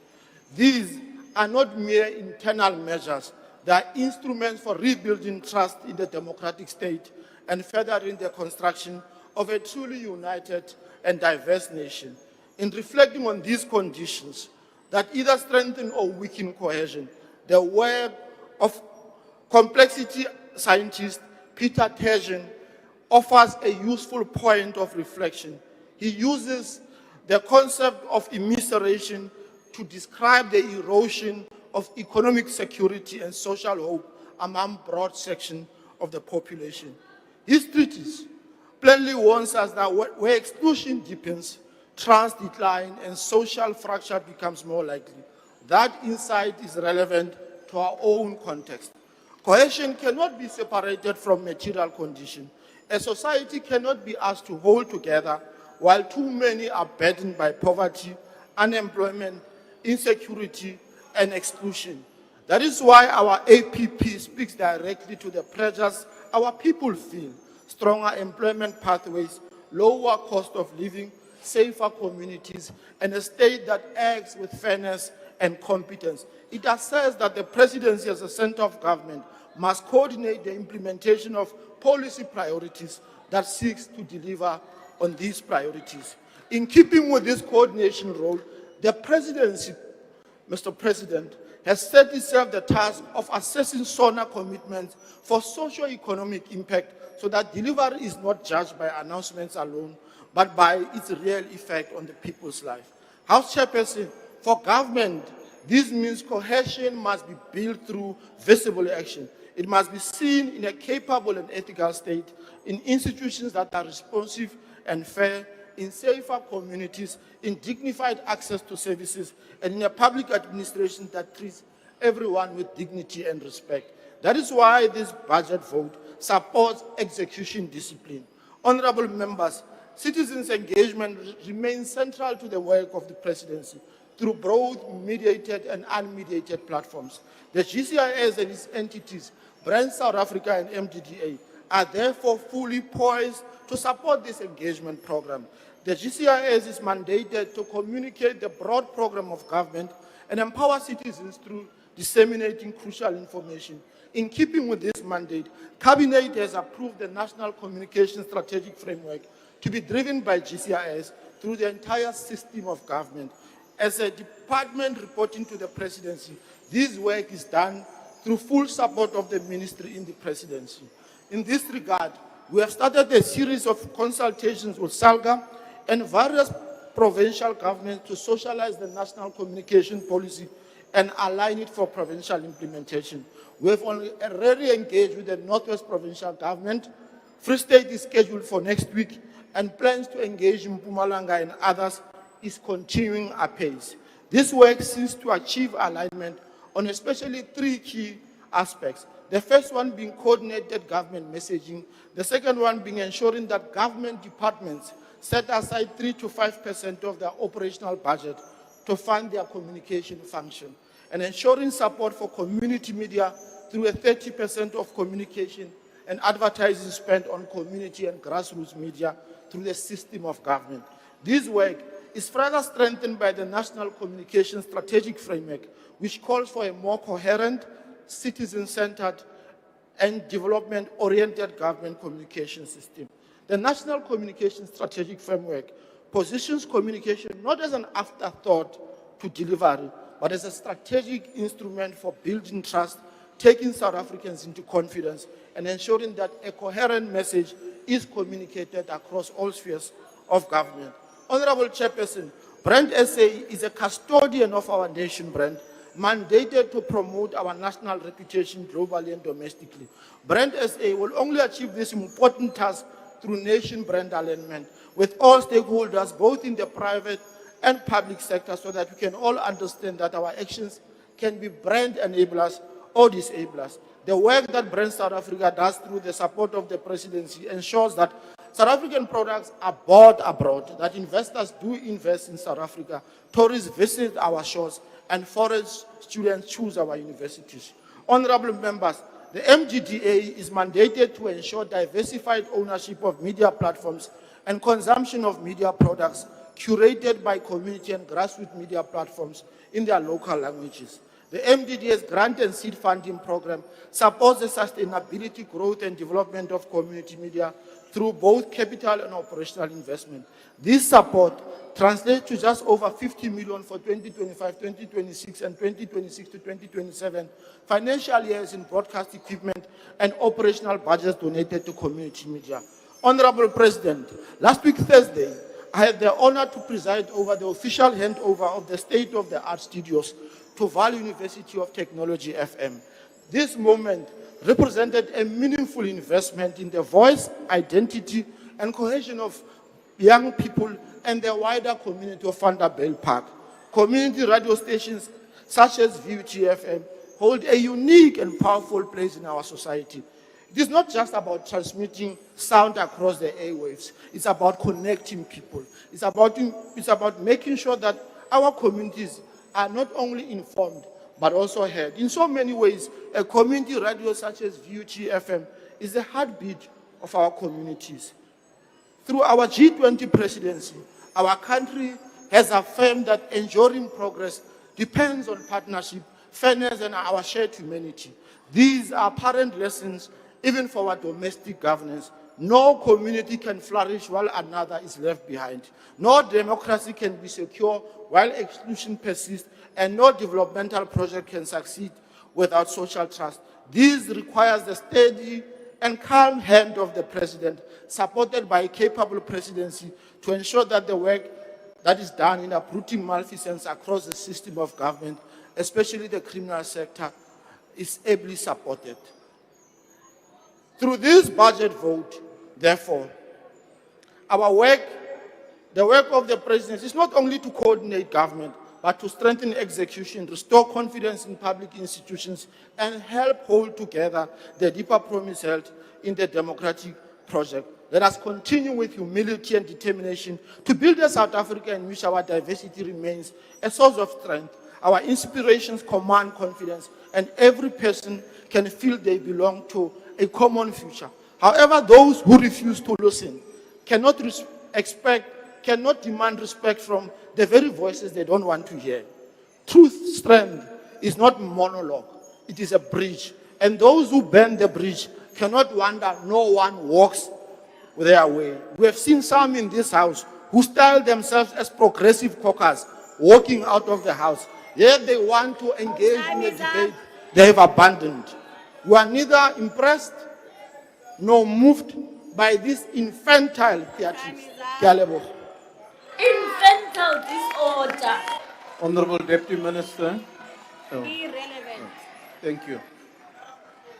These are not mere internal measures. They are instruments for rebuilding trust in the democratic state and furthering the construction of a truly united and diverse nation. In reflecting on these conditions that either strengthen or weaken cohesion, the work of complexity scientist Peter 𝐾𝐨𝐧'𝐭 offers a useful point of reflection. He uses the concept of immiseration to describe the erosion of economic security and social hope among broad sections of the population. His treatise plainly warns us that where exclusion deepens, trust declines, and social fracture becomes more likely. That insight is relevant to our own context. Cohesion cannot be separated from material condition. A society cannot be asked to hold together while too many are burdened by poverty, unemployment, insecurity, and exclusion. That is why our APP speaks directly to the pressures our people feel: stronger employment pathways, lower cost of living, safer communities, and a state that acts with fairness and competence. It asserts that the presidency as a center of government must coordinate the implementation of policy priorities that seeks to deliver on these priorities. In keeping with this coordination role, the presidency, Mr. President, has set itself the task of assessing SONA commitments for socio-economic impact so that delivery is not judged by announcements alone, but by its real effect on the people's life. House Chairperson, for government, this means cohesion must be built through visible action. It must be seen in a capable and ethical state, in institutions that are responsive and fair, in safer communities, in dignified access to services, and in a public administration that treats everyone with dignity and respect. That is why this budget vote supports execution discipline. Honorable members, citizens' engagement remains central to the work of the presidency through both mediated and unmediated platforms. The GCIS and its entities, Brand South Africa and MDDA, are therefore fully poised to support this engagement program. The GCIS is mandated to communicate the broad program of government and empower citizens through disseminating crucial information. In keeping with this mandate, Cabinet has approved the National Communication Strategic Framework to be driven by GCIS through the entire system of government. As a department reporting to the presidency, this work is done through full support of the ministry in the presidency. In this regard, we have started a series of consultations with SALGA and various provincial governments to socialize the national communication policy and align it for provincial implementation. We have already engaged with the Northwest Provincial Government. Free State is scheduled for next week, and plans to engage in Mpumalanga and others is continuing apace. This work seeks to achieve alignment on especially three key aspects. The first one being coordinated government messaging. The second one being ensuring that government departments set aside 3 to 5% of their operational budget to fund their communication function. And ensuring support for community media through a 30% of communication and advertising spent on community and grassroots media through the system of government. This work is further strengthened by the National Communication Strategic Framework, which calls for a more coherent, citizen-centered, and development-oriented government communication system. The National Communication Strategic Framework positions communication not as an afterthought to delivery, but as a strategic instrument for building trust, taking South Africans into confidence, and ensuring that a coherent message is communicated across all spheres of government. Honorable Chairperson, Brand SA is a custodian of our nation brand, mandated to promote our national reputation globally and domestically. Brand SA will only achieve this important task through nation brand alignment with all stakeholders, both in the private and public sector, so that we can all understand that our actions can be brand enablers or disablers. The work that Brand South Africa does through the support of the presidency ensures that South African products are bought abroad, that investors do invest in South Africa, tourists visit our shores, and foreign students choose our universities. Honorable members, the MDDA is mandated to ensure diversified ownership of media platforms and consumption of media products curated by community and grassroots media platforms in their local languages. The MDDA's grant and seed funding program supports the sustainability, growth, and development of community media through both capital and operational investment. This support translates to just over 50 million for 2025, 2026, and 2026 to 2027 financial years in broadcast equipment and operational budgets donated to community media. Honorable President, last week Thursday, I had the honor to preside over the official handover of the state-of-the-art studios to Vaal University of Technology, FM. This moment represented a meaningful investment in the voice, identity, and cohesion of young people and the wider community of Vanderbijl Park. Community radio stations such as VUT-FM hold a unique and powerful place in our society. It is not just about transmitting sound across the airwaves. It's about connecting people. It's about making sure that our communities are not only informed, but also heard. In so many ways, a community radio such as VUT-FM is the heartbeat of our communities. Through our G20 presidency, our country has affirmed that enduring progress depends on partnership, fairness, and our shared humanity. These are apparent lessons even for our domestic governance. No community can flourish while another is left behind. No democracy can be secure while exclusion persists, and no developmental project can succeed without social trust. This requires the steady and calm hand of the president, supported by a capable presidency, to ensure that the work that is done in uprooting malfeasance across the system of government, especially the criminal sector, is ably supported. Through this budget vote, therefore, our work, the work of the presidency, is not only to coordinate government, but to strengthen execution, restore confidence in public institutions, and help hold together the deeper promise held in the democratic project. Let us continue with humility and determination to build a South Africa in which our diversity remains a source of strength. Our inspirations command confidence, and every person can feel they belong to a common future. However, those who refuse to listen cannot demand respect from the very voices they don't want to hear. Truth, strength is not monologue, it is a bridge. And those who burn the bridge cannot wonder no one walks their way. We have seen some in this house who style themselves as progressive caucus walking out of the house, yet they want to engage in a debate they have abandoned. We are neither impressed nor moved by this infantile theatrics. Infantile disorder. Honorable Deputy Minister. Irrelevant. Thank you.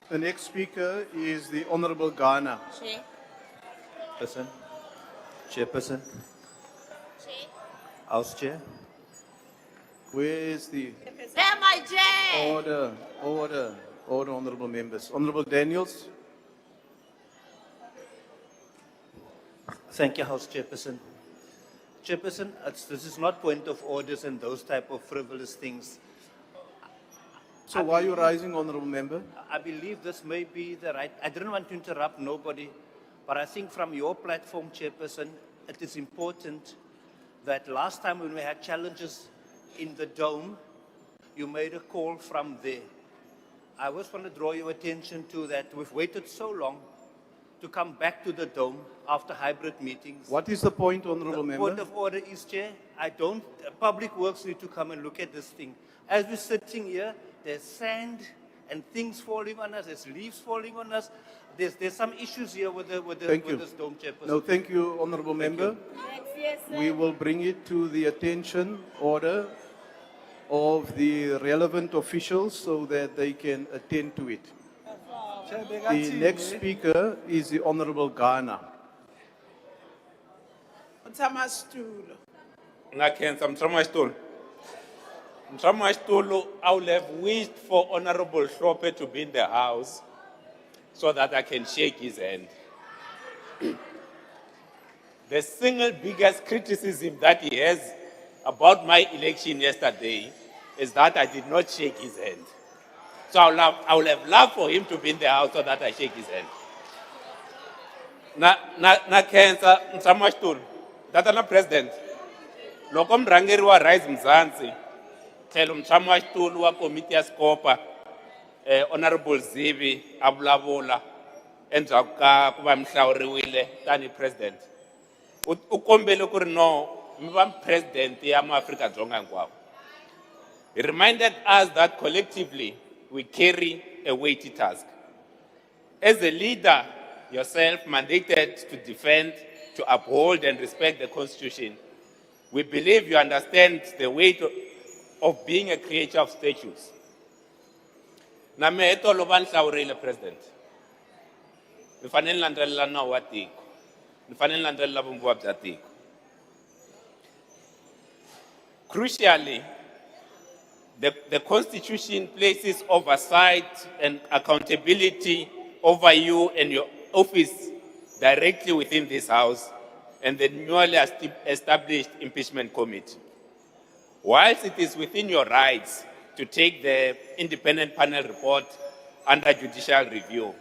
The next speaker is the Honorable Ghana. Chairperson. House Chair. Where is the They're my chair. order, honorable members. Honorable Daniels. Thank you, House Chairperson. Chairperson, this is not point of orders and those type of frivolous things. So why are you rising, honorable member? I believe this may be the right. I didn't want to interrupt nobody, but I think from your platform, Chairperson, it is important that last time when we had challenges in the dome, you made a call from there. I just want to draw your attention to that. We've waited so long to come back to the dome after hybrid meetings. What is the point, honorable member? Point of order is, Chair, Public Works need to come and look at this thing. As we're sitting here, there's sand and things falling on us, there's leaves falling on us. There's some issues here with this dome, Chairperson. No, thank you, honorable member. We will bring it to the attention order of the relevant officials so that they can attend to it. The next speaker is the Honorable Ghana. I would have wished for Honorable Hlope to be in the house so that I can shake his hand. The single biggest criticism that he has about my election yesterday is that I did not shake his hand. So I would have loved for him to be in the house so that I shake his hand. Na cancer, Msamashtul, Datana President, Lokom Rangeriwa Rise Mzansi, Telum Chamashtul wa Committee Scopa, Honorable Zivi, Abulabola, and Zaka Kubamshauriwile, Tani President. Ukombele Kurino, Mbam President, Yama Africa Zongangwa. He reminded us that collectively we carry a weighty task. As a leader, yourself mandated to defend, to uphold and respect the Constitution, we believe you understand the weight of being a creature of statutes. Nameto loban hlawurile President. Nifanele landzelela nawu wa tiko. Nifanele landzelela vumbiwa bya tiko. Crucially, the Constitution places oversight and accountability over you and your office directly within this House and the newly established impeachment committee. Whilst it is within your rights to take the independent panel report under judicial review,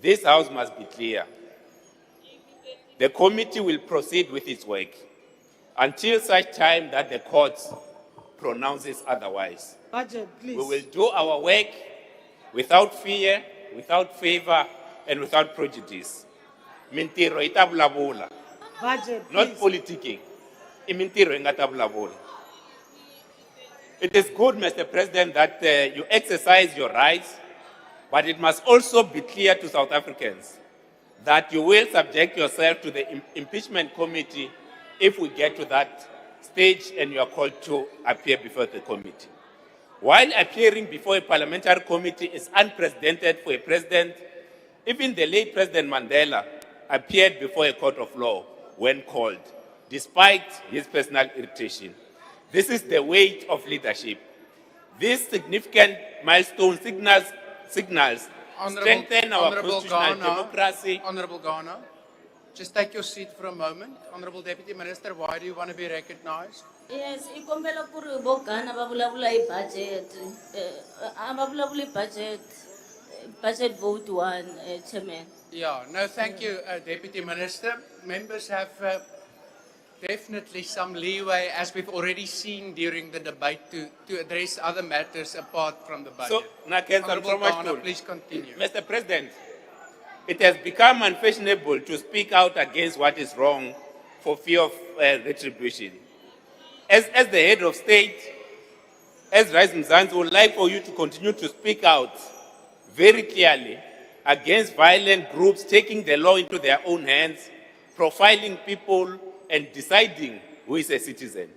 this House must be clear. The committee will proceed with its work until such time that the courts pronounces otherwise. Budget, please. We will do our work without fear, without favor, and without prejudice. Mintiro itabulabula. Budget, not politicking. Imintiro ingatabulabula. It is good, Mr. President, that you exercise your rights, but it must also be clear to South Africans that you will subject yourself to the impeachment committee if we get to that stage and you are called to appear before the committee. While appearing before a parliamentary committee is unprecedented for a president, even the late President Mandela appeared before a court of law when called, despite his personal irritation. This is the weight of leadership. This significant milestone signals strengthen our constitutional democracy. Honorable Ghana, just take your seat for a moment. Honorable Deputy Minister, why do you want to be recognized? Yes, ikombela kuri bogana babula budget. Babula budget vote one, Chairman. Yeah, no, thank you, Deputy Minister. Members have definitely some leeway, as we've already seen during the debate, to address other matters apart from the budget. So, Honorable Ghana, please continue. Mr. President, it has become unfashionable to speak out against what is wrong for fear of retribution. As the head of state, as �RISE would like for you to continue to speak out very clearly against violent groups taking the law into their own hands, profiling people, and deciding who is a citizen.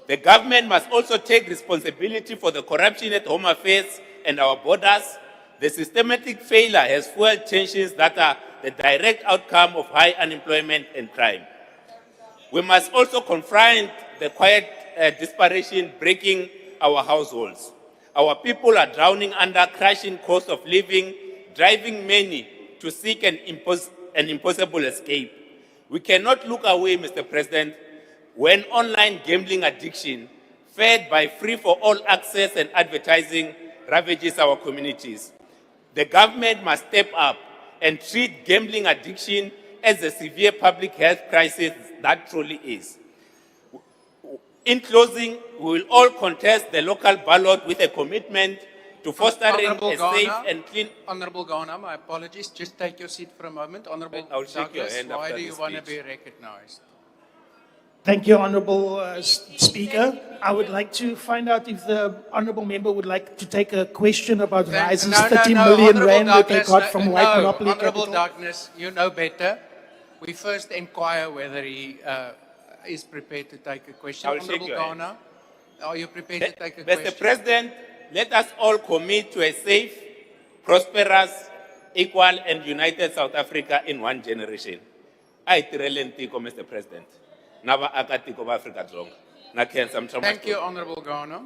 The government must also take responsibility for the corruption at Home Affairs and our borders. The systematic failure has fueled tensions that are the direct outcome of high unemployment and crime. We must also confront the quiet desperation breaking our households. Our people are drowning under crushing cost of living, driving many to seek an impossible escape. We cannot look away, Mr. President, when online gambling addiction, fed by free-for-all access and advertising, ravages our communities. The government must step up and treat gambling addiction as a severe public health crisis that truly is. In closing, we will all contest the local ballot with a commitment to fostering a safe and clean... Honorable Ghana, my apologies. Just take your seat for a moment. Honorable I'll shake your Douglas, hand why after do you the want to speech. be recognized? Thank you, Honorable Speaker. I would like to find out if the Honorable Member would like to take a question about Rise's 30 million Honorable rand that they Douglas, got from White Monopoly Honorable Capital. Douglas, you know better. We first inquire whether he is prepared to take a question. I will shake Honorable your hand. Ghana, are you prepared to take a Mr. question? President, let us all commit to a safe, prosperous, equal, and united South Africa in one generation. 𝐿𝐮𝐬𝐫𝐞𝐿, Mr. President. Nava akatiko ba Afrika dzonga. Na khensa mthambo. Thank you, Honorable Ghana.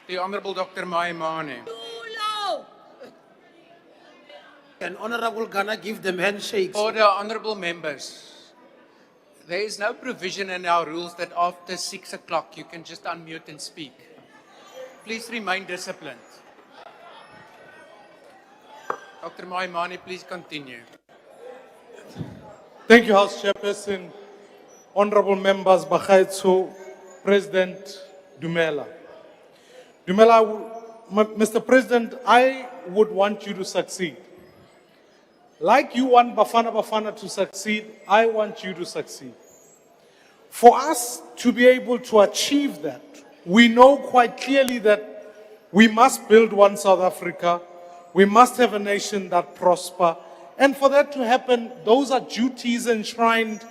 The Honorable Dr. Maimane. Can Honorable Ghana give them handshakes? Order, honorable members. There is no provision in our rules that after 6 o'clock you can just unmute and speak. Please remain disciplined. Dr. Maimane, please continue. Thank you, House Chairperson, honorable members, 𝐦𝐮𝐬𝐫𝐞𝐿, President Dumela. Mr. President, I would want you to succeed. Like you want Bafana Bafana to succeed, I want you to succeed. For us to be able to achieve that, we know quite clearly that we must build one South Africa, we must have a nation that prosper, and for that to happen, those are duties enshrined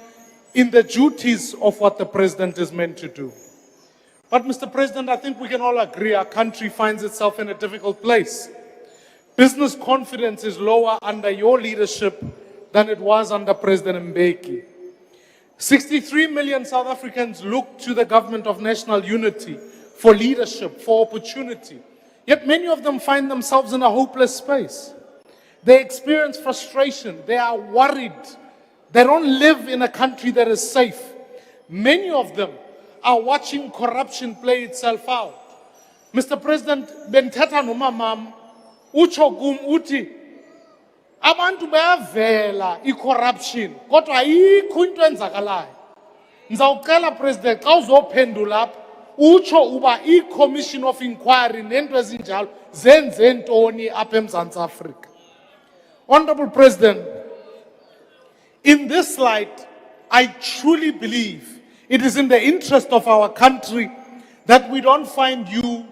in the duties of what the President is meant to do. But Mr. President, I think we can all agree our country finds itself in a difficult place. Business confidence is lower under your leadership than it was under President Mbeki. 63 million South Africans look to the government of national unity for leadership, for opportunity. Yet many of them find themselves in a hopeless space. They experience frustration. They are worried. They don't live in a country that is safe. Many of them are watching corruption play itself out. Mr. President, benthetha nomamam utsho kum uthi abantu bayavela i-corruption kodwa ayikho into enzakalayo. Ndizawucela President xa uzophendula apha utsho uba i-Commission of Inquiry nento ezinjalo zenze ntoni apha eMzantsi Afrika. Honorable President, in this light, I truly believe it is in the interest of our country that we don't find you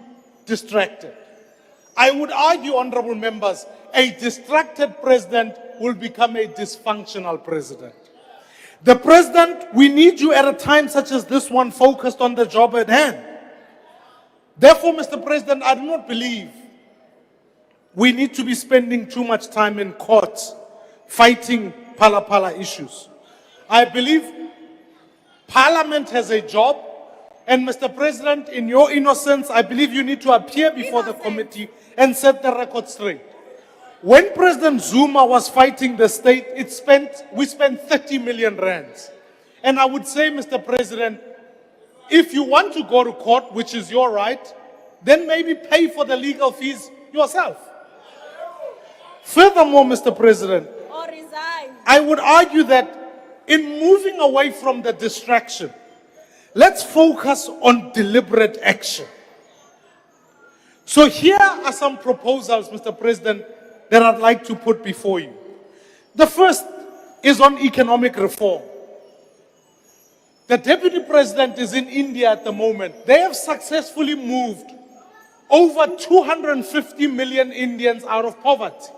distracted. I would argue, honorable members, a distracted president will become a dysfunctional president. The president, we need you at a time such as this one focused on the job at hand. Therefore, Mr. President, I do not believe we need to be spending too much time in courts fighting pala issues. I believe Parliament has a job, and Mr. President, in your innocence, I believe you need to appear before the committee and set the record straight. When President Zuma was fighting the state, we spent 30 million rands. And I would say, Mr. President, if you want to go to court, which is your right, then maybe pay for the legal fees yourself. Furthermore, Mr. President, Or resign. I would argue that in moving away from the distraction, let's focus on deliberate action. So here are some proposals, Mr. President, that I'd like to put before you. The first is on economic reform. The Deputy President is in India at the moment. They have successfully moved over 250 million Indians out of poverty.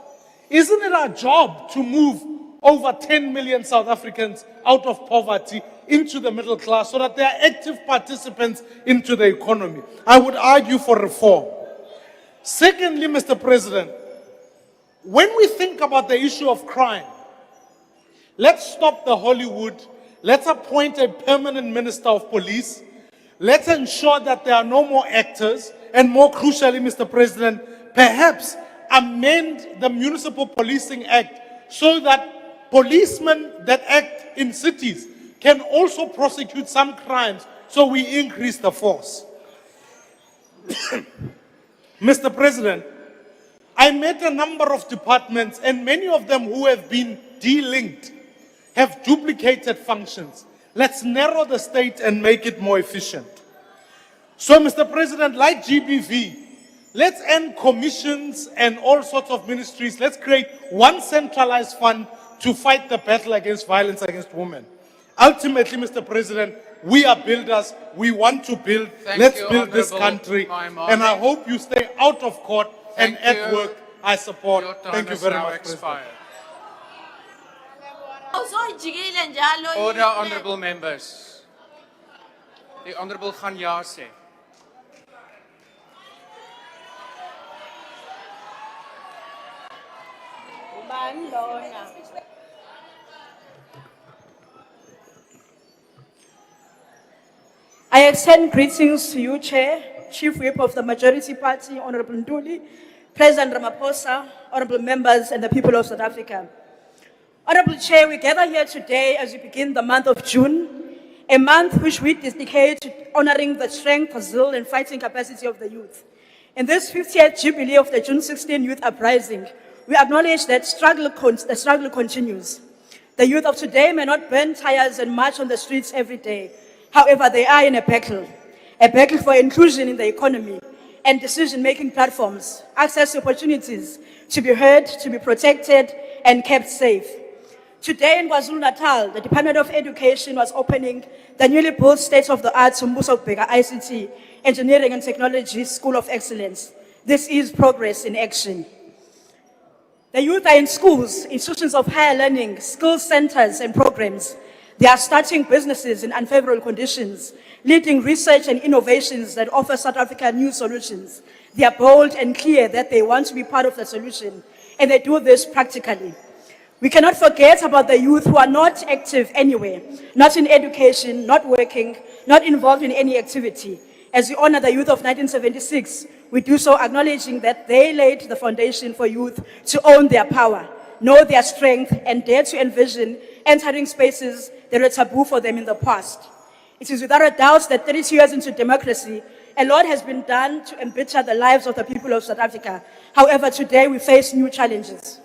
Isn't it our job to move over 10 million South Africans out of poverty into the middle class so that they are active participants into the economy? I would argue for reform. Secondly, Mr. President, when we think about the issue of crime, let's stop the Hollywood Let's appoint a permanent minister of police. Let's ensure that there are no more actors. And more crucially, Mr. President, perhaps amend the Municipal Policing Act so that policemen that act in cities can also prosecute some crimes, so we increase the force. Mr. President, I met a number of departments, and many of them who have been delinked have duplicated functions. Let's narrow the state and make it more efficient. So, Mr. President, like GBV, let's end commissions and all sorts of ministries. Let's create one centralized fund to fight the battle against violence against women. Ultimately, Mr. President, we are builders. We want to build. Let's build this country. And I hope you stay out of court and at work. I support. Thank you very much, President. Order, honorable members. The Honorable 𝐼𝐻𝐫𝐿𝐻. I extend greetings to you, Chair, Chief Whip of the Majority Party, Honorable Ntuli, President Ramaphosa, honorable members, and the people of South Africa. Honorable Chair, we gather here today as we begin the month of June, a month which we dedicate to honoring the strength, zeal, and fighting capacity of the youth. In this 50th Jubilee of the June 16 Youth Uprising, we acknowledge that the struggle continues. The youth of today may not burn tires and march on the streets every day. However, they are in a battle for inclusion in the economy and decision-making platforms, access to opportunities, to be heard, to be protected, and kept safe. Today in KwaZulu-Natal, the Department of Education was opening the newly built state-of-the-art Mbuso Bheka ICT, Engineering and Technology School of Excellence. This is progress in action. The youth are in schools, institutions of higher learning, skills centers, and programs. They are starting businesses in unfavorable conditions, leading research and innovations that offer South Africa new solutions. They are bold and clear that they want to be part of the solution, and they do this practically. We cannot forget about the youth who are not active anywhere, not in education, not working, not involved in any activity. As we honor the youth of 1976, we do so acknowledging that they laid the foundation for youth to own their power, know their strength, and dare to envision entering spaces that were taboo for them in the past. It is without a doubt that 32 years into democracy, a lot has been done to embitter the lives of the people of South Africa. However, today we face new challenges.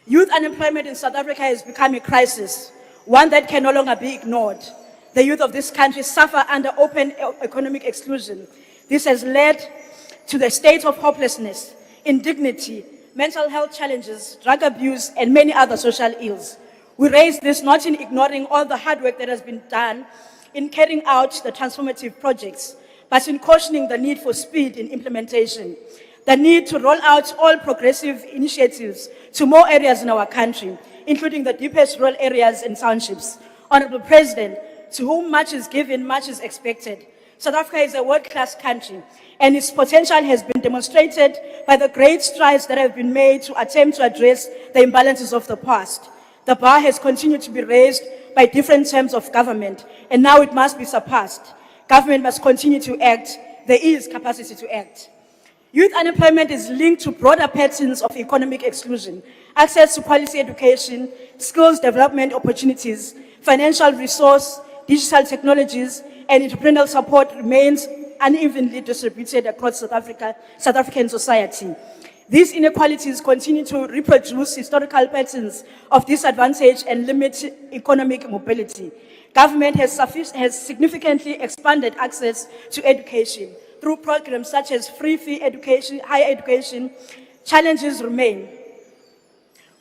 Youth unemployment in South Africa has become a crisis, one that can no longer be ignored. The youth of this country suffer under open economic exclusion. This has led to the state of hopelessness, indignity, mental health challenges, drug abuse, and many other social ills. We raise this not in ignoring all the hard work that has been done in carrying out the transformative projects, but in cautioning the need for speed in implementation, the need to roll out all progressive initiatives to more areas in our country, including the deepest rural areas and townships. Honorable President, to whom much is given, much is expected. South Africa is a world-class country, and its potential has been demonstrated by the great strides that have been made to attempt to address the imbalances of the past. The bar has continued to be raised by different terms of government, and now it must be surpassed. Government must continue to act. There is capacity to act. Youth unemployment is linked to broader patterns of economic exclusion, access to quality education, skills development opportunities, financial resource, digital technologies, and entrepreneurial support remains unevenly distributed across South African society. These inequalities continue to reproduce historical patterns of disadvantage and limit economic mobility. Government has significantly expanded access to education through programs such as free fee education, higher education. Challenges remain.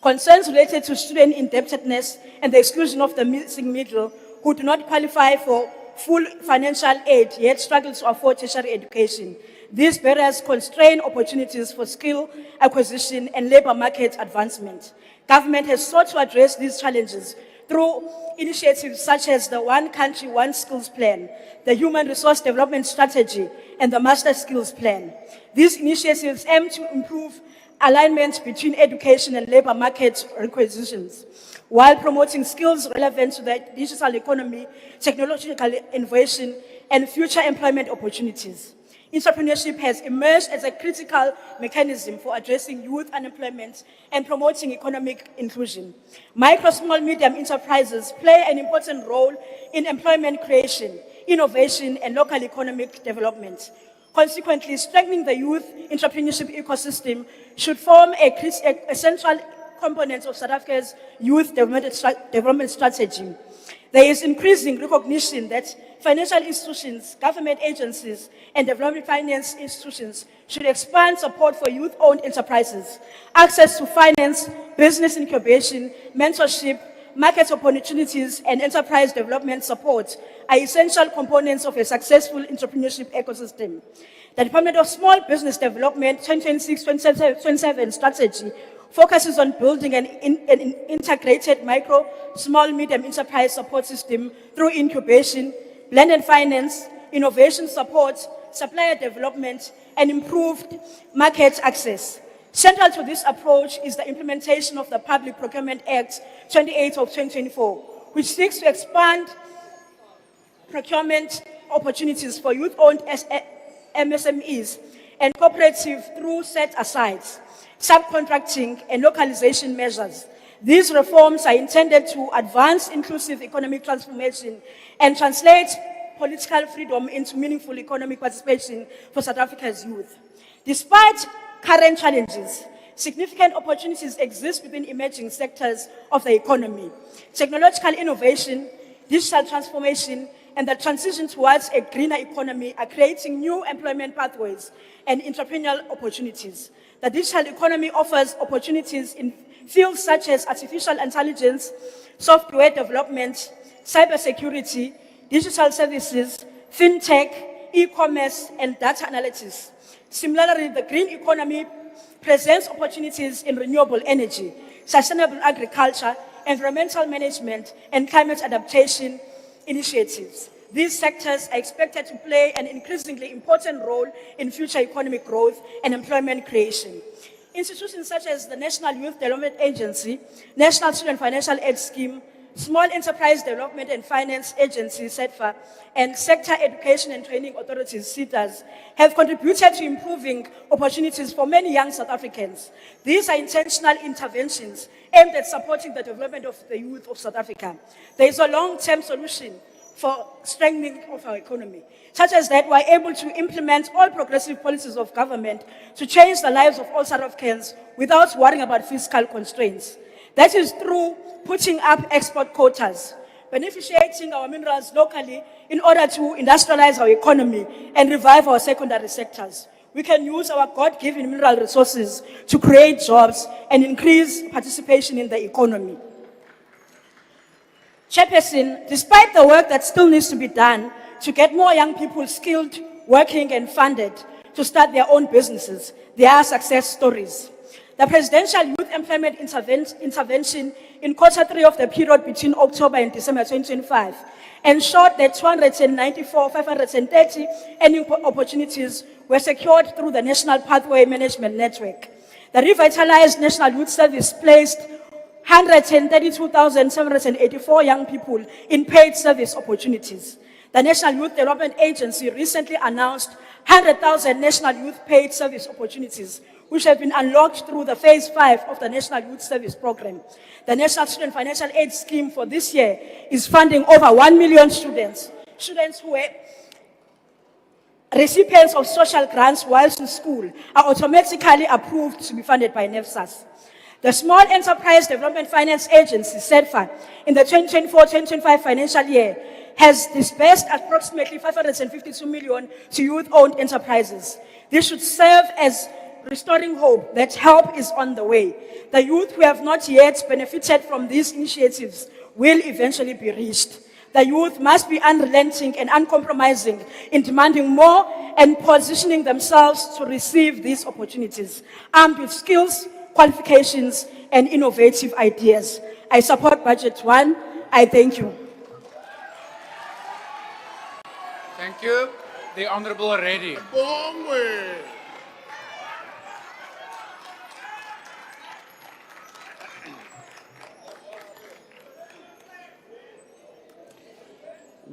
Concerns related to student indebtedness and the exclusion of the missing middle who do not qualify for full financial aid yet struggle to afford tertiary education. These barriers constrain opportunities for skill acquisition and labor market advancement. Government has sought to address these challenges through initiatives such as the One Country, One Skills Plan, the Human Resource Development Strategy, and the Master Skills Plan. These initiatives aim to improve alignment between education and labor market requisitions, while promoting skills relevant to the digital economy, technological innovation, and future employment opportunities. Entrepreneurship has emerged as a critical mechanism for addressing youth unemployment and promoting economic inclusion. Micro, small, medium enterprises play an important role in employment creation, innovation, and local economic development. Consequently, strengthening the youth entrepreneurship ecosystem should form a central component of South Africa's youth development strategy. There is increasing recognition that financial institutions, government agencies, and development finance institutions should expand support for youth-owned enterprises. Access to finance, business incubation, mentorship, market opportunities, and enterprise development support are essential components of a successful entrepreneurship ecosystem. The Department of Small Business Development 2026-2027 strategy focuses on building an integrated micro, small, medium enterprise support system through incubation, blended finance, innovation support, supplier development, and improved market access. Central to this approach is the implementation of the Public Procurement Act 28 of 2024, which seeks to expand procurement opportunities for youth-owned MSMEs and cooperatives through set-asides, subcontracting, and localization measures. These reforms are intended to advance inclusive economic transformation and translate political freedom into meaningful economic participation for South Africa's youth. Despite current challenges, significant opportunities exist within emerging sectors of the economy. Technological innovation, digital transformation, and the transition towards a greener economy are creating new employment pathways and entrepreneurial opportunities. The digital economy offers opportunities in fields such as artificial intelligence, software development, cybersecurity, digital services, fintech, e-commerce, and data analytics. Similarly, the green economy presents opportunities in renewable energy, sustainable agriculture, environmental management, and climate adaptation initiatives. These sectors are expected to play an increasingly important role in future economic growth and employment creation. Institutions such as the National Youth Development Agency, National Student Financial Aid Scheme, Small Enterprise Development and Finance Agency, SEDFA, and Sector Education and Training Authorities, SETAs, have contributed to improving opportunities for many young South Africans. These are intentional interventions aimed at supporting the development of the youth of South Africa. There is a long-term solution for strengthening of our economy, such as that we're able to implement all progressive policies of government to change the lives of all South Africans without worrying about fiscal constraints. That is through putting up export quotas, beneficiating our minerals locally in order to industrialize our economy and revive our secondary sectors. We can use our God-given mineral resources to create jobs and increase participation in the economy. Chairperson, despite the work that still needs to be done to get more young people skilled, working, and funded to start their own businesses, there are success stories. The Presidential Youth Employment Intervention in Q3 of the period between October and December 2025 ensured that 294,530 earning opportunities were secured through the National Pathway Management Network. The revitalized National Youth Service placed 132,784 young people in paid service opportunities. The National Youth Development Agency recently announced 100,000 National Youth Paid Service opportunities, which have been unlocked through the Phase 5 of the National Youth Service Program. The National Student Financial Aid Scheme for this year is funding over 1 million students who were recipients of social grants whilst in school are automatically approved to be funded by NEFSAS. The Small Enterprise Development Finance Agency, SEDFA, in the 2024-2025 financial year, has disbursed approximately 552 million to youth-owned enterprises. This should serve as restoring hope that help is on the way. The youth who have not yet benefited from these initiatives will eventually be reached. The youth must be unrelenting and uncompromising in demanding more and positioning themselves to receive these opportunities, armed with skills, qualifications, and innovative ideas. I support Budget 1. I thank you. Thank you. The Honorable Reddy.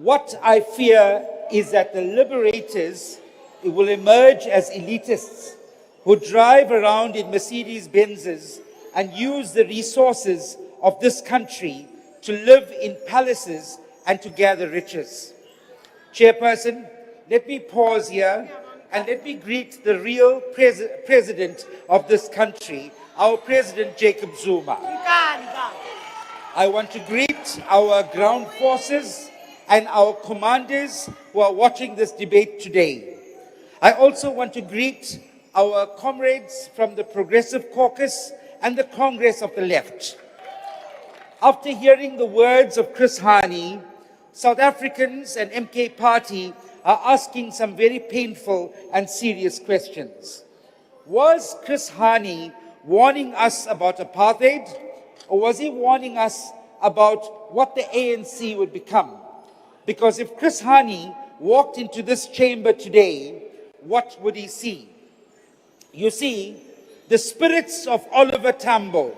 What I fear is that the liberators will emerge as elitists who drive around in Mercedes Benzes and use the resources of this country to live in palaces and to gather riches. Chairperson, let me pause here and let me greet the real president of this country, our President Jacob Zuma. I want to greet our ground forces and our commanders who are watching this debate today. I also want to greet our comrades from the Progressive Caucus and the Congress of the Left. After hearing the words of Chris Hani, South Africans and MK Party are asking some very painful and serious questions. Was Chris Hani warning us about apartheid, or was he warning us about what the ANC would become? Because if Chris Hani walked into this chamber today, what would he see? You see, the spirits of Oliver Tambo,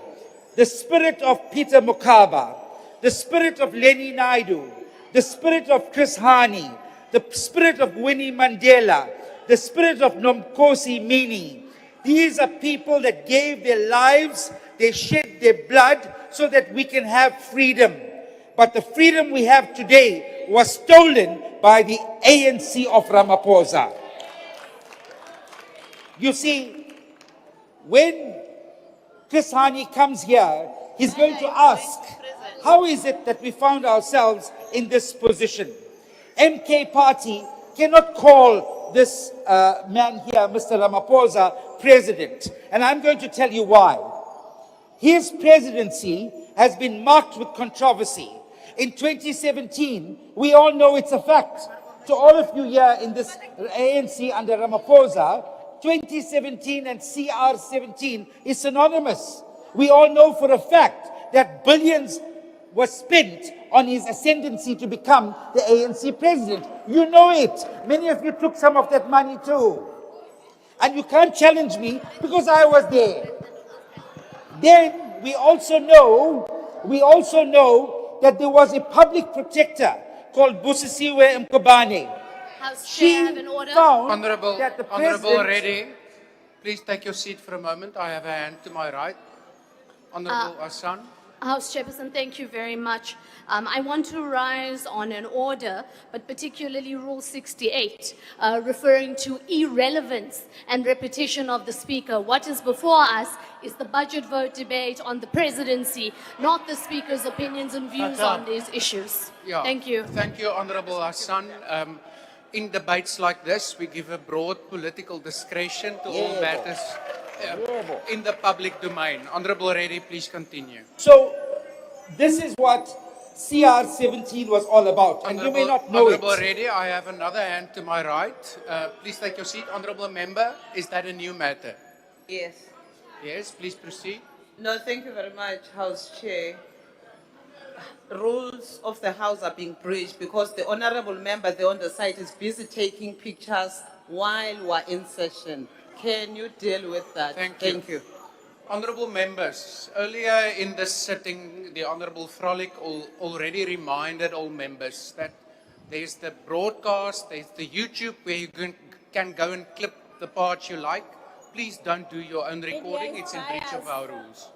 the spirit of Peter Mokaba, the spirit of Lenny Naidu, the spirit of Chris Hani, the spirit of Winnie Mandela, the spirit of Nomkosi Mini. These are people that gave their lives, they shed their blood so that we can have freedom. But the freedom we have today was stolen by the ANC of Ramaphosa. You see, when Chris Hani comes here, he's going to ask, how is it that we found ourselves in this position? MK Party cannot call this man here, Mr. Ramaphosa, president. And I'm going to tell you why. His presidency has been marked with controversy. In 2017, we all know it's a fact. To all of you here in this ANC under Ramaphosa, 2017 and CR17 is synonymous. We all know for a fact that billions were spent on his ascendancy to become the ANC president. You know it. Many of you took some of that money too. And you can't challenge me because I was there. Then we also know that there was a public protector called 𝐬𝐮𝐬𝐫𝐞𝐿 𝐬𝐿𝐫𝐿. Chair, I have an order. Honorable, that the Honorable president- Reddy, please take your seat for a moment. I have a hand to my right. Honorable Hassan. House Chairperson, thank you very much. I want to rise on an order, but particularly Rule 68, referring to irrelevance and repetition of the Speaker. What is before us is the budget vote debate on the presidency, not the Speaker's opinions and views on these issues. Yeah. Thank you. Thank you, Honorable Hassan. In debates like this, we give a broad political discretion to all matters in the public domain. Honorable Reddy, please continue. So, this is what CR17 was all about, and you may not know Honorable it. Reddy, I have another hand to my right. Please take your seat. Honorable Member, is that a new matter? Yes. Yes, please proceed. No, thank you very much, House Chair. Rules of the House are being breached because the honorable member there on the side is busy taking pictures while we're in session. Can you deal with that? Thank you. Honorable members, earlier in this sitting, the Honorable Frolic already reminded all members that there's the broadcast, there's the YouTube where you can go and clip the parts you like. Please don't do your own recording, it's in breach of our rules.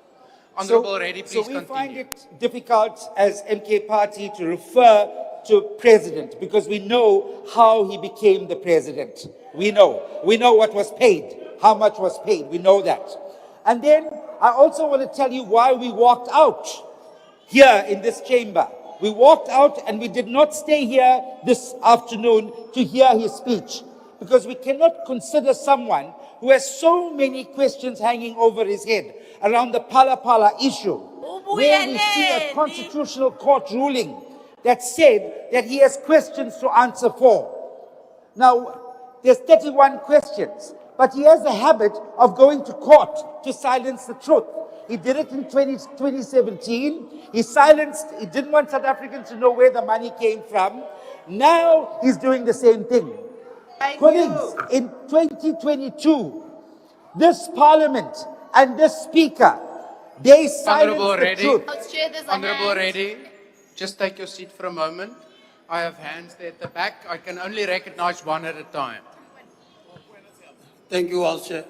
Honorable Reddy, please So we continue. find it difficult as MK Party to refer to president because we know how he became the president. We know what was paid, how much was paid, we know that. And then I also want to tell you why we walked out here in this chamber. We walked out and we did not stay here this afternoon to hear his speech because we cannot consider someone who has so many questions hanging over his head around the Pala issue, where we see a constitutional court ruling that said that he has questions to answer for. Now, there's 31 questions, but he has a habit of going to court to silence the truth. He did it in 2017. He didn't want South Africans to know where the money came from. Now he's doing the same thing. Colleagues, in 2022, this parliament and this speaker, they silenced Honorable the Reddy, truth. Honorable Reddy, just take your seat for a moment. I have hands there at the back. I can only recognize one at a time. Thank you, all, Chair.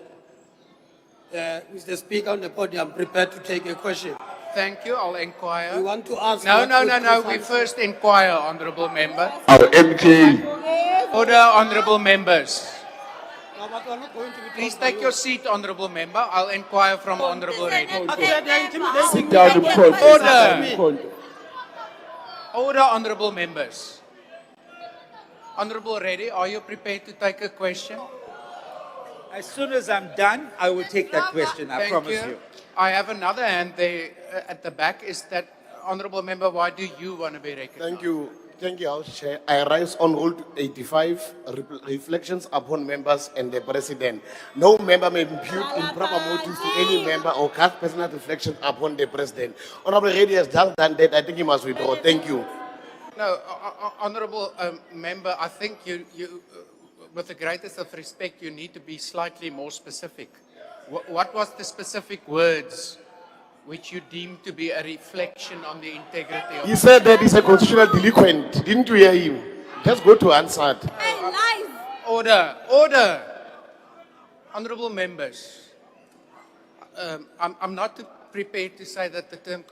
Mr. Speaker on the podium, I'm prepared to take a question. Thank you. I'll inquire. We want to ask. No, what no, would no, no. We precise- first inquire, Honourable Member. MK. Order, Honourable Members. No, but we're not going to be Please told by take you. your seat, Honourable Member. I'll inquire from Honourable Reddy. They're intimidating me. down, Order. Order. Order, Honourable Members. Honourable Reddy, are you prepared to take a question? As soon as I'm done, I will take that question, I Thank promise you. I have another hand there at the back. Is that, Honourable Member, why do you want to be recognized? Thank you, House Chair. I rise on Rule 85, reflections upon members and the President. No member may impute improper motives to any member or cast personal reflections upon the President. Honourable Reddy has just done that. I think he must withdraw. Thank you. No, Honourable Member, I think with the greatest of respect, you need to be slightly more specific. What was the specific words which you deemed to be a reflection on the integrity of... He said that he's a constitutional delinquent. Didn't you hear him? Just go to answer. Order, order. Honourable Members, I'm not prepared to say that the term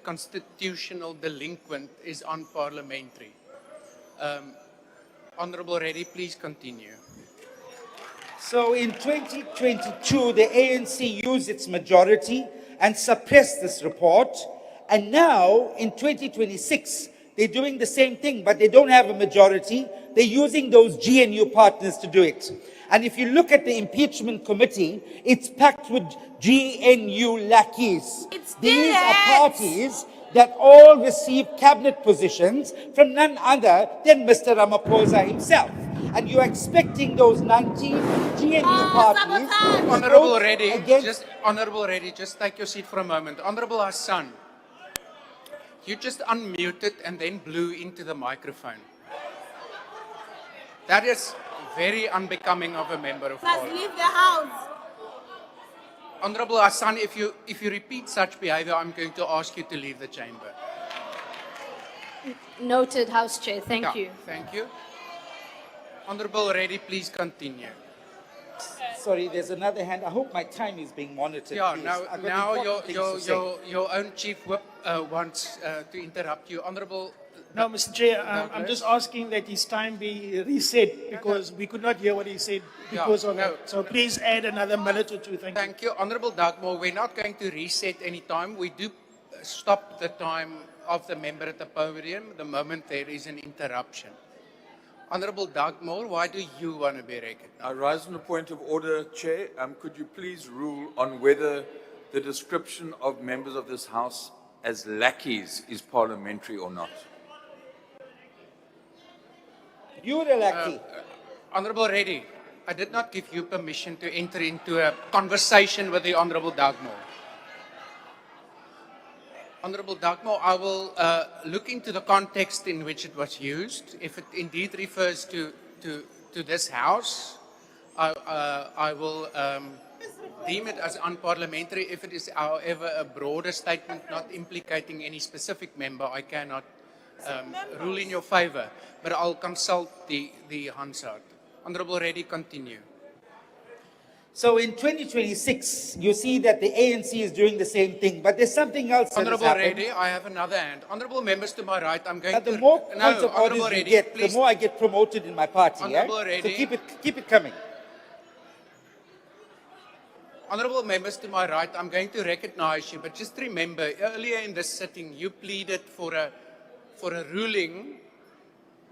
constitutional delinquent is unparliamentary. Honourable Reddy, please continue. So in 2022, the ANC used its majority and suppressed this report. And now, in 2026, they're doing the same thing, but they don't have a majority. They're using those GNU partners to do it. And if you look at the impeachment committee, it's packed with GNU lackeys. These are parties that all receive cabinet positions from none other than Mr. Ramaphosa himself. And you're expecting those 19 GNU parties... Honourable Reddy, Honourable Reddy, just take your seat for a moment. Honourable Hassan, you just unmuted and then blew into the microphone. That is very unbecoming of a member of Parliament. Leave the house. Honourable Hassan, if you repeat such behaviour, I'm going to ask you to leave the chamber. Noted, House Chair. Thank you. Thank you. Honourable Reddy, please continue. Sorry, there's another hand. I hope my time is being monitored. Yeah, please. now, I've got important things to say. your own chief whip wants to interrupt you. Honourable... No, Mr. Chair, I'm just asking that his time be reset because we could not hear what he said because of that. So please add another minute or two. Thank you. Thank you. Honourable Dagmore, we're not going to reset any time. We do stop the time of the member at the podium the moment there is an interruption. Honourable Dagmore, why do you want to be recognized? I rise on a point of order, Chair. Could you please rule on whether the description of members of this House as lackeys is parliamentary or not? You're a lackey. Honourable Reddy, I did not give you permission to enter into a conversation with the Honourable Dagmore. Honourable Dagmore, I will look into the context in which it was used. If it indeed refers to this House, I will deem it as unparliamentary. If it is, however, a broader statement not implicating any specific member, I cannot rule in your favour. But I'll consult the Hansard. Honourable Reddy, continue. So in 2026, you see that the ANC is doing the same thing, but there's something else that has Honourable happened. Reddy, I have another hand. Honourable members to my right, I'm going But to... the more points of Honourable orders you Reddy, get, the please. more I get promoted in my party. Honourable So Reddy. keep it coming. Honourable members to my right, I'm going to recognise you, but just remember, earlier in this sitting, you pleaded for a ruling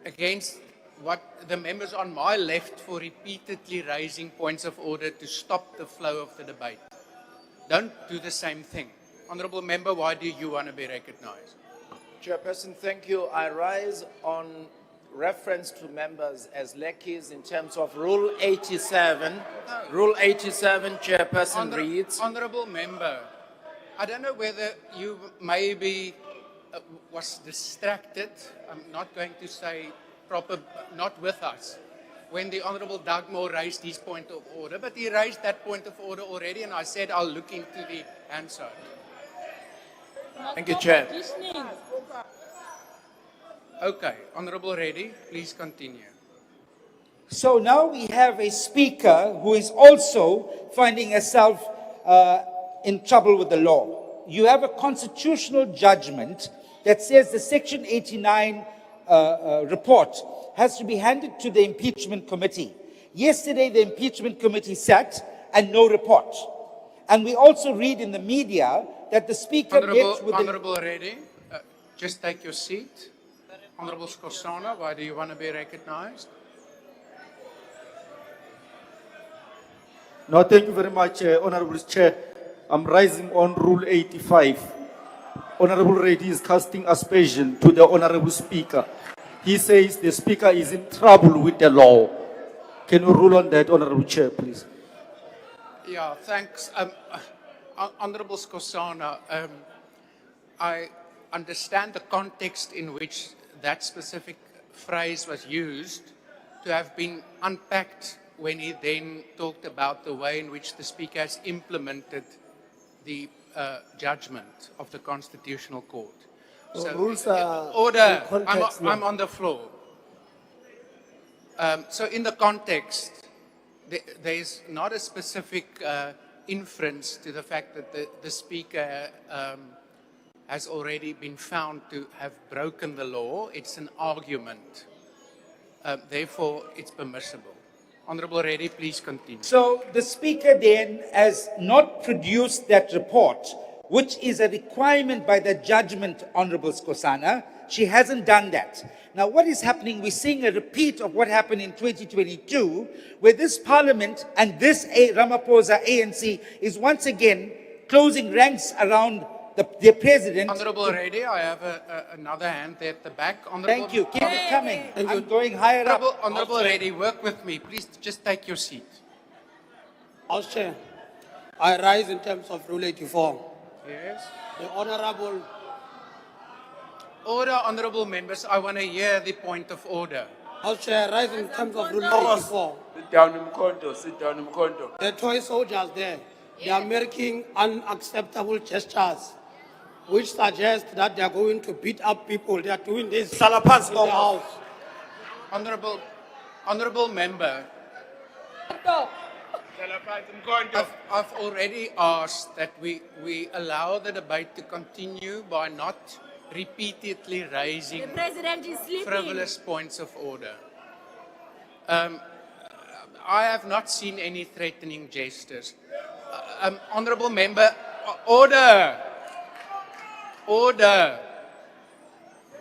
against what the members on my left for repeatedly raising points of order to stop the flow of the debate. Don't do the same thing. Honourable member, why do you want to be recognised? Chairperson, thank you. I rise on reference to members as lackeys in terms of Rule 87. Rule 87, Chairperson reads... Honourable member, I don't know whether you maybe was distracted. I'm not going to say not with us, when the Honourable Dagmore raised his point of order, but he raised that point of order already, and I said I'll look into the answer. Thank you, Chair. Okay, Honorable Reddy, please continue. So now we have a speaker who is also finding herself in trouble with the law. You have a constitutional judgment that says the Section 89 report has to be handed to the impeachment committee. Yesterday, the impeachment committee sat and no report. And we also read in the media that the speaker met with Honorable Reddy, just take your seat. Honorable Skhosana, why do you want to be recognized? No, thank you very much, Honorable Chair. I'm rising on Rule 85. Honorable Reddy is casting aspersion to the Honorable Speaker. He says the Speaker is in trouble with the law. Can you rule on that, Honorable Chair, please? Yeah, thanks. Honorable Skhosana, I understand the context in which that specific phrase was used to have been unpacked when he then talked about the way in which the Speaker has implemented the judgment of the Constitutional Court. So, rules are order, in context now. I'm on the floor. So in the context, there is not a specific inference to the fact that the Speaker has already been found to have broken the law. It's an argument. Therefore, it's permissible. Honorable Reddy, please continue. So the Speaker then has not produced that report, which is a requirement by the judgment, Honorable Skhosana. She hasn't done that. Now what is happening, we're seeing a repeat of what happened in 2022, where this Parliament and this Ramaphosa ANC is once again closing ranks around the President. Honorable Reddy, I have another hand there at the back. Thank you. Keep it coming. I'm going higher up. Honorable Reddy, work with me. Please just take your seat. House Chair, I rise in terms of Rule 84. Yes. The Honorable. Order, honorable members. I want to hear the point of order. House Chair, I rise in terms of Rule 84. Sit down, 𝐿𝐿, sit down, 𝐿𝐿. The toy soldiers there, they are making unacceptable gestures, which suggest that they are going to beat up people. They are doing this in the house. Honorable member, I've already asked that we allow the debate to continue by not repeatedly raising The President is sleeping. frivolous points of order. I have not seen any threatening gestures. Honorable member, order. Order.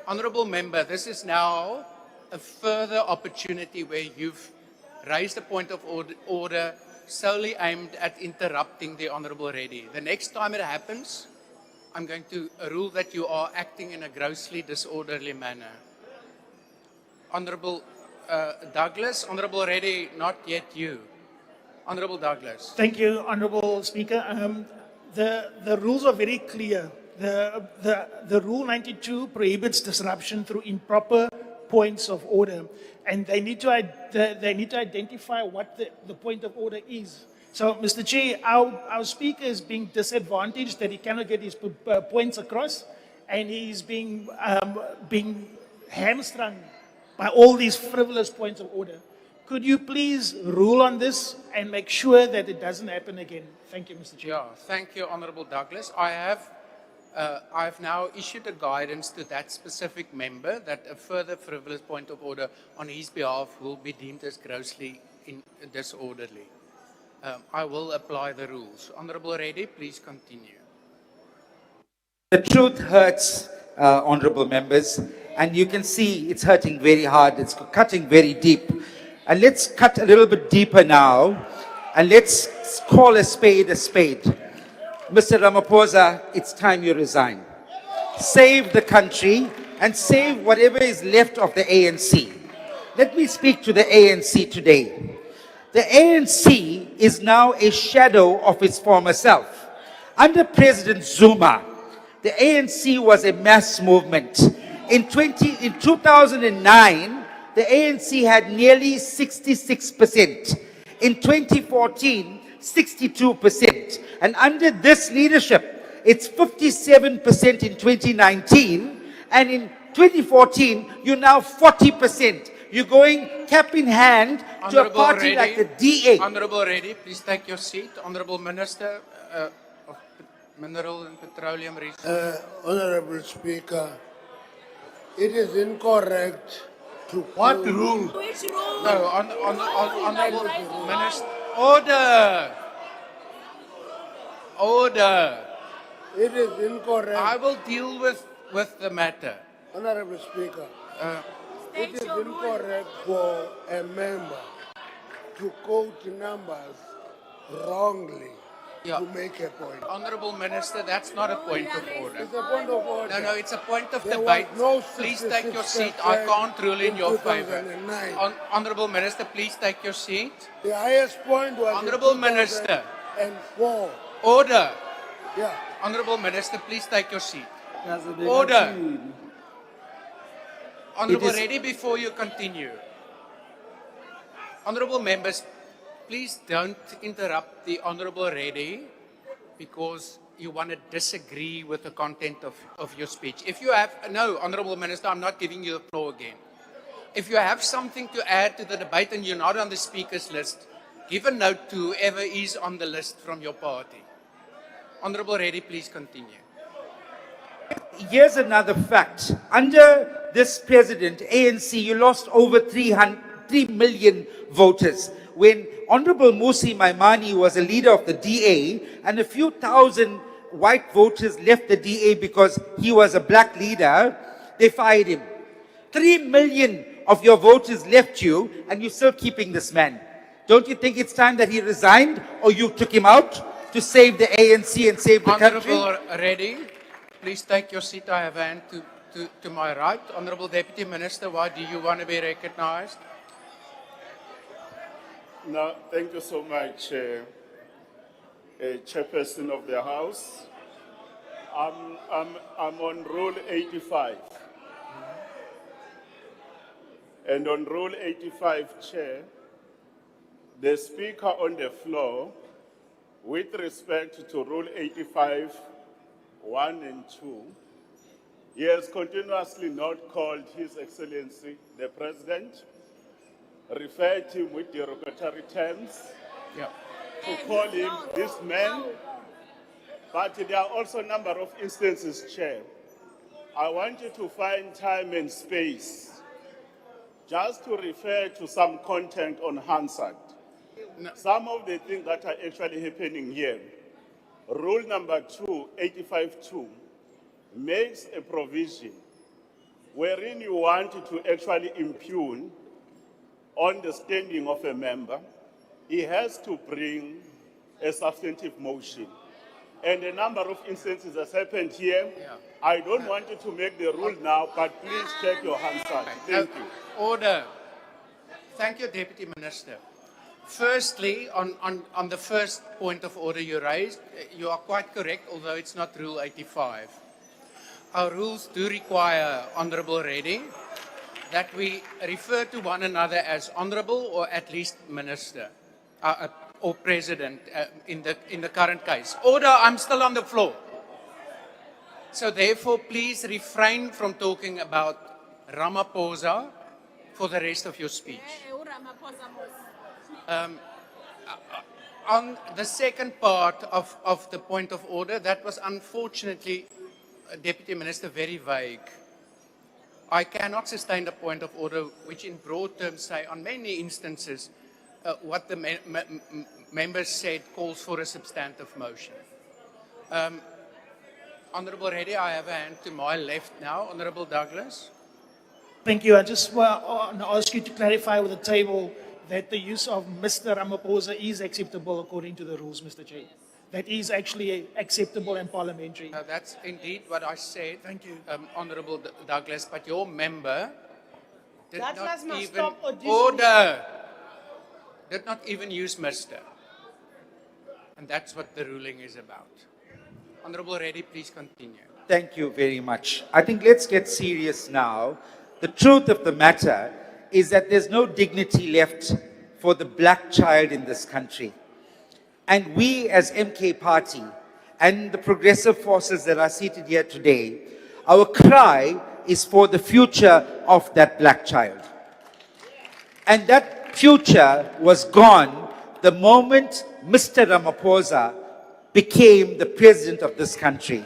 Honorable member, this is now a further opportunity where you've raised a point of order solely aimed at interrupting the Honorable Reddy. The next time it happens, I'm going to rule that you are acting in a grossly disorderly manner. Honorable Douglas, Honorable Reddy, not yet you. Honorable Douglas. Thank you, Honorable Speaker. The rules are very clear. The Rule 92 prohibits disruption through improper points of order, and they need to identify what the point of order is. So, Mr. Chair, our speaker is being disadvantaged that he cannot get his points across, and he's being hamstrung by all these frivolous points of order. Could you please rule on this and make sure that it doesn't happen again? Thank you, Mr. Chair. Yeah, thank you, Honorable Douglas. I've now issued a guidance to that specific member that a further frivolous point of order on his behalf will be deemed as grossly disorderly. I will apply the rules. Honorable Reddy, please continue. The truth hurts, honorable members, and you can see it's hurting very hard. It's cutting very deep. And let's cut a little bit deeper now, and let's call a spade a spade. Mr. Ramaphosa, it's time you resign. Save the country and save whatever is left of the ANC. Let me speak to the ANC today. The ANC is now a shadow of its former self. Under President Zuma, the ANC was a mass movement. In 2009, the ANC had nearly 66%. In 2014, 62%. And under this leadership, it's 57% in 2019. And in 2014, you're now 40%. You're going cap in hand to a Honourable party like the DA. Honourable Reddy, please take your seat. Honourable Minister of Mineral and Petroleum Resources. Honorable Speaker, it is incorrect to... What rule? Which rule? No, Honourable Minister. Order! Order! It is incorrect. I will deal with the matter. Honorable Speaker, it is incorrect for a member to quote numbers wrongly to make a point. Honourable Minister, that's not a point of order. It's a point of order. No, it's a point of There debate. was no Please take your 66% seat. I can't rule in your favour. 2009. Honourable Minister, please take your seat. The highest point was Honourable in Minister. 2004. Order. Yeah. Honourable Minister, please take your seat. Order. Honourable Reddy, before you continue. Honourable members, please don't interrupt the Honourable Reddy because you want to disagree with the content of your speech. If you have, no, Honourable Minister, I'm not giving you the floor again. If you have something to add to the debate and you're not on the speakers list, give a note to whoever is on the list from your party. Honourable Reddy, please continue. Here's another fact. Under this president, ANC, you lost over 3 million voters. When Honorable Musi Maimani was a leader of the DA and a few thousand white voters left the DA because he was a black leader, they fired him. 3 million of your voters left you and you're still keeping this man. Don't you think it's time that he resigned or you took him out to save the ANC and save the country? Honourable Reddy, please take your seat. I have a hand to my right. Honourable Deputy Minister, why do you want to be recognised? No, thank you so much, Chairperson of the House. I'm on Rule 85. And on Rule 85, Chair, the Speaker on the floor, with respect to Rule 85, 1 and 2, he has continuously not called His Excellency the President, referred to him with derogatory terms, to call him this man. But there are also a number of instances, Chair. I want you to find time and space just to refer to some content on Hansard. Some of the things that are actually happening here. Rule number 2, 85.2, makes a provision wherein you want to actually impugn on the standing of a member, he has to bring a substantive motion. And a number of instances has happened here. I don't want you to make the rule now, but please check your Hansard. Thank you. Order. Thank you, Deputy Minister. Firstly, on the first point of order you raised, you are quite correct, although it's not Rule 85. Our rules do require, Honourable Reddy, that we refer to one another as Honourable or at least Minister or President in the current case. Order, I'm still on the floor. So therefore, please refrain from talking about Ramaphosa for the rest of your speech. On the second part of the point of order, that was unfortunately, Deputy Minister, very vague. I cannot sustain a point of order which in broad terms say on many instances what the members said calls for a substantive motion. Honourable Reddy, I have a hand to my left now. Honourable Douglas. Thank you. I just want to ask you to clarify with the table that the use of Mr. Ramaphosa is acceptable according to the rules, Mr. Chair. That is actually acceptable and parliamentary. That's indeed what I said. Thank you. Honourable Douglas, but your member did Douglas not must even stop auditioning. order. Did not even use Mr. And that's what the ruling is about. Honourable Reddy, please continue. Thank you very much. I think let's get serious now. The truth of the matter is that there's no dignity left for the black child in this country. And we as MK Party and the progressive forces that are seated here today, our cry is for the future of that black child. And that future was gone the moment Mr. Ramaphosa became the president of this country.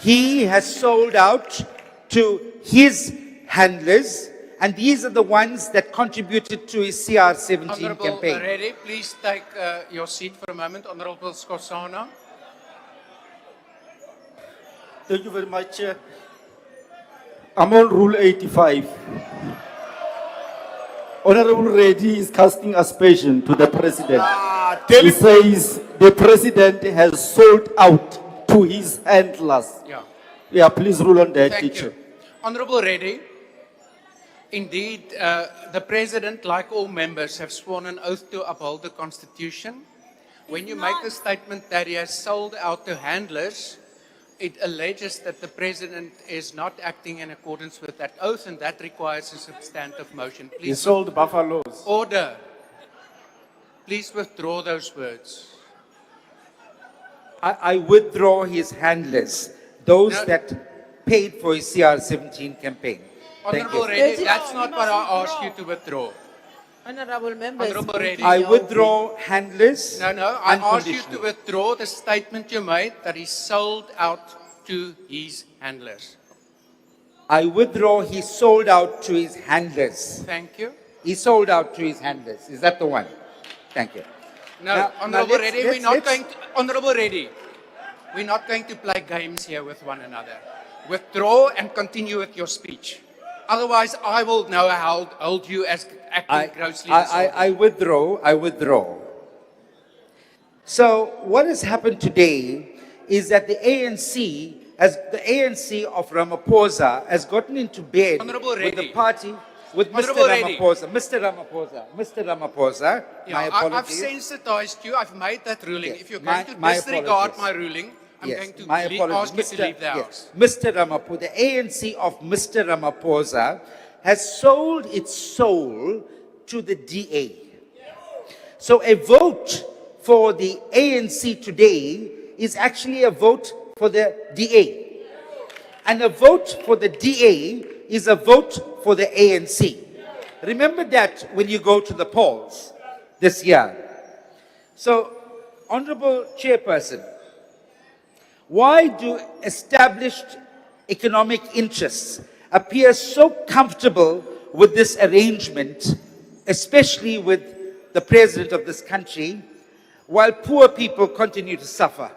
He has sold out to his handlers, and these are the ones that contributed to his CR17 Honorable campaign. Reddy, please take your seat for a moment. Honorable Skhosana. Thank you very much, Chair. I'm on Rule 85. Honorable Reddy is casting aspersion to the President. He says the President has sold out to his handlers. Yeah. Yeah, please rule on that, Thank teacher. you. Honorable Reddy, indeed, the President, like all members, have sworn an oath to uphold the Constitution. When you make a statement that he has sold out to handlers, it alleges that the President is not acting in accordance with that oath, and that requires a substantive motion. He sold buffaloes. Order. Please withdraw those words. I withdraw his handlers, those that paid for his CR17 campaign. Thank Honorable you. Reddy, that's not what I asked you to withdraw. Honorable members. Honorable Reddy. I withdraw handlers. No, I asked you to withdraw the statement you made that he sold out to his handlers. I withdraw he sold out to his handlers. Thank you. He sold out to his handlers. Is that the one? Thank you. No, Honorable let's- Reddy, let's- we're not let's- going to, Honorable Reddy, we're not going to play games here with one another. Withdraw and continue with your speech. Otherwise, I will now hold you as acting grossly disorderly. I withdraw. So what has happened today is that the ANC of Ramaphosa has gotten into bed Honorable with the Reddy. party, with Mr. Honorable Reddy. Mr. Ramaphosa, my I've apologies. sensitized you. I've made that ruling. If you're my- going to my disregard apologies. my ruling, I'm Yes, going to my apologies. ask you to leave the house. Mr. Ramaphosa, the ANC of Mr. Ramaphosa has sold its soul to the DA. So a vote for the ANC today is actually a vote for the DA. And a vote for the DA is a vote for the ANC. Remember that when you go to the polls this year. So, Honorable Chairperson, why do established economic interests appear so comfortable with this arrangement, especially with the President of this country, while poor people continue to suffer?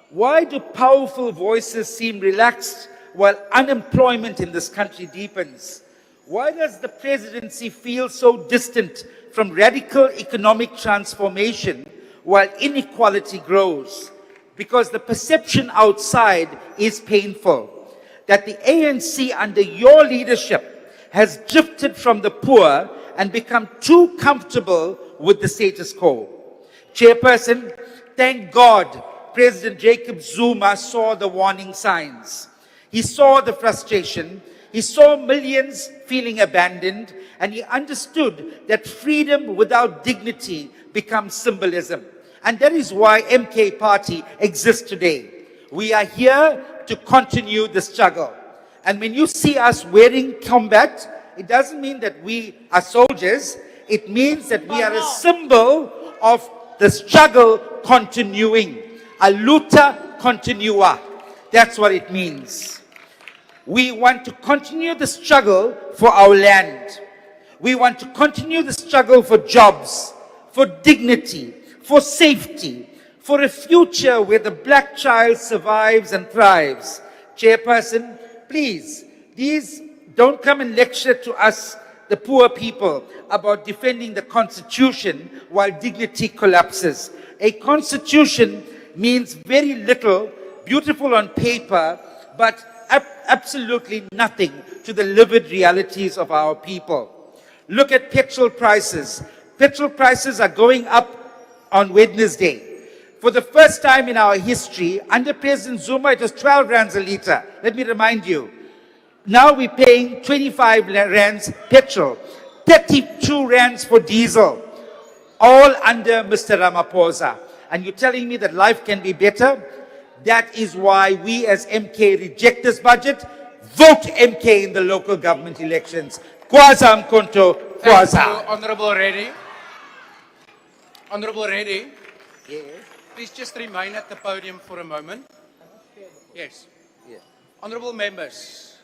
Why do powerful voices seem relaxed while unemployment in this country deepens? Why does the presidency feel so distant from radical economic transformation while inequality grows? Because the perception outside is painful, that the ANC under your leadership has drifted from the poor and become too comfortable with the status quo. Chairperson, thank God President Jacob Zuma saw the warning signs. He saw the frustration, he saw millions feeling abandoned, and he understood that freedom without dignity becomes symbolism. And that is why MK Party exists today. We are here to continue the struggle. And when you see us wearing combat, it doesn't mean that we are soldiers. It means that we are a symbol of the struggle continuing. A luta continua. That's what it means. We want to continue the struggle for our land. We want to continue the struggle for jobs, for dignity, for safety, for a future where the black child survives and thrives. Chairperson, please, don't come and lecture to us, the poor people, about defending the Constitution while dignity collapses. A Constitution means very little, beautiful on paper, but absolutely nothing to the lived realities of our people. Look at petrol prices. Petrol prices are going up on Wednesday. For the first time in our history, under President Zuma, it was 12 rands a litre. Let me remind you. Now we're paying 25 rands petrol, 32 rands for diesel, all under Mr. Ramaphosa. And you're telling me that life can be better? That is why we as MK reject this budget, vote MK in the local government elections. 𝐾𝐨𝐧'𝐭, Thank you, 𝐾𝐨𝐽. Honorable Reddy. Honorable Reddy. Yes. Please just remain at the podium for a moment. Yes. Honorable members,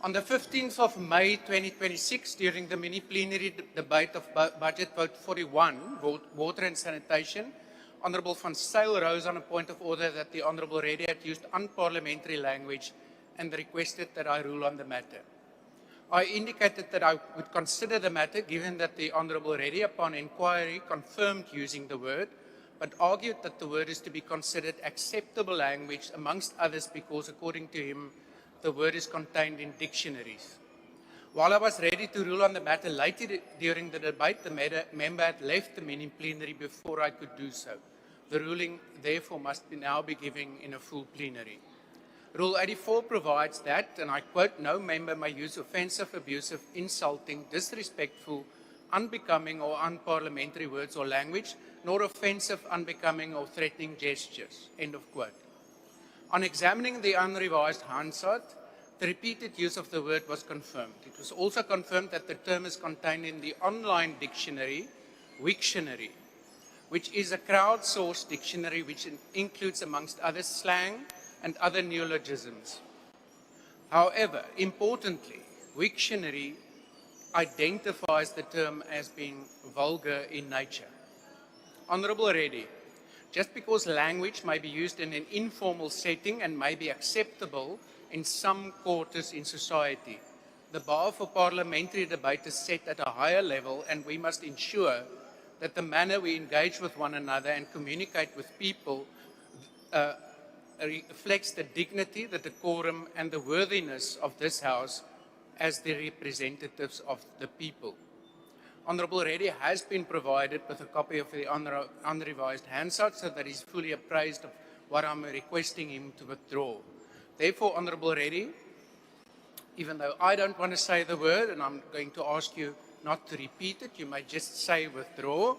on the 15th of May 2026, during the mini plenary debate of Budget Vote 41, Water and Sanitation, Honorable Van Zyl rose on a point of order that the Honorable Reddy had used unparliamentary language and requested that I rule on the matter. I indicated that I would consider the matter given that the Honorable Reddy, upon inquiry, confirmed using the word, but argued that the word is to be considered acceptable language, amongst others because, according to him, the word is contained in dictionaries. While I was ready to rule on the matter later during the debate, the member had left the mini plenary before I could do so. The ruling, therefore, must now be given in a full plenary. Rule 84 provides that, and I quote, no member may use offensive, abusive, insulting, disrespectful, unbecoming or unparliamentary words or language, nor offensive, unbecoming or threatening gestures, end of quote. On examining the unrevised Hansard, the repeated use of the word was confirmed. It was also confirmed that the term is contained in the online dictionary, Wiktionary, which is a crowdsourced dictionary which includes, amongst others, slang and other neologisms. However, importantly, Wiktionary identifies the term as being vulgar in nature. Honorable Reddy, just because language may be used in an informal setting and may be acceptable in some quarters in society, the bar for parliamentary debate is set at a higher level, and we must ensure that the manner we engage with one another and communicate with people reflects the dignity, the decorum, and the worthiness of this House as the representatives of the people. Honorable Reddy has been provided with a copy of the unrevised Hansard so that he's fully apprised of what I'm requesting him to withdraw. Therefore, Honorable Reddy, even though I don't want to say the word, and I'm going to ask you not to repeat it, you may just say withdraw.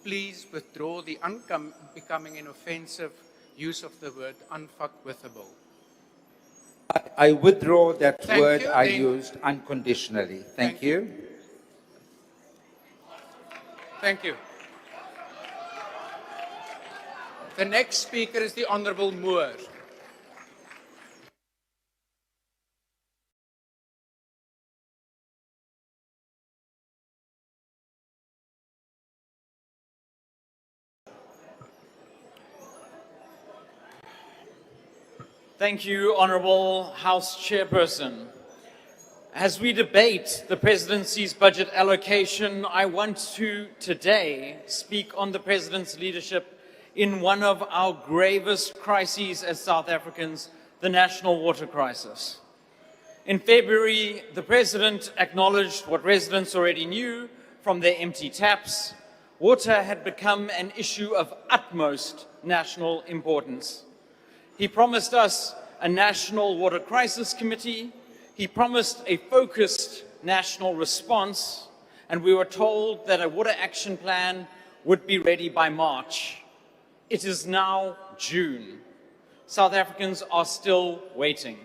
Please withdraw the unbecoming and offensive use of the word unfuckwithable. I withdraw that Thank word you, I then. used unconditionally. Thank you. Thank you. The next speaker is the Honorable Moore. Thank you, Honourable House Chairperson. As we debate the Presidency's budget allocation, I want to today speak on the President's leadership in one of our gravest crises as South Africans, the national water crisis. In February, the President acknowledged what residents already knew from their empty taps. Water had become an issue of utmost national importance. He promised us a National Water Crisis Committee. He promised a focused national response, and we were told that a water action plan would be ready by March. It is now June. South Africans are still waiting.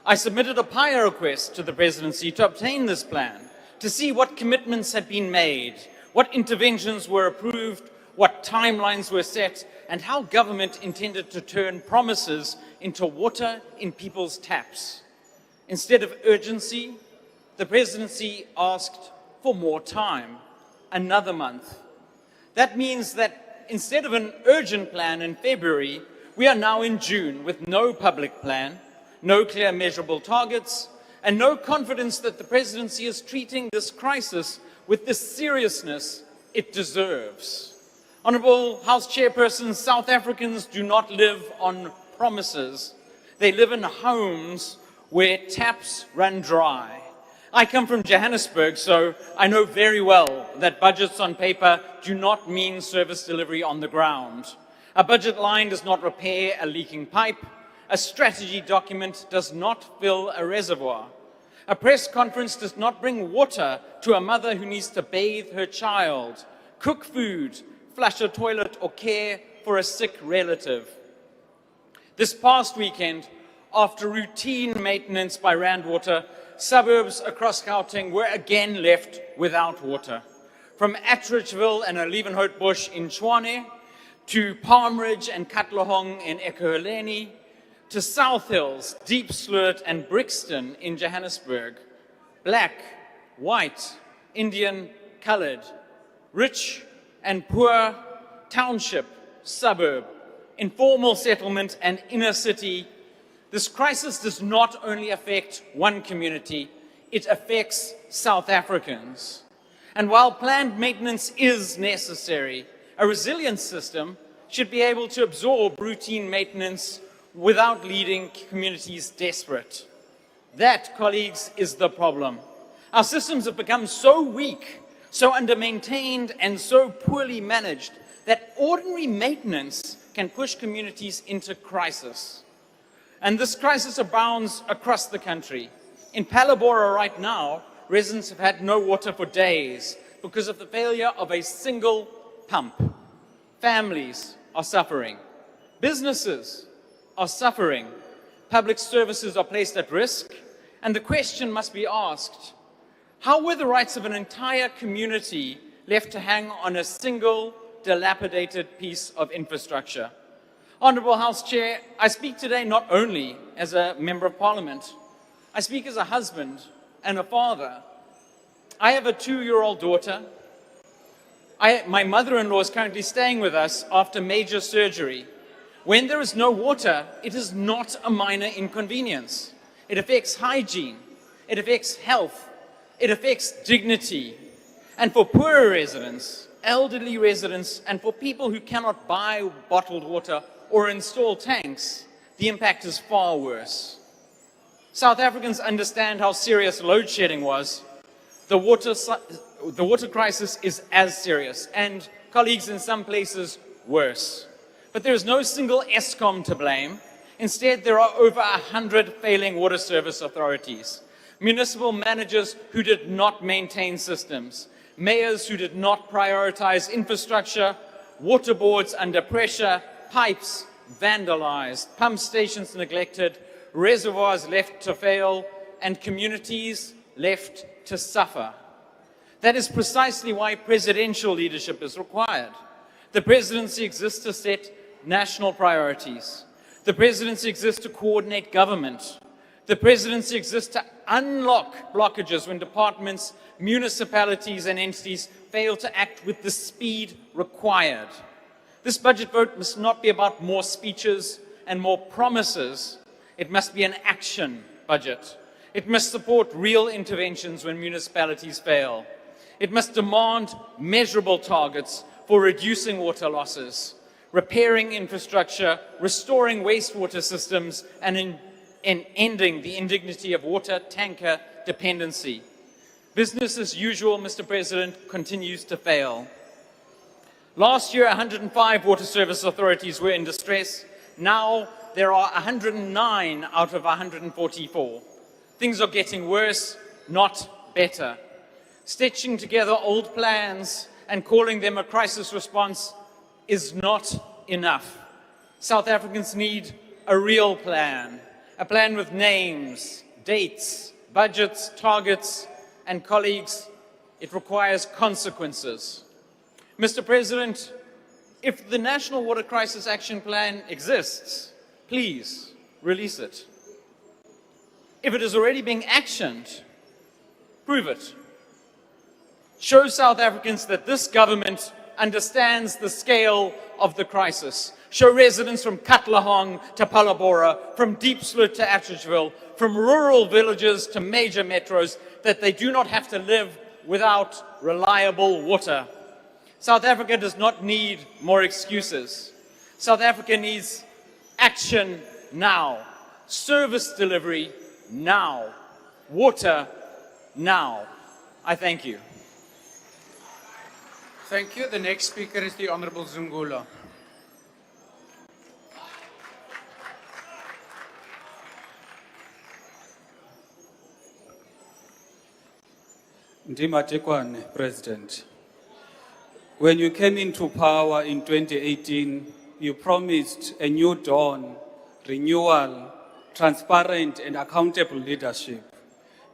I submitted a PIA request to the Presidency to obtain this plan, to see what commitments had been made, what interventions were approved, what timelines were set, and how government intended to turn promises into water in people's taps. Instead of urgency, the Presidency asked for more time, another month. That means that instead of an urgent plan in February, we are now in June with no public plan, no clear measurable targets, and no confidence that the Presidency is treating this crisis with the seriousness it deserves. Honourable House Chairperson, South Africans do not live on promises. They live in homes where taps run dry. I come from Johannesburg, so I know very well that budgets on paper do not mean service delivery on the ground. A budget line does not repair a leaking pipe. A strategy document does not fill a reservoir. A press conference does not bring water to a mother who needs to bathe her child, cook food, flush a toilet, or care for a sick relative. This past weekend, after routine maintenance by Randwater, suburbs across Gauteng were again left without water. From 𝐼𝐸𝐻𝐵𝐿 and Olivenhoutbush in Tshwane, to Palm Ridge and Katlehong in Ekurhuleni, to South Hills, Deep Sloot and Brixton in Johannesburg. Black, white, Indian, colored, rich and poor, township, suburb, informal settlement and inner city. This crisis does not only affect one community, it affects South Africans. And while planned maintenance is necessary, a resilient system should be able to absorb routine maintenance without leaving communities desperate. That, colleagues, is the problem. Our systems have become so weak, so under-maintained, and so poorly managed that ordinary maintenance can push communities into crisis. And this crisis abounds across the country. In Palabora right now, residents have had no water for days because of the failure of a single pump. Families are suffering. Businesses are suffering. Public services are placed at risk. And the question must be asked, how were the rights of an entire community left to hang on a single dilapidated piece of infrastructure? Honourable House Chair, I speak today not only as a Member of Parliament, I speak as a husband and a father. I have a 2-year-old daughter. My mother-in-law is currently staying with us after major surgery. When there is no water, it is not a minor inconvenience. It affects hygiene, it affects health, it affects dignity. And for poorer residents, elderly residents, and for people who cannot buy bottled water or install tanks, the impact is far worse. South Africans understand how serious load shedding was. The water crisis is as serious, and colleagues, in some places, worse. But there is no single Eskom to blame. Instead, there are over 100 failing water service authorities, municipal managers who did not maintain systems, mayors who did not prioritize infrastructure, water boards under pressure, pipes vandalized, pump stations neglected, reservoirs left to fail, and communities left to suffer. That is precisely why presidential leadership is required. The presidency exists to set national priorities. The presidency exists to coordinate government. The presidency exists to unlock blockages when departments, municipalities, and entities fail to act with the speed required. This budget vote must not be about more speeches and more promises. It must be an action budget. It must support real interventions when municipalities fail. It must demand measurable targets for reducing water losses, repairing infrastructure, restoring wastewater systems, and ending the indignity of water tanker dependency. Business as usual, Mr. President, continues to fail. Last year, 105 water service authorities were in distress. Now, there are 109 out of 144. Things are getting worse, not better. Stitching together old plans and calling them a crisis response is not enough. South Africans need a real plan, a plan with names, dates, budgets, targets, and colleagues, it requires consequences. Mr. President, if the National Water Crisis Action Plan exists, please release it. If it is already being actioned, prove it. Show South Africans that this government understands the scale of the crisis. Show residents from Katlehong to Palabora, from Deep Sloot to 𝐼𝐸𝐻𝐵𝐿, from rural villages to major metros, that they do not have to live without reliable water. South Africa does not need more excuses. South Africa needs action now. Service delivery now. Water now. I thank you. Thank you. The next speaker is the Honourable 𝐬𝐮𝐬𝐫𝐿𝐵𝐿. 𝐷𝐿𝐵𝐻𝐿𝐵𝐿, President. When you came into power in 2018, you promised a new dawn, renewal, transparent and accountable leadership.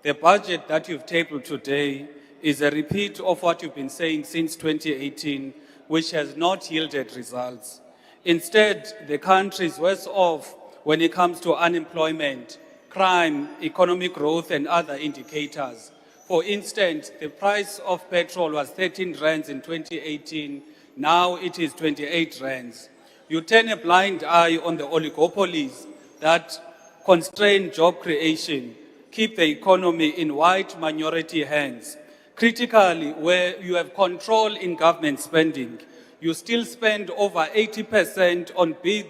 The budget that you've tabled today is a repeat of what you've been saying since 2018, which has not yielded results. Instead, the country is worse off when it comes to unemployment, crime, economic growth, and other indicators. For instance, the price of petrol was 13 rands in 2018. Now it is 28 rands. You turn a blind eye on the oligopolies that constrain job creation, keep the economy in white minority hands. Critically, where you have control in government spending, you still spend over 80% on big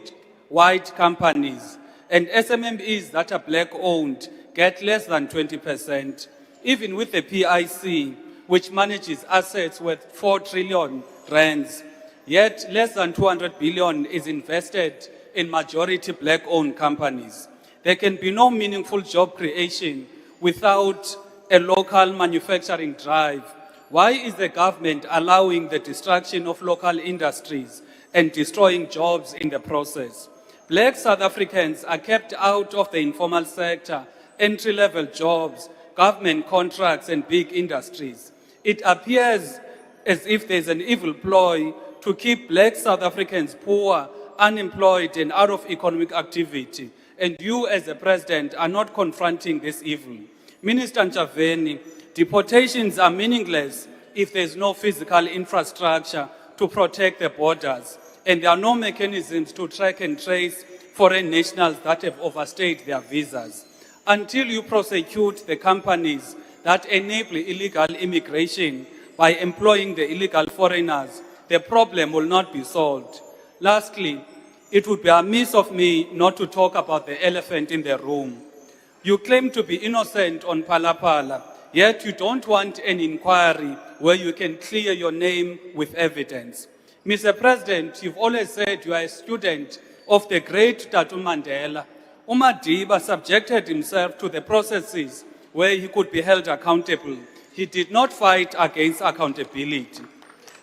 white companies, and SMMEs that are black-owned get less than 20%. Even with the PIC, which manages assets worth 4 trillion rands, yet less than 200 billion is invested in majority black-owned companies. There can be no meaningful job creation without a local manufacturing drive. Why is the government allowing the destruction of local industries and destroying jobs in the process? Black South Africans are kept out of the informal sector, entry-level jobs, government contracts, and big industries. It appears as if there's an evil ploy to keep black South Africans poor, unemployed, and out of economic activity. And you, as the president, are not confronting this evil. Minister Ntshavheni, deportations are meaningless if there's no physical infrastructure to protect the borders, and there are no mechanisms to track and trace foreign nationals that have overstayed their visas. Until you prosecute the companies that enable illegal immigration by employing the illegal foreigners, the problem will not be solved. Lastly, it would be amiss of me not to talk about the elephant in the room. You claim to be innocent on Phala, yet you don't want an inquiry where you can clear your name with evidence. Mr. President, you've always said you are a student of the great Tatu Mandela. Umadiba subjected himself to the processes where he could be held accountable. He did not fight against accountability.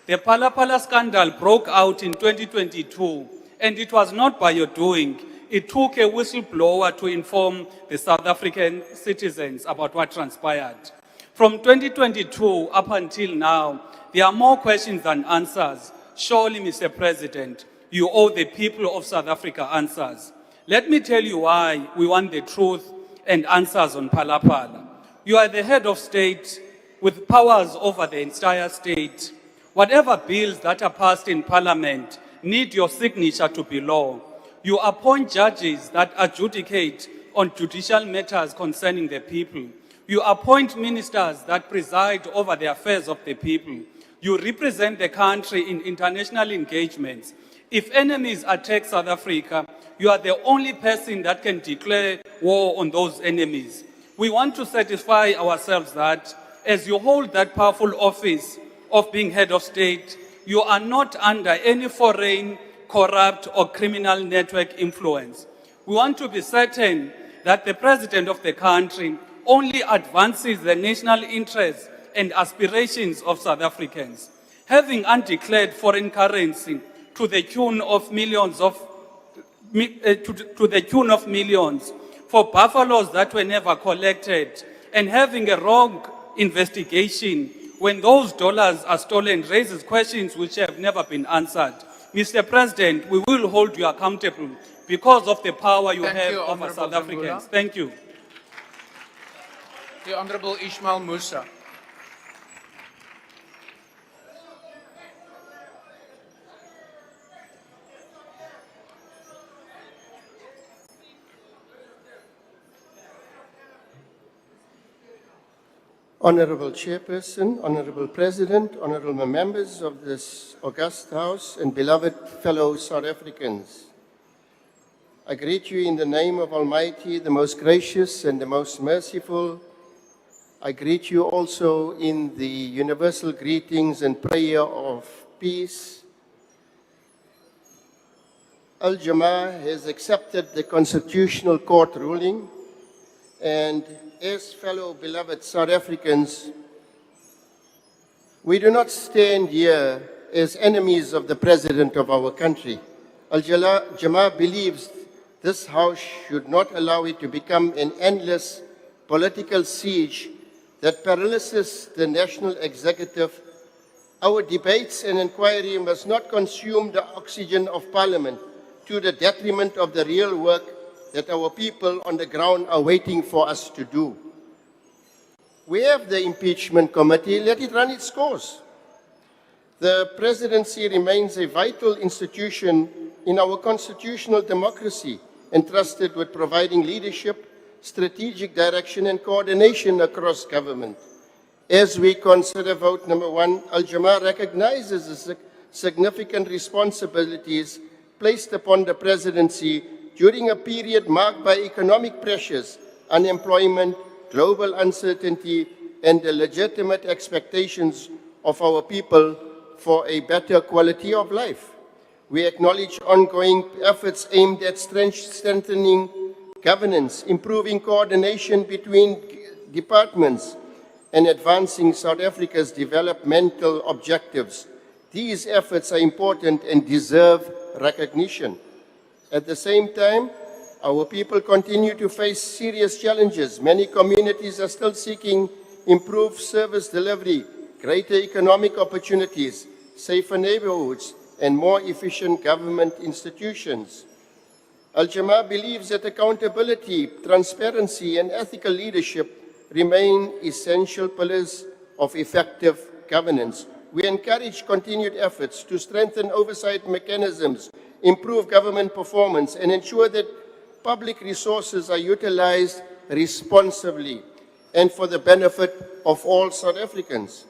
The Phala scandal broke out in 2022, and it was not by your doing. It took a whistleblower to inform the South African citizens about what transpired. From 2022 up until now, there are more questions than answers. Surely, Mr. President, you owe the people of South Africa answers. Let me tell you why we want the truth and answers on Phala. You are the head of state with powers over the entire state. Whatever bills that are passed in Parliament need your signature to be law. You appoint judges that adjudicate on judicial matters concerning the people. You appoint ministers that preside over the affairs of the people. You represent the country in international engagements. If enemies attack South Africa, you are the only person that can declare war on those enemies. We want to satisfy ourselves that as you hold that powerful office of being head of state, you are not under any foreign, corrupt, or criminal network influence. We want to be certain that the president of the country only advances the national interests and aspirations of South Africans. Having undeclared foreign currency to the tune of millions for buffaloes that were never collected, and having a wrong investigation when those dollars are stolen raises questions which have never been answered. Mr. President, we will hold you accountable because of the power you have over South Africans. Thank you. The Honorable Ismail Musa. Honorable Chairperson, Honorable President, Honorable members of this august House, and beloved fellow South Africans. I greet you in the name of Almighty, the most gracious and the most merciful. I greet you also in the universal greetings and prayer of peace. 𝐿-Jamaah has accepted the Constitutional Court ruling, and as fellow beloved South Africans, we do not stand here as enemies of the President of our country. 𝐿-Jamaah believes This House should not allow it to become an endless political siege that paralyzes the national executive. Our debates and inquiry must not consume the oxygen of Parliament to the detriment of the real work that our people on the ground are waiting for us to do. We have the impeachment committee, let it run its course. The presidency remains a vital institution in our constitutional democracy, entrusted with providing leadership, strategic direction and coordination across government. As we consider vote number 1, Al-Jamaa recognizes the significant responsibilities placed upon the presidency during a period marked by economic pressures, unemployment, global uncertainty, and the legitimate expectations of our people for a better quality of life. We acknowledge ongoing efforts aimed at strengthening governance, improving coordination between departments, and advancing South Africa's developmental objectives. These efforts are important and deserve recognition. At the same time, our people continue to face serious challenges. Many communities are still seeking improved service delivery, greater economic opportunities, safer neighborhoods, and more efficient government institutions. Al-Jamaa believes that accountability, transparency, and ethical leadership remain essential pillars of effective governance. We encourage continued efforts to strengthen oversight mechanisms, improve government performance, and ensure that public resources are utilized responsibly and for the benefit of all South Africans.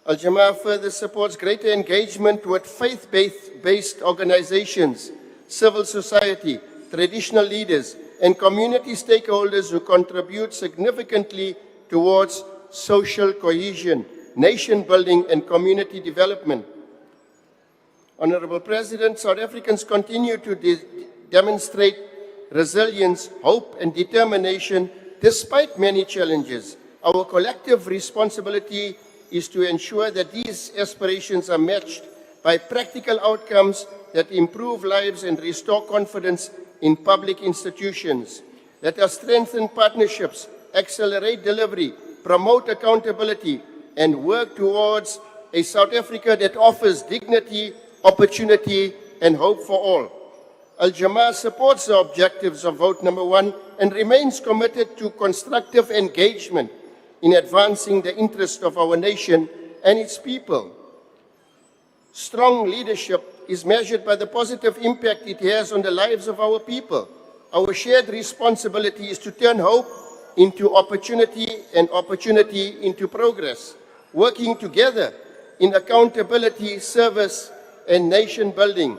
Al-Jamaa further supports greater engagement with faith-based organizations, civil society, traditional leaders, and community stakeholders who contribute significantly towards social cohesion, nation building, and community development. Honorable President, South Africans continue to demonstrate resilience, hope, and determination despite many challenges. Our collective responsibility is to ensure that these aspirations are matched by practical outcomes that improve lives and restore confidence in public institutions. Let us strengthen partnerships, accelerate delivery, promote accountability, and work towards a South Africa that offers dignity, opportunity, and hope for all. Al-Jamaa supports the objectives of vote number 1 and remains committed to constructive engagement in advancing the interests of our nation and its people. Strong leadership is measured by the positive impact it has on the lives of our people. Our shared responsibility is to turn hope into opportunity and opportunity into progress, working together in accountability, service, and nation building.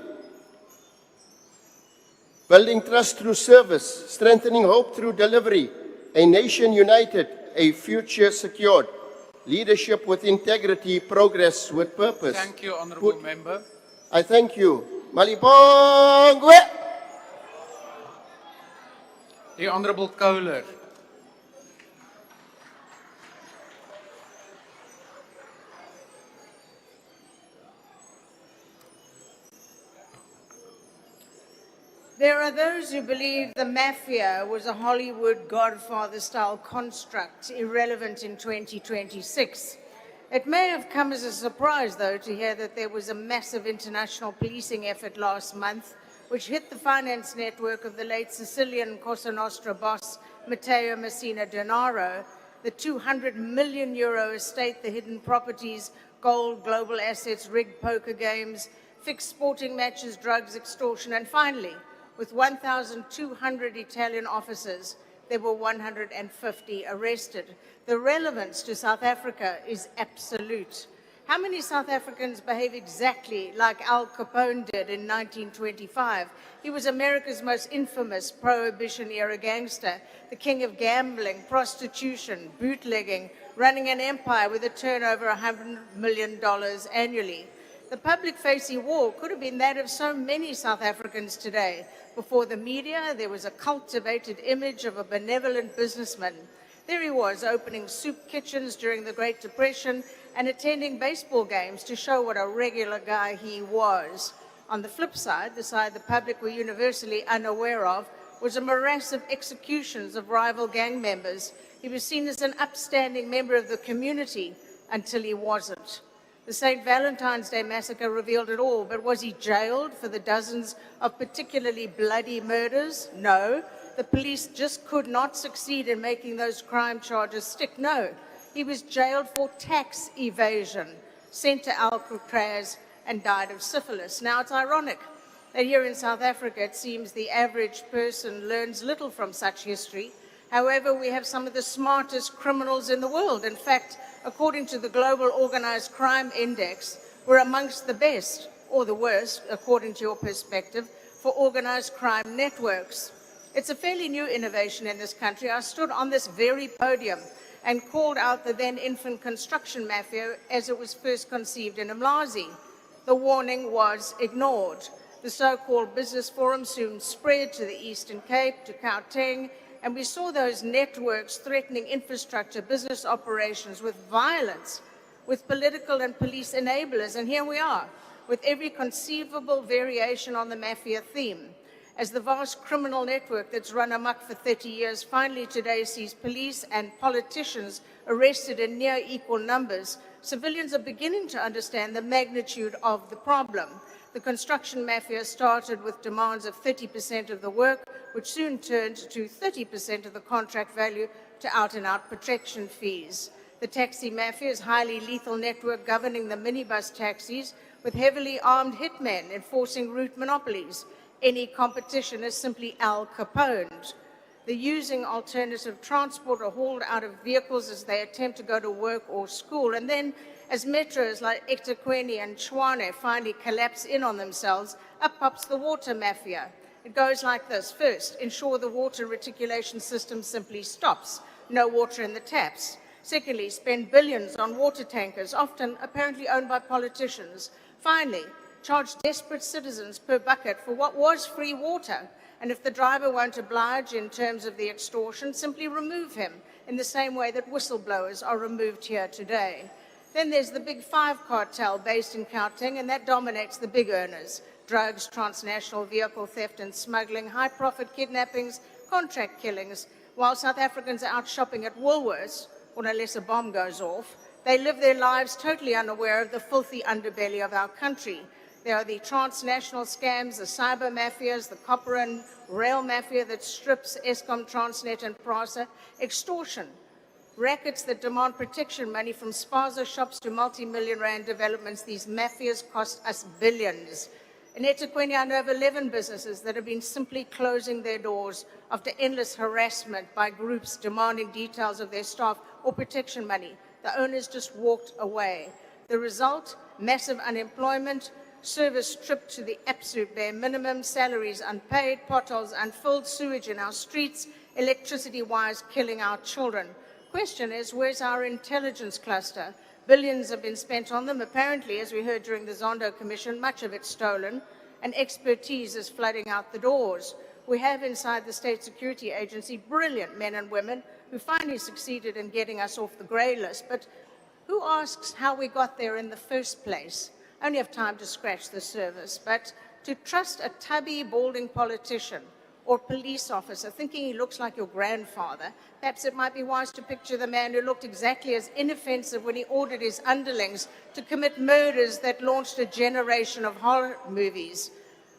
Building trust through service, strengthening hope through delivery, a nation united, a future secured, leadership with integrity, progress with purpose. Thank you, Honourable Member. I thank you. Malibongwe. The Honourable Kohler. There are those who believe the mafia was a Hollywood Godfather-style construct, irrelevant in 2026. It may have come as a surprise, though, to hear that there was a massive international policing effort last month, which hit the finance network of the late Sicilian Cosa Nostra boss, Matteo Messina Denaro, the €200 million estate, the hidden properties, gold, global assets, rigged poker games, fixed sporting matches, drugs, extortion, and finally, with 1,200 Italian officers, there were 150 arrested. The relevance to South Africa is absolute. How many South Africans behave exactly like Al Capone did in 1925? He was America's most infamous Prohibition-era gangster, the king of gambling, prostitution, bootlegging, running an empire with a turnover $100 million annually. The public-facing war could have been that of so many South Africans today. Before the media, there was a cultivated image of a benevolent businessman. There he was, opening soup kitchens during the Great Depression and attending baseball games to show what a regular guy he was. On the flip side, the side the public were universally unaware of, was a morass of executions of rival gang members. He was seen as an upstanding member of the community until he wasn't. The St. Valentine's Day massacre revealed it all, but was he jailed for the dozens of particularly bloody murders? No. The police just could not succeed in making those crime charges stick. No. He was jailed for tax evasion, sent to Alcatraz, and died of syphilis. Now, it's ironic that here in South Africa, it seems the average person learns little from such history. However, we have some of the smartest criminals in the world. In fact, according to the Global Organized Crime Index, we're amongst the best, or the worst, according to your perspective, for organized crime networks. It's a fairly new innovation in this country. I stood on this very podium and called out the then infant construction mafia as it was first conceived in 𝐬𝐿𝐫𝐷𝐸. The warning was ignored. The so-called business forum soon spread to the Eastern Cape, to Gauteng, and we saw those networks threatening infrastructure, business operations with violence, with political and police enablers. And here we are, with every conceivable variation on the mafia theme. As the vast criminal network that's run amok for 30 years finally today sees police and politicians arrested in near equal numbers, civilians are beginning to understand the magnitude of the problem. The construction mafia started with demands of 30% of the work, which soon turned to 30% of the contract value to out-and-out protection fees. The taxi mafia is a highly lethal network governing the minibus taxis with heavily armed hitmen enforcing route monopolies. Any competition is simply Al Capone. They're using alternative transport or hauled out of vehicles as they attempt to go to work or school. And then, as metros like eThekwini and Tshwane finally collapse in on themselves, up pops the water mafia. It goes like this. First, ensure the water reticulation system simply stops. No water in the taps. Secondly, spend billions on water tankers, often apparently owned by politicians. Finally, charge desperate citizens per bucket for what was free water. And if the driver won't oblige in terms of the extortion, simply remove him in the same way that whistleblowers are removed here today. Then there's the Big Five cartel based in Gauteng, and that dominates the big earners. Drugs, transnational vehicle theft and smuggling, high-profit kidnappings, contract killings. While South Africans are out shopping at Woolworths, or unless a bomb goes off, they live their lives totally unaware of the filthy underbelly of our country. There are the transnational scams, the cyber mafias, the copper and rail mafia that strips Eskom, Transnet and PRASA, extortion, rackets that demand protection money from spaza shops to multi-million rand developments. These mafias cost us billions. In eThekwini, I know of 11 businesses that have been simply closing their doors after endless harassment by groups demanding details of their staff or protection money. The owners just walked away. The result, massive unemployment, service stripped to the absolute bare minimum, salaries unpaid, potholes unfilled, sewage in our streets, electricity wires killing our children. Question is, where's our intelligence cluster? Billions have been spent on them. Apparently, as we heard during the Zondo Commission, much of it stolen, and expertise is flooding out the doors. We have inside the State Security Agency brilliant men and women who finally succeeded in getting us off the grey list. But who asks how we got there in the first place? I only have time to scratch the surface, but to trust a tubby, balding politician or police officer thinking he looks like your grandfather, perhaps it might be wise to picture the man who looked exactly as inoffensive when he ordered his underlings to commit murders that launched a generation of horror movies.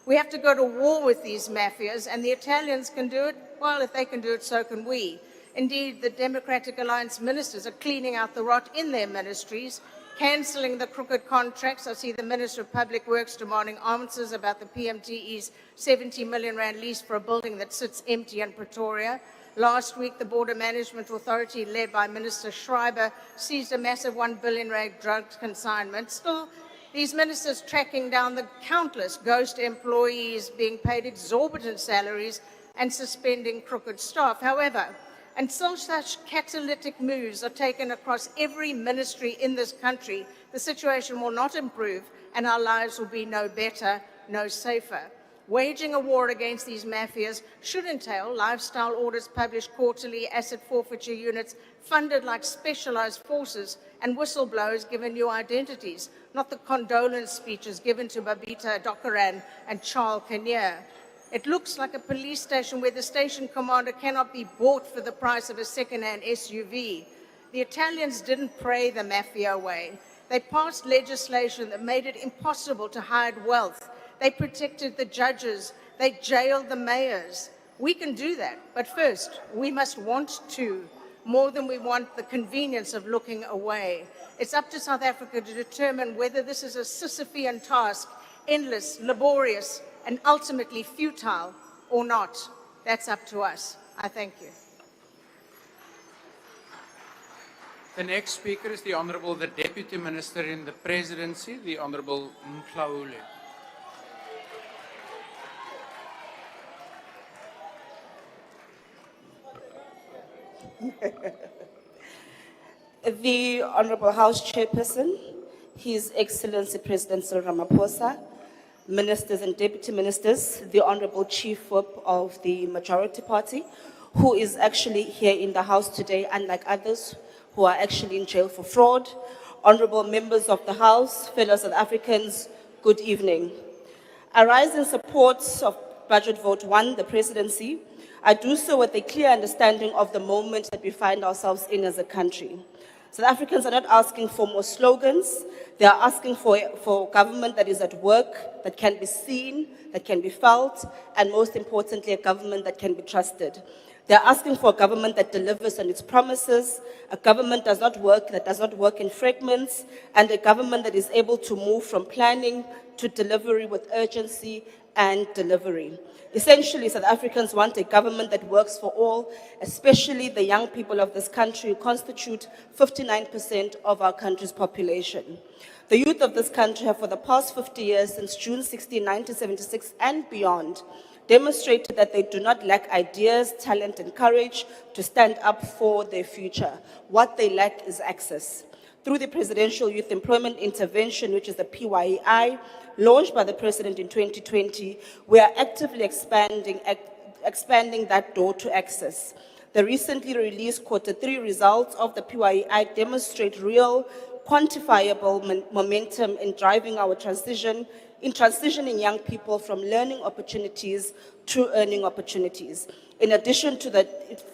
We have to go to war with these mafias, and the Italians can do it. Well, if they can do it, so can we. Indeed, the Democratic Alliance ministers are cleaning out the rot in their ministries, cancelling the crooked contracts. I see the Minister of Public Works demanding answers about the PMTE's 70 million rand lease for a building that sits empty in Pretoria. Last week, the Border Management Authority, led by Minister Schreiber, seized a massive 1 billion rand drug consignment. Still, these ministers tracking down the countless ghost employees being paid exorbitant salaries and suspending crooked staff. However, until such catalytic moves are taken across every ministry in this country, the situation will not improve and our lives will be no better, no safer. Waging a war against these mafias should entail lifestyle audits published quarterly, asset forfeiture units funded like specialized forces, and whistleblowers given new identities, not the condolence speeches given to Babita Dokaran and 𝐿𝐻𝐿𝐾𝐭. It looks like a police station where the station commander cannot be bought for the price of a second-hand SUV. The Italians didn't pray the mafia away. They passed legislation that made it impossible to hide wealth. They protected the judges. They jailed the mayors. We can do that, but first, we must want to, more than we want the convenience of looking away. It's up to South Africa to determine whether this is a Sisyphean task, endless, laborious, and ultimately futile, or not. That's up to us. I thank you. The next speaker is the Honourable the Deputy Minister in the Presidency, the Honourable 𝐬𝐻𝐫𝐿𝐻𝐿𝐻. The Honourable House Chairperson, His Excellency President Cyril Ramaphosa, Ministers and Deputy Ministers, the Honourable Chief Whip of the Majority Party, who is actually here in the House today, unlike others who are actually in jail for fraud, Honourable Members of the House, fellow South Africans, good evening. I rise in support of Budget Vote 1, the Presidency. I do so with a clear understanding of the moment that we find ourselves in as a country. South Africans are not asking for more slogans. They are asking for government that is at work, that can be seen, that can be felt, and most importantly, a government that can be trusted. They are asking for a government that delivers on its promises, a government that does not work in fragments, and a government that is able to move from planning to delivery with urgency and delivery. Essentially, South Africans want a government that works for all, especially the young people of this country who constitute 59% of our country's population. The youth of this country have for the past 50 years, since June 16, 1976 and beyond, demonstrated that they do not lack ideas, talent, and courage to stand up for their future. What they lack is access. Through the Presidential Youth Employment Intervention, which is the PYEI, launched by the President in 2020, we are actively expanding that door to access. The recently released Q3 results of the PYEI demonstrate real, quantifiable momentum in driving our transitioning young people from learning opportunities to earning opportunities. In addition to the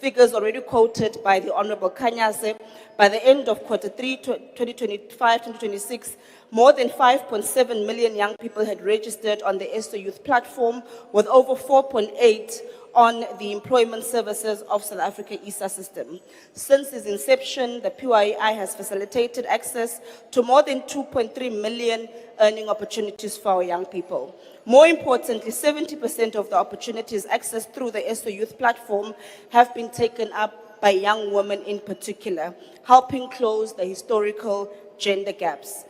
figures already quoted by the Honourable 𝐾𝐨𝐧'𝐭, by the end of Q3 2025-2026, more than 5.7 million young people had registered on the SA Youth platform, with over 4.8 on the Employment Services of South Africa ESA system. Since its inception, the PYEI has facilitated access to more than 2.3 million earning opportunities for our young people. More importantly, 70% of the opportunities accessed through the SA Youth platform have been taken up by young women in particular, helping close the historical gender gaps.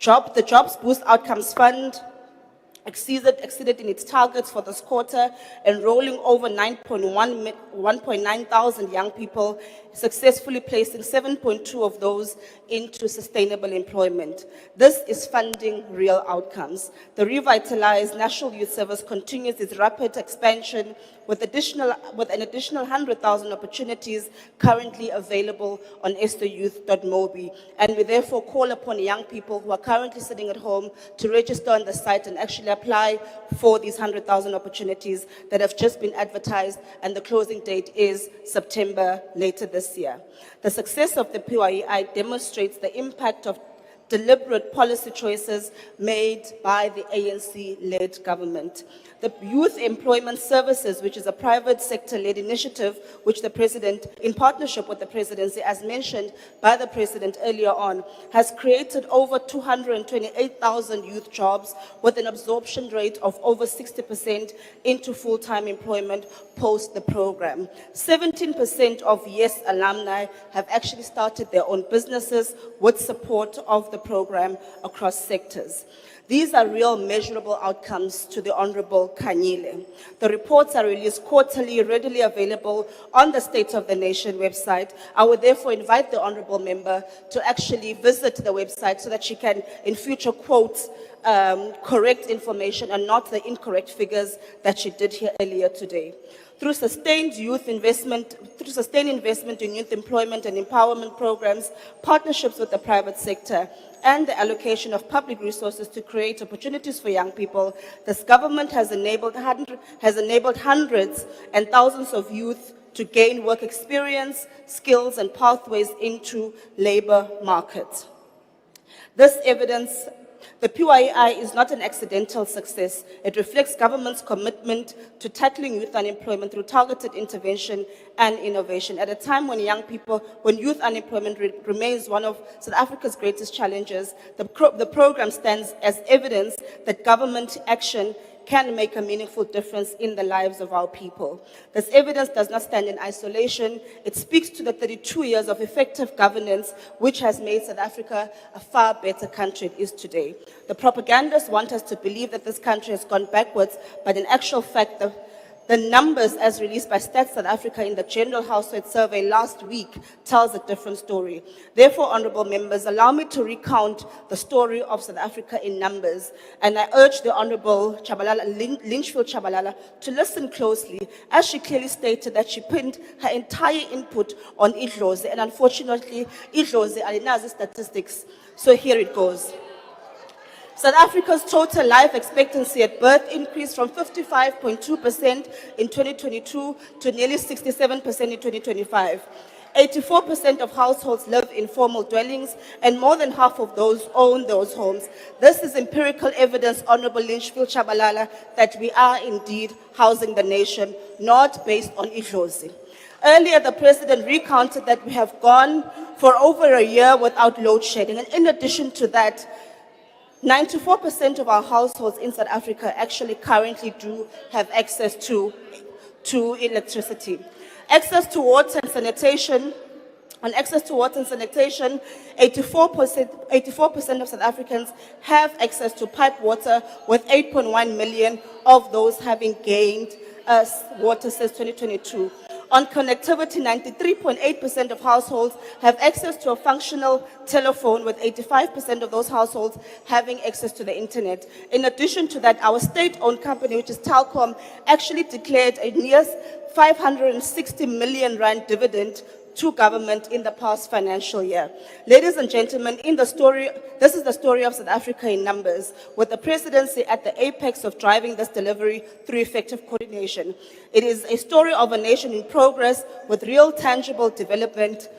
The Jobs Boost Outcomes Fund exceeded in its targets for this quarter, enrolling over 1.9 thousand young people, successfully placing 7.2 of those into sustainable employment. This is funding real outcomes. The revitalized National Youth Service continues its rapid expansion with an additional 100,000 opportunities currently available on SAYouth.mobi. And we therefore call upon young people who are currently sitting at home to register on the site and actually apply for these 100,000 opportunities that have just been advertised, and the closing date is September later this year. The success of the PYEI demonstrates the impact of deliberate policy choices made by the ANC-led government. The Youth Employment Services, which is a private sector-led initiative, which the President, in partnership with the Presidency, as mentioned by the President earlier on, has created over 228,000 youth jobs with an absorption rate of over 60% into full-time employment post the program. 17% of YES alumni have actually started their own businesses with support of the program across sectors. These are real measurable outcomes to the Honorable Kanyile. The reports are released quarterly, readily available on the State of the Nation website. I would therefore invite the Honorable Member to actually visit the website so that she can, in future, quote correct information and not the incorrect figures that she did here earlier today. Through sustained investment in youth employment and empowerment programs, partnerships with the private sector, and the allocation of public resources to create opportunities for young people, this government has enabled hundreds and thousands of youth to gain work experience, skills, and pathways into labor markets. This evidence, the PYI is not an accidental success. It reflects government's commitment to tackling youth unemployment through targeted intervention and innovation. At a time when youth unemployment remains one of South Africa's greatest challenges, the program stands as evidence that government action can make a meaningful difference in the lives of our people. This evidence does not stand in isolation. It speaks to the 32 years of effective governance, which has made South Africa a far better country it is today. The propagandists want us to believe that this country has gone backwards, but in actual fact, the numbers as released by Stats South Africa in the General Household Survey last week tells a different story. Therefore, honorable members, allow me to recount the story of South Africa in numbers. And I urge the Honorable Lynchfield Chabalala to listen closely, as she clearly stated that she pinned her entire input on 𝐿𝐻𝐫𝐫𝐞, and unfortunately, 𝐿𝐻𝐫𝐫𝐞 alinazo statistics. So here it goes. South Africa's total life expectancy at birth increased from 55.2% in 2022 to nearly 67% in 2025. 84% of households live in formal dwellings, and more than half of those own those homes. This is empirical evidence, Honorable Lynchfield Chabalala, that we are indeed housing the nation, not based on 𝐿𝐻𝐫𝐫𝐞. Earlier, the President recounted that we have gone for over a year without load shedding, and in addition to that, 94% of our households in South Africa actually currently do have access to electricity. Access to water and sanitation, 84% of South Africans have access to pipe water, with 8.1 million of those having gained water since 2022. On connectivity, 93.8% of households have access to a functional telephone, with 85% of those households having access to the internet. In addition to that, our state-owned company, which is Telkom, actually declared a near 560 million rand dividend to government in the past financial year. Ladies and gentlemen, this is the story of South Africa in numbers, with the presidency at the apex of driving this delivery through effective coordination. It is a story of a nation in progress, with real tangible development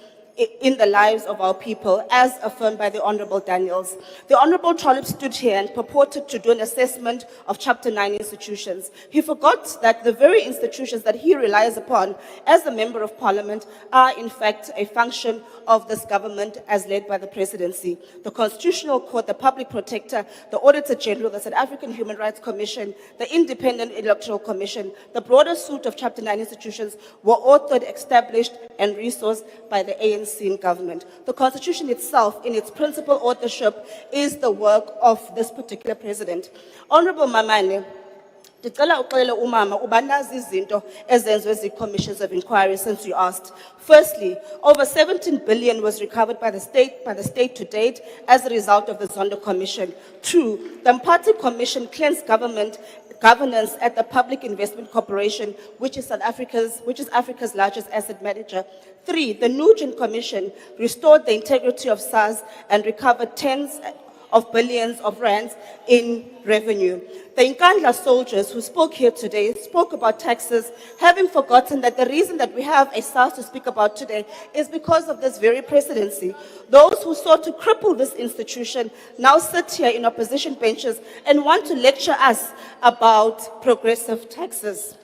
in the lives of our people, as affirmed by the Honorable Daniels. The Honorable Trollip stood here and purported to do an assessment of Chapter 9 institutions. He forgot that the very institutions that he relies upon as a Member of Parliament are in fact a function of this government as led by the Presidency. The Constitutional Court, the Public Protector, the Auditor General, the South African Human Rights Commission, the Independent Electoral Commission, the broader suite of Chapter 9 institutions were authored, established, and resourced by the ANC government. The Constitution itself, in its principal authorship, is the work of this particular president. Honorable Mamane, ndicela uxele umama uba nazi izinto ezenziwe zi-commissions of inquiry since you asked. Firstly, over 17 billion was recovered by the state to date as a result of the Zondo Commission. 2, the Mpati Commission cleansed governance at the Public Investment Corporation, which is Africa's largest asset manager. 3, the 𝐬𝐮𝐻𝐿𝐵𝐻𝐿 Commission restored the integrity of SARS and recovered tens of billions of rands in revenue. The Nkandla soldiers who spoke here today spoke about taxes, having forgotten that the reason that we have a SARS to speak about today is because of this very presidency. Those who sought to cripple this institution now sit here in opposition benches and want to lecture us about progressive taxes.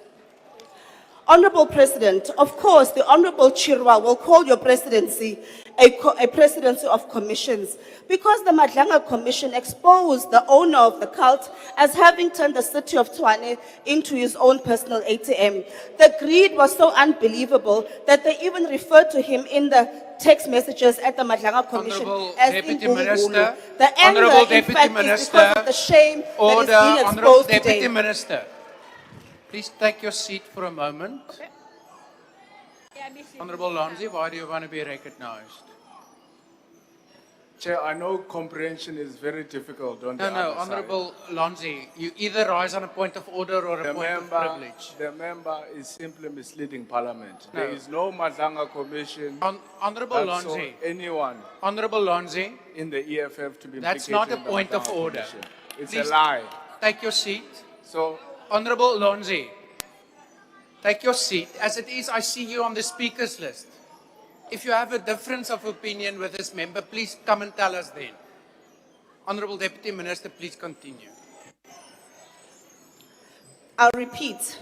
Honorable President, of course, the Honorable Cyril will call your presidency a presidency of commissions, because the Madlanga Commission exposed the owner of the cult as having turned the city of Tshwane into his own personal ATM. The greed was so unbelievable that they even referred to him in the text messages at the Madlanga Commission Honourable as Deputy Imbungulu. Minister, The anger, Honourable in Deputy fact, is Minister, because of the shame Order, that is being Honourable exposed Deputy today. Minister. Please take your seat for a moment. Honourable Lonzi, why do you want to be recognised? Chair, I know comprehension is very difficult on the No, other Honourable Lonzi, you either rise on a point of order or a point of privilege. The member is simply misleading Parliament. No. There is no Madlanga Commission. Honourable that saw Lonzi. anyone Honourable Lonzi. in the EFF to be That's implicated not a in the point of Madlanga order. Commission. It's Please a lie. Take your seat. So, Honourable Lonzi, take your seat. As it is, I see you on the speakers list. If you have a difference of opinion with this member, please come and tell us then. Honourable Deputy Minister, please continue. I'll repeat.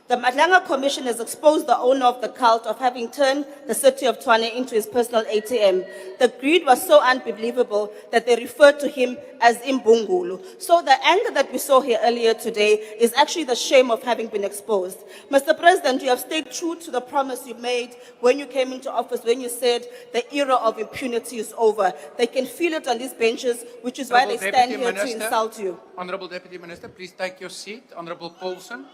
The Madlanga Commission has exposed the owner of the cult of having turned the city of Tshwane into his personal ATM. The greed was so unbelievable that they referred to him as Imbungulu. So the anger that we saw here earlier today is actually the shame of having been exposed. Mr. President, you have stayed true to the promise you made when you came into office, when you said the era of impunity is over. They can feel it on these benches, which is why they Honourable stand Deputy here to Minister, insult you. Honourable Deputy Minister, please take your seat. Honourable Paulson.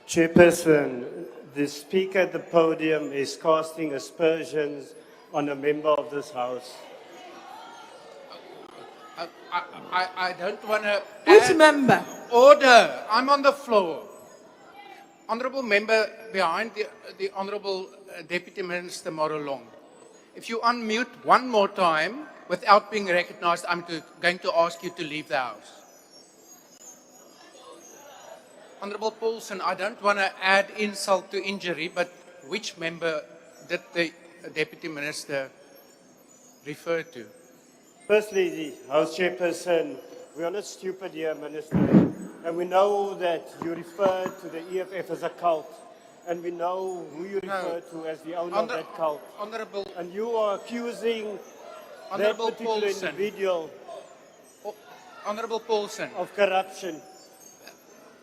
Chairperson, the speaker at the podium is casting aspersions on a member of this House. I don't want to... Which member? Order. I'm on the floor. Honourable member behind the Honourable Deputy Minister Morolong. If you unmute one more time without being recognised, I'm going to ask you to leave the House. Honourable Paulson, I don't want to add insult to injury, but which member did the Deputy Minister refer to? Firstly, the House Chairperson, we are not stupid here, Minister, and we know that you refer to the EFF as a cult, and we know who you refer to as the owner of that cult. Honourable, and you are accusing Honourable that particular Paulson. individual Honourable Paulson. of corruption.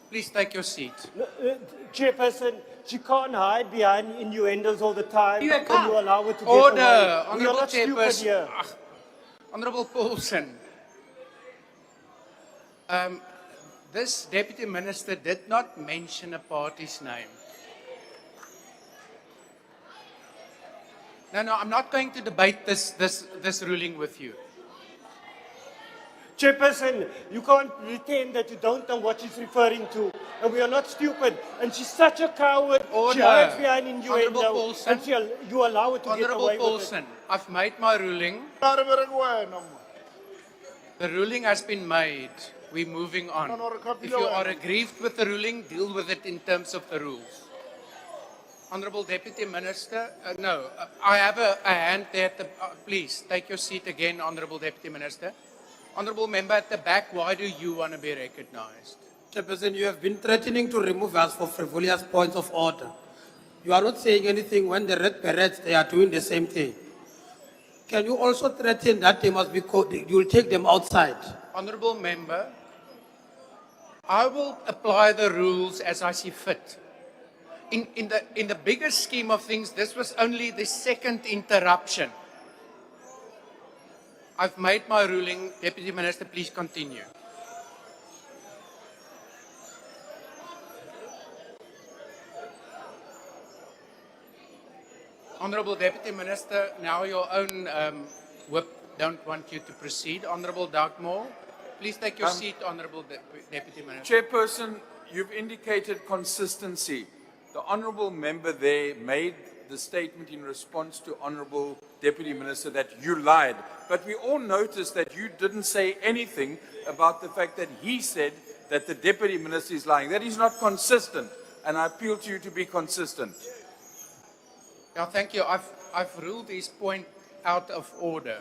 Please take your seat. Chairperson, she can't hide behind innuendos all the time. You and can't. you allow her to Order, get away. We are Honourable not stupid Chairperson. here. Honourable Paulson. This Deputy Minister did not mention a party's name. No, I'm not going to debate this ruling with you. Chairperson, you can't pretend that you don't know what she's referring to. And we are not stupid. And she's such a coward. Order. She hides behind Honourable innuendo. Paulson. And you allow her to get Honourable away Paulson, I've made my ruling. The ruling has been made. We're moving on. If you are aggrieved with the ruling, deal with it in terms of the rules. Honourable Deputy Minister, I have a hand there. Please, take your seat again, Honourable Deputy Minister. Honourable Member at the back, why do you want to be recognised? Chairperson, you have been threatening to remove us for frivolous points of order. You are not saying anything when the Red Berets, they are doing the same thing. Can you also threaten that they must be you will take them outside? Honourable Member, I will apply the rules as I see fit. In the bigger scheme of things, this was only the second interruption. I've made my ruling. Deputy Minister, please continue. Honourable Deputy Minister, now your own whip don't want you to proceed. Honourable Dartmoor, please take your seat, Honourable Deputy Minister. Chairperson, you've indicated consistency. The honourable member there made the statement in response to Honourable Deputy Minister that you lied. But we all noticed that you didn't say anything about the fact that he said that the Deputy Minister is lying. That is not consistent, and I appeal to you to be consistent. Yeah, thank you. I've ruled this point out of order.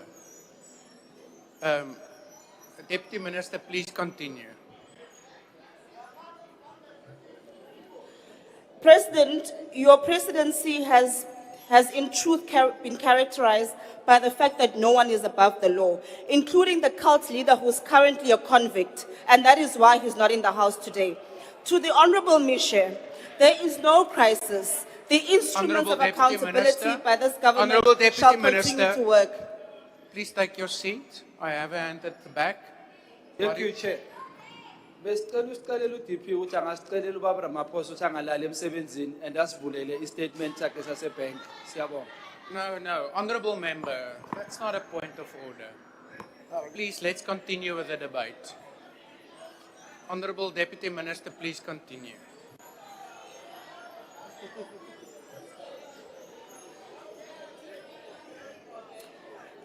Deputy Minister, please continue. President, your presidency has has in truth been characterized by the fact that no one is above the law, including the cult leader who is currently a convict, and that is why he's not in the House today. To the Honorable Mishe, there is no crisis. The instruments of accountability by this government shall continue to work. Please take your seat. I have a hand at the back. Thank you, Chair. Besicela usicela uDP ukuthi angasicela ubaba Ramaphosa ukuthi angalali emsebenzini and asivulele istatement sakhe sasebhank. Siyabonga. No, honorable member, that's not a point of order. Please, let's continue with the debate. Honorable Deputy Minister, please continue.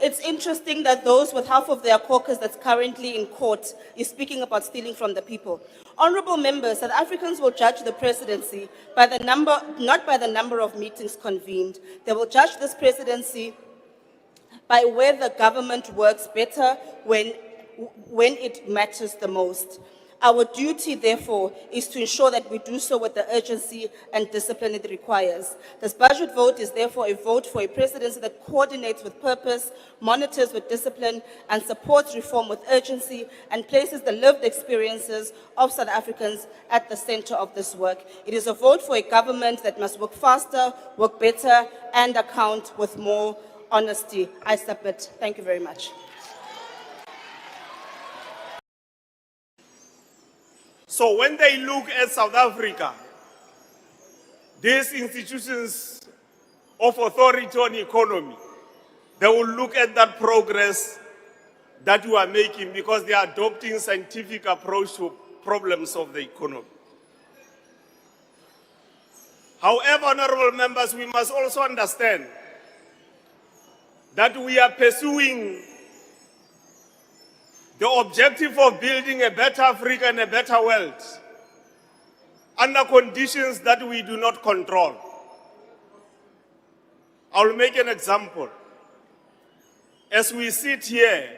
It's interesting that those with half of their caucus that's currently in court is speaking about stealing from the people. Honorable members, South Africans will judge the presidency by the number, not by the number of meetings convened. They will judge this presidency by where the government works better when it matters the most. Our duty, therefore, is to ensure that we do so with the urgency and discipline it requires. This budget vote is therefore a vote for a presidency that coordinates with purpose, monitors with discipline, and supports reform with urgency, and places the lived experiences of South Africans at the center of this work. It is a vote for a government that must work faster, work better, and account with more honesty. I submit. Thank you very much. So when they look at South Africa, these institutions of authority on economy, they will look at that progress that we are making because they are adopting scientific approach to problems of the economy. However, honorable members, we must also understand that we are pursuing the objective of building a better Africa and a better world under conditions that we do not control. I will make an example. As we sit here,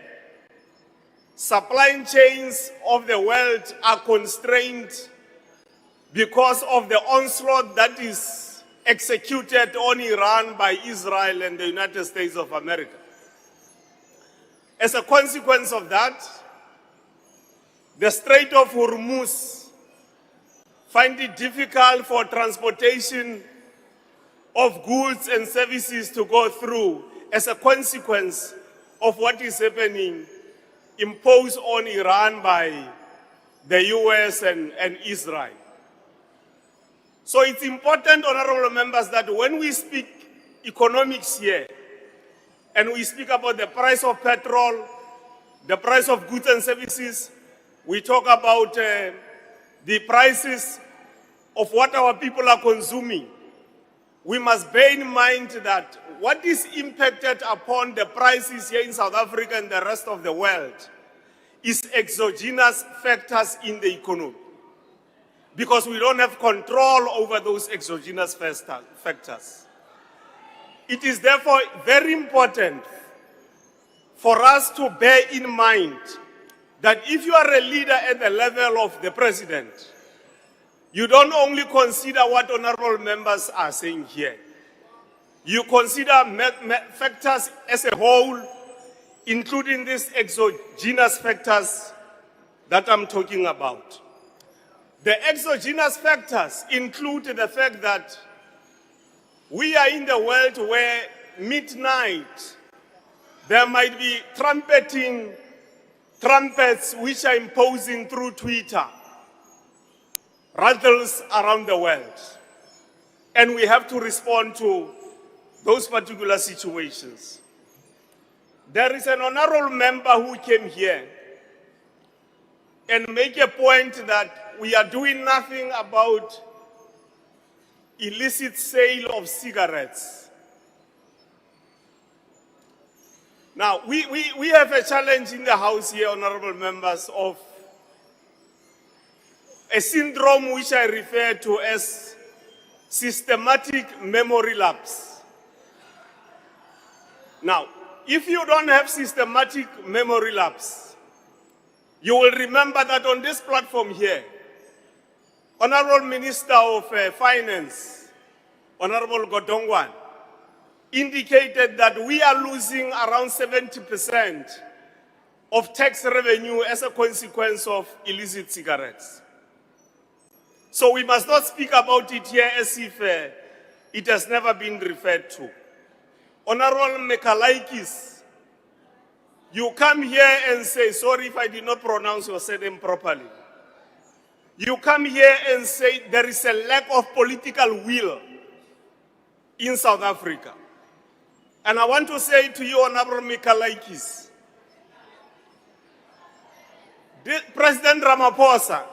supply chains of the world are constrained because of the onslaught that is executed on Iran by Israel and the United States of America. As a consequence of that, the Strait of Hormuz find it difficult for transportation of goods and services to go through as a consequence of what is happening imposed on Iran by the US and Israel. So it's important, honorable members, that when we speak economics here, and we speak about the price of petrol, the price of goods and services, we talk about the prices of what our people are consuming. We must bear in mind that what is impacted upon the prices here in South Africa and the rest of the world is exogenous factors in the economy, because we don't have control over those exogenous factors. It is therefore very important for us to bear in mind that if you are a leader at the level of the president, you don't only consider what honorable members are saying here. You consider factors as a whole, including these exogenous factors that I'm talking about. The exogenous factors include the fact that we are in the world where midnight there might be trumpets which are imposing through Twitter, rattles around the world. And we have to respond to those particular situations. There is an honorable member who came here and make a point that we are doing nothing about illicit sale of cigarettes. Now, we have a challenge in the House here, honorable members, of a syndrome which I refer to as systematic memory lapse. Now, if you don't have systematic memory lapse, you will remember that on this platform here, Honorable Minister of Finance, Honorable Godongwan, indicated that we are losing around 70% of tax revenue as a consequence of illicit cigarettes. So we must not speak about it here as if it has never been referred to. Honorable 𝐬𝐮𝐬𝐜𝐫𝐢𝐻𝐿𝐵𝐻, you come here and say, sorry if I did not pronounce your surname properly. You come here and say there is a lack of political will in South Africa. And I want to say to you, Honorable 𝐬𝐮𝐬𝐜𝐫𝐢𝐻, President Ramaphosa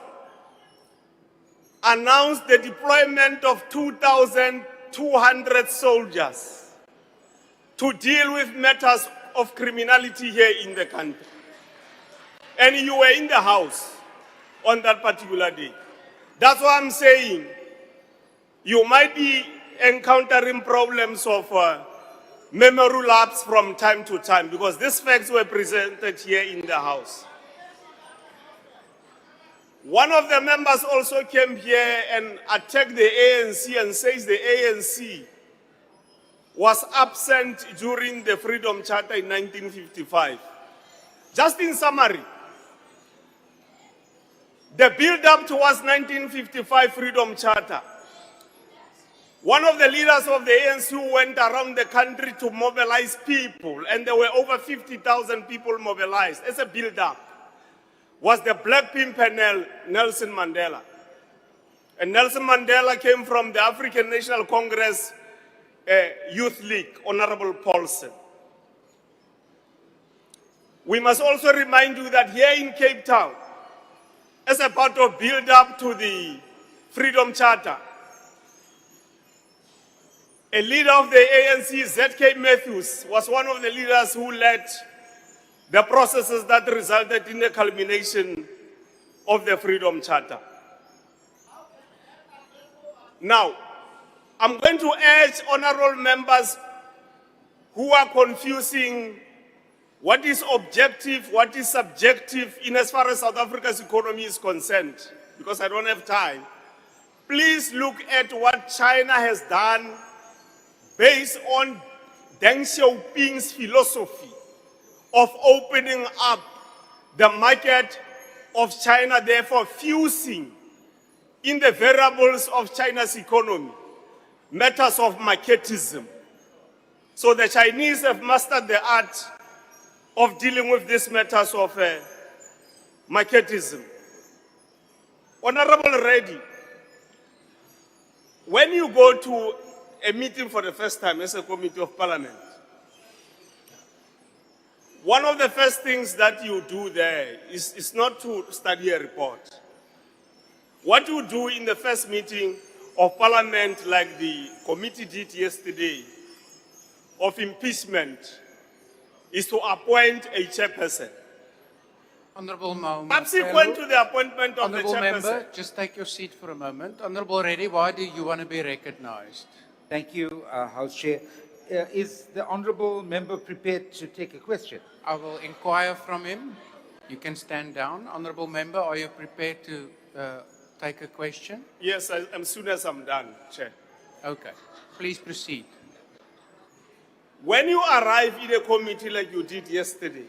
announced the deployment of 2,200 soldiers to deal with matters of criminality here in the country. And you were in the house on that particular day. That's why I'm saying you might be encountering problems of memory lapse from time to time, because these facts were presented here in the house. One of the members also came here and attacked the ANC and says the ANC was absent during the Freedom Charter in 1955. Just in summary, the build-up towards 1955 Freedom Charter, one of the leaders of the ANC who went around the country to mobilize people, and there were over 50,000 people mobilized as a build-up, was the Black Pimpernel Nelson Mandela. And Nelson Mandela came from the African National Congress Youth League, Honorable Paulson. We must also remind you that here in Cape Town, as a part of build-up to the Freedom Charter, a leader of the ANC, 𝐼𝐻𝐾 Matthews, was one of the leaders who led the processes that resulted in the culmination of the Freedom Charter. Now, I'm going to urge honorable members who are confusing what is objective, what is subjective in as far as South Africa's economy is concerned, because I don't have time. Please look at what China has done based on Deng Xiaoping's philosophy of opening up the market of China, therefore fusing in the variables of China's economy matters of marketism. So the Chinese have mastered the art of dealing with these matters of marketism. Honorable Reddy, when you go to a meeting for the first time as a committee of parliament, one of the first things that you do there is not to study a report. What you do in the first meeting of parliament, like the committee did yesterday, of impeachment, is to appoint a chairperson. Honorable Mahoma. Subsequent to the appointment of the Honorable chairperson. member, just take your seat for a moment. Honorable Reddy, why do you want to be recognized? Thank you, House Chair. Is the honourable member prepared to take a question? I will inquire from him. You can stand down. Honorable member, are you prepared to take a question? Yes, as soon as I'm done, Chair. Okay. Please proceed. When you arrive in a committee like you did yesterday,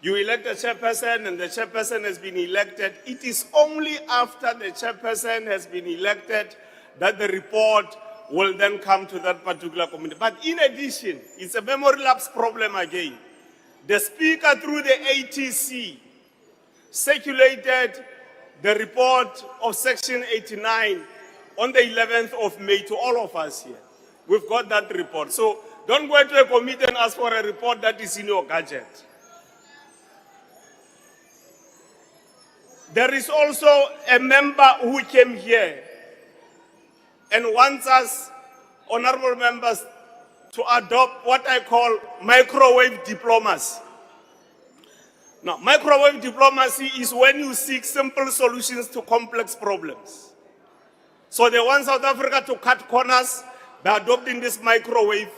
you elect a chairperson and the chairperson has been elected. It is only after the chairperson has been elected that the report will then come to that particular committee. But in addition, it's a memory lapse problem again. The speaker through the ATC circulated the report of Section 89 on the 11th of May to all of us here. We've got that report. So don't go to a committee and ask for a report that is in your gadget. There is also a member who came here and wants us, honorable members, to adopt what I call microwave diplomacy. Now, microwave diplomacy is when you seek simple solutions to complex problems. So they want South Africa to cut corners by adopting this microwave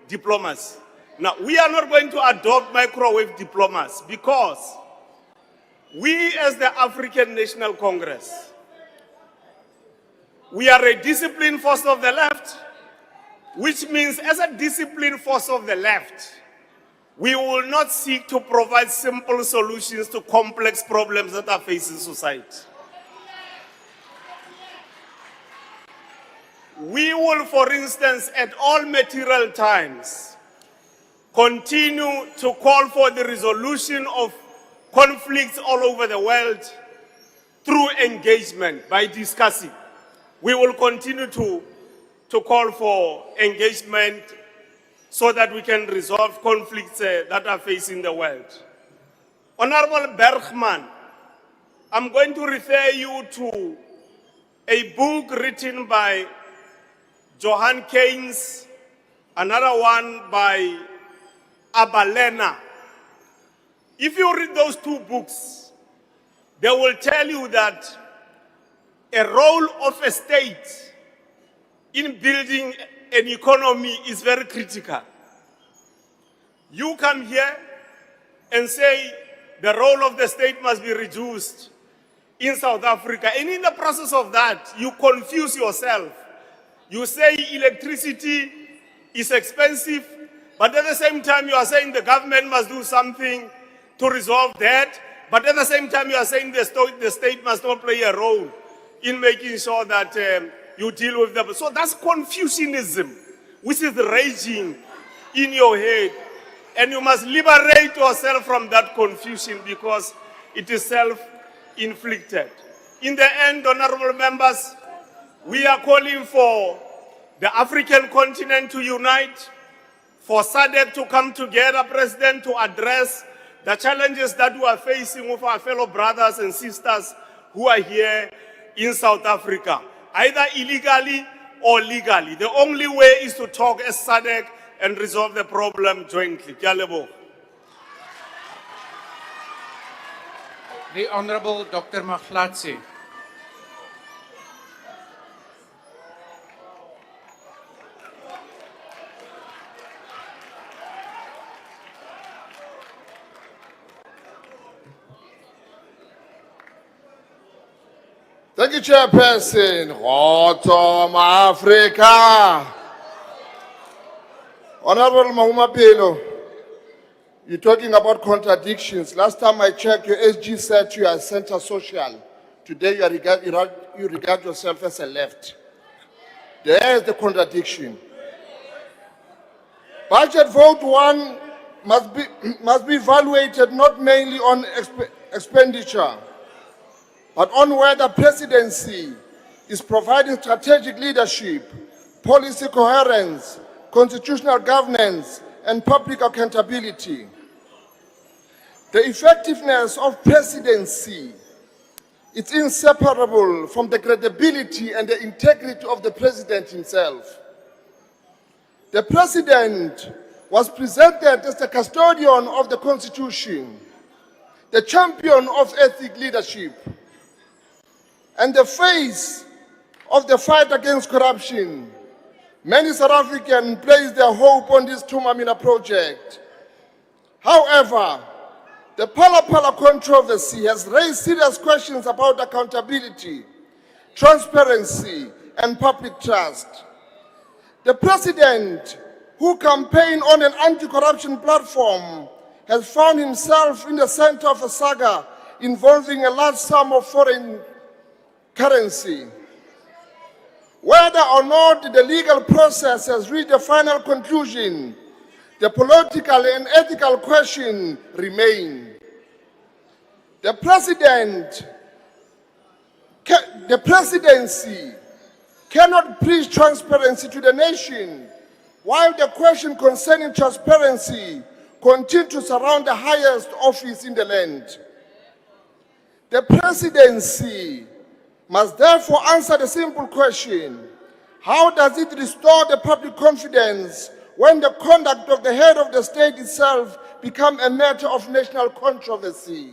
diplomacy. Now, we are not going to adopt microwave diplomacy because we as the African National Congress, we are a disciplined force of the left, which means as a disciplined force of the left, we will not seek to provide simple solutions to complex problems that are facing society. We will, for instance, at all material times, continue to call for the resolution of conflicts all over the world through engagement, by discussing. We will continue to call for engagement so that we can resolve conflicts that are facing the world. Honorable Bergman, I'm going to refer you to a book written by Johan Keynes, another one by Abalena. If you read those two books, they will tell you that a role of a state in building an economy is very critical. You come here and say the role of the state must be reduced in South Africa, and in the process of that, you confuse yourself. You say electricity is expensive, but at the same time you are saying the government must do something to resolve that, but at the same time you are saying the state must not play a role in making sure that you deal with them. So that's Confucianism, which is raging in your head. And you must liberate yourself from that confusion because it is self-inflicted. In the end, honorable members, we are calling for the African continent to unite, for SADC to come together, President, to address the challenges that we are facing with our fellow brothers and sisters who are here in South Africa, either illegally or legally. The only way is to talk as SADC and resolve the problem jointly. Ke a leboha. The Honorable Dr. Mahlatsi. Thank you, Chairperson. Rotom Africa. Honorable Mahumapelo, you're talking about contradictions. Last time I checked, your SG said you are center social. Today you regard yourself as a left. There is the contradiction. Budget vote 1 must be evaluated not mainly on expenditure, but on whether presidency is providing strategic leadership, policy coherence, constitutional governance, and public accountability. The effectiveness of presidency is inseparable from the credibility and the integrity of the president himself. The president was presented as the custodian of the Constitution, the champion of ethnic leadership, and the face of the fight against corruption. Many South Africans place their hope on this Tumamina project. However, the Pala controversy has raised serious questions about accountability, transparency, and public trust. The president, who campaigned on an anti-corruption platform, has found himself in the center of a saga involving a large sum of foreign currency. Whether or not the legal process has reached a final conclusion, the political and ethical question remain. The presidency cannot preach transparency to the nation, while the question concerning transparency continues to surround the highest office in the land. The presidency must therefore answer the simple question: how does it restore the public confidence when the conduct of the head of the state itself becomes a matter of national controversy?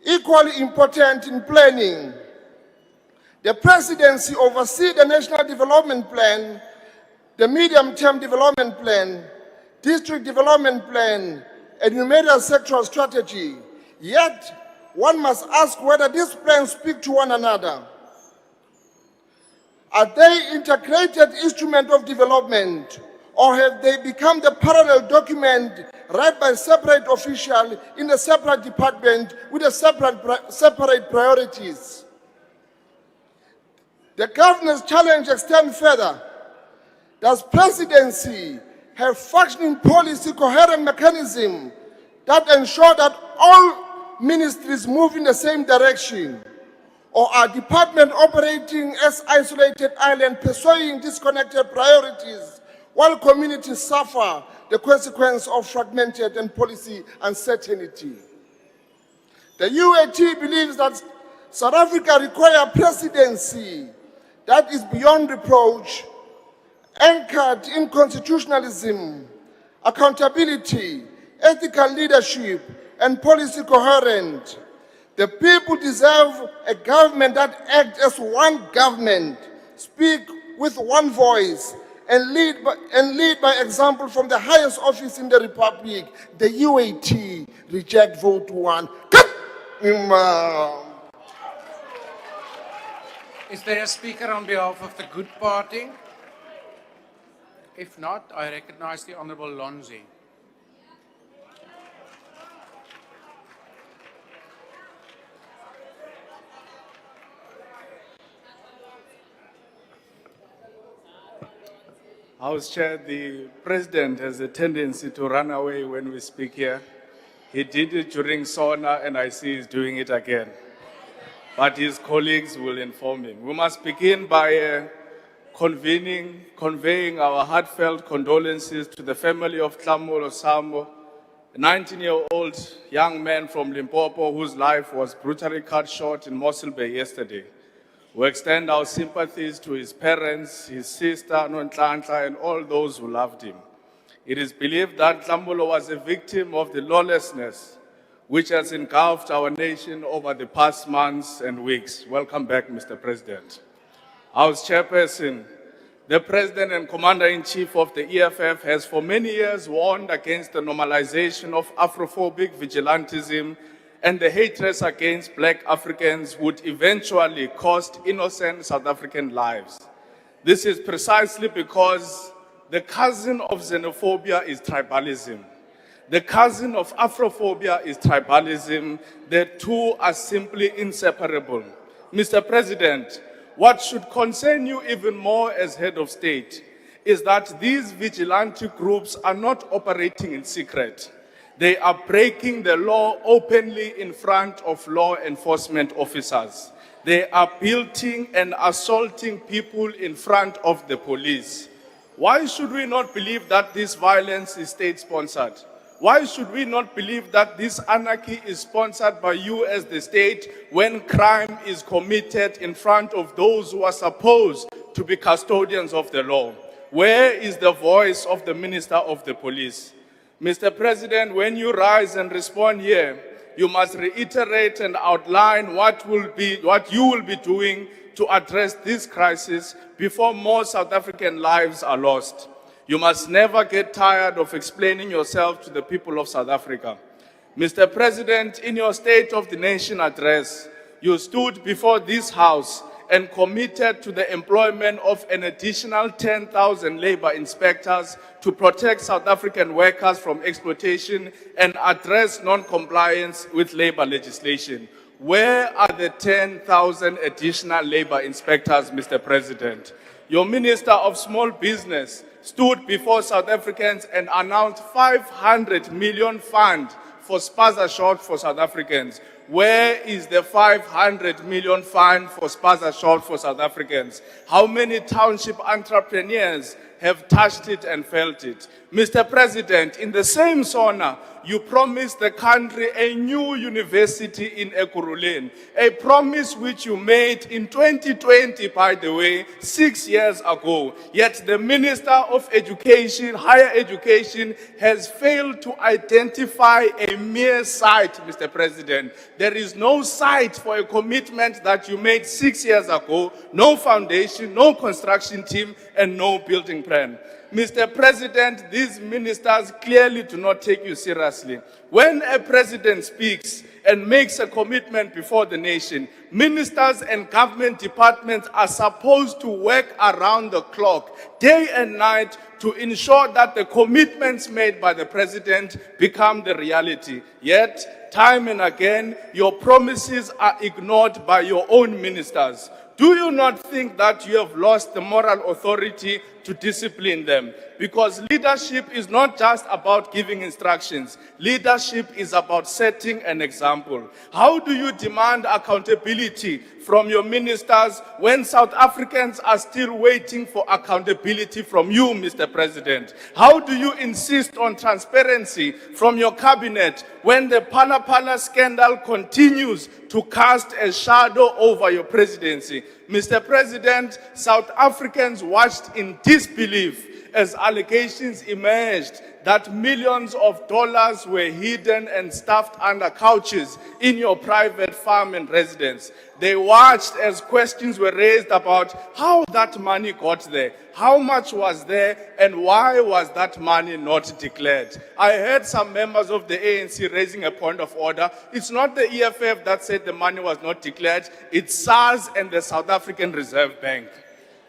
Equally important in planning, the presidency oversees the National Development Plan, the Medium-Term Development Plan, District Development Plan, and numerical sectoral strategy. Yet, one must ask whether these plans speak to one another. Are they integrated instrument of development, or have they become the parallel document read by a separate official in a separate department with a separate priorities? The governor's challenge extends further. Does presidency have functioning policy coherent mechanism that ensure that all ministries move in the same direction? Or are departments operating as isolated islands pursuing disconnected priorities while communities suffer the consequence of fragmented and policy uncertainty? The UAT believes that South Africa requires a presidency that is beyond reproach, anchored in constitutionalism, accountability, ethical leadership, and policy coherence. The people deserve a government that acts as one government, speak with one voice, and lead by example from the highest office in the Republic, the UAT. Reject vote 1. Is there a speaker on behalf of the Good Party? If not, I recognize the Honourable Lonzi. House Chair, the President has a tendency to run away when we speak here. He did it during SONA and I see he's doing it again. But his colleagues will inform him. We must begin by conveying our heartfelt condolences to the family of 𝐿'Sambo, a 19-year-old young man from Limpopo whose life was brutally cut short in Mossel Bay yesterday. We extend our sympathies to his parents, his sister, Nonhlanhla, and all those who loved him. It is believed that 𝐿'Sambo was a victim of the lawlessness which has engulfed our nation over the past months and weeks. Welcome back, Mr. President. House Chairperson, the President and Commander-in-Chief of the EFF has for many years warned against the normalization of Afrophobic vigilantism and the hatred against Black Africans would eventually cost innocent South African lives. This is precisely because the cousin of xenophobia is tribalism. The cousin of Afrophobia is tribalism. The two are simply inseparable. Mr. President, what should concern you even more as head of state is that these vigilante groups are not operating in secret. They are breaking the law openly in front of law enforcement officers. They are building and assaulting people in front of the police. Why should we not believe that this violence is state-sponsored? Why should we not believe that this anarchy is sponsored by you as the state when crime is committed in front of those who are supposed to be custodians of the law? Where is the voice of the Minister of the Police? Mr. President, when you rise and respond here, you must reiterate and outline what you will be doing to address this crisis before more South African lives are lost. You must never get tired of explaining yourself to the people of South Africa. Mr. President, in your State of the Nation address, you stood before this House and committed to the employment of an additional 10,000 labor inspectors to protect South African workers from exploitation and address non-compliance with labor legislation. Where are the 10,000 additional labor inspectors, Mr. President? Your Minister of Small Business stood before South Africans and announced 500 million fund for spaza short for South Africans. Where is the 500 million fund for spaza short for South Africans? How many township entrepreneurs have touched it and felt it? Mr. President, in the same SONA, you promised the country a new university in Ekurhuleni, a promise which you made in 2020, by the way, 6 years ago. Yet the Minister of Education, Higher Education, has failed to identify a mere site, Mr. President. There is no site for a commitment that you made 6 years ago, no foundation, no construction team, and no building plan. Mr. President, these ministers clearly do not take you seriously. seriously. When a president speaks and makes a commitment before the nation, ministers and government departments are supposed to work around the clock, day and night, to ensure that the commitments made by the president become the reality. Yet, time and again, your promises are ignored by your own ministers. Do you not think that you have lost the moral authority to discipline them? Because leadership is not just about giving instructions. Leadership is about setting an example. How do you demand accountability from your ministers when South Africans are still waiting for accountability from you, Mr. President? How do you insist on transparency from your cabinet when the Phala Phala scandal continues to cast a shadow over your presidency? Mr. President, South Africans watched in disbelief as allegations emerged that millions of dollars were hidden and stuffed under couches in your private farm and residence. They watched as questions were raised about how that money got there, how much was there, and why was that money not declared. I heard some members of the ANC raising a point of order. It's not the EFF that said the money was not declared, it's SARS and the South African Reserve Bank.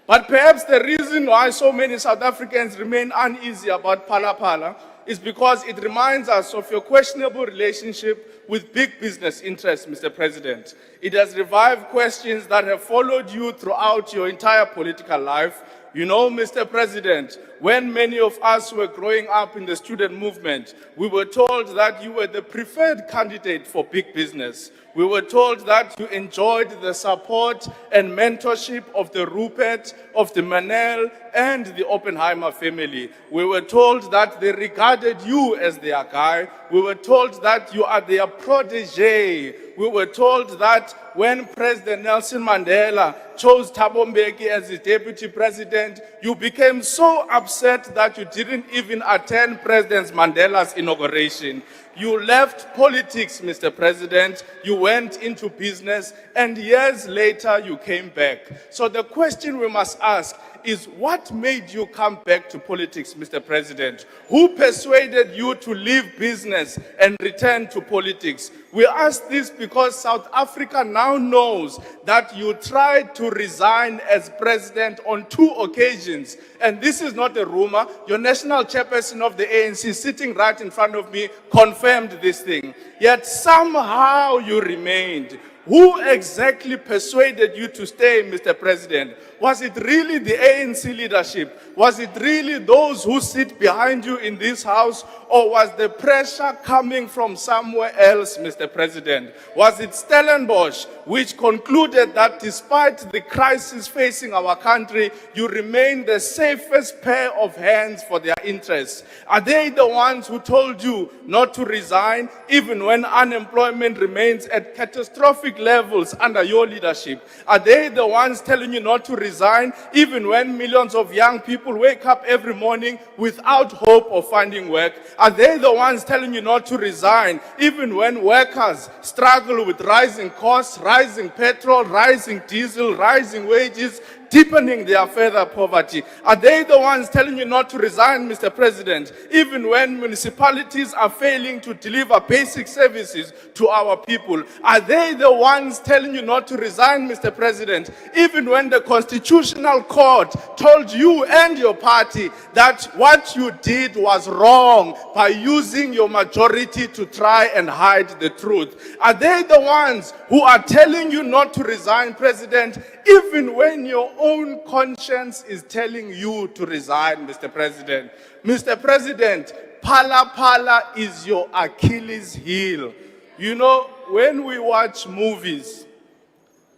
But perhaps the reason why so many South Africans remain uneasy about Phala Phala is because it reminds us of your questionable relationship with big business interests, Mr. President. It has revived questions that have followed you throughout your entire political life. You know, Mr. President, when many of us were growing up in the student movement, we were told that you were the preferred candidate for big business. We were told that you enjoyed the support and mentorship of the Rupert, of the Manel, and the Oppenheimer family. We were told that they regarded you as their guy. We were told that you are their protege. We were told that when President Nelson Mandela chose Thabo Mbeki as his deputy president, you became so upset that you didn't even attend President Mandela's inauguration. You left politics, Mr. President, you went into business, and years later you came back. So the question we must ask is, what made you come back to politics, Mr. President? Who persuaded you to leave business and return to politics? We ask this because South Africa now knows that you tried to resign as president on 2 occasions. And this is not a rumor. Your national chairperson of the ANC, sitting right in front of me, confirmed this thing. Yet somehow you remained. Who exactly persuaded you to stay, Mr. President? Was it really the ANC leadership? Was it really those who sit behind you in this house? Or was the pressure coming from somewhere else, Mr. President? Was it Stellenbosch which concluded that despite the crisis facing our country, you remain the safest pair of hands for their interests? Are they the ones who told you not to resign even when unemployment remains at catastrophic levels under your leadership? Are they the ones telling you not to resign even when millions of young people wake up every morning without hope of finding work? Are they the ones telling you not to resign even when workers struggle with rising costs, rising petrol, rising diesel, rising wages, deepening their further poverty? Are they the ones telling you not to resign, Mr. President, even when municipalities are failing to deliver basic services to our people? Are they the ones telling you not to resign, Mr. President, even when the Constitutional Court told you and your party that what you did was wrong by using your majority to try and hide the truth? Are they the ones who are telling you not to resign, President, even when your own conscience is telling you to resign, Mr. President? Mr. President, Phala Phala is your Achilles heel. You know, when we watch movies,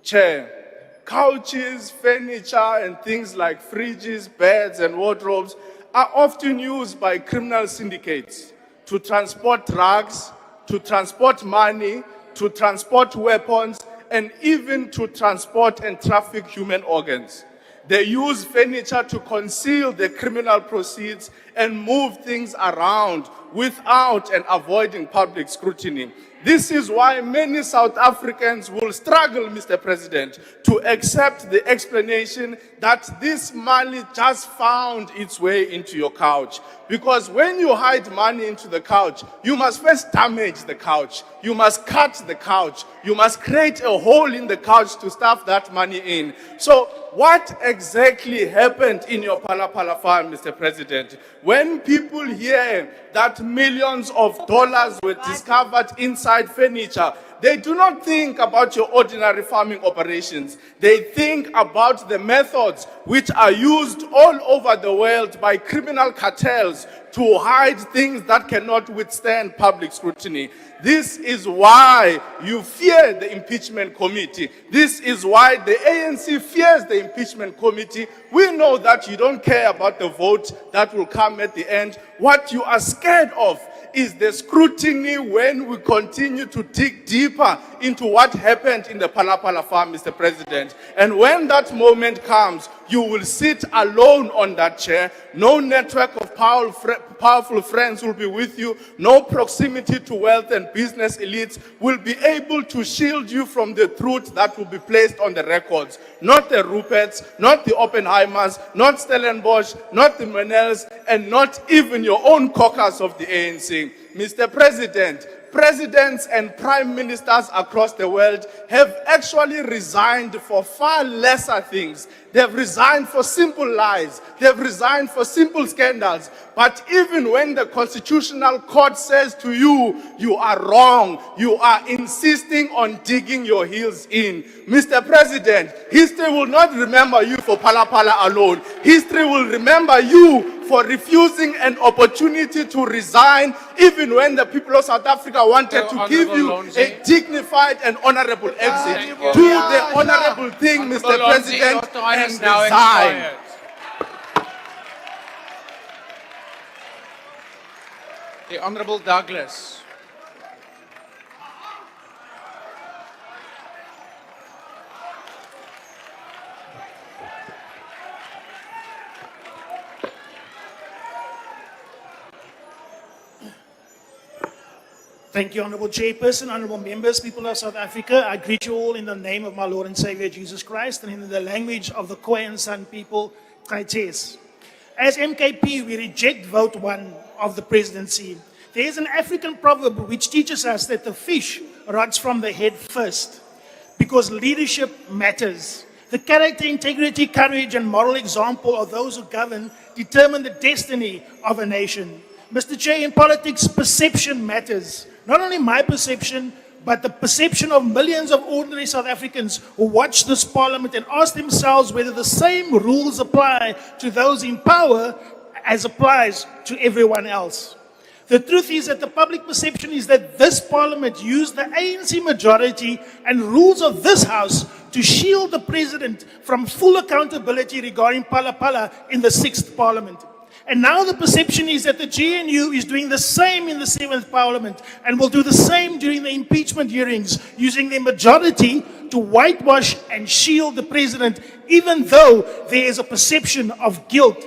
Chair, couches, furniture, and things like fridges, beds, and wardrobes are often used by criminal syndicates to transport drugs, to transport money, to transport weapons, and even to transport and traffic human organs. They use furniture to conceal the criminal proceeds and move things around without and avoiding public scrutiny. This is why many South Africans will struggle, Mr. President, to accept the explanation that this money just found its way into your couch. Because when you hide money into the couch, you must first damage the couch. You must cut the couch. You must create a hole in the couch to stuff that money in. So what exactly happened in your Phala farm, Mr. President? When people hear that millions of dollars were discovered inside furniture, they do not think about your ordinary farming operations. They think about the methods which are used all over the world by criminal cartels to hide things that cannot withstand public scrutiny. This is why you fear the impeachment committee. This is why the ANC fears the impeachment committee. We know that you don't care about the vote that will come at the end. What you are scared of is the scrutiny when we continue to dig deeper into what happened in the Phala farm, Mr. President. And when that moment comes, you will sit alone on that chair. No network of powerful friends will be with you. No proximity to wealth and business elites will be able to shield you from the truth that will be placed on the records. Not the Ruperts, not the Oppenheimers, not Stellenbosch, not the Manels, and not even your own caucus of the ANC. Mr. President, presidents and prime ministers across the world have actually resigned for far lesser things. They've resigned for simple lies. They've resigned for simple scandals. But even when the Constitutional Court says to you, you are wrong, you are insisting on digging your heels in. Mr. President, history will not remember you for Phala alone. History will remember you for refusing an opportunity to resign even when the people of South Africa wanted to give you a dignified and honorable exit. Do the honorable thing, Mr. President, and resign. The Honorable Douglas. Thank you, Honorable Chairperson, Honorable Members, people of South Africa. I greet you all in the name of my Lord and Savior, Jesus Christ, and in the language of the Khoi and San people, 𝐶𝐶. As MKP, we reject vote 1 of the presidency. There is an African proverb which teaches us that the fish rots from the head first, because leadership matters. The character, integrity, courage, and moral example of those who govern determine the destiny of a nation. Mr. Chair, in politics, perception matters. Not only my perception, but the perception of millions of ordinary South Africans who watch this parliament and ask themselves whether the same rules apply to those in power as applies to everyone else. The truth is that the public perception is that this parliament used the ANC majority and rules of this house to shield the president from full accountability regarding Phala in the 6th parliament. And now the perception is that the GNU is doing the same in the 7th Parliament and will do the same during the impeachment hearings, using their majority to whitewash and shield the president, even though there is a perception of guilt.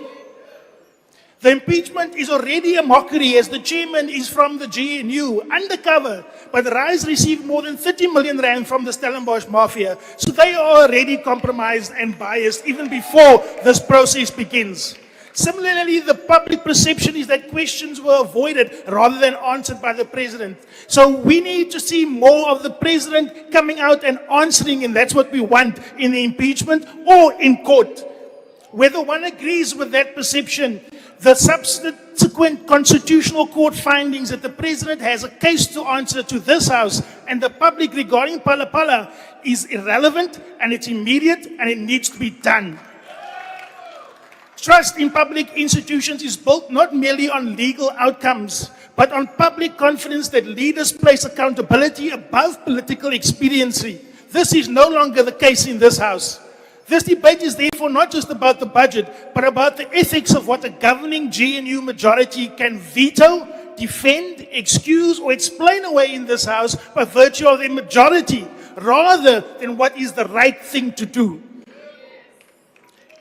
The impeachment is already a mockery, as the chairman is from the GNU, undercover, but RISE received more than 30 million rand from the Stellenbosch mafia, so they are already compromised and biased even before this process begins. Similarly, the public perception is that questions were avoided rather than answered by the president. So we need to see more of the president coming out and answering, and that's what we want in the impeachment or in court. Whether one agrees with that perception, the subsequent constitutional court findings that the president has a case to answer to this house and the public regarding Phala is irrelevant, and it's immediate, and it needs to be done. Trust in public institutions is built not merely on legal outcomes, but on public confidence that leaders place accountability above political expediency. This is no longer the case in this house. This debate is therefore not just about the budget, but about the ethics of what a governing GNU majority can veto, defend, excuse, or explain away in this house by virtue of their majority, rather than what is the right thing to do.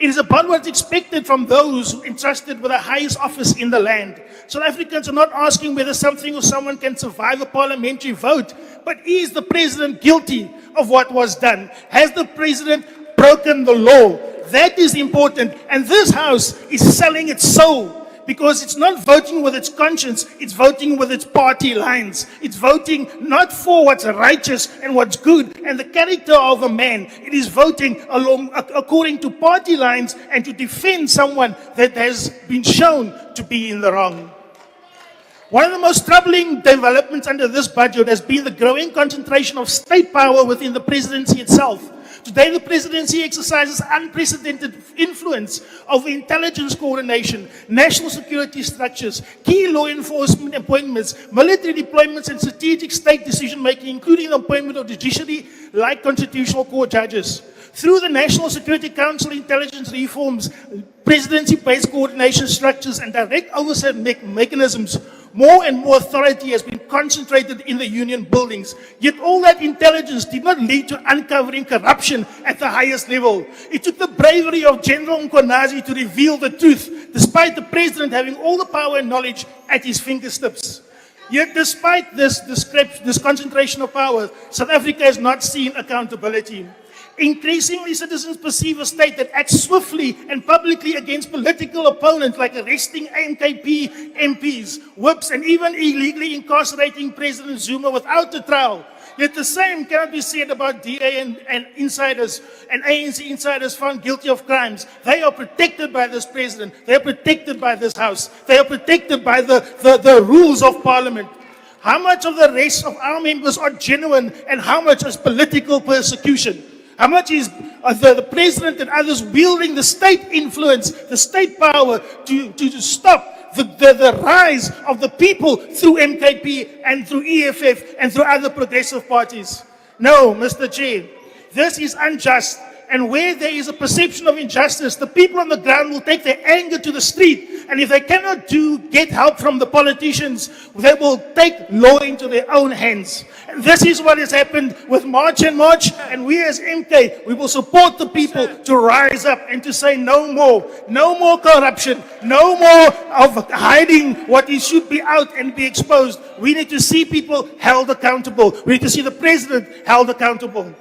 It is about what's expected from those entrusted with the highest office in the land. South Africans are not asking whether something or someone can survive a parliamentary vote, but is the president guilty of what was done? Has the president broken the law? That is important. And this House is selling its soul, because it's not voting with its conscience, it's voting with its party lines. It's voting not for what's righteous and what's good and the character of a man. It is voting according to party lines and to defend someone that has been shown to be in the wrong. One of the most troubling developments under this budget has been the growing concentration of state power within the presidency itself. Today, the presidency exercises unprecedented influence over intelligence coordination, national security structures, key law enforcement appointments, military deployments, and strategic state decision-making, including the appointment of judiciary-like constitutional court judges. Through the National Security Council intelligence reforms, presidency-based coordination structures, and direct oversight mechanisms, more and more authority has been concentrated in the union buildings. Yet all that intelligence did not lead to uncovering corruption at the highest level. It took the bravery of General 𝐻𝐾𝐭 to reveal the truth, despite the president having all the power and knowledge at his fingertips. Yet despite this concentration of power, South Africa has not seen accountability. Increasingly, citizens perceive a state that acts swiftly and publicly against political opponents, like arresting MKP MPs, whips, and even illegally incarcerating President Zuma without a trial. Yet the same cannot be said about DA and insiders and ANC insiders found guilty of crimes. They are protected by this president. They are protected by this House. They are protected by the rules of Parliament. How much of the rest of our members are genuine and how much is political persecution? How much is the president and others wielding the state influence, the state power to stop the rise of the people through MKP and through EFF and through other progressive parties? No, Mr. Chair, this is unjust. And where there is a perception of injustice, the people on the ground will take their anger to the street. And if they cannot get help from the politicians, they will take law into their own hands. And this is what has happened with March and March. And we as MK, we will support the people to rise up and to say no more. No more corruption. No more of hiding what should be out and be exposed. We need to see people held accountable. We need to see the president held accountable.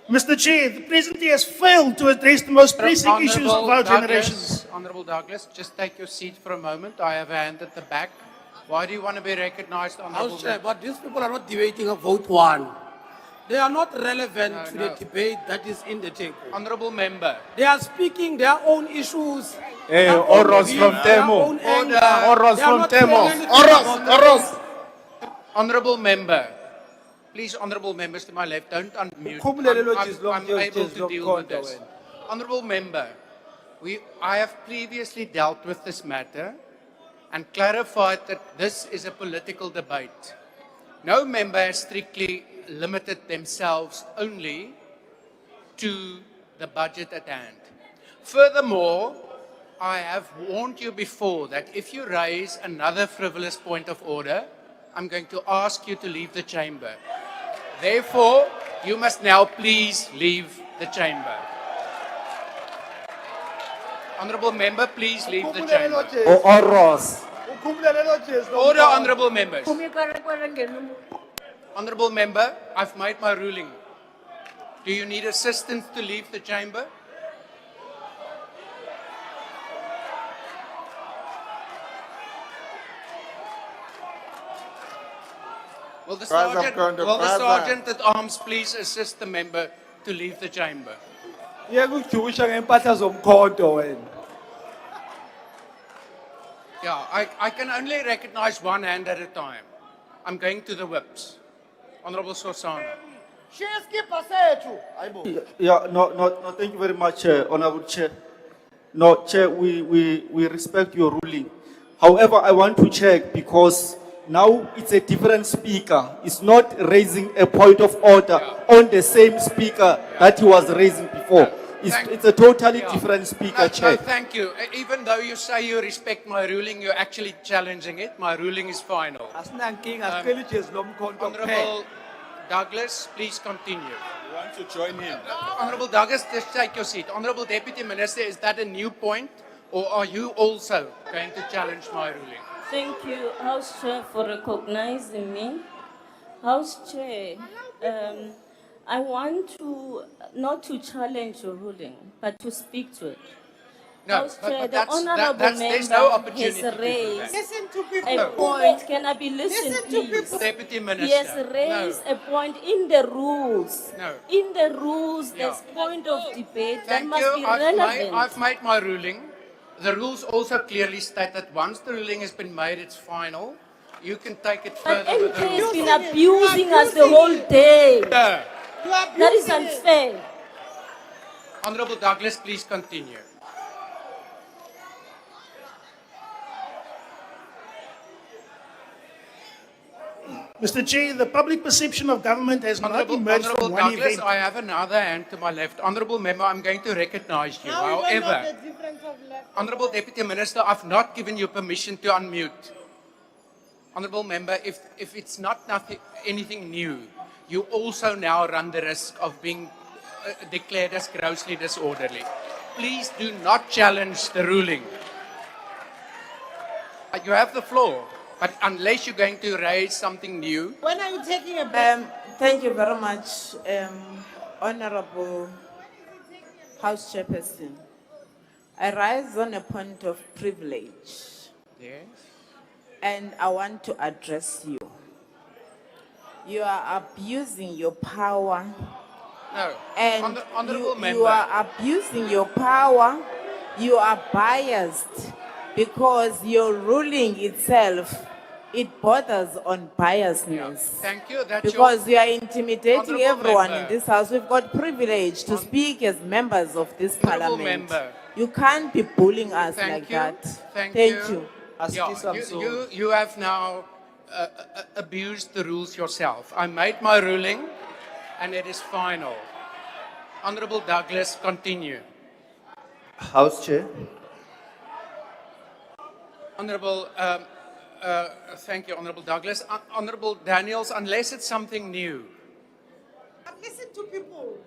Mr. Chair, the presidency has failed to address the most pressing issues of our generations. Honourable Douglas, just take your seat for a moment. I have a hand at the back. Why do you want to be recognized, Honourable? House Chair, but these people are not debating a vote one. They are not relevant to the debate that is in the table. Honourable Member. They are speaking their own issues. Oros from Temo. Oros from Temo. Oros. Honourable Member. Please, honourable members to my left, don't unmute. I'm able to deal with this. Honourable member, I have previously dealt with this matter and clarified that this is a political debate. No member has strictly limited themselves only to the budget at hand. Furthermore, I have warned you before that if you raise another frivolous point of order, I'm going to ask you to leave the chamber. Therefore, you must now please leave the chamber. Honourable member, please leave the chamber. Order, honourable members. Honourable member, I've made my ruling. Do you need assistance to leave the chamber? Will the sergeant at arms please assist the member to leave the chamber? Yeah, I can only recognize one hand at a time. I'm going to the whips. Honourable Sosana. Yeah, no, thank you very much, Honourable Chair. No, Chair, we respect your ruling. However, I want to check because now it's a different speaker. It's not raising a point of order on the same speaker that he was raising before. It's a totally different speaker, Chair. No, thank you. Even though you say you respect my ruling, you're actually challenging it. My ruling is final. Honourable Douglas, please continue. want to join in. Honorable Douglas, just take your seat. Honorable Deputy Minister, is that a new point, or are you also going to challenge my ruling? Thank you, House Chair, for recognizing me. House Chair, I want to, not to challenge your ruling, but to speak to it. No, House Chair, but the that's, honorable there's no member opportunity has to do raised that. Listen to people. a point. Can I be listened, please? Deputy Minister. He has raised a point in the rules. No. In the rules, Yeah. there's point of debate that Thank must you. be relevant. I've made my ruling. The rules also clearly state that once the ruling has been made, it's final. You can take it But further with the MK has rules. been abusing us the whole day. Yeah. That is unfair. Honorable Douglas, please continue. Mr. Chair, the public perception of government has not emerged Honorable from one Douglas, event. I have another hand to my left. Honorable Member, I'm going to recognize you. Now we don't know However, the difference of left. Honorable Deputy Minister, I've not given you permission to unmute. Honorable Member, if it's not anything new, you also now run the risk of being declared as grossly disorderly. Please do not challenge the ruling. You have the floor, but unless you're going to raise something new. When are you taking a break? Thank you very much, Honorable House Chairperson. I rise on a point of privilege. Yes. And I want to address you. You are abusing your power. No. And Honorable Member. you are abusing your power. You are biased because your ruling itself, it borders on biasness. Thank you. That's Because your... you are intimidating Honorable everyone Member. in this house. We've got privilege to speak as members of this Honorable parliament. Member. You can't be bullying us Thank like you. that. Thank you. Yeah, you have now abused the rules yourself. I made my ruling, and it is final. Honorable Douglas, continue. House Chair. Honorable, thank you, Honorable Douglas. Honorable Daniels, unless it's something new. Listen to people.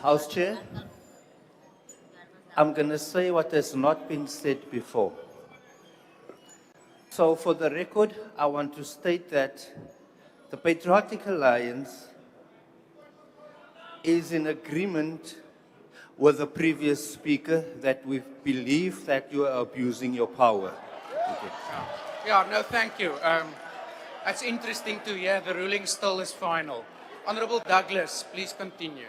House Chair. I'm going to say what has not been said before. So for the record, I want to state that the Patriotic Alliance is in agreement with the previous speaker that we believe that you are abusing your power. Yeah, no, thank you. That's interesting to hear. The ruling still is final. Honorable Douglas, please continue.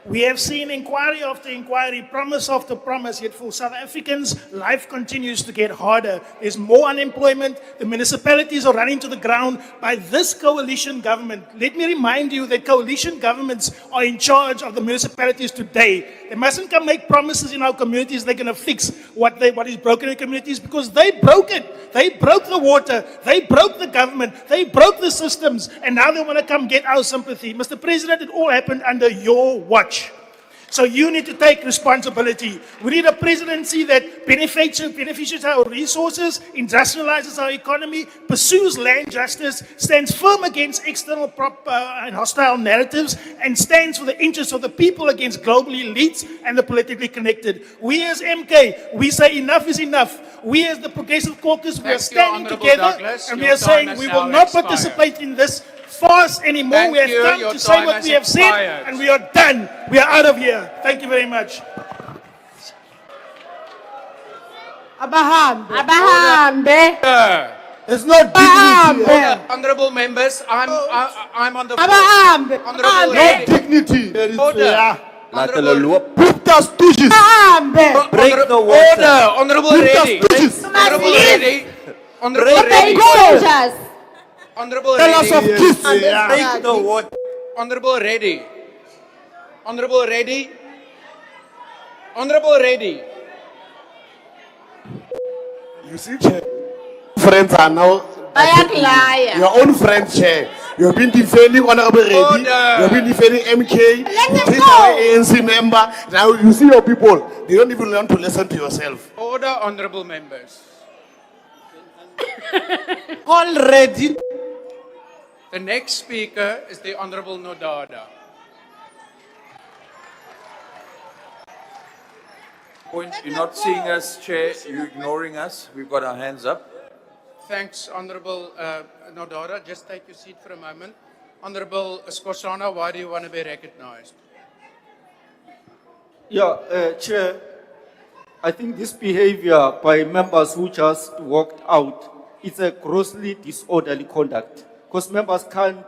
We have seen inquiry after inquiry, promise after promise, yet for South Africans, life continues to get harder. There's more unemployment. The municipalities are running to the ground by this coalition government. Let me remind you that coalition governments are in charge of the municipalities today. They mustn't come make promises in our communities they're going to fix what is broken in communities, because they broke it. They broke the water. They broke the government. They broke the systems. And now they want to come get our sympathy. Mr. President, it all happened under your watch. So you need to take responsibility. We need a presidency that beneficiates our resources, industrializes our economy, pursues land justice, stands firm against external and hostile narratives, and stands for the interests of the people against global elites and the politically connected. We as MK, we say enough is enough. We as the Progressive Caucus, we are standing together, and we are saying we will not participate in this farce anymore. Thank We have you. come Your to say time what has we have said, expired. and we are done. We are out of here. Thank you very much. Abahambe. There's no dignity. Honorable members, I'm on the floor. Abahambe. Honorable No Reddy. dignity. Order. Abahambe. Break the water. Order. Honorable Reddy. Honorable Reddy. Honorable Reddy. Soldiers. Honorable Tell us of Reddy. peace. Break the water. Honorable Reddy. Honorable Reddy. Honorable Reddy. You see, Chair, friends are now Bayaklaya. your own friends, Chair. You've been defending Honorable Reddy. Order. You've been defending MK. Let You them take go. our ANC member. Now you see your people. They don't even learn to listen to yourself. Order, honorable members. Already. The next speaker is the Honorable Nodada. Point, you're not seeing us, Chair. You're ignoring us. We've got our hands up. Thanks, Honorable Nodada. Just take your seat for a moment. Honorable Skosana, why do you want to be recognized? Yeah, Chair, I think this behavior by members who just walked out, it's a grossly disorderly conduct. Because members can't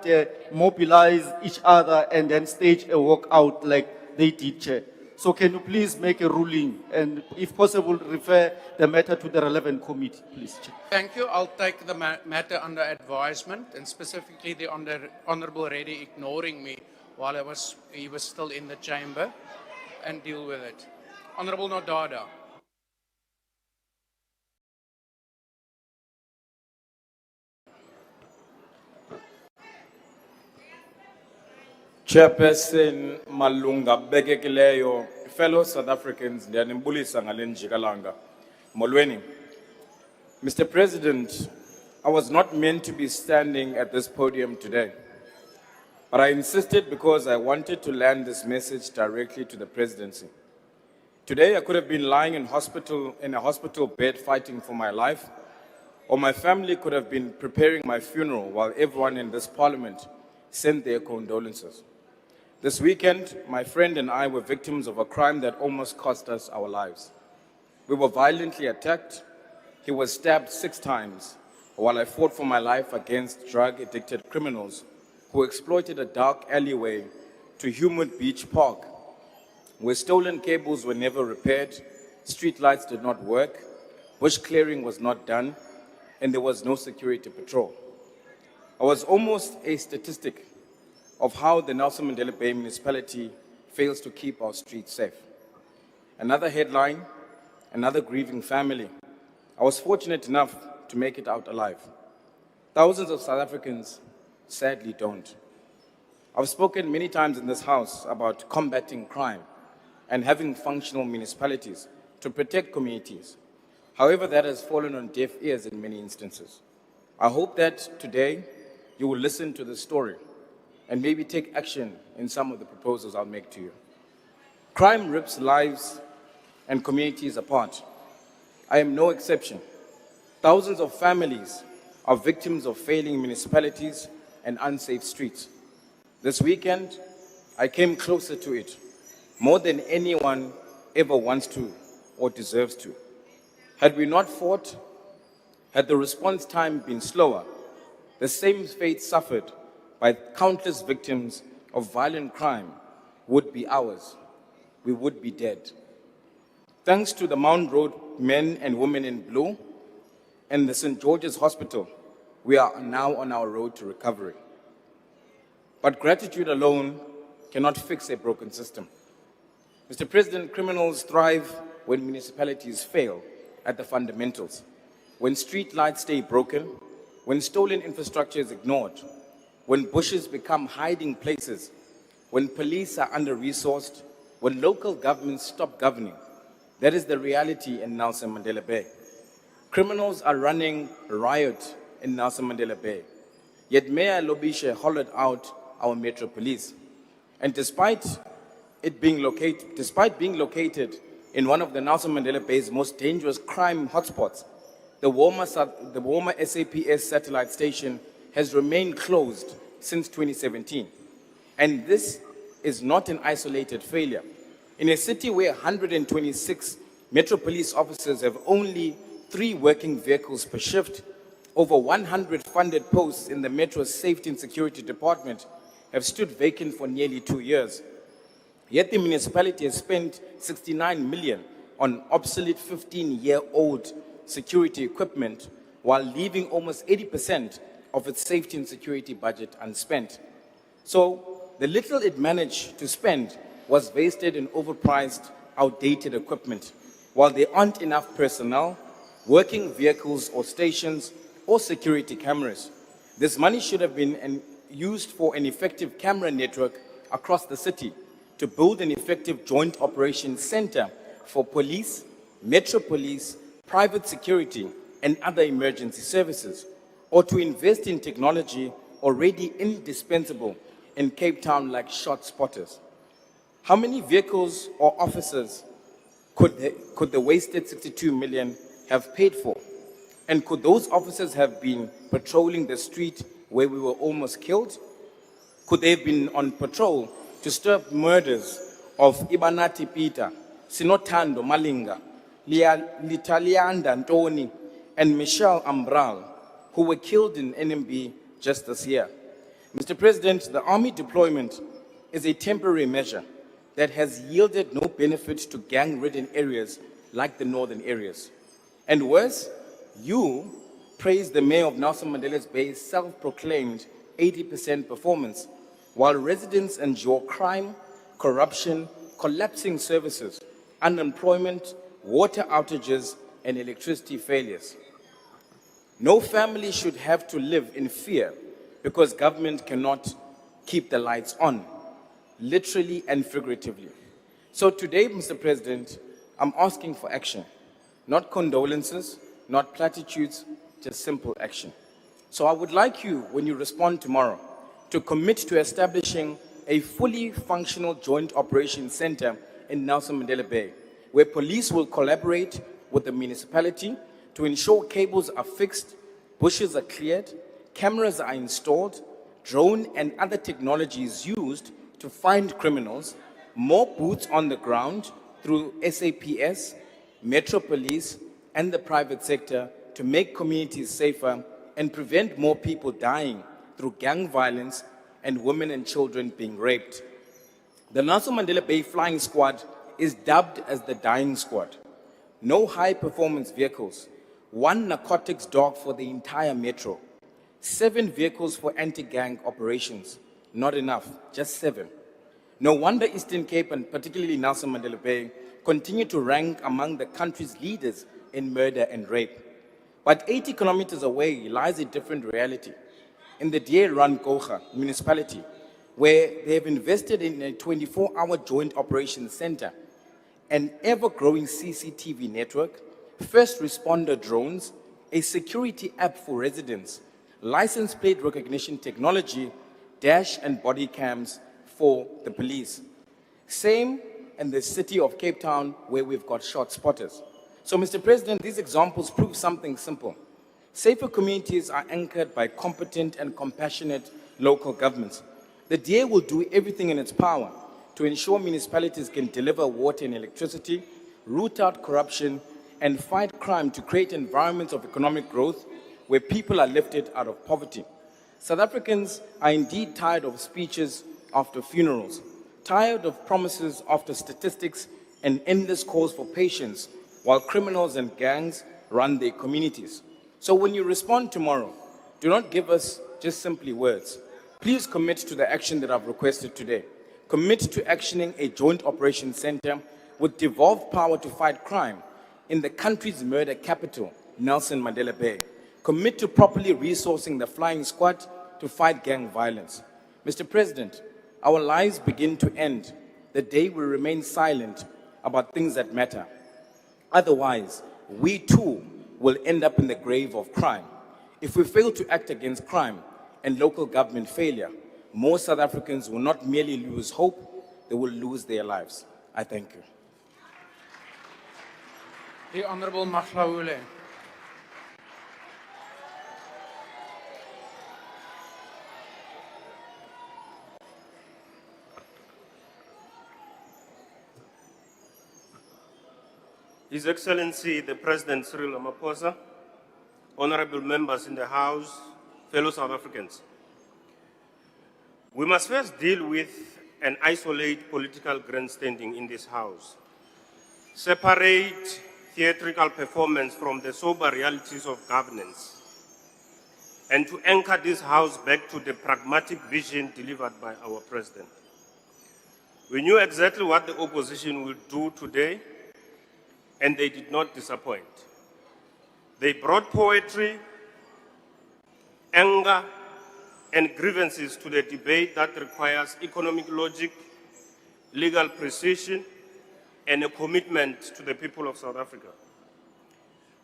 mobilize each other and then stage a walkout like they did, Chair. So can you please make a ruling and, if possible, refer the matter to the relevant committee, please, Chair. Thank you. I'll take the matter under advisement, and specifically the Honorable Reddy ignoring me while he was still in the chamber, and deal with it. Honorable Nodada. Chairperson Malunga Bekekileyo, fellow South Africans, ndiyanibulisa ngale njikalanga. Molweni. Mr. President, I was not meant to be standing at this podium today, but I insisted because I wanted to land this message directly to the presidency. Today, I could have been lying in a hospital bed fighting for my life, or my family could have been preparing my funeral while everyone in this parliament sent their condolences. This weekend, my friend and I were victims of a crime that almost cost us our lives. We were violently attacked. He was stabbed 6 times while I fought for my life against drug-addicted criminals who exploited a dark alleyway to Humid Beach Park, where stolen cables were never repaired, street lights did not work, bush clearing was not done, and there was no security patrol. I was almost a statistic of how the Nelson Mandela Bay municipality fails to keep our streets safe. Another headline, another grieving family. I was fortunate enough to make it out alive. Thousands of South Africans sadly don't. I've spoken many times in this House about combating crime and having functional municipalities to protect communities. However, that has fallen on deaf ears in many instances. I hope that today you will listen to the story and maybe take action in some of the proposals I'll make to you. Crime rips lives and communities apart. I am no exception. Thousands of families are victims of failing municipalities and unsafe streets. This weekend, I came closer to it, more than anyone ever wants to or deserves to. Had we not fought, had the response time been slower, the same fate suffered by countless victims of violent crime would be ours. We would be dead. Thanks to the Mount Road men and women in blue and the St. George's Hospital, we are now on our road to recovery. But gratitude alone cannot fix a broken system. Mr. President, criminals thrive when municipalities fail at the fundamentals, when street lights stay broken, when stolen infrastructure is ignored, when bushes become hiding places, when police are under-resourced, when local governments stop governing. That is the reality in Nelson Mandela Bay. Criminals are running riot in Nelson Mandela Bay. Yet Mayor Lobisha hollowed out our Metro Police. And despite being located in one of the Nelson Mandela Bay's most dangerous crime hotspots, the Woma SAPS satellite station has remained closed since 2017. And this is not an isolated failure. In a city where 126 Metro Police officers have only 3 working vehicles per shift, over 100 funded posts in the Metro's Safety and Security Department have stood vacant for nearly 2 years. Yet the municipality has spent 69 million on obsolete 15-year-old security equipment while leaving almost 80% of its safety and security budget unspent. So the little it managed to spend was wasted in overpriced, outdated equipment, while there aren't enough personnel, working vehicles or stations, or security cameras. This money should have been used for an effective camera network across the city to build an effective joint operations center for police, Metro Police, private security, and other emergency services, or to invest in technology already indispensable in Cape Town like shot spotters? How many vehicles or officers could the wasted 62 million have paid for? And could those officers have been patrolling the street where we were almost killed? Could they have been on patrol to stir up murders of Ibanati Peter, Sinotando Malinga, Litalianda Ntoni, and Michelle Ambral, who were killed in NMB just this year? Mr. President, the army deployment is a temporary measure that has yielded no benefit to gang-ridden areas like the northern areas. And worse, you praised the mayor of Nelson Mandela's Bay's self-proclaimed 80% performance, while residents endure crime, corruption, collapsing services, unemployment, water outages, and electricity failures. No family should have to live in fear because government cannot keep the lights on, literally and figuratively. So today, Mr. President, I'm asking for action, not condolences, not platitudes, just simple action. So I would like you, when you respond tomorrow, to commit to establishing a fully functional joint operations center in Nelson Mandela Bay, where police will collaborate with the municipality to ensure cables are fixed, bushes are cleared, cameras are installed, drone and other technologies used to find criminals, more boots on the ground through SAPS, Metro Police, and the private sector to make communities safer and prevent more people dying through gang violence and women and children being raped. The Nelson Mandela Bay Flying Squad is dubbed as the Dying Squad. No high-performance vehicles, 1 narcotics dog for the entire metro, 7 vehicles for anti-gang operations. Not enough, just 7. No wonder Eastern Cape, and particularly Nelson Mandela Bay, continue to rank among the country's leaders in murder and rape. But 80 kilometers away lies a different reality. In the 𝐷𝐻𝐿𝐴 municipality, where they have invested in a 24-hour joint operations center, an ever-growing CCTV network, first responder drones, a security app for residents, license plate recognition technology, dash and body cams for the police. Same in the city of Cape Town, where we've got shot spotters. So, Mr. President, these examples prove something simple. Safer communities are anchored by competent and compassionate local governments. The DA will do everything in its power to ensure municipalities can deliver water and electricity, root out corruption, and fight crime to create environments of economic growth where people are lifted out of poverty. South Africans are indeed tired of speeches after funerals, tired of promises after statistics and endless calls for patience while criminals and gangs run their communities. So when you respond tomorrow, do not give us just simply words. Please commit to the action that I've requested today. Commit to actioning a joint operations center with devolved power to fight crime in the country's murder capital, Nelson Mandela Bay. Commit to properly resourcing the flying squad to fight gang violence. Mr. President, our lives begin to end the day we remain silent about things that matter. Otherwise, we too will end up in the grave of crime. If we fail to act against crime and local government failure, more South Africans will not merely lose hope, they will lose their lives. I thank you. The Honorable Mahlaule. His Excellency, the President Cyril Ramaphosa, honorable members in the House, fellow South Africans. We must first deal with and isolate political grandstanding in this House. Separate theatrical performance from the sober realities of governance, and to anchor this House back to the pragmatic vision delivered by our President. We knew exactly what the opposition would do today, and they did not disappoint. They brought poetry, anger, and grievances to the debate that requires economic logic, legal precision, and a commitment to the people of South Africa.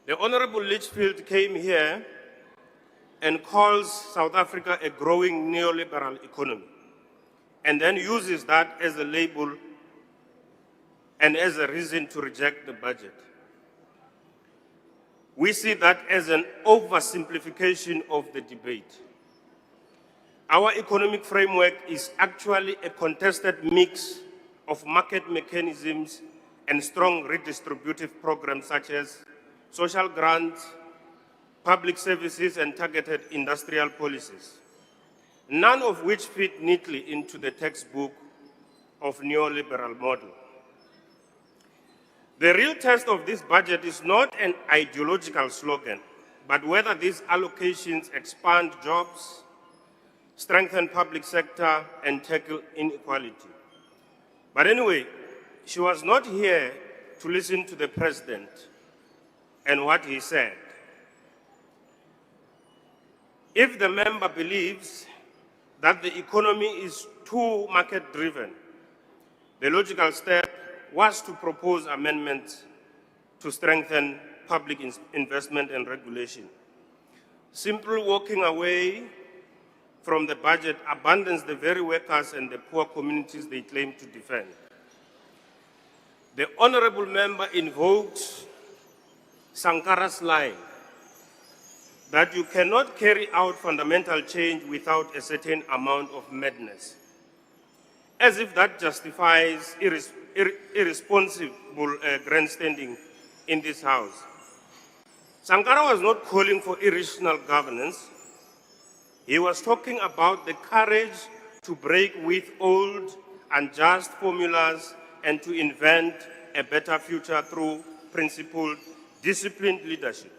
The Honorable Litchfield came here and calls South Africa a growing neoliberal economy, and then uses that as a label and as a reason to reject the budget. We see that as an oversimplification of the debate. Our economic framework is actually a contested mix of market mechanisms and strong redistributive programs such as social grants, public services, and targeted industrial policies, none of which fit neatly into the textbook of neoliberal model. The real test of this budget is not an ideological slogan, but whether these allocations expand jobs, strengthen public sector, and tackle inequality. But anyway, she was not here to listen to the president and what he said. If the member believes that the economy is too market-driven, the logical step was to propose amendments to strengthen public investment and regulation. Simple walking away from the budget abandons the very workers and the poor communities they claim to defend. The honorable member invoked Sankara's line that you cannot carry out fundamental change without a certain amount of madness, as if that justifies irresponsible grandstanding in this House. Sankara was not calling for irrational governance. He was talking about the courage to break with old, unjust formulas and to invent a better future through principled, disciplined leadership.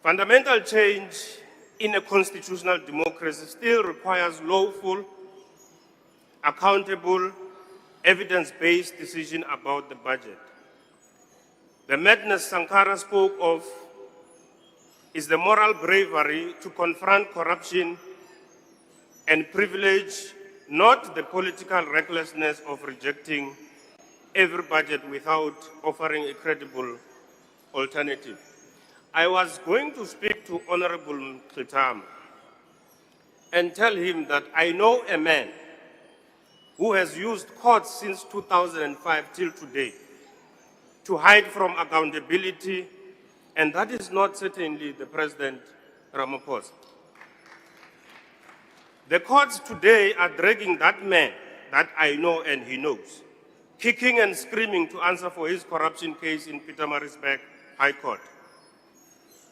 Fundamental change in a constitutional democracy still requires lawful, accountable, evidence-based decision about the budget. The madness Sankara spoke of is the moral bravery to confront corruption and privilege, not the political recklessness of rejecting every budget without offering a credible alternative. I was going to speak to Honorable 𝐬𝐮𝐬𝐫𝐞 and tell him that I know a man who has used courts since 2005 till today to hide from accountability, and that is not certainly the President Ramaphosa. The courts today are dragging that man that I know and he knows, kicking and screaming to answer for his corruption case in Pietermaritzburg High Court.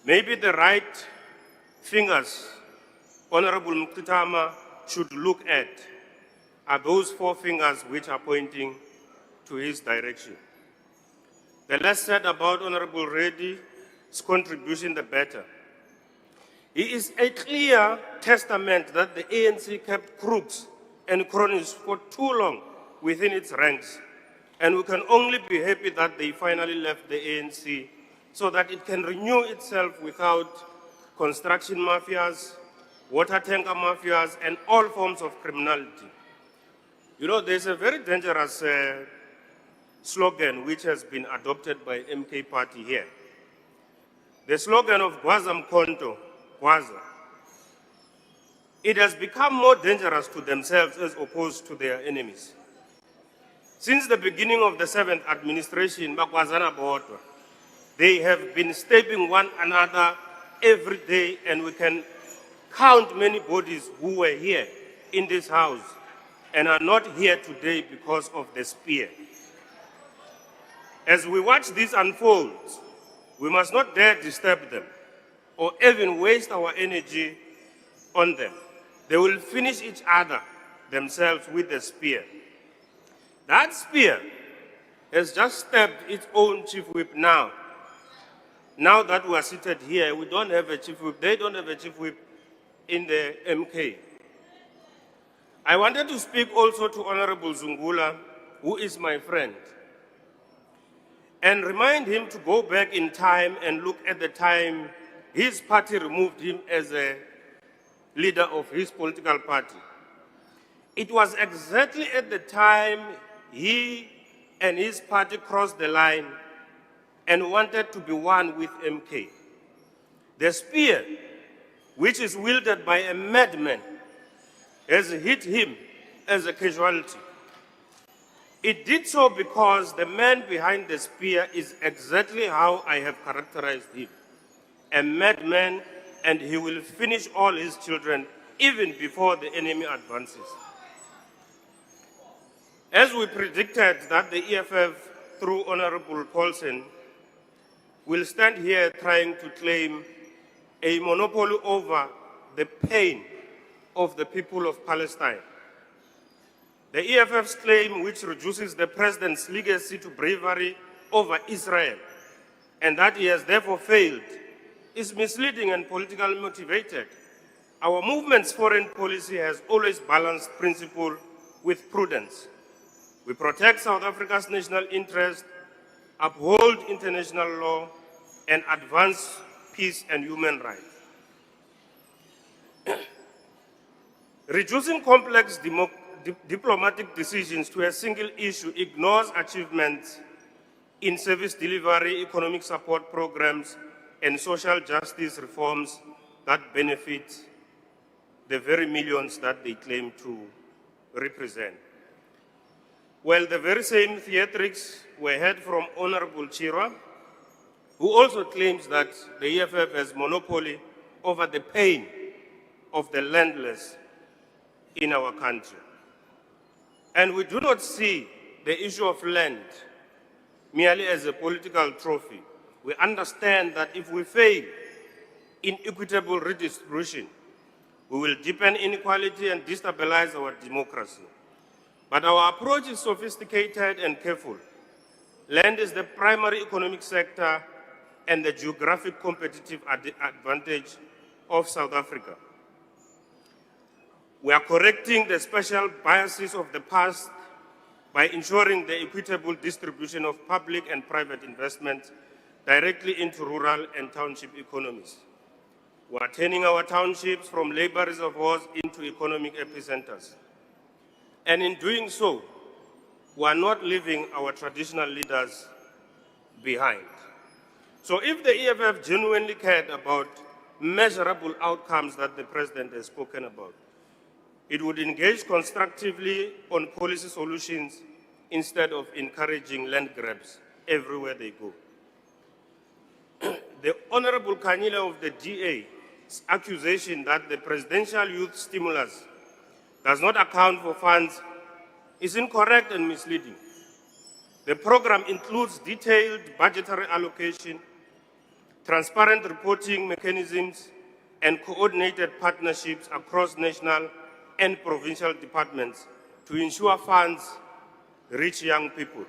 Maybe the right fingers Honorable 𝐬𝐮𝐬𝐫𝐞 should look at are those four fingers which are pointing to his direction. The less said about Honorable Reddy's contribution, the better. He is a clear testament that the ANC kept crooks and cronies for too long within its ranks, and we can only be happy that they finally left the ANC so that it can renew itself without construction mafias, water tanker mafias, and all forms of criminality. You know, there's a very dangerous slogan which has been adopted by MK Party here. The slogan of 𝐽𝐻𝑒𝑚 𝐻𝑒𝑚 𝐽𝑎𝑧𝑎. It has become more dangerous to themselves as opposed to their enemies. Since the beginning of the 7th administration, Bakwazana Bodwa, they have been stabbing one another every day, and we can count many bodies who were here in this house and are not here today because of the spear. As we watch this unfold, we must not dare disturb them or even waste our energy on them. They will finish each other themselves with the spear. That spear has just stabbed its own chief whip now. Now that we are seated here, we don't have a chief whip. They don't have a chief whip in the MK. I wanted to speak also to Honorable Zungula, who is my friend, and remind him to go back in time and look at the time his party removed him as a leader of his political party. It was exactly at the time he and his party crossed the line and wanted to be one with MK. The spear, which is wielded by a madman, has hit him as a casualty. It did so because the man behind the spear is exactly how I have characterized him, a madman, and he will finish all his children even before the enemy advances. As we predicted that the EFF, through Honorable Paulsen, will stand here trying to claim a monopoly over the pain of the people of Palestine. The EFF's claim, which reduces the president's legacy to bravery over Israel, and that he has therefore failed, is misleading and politically motivated. Our movement's foreign policy has always balanced principle with prudence. We protect South Africa's national interest, uphold international law, and advance peace and human rights. Reducing complex diplomatic decisions to a single issue ignores achievements in service delivery, economic support programs, and social justice reforms that benefit the very millions that they claim to represent. Well, the very same theatrics were heard from Honorable Cyril, who also claims that the EFF has monopoly over the pain of the landless in our country. And we do not see the issue of land merely as a political trophy. We understand that if we fail in equitable redistribution, we will deepen inequality and destabilize our democracy. But our approach is sophisticated and careful. Land is the primary economic sector and the geographic competitive advantage of South Africa. We are correcting the special biases of the past by ensuring the equitable distribution of public and private investment directly into rural and township economies. We are turning our townships from labor reservoirs into economic epicenters. And in doing so, we are not leaving our traditional leaders behind. So if the EFF genuinely cared about measurable outcomes that the president has spoken about, it would engage constructively on policy solutions instead of encouraging land grabs everywhere they go. The Honorable Kanyile of the DA's accusation that the presidential youth stimulus does not account for funds is incorrect and misleading. The program includes detailed budgetary allocation, transparent reporting mechanisms, and coordinated partnerships across national and provincial departments to ensure funds reach young people.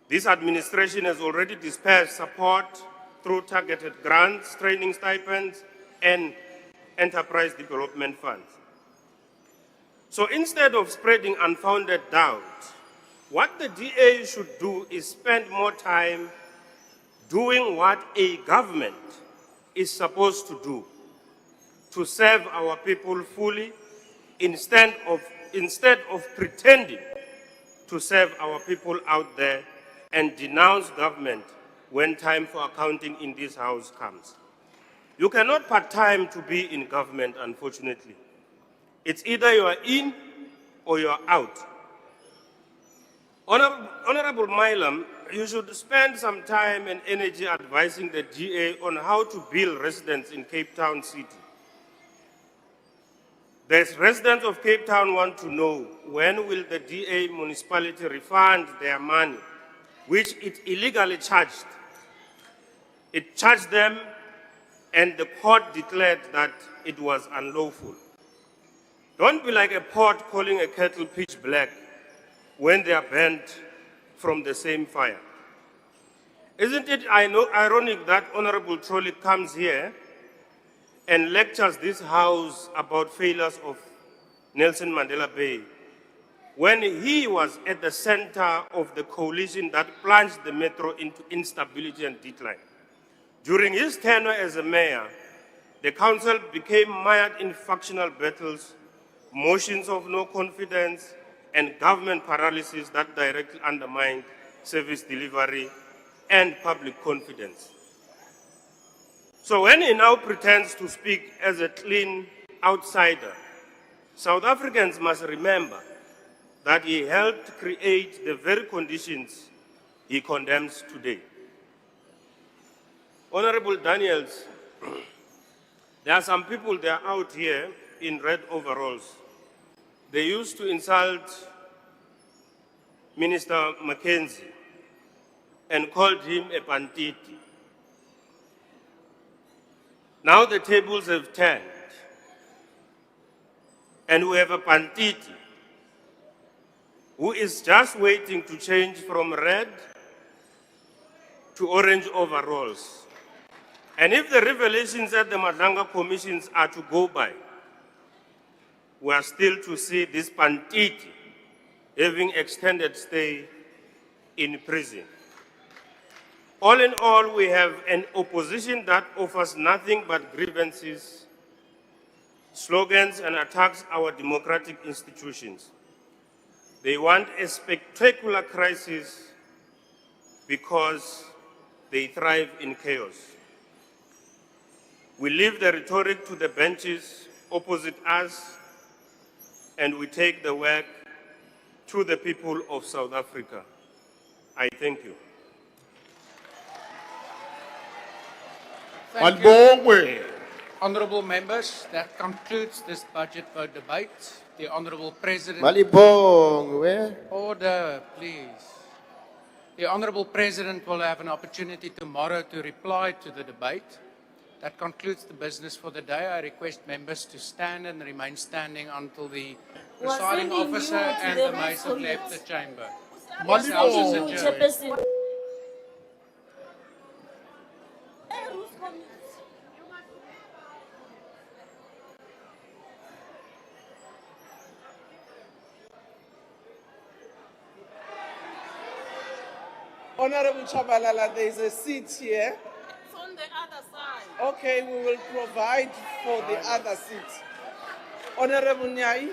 This administration has already dispersed support through targeted grants, training stipends, and enterprise development funds. So instead of spreading unfounded doubt, what the DA should do is spend more time doing what a government is supposed to do, to serve our people fully, instead of pretending to serve our people out there and denounce government when time for accounting in this house comes. You cannot part-time to be in government, unfortunately. It's either you are in or you are out. Honorable Milam, you should spend some time and energy advising the DA on how to build residents in Cape Town City. The residents of Cape Town want to know when will the DA municipality refund their money, which it illegally charged. It charged them and the court declared that it was unlawful. Don't be like a pot calling a kettle pitch black when they are burnt from the same fire. Isn't it ironic that Honorable Trolley comes here and lectures this house about failures of Nelson Mandela Bay when he was at the center of the coalition that plunged the metro into instability and decline? During his tenure as a mayor, the council became mired in factional battles, motions of no confidence, and government paralysis that directly undermined service delivery and public confidence. So when he now pretends to speak as a clean outsider, South Africans must remember that he helped create the very conditions he condemns today. Honorable Daniels, there are some people that are out here in red overalls. They used to insult Minister Mackenzie and called him a pantiti. Now the tables have turned, and we have a pantiti who is just waiting to change from red to orange overalls. And if the revelations at the Madanga commissions are to go by, we are still to see this pantiti having extended stay in prison. All in all, we have an opposition that offers nothing but grievances, slogans, and attacks our democratic institutions. They want a spectacular crisis because they thrive in chaos. We leave the rhetoric to the benches opposite us, and we take the work to the people of South Africa. I thank you. Thank you. Honourable members, that concludes this budget vote debate. The Honourable President... Malibong, where? Order, please. The Honourable President will have an opportunity tomorrow to reply to the debate. That concludes the business for the day. I request members to stand and remain standing until the presiding officer and the mace have left the chamber. This House is adjourned. Honorable Chabalala, there is a seat here. It's on the other side. Okay, we will provide for the other seat. Honorable Nyai.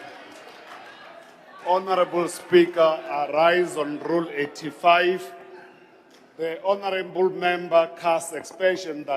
Honorable Speaker, I rise on Rule 85. The Honorable Member casts expression that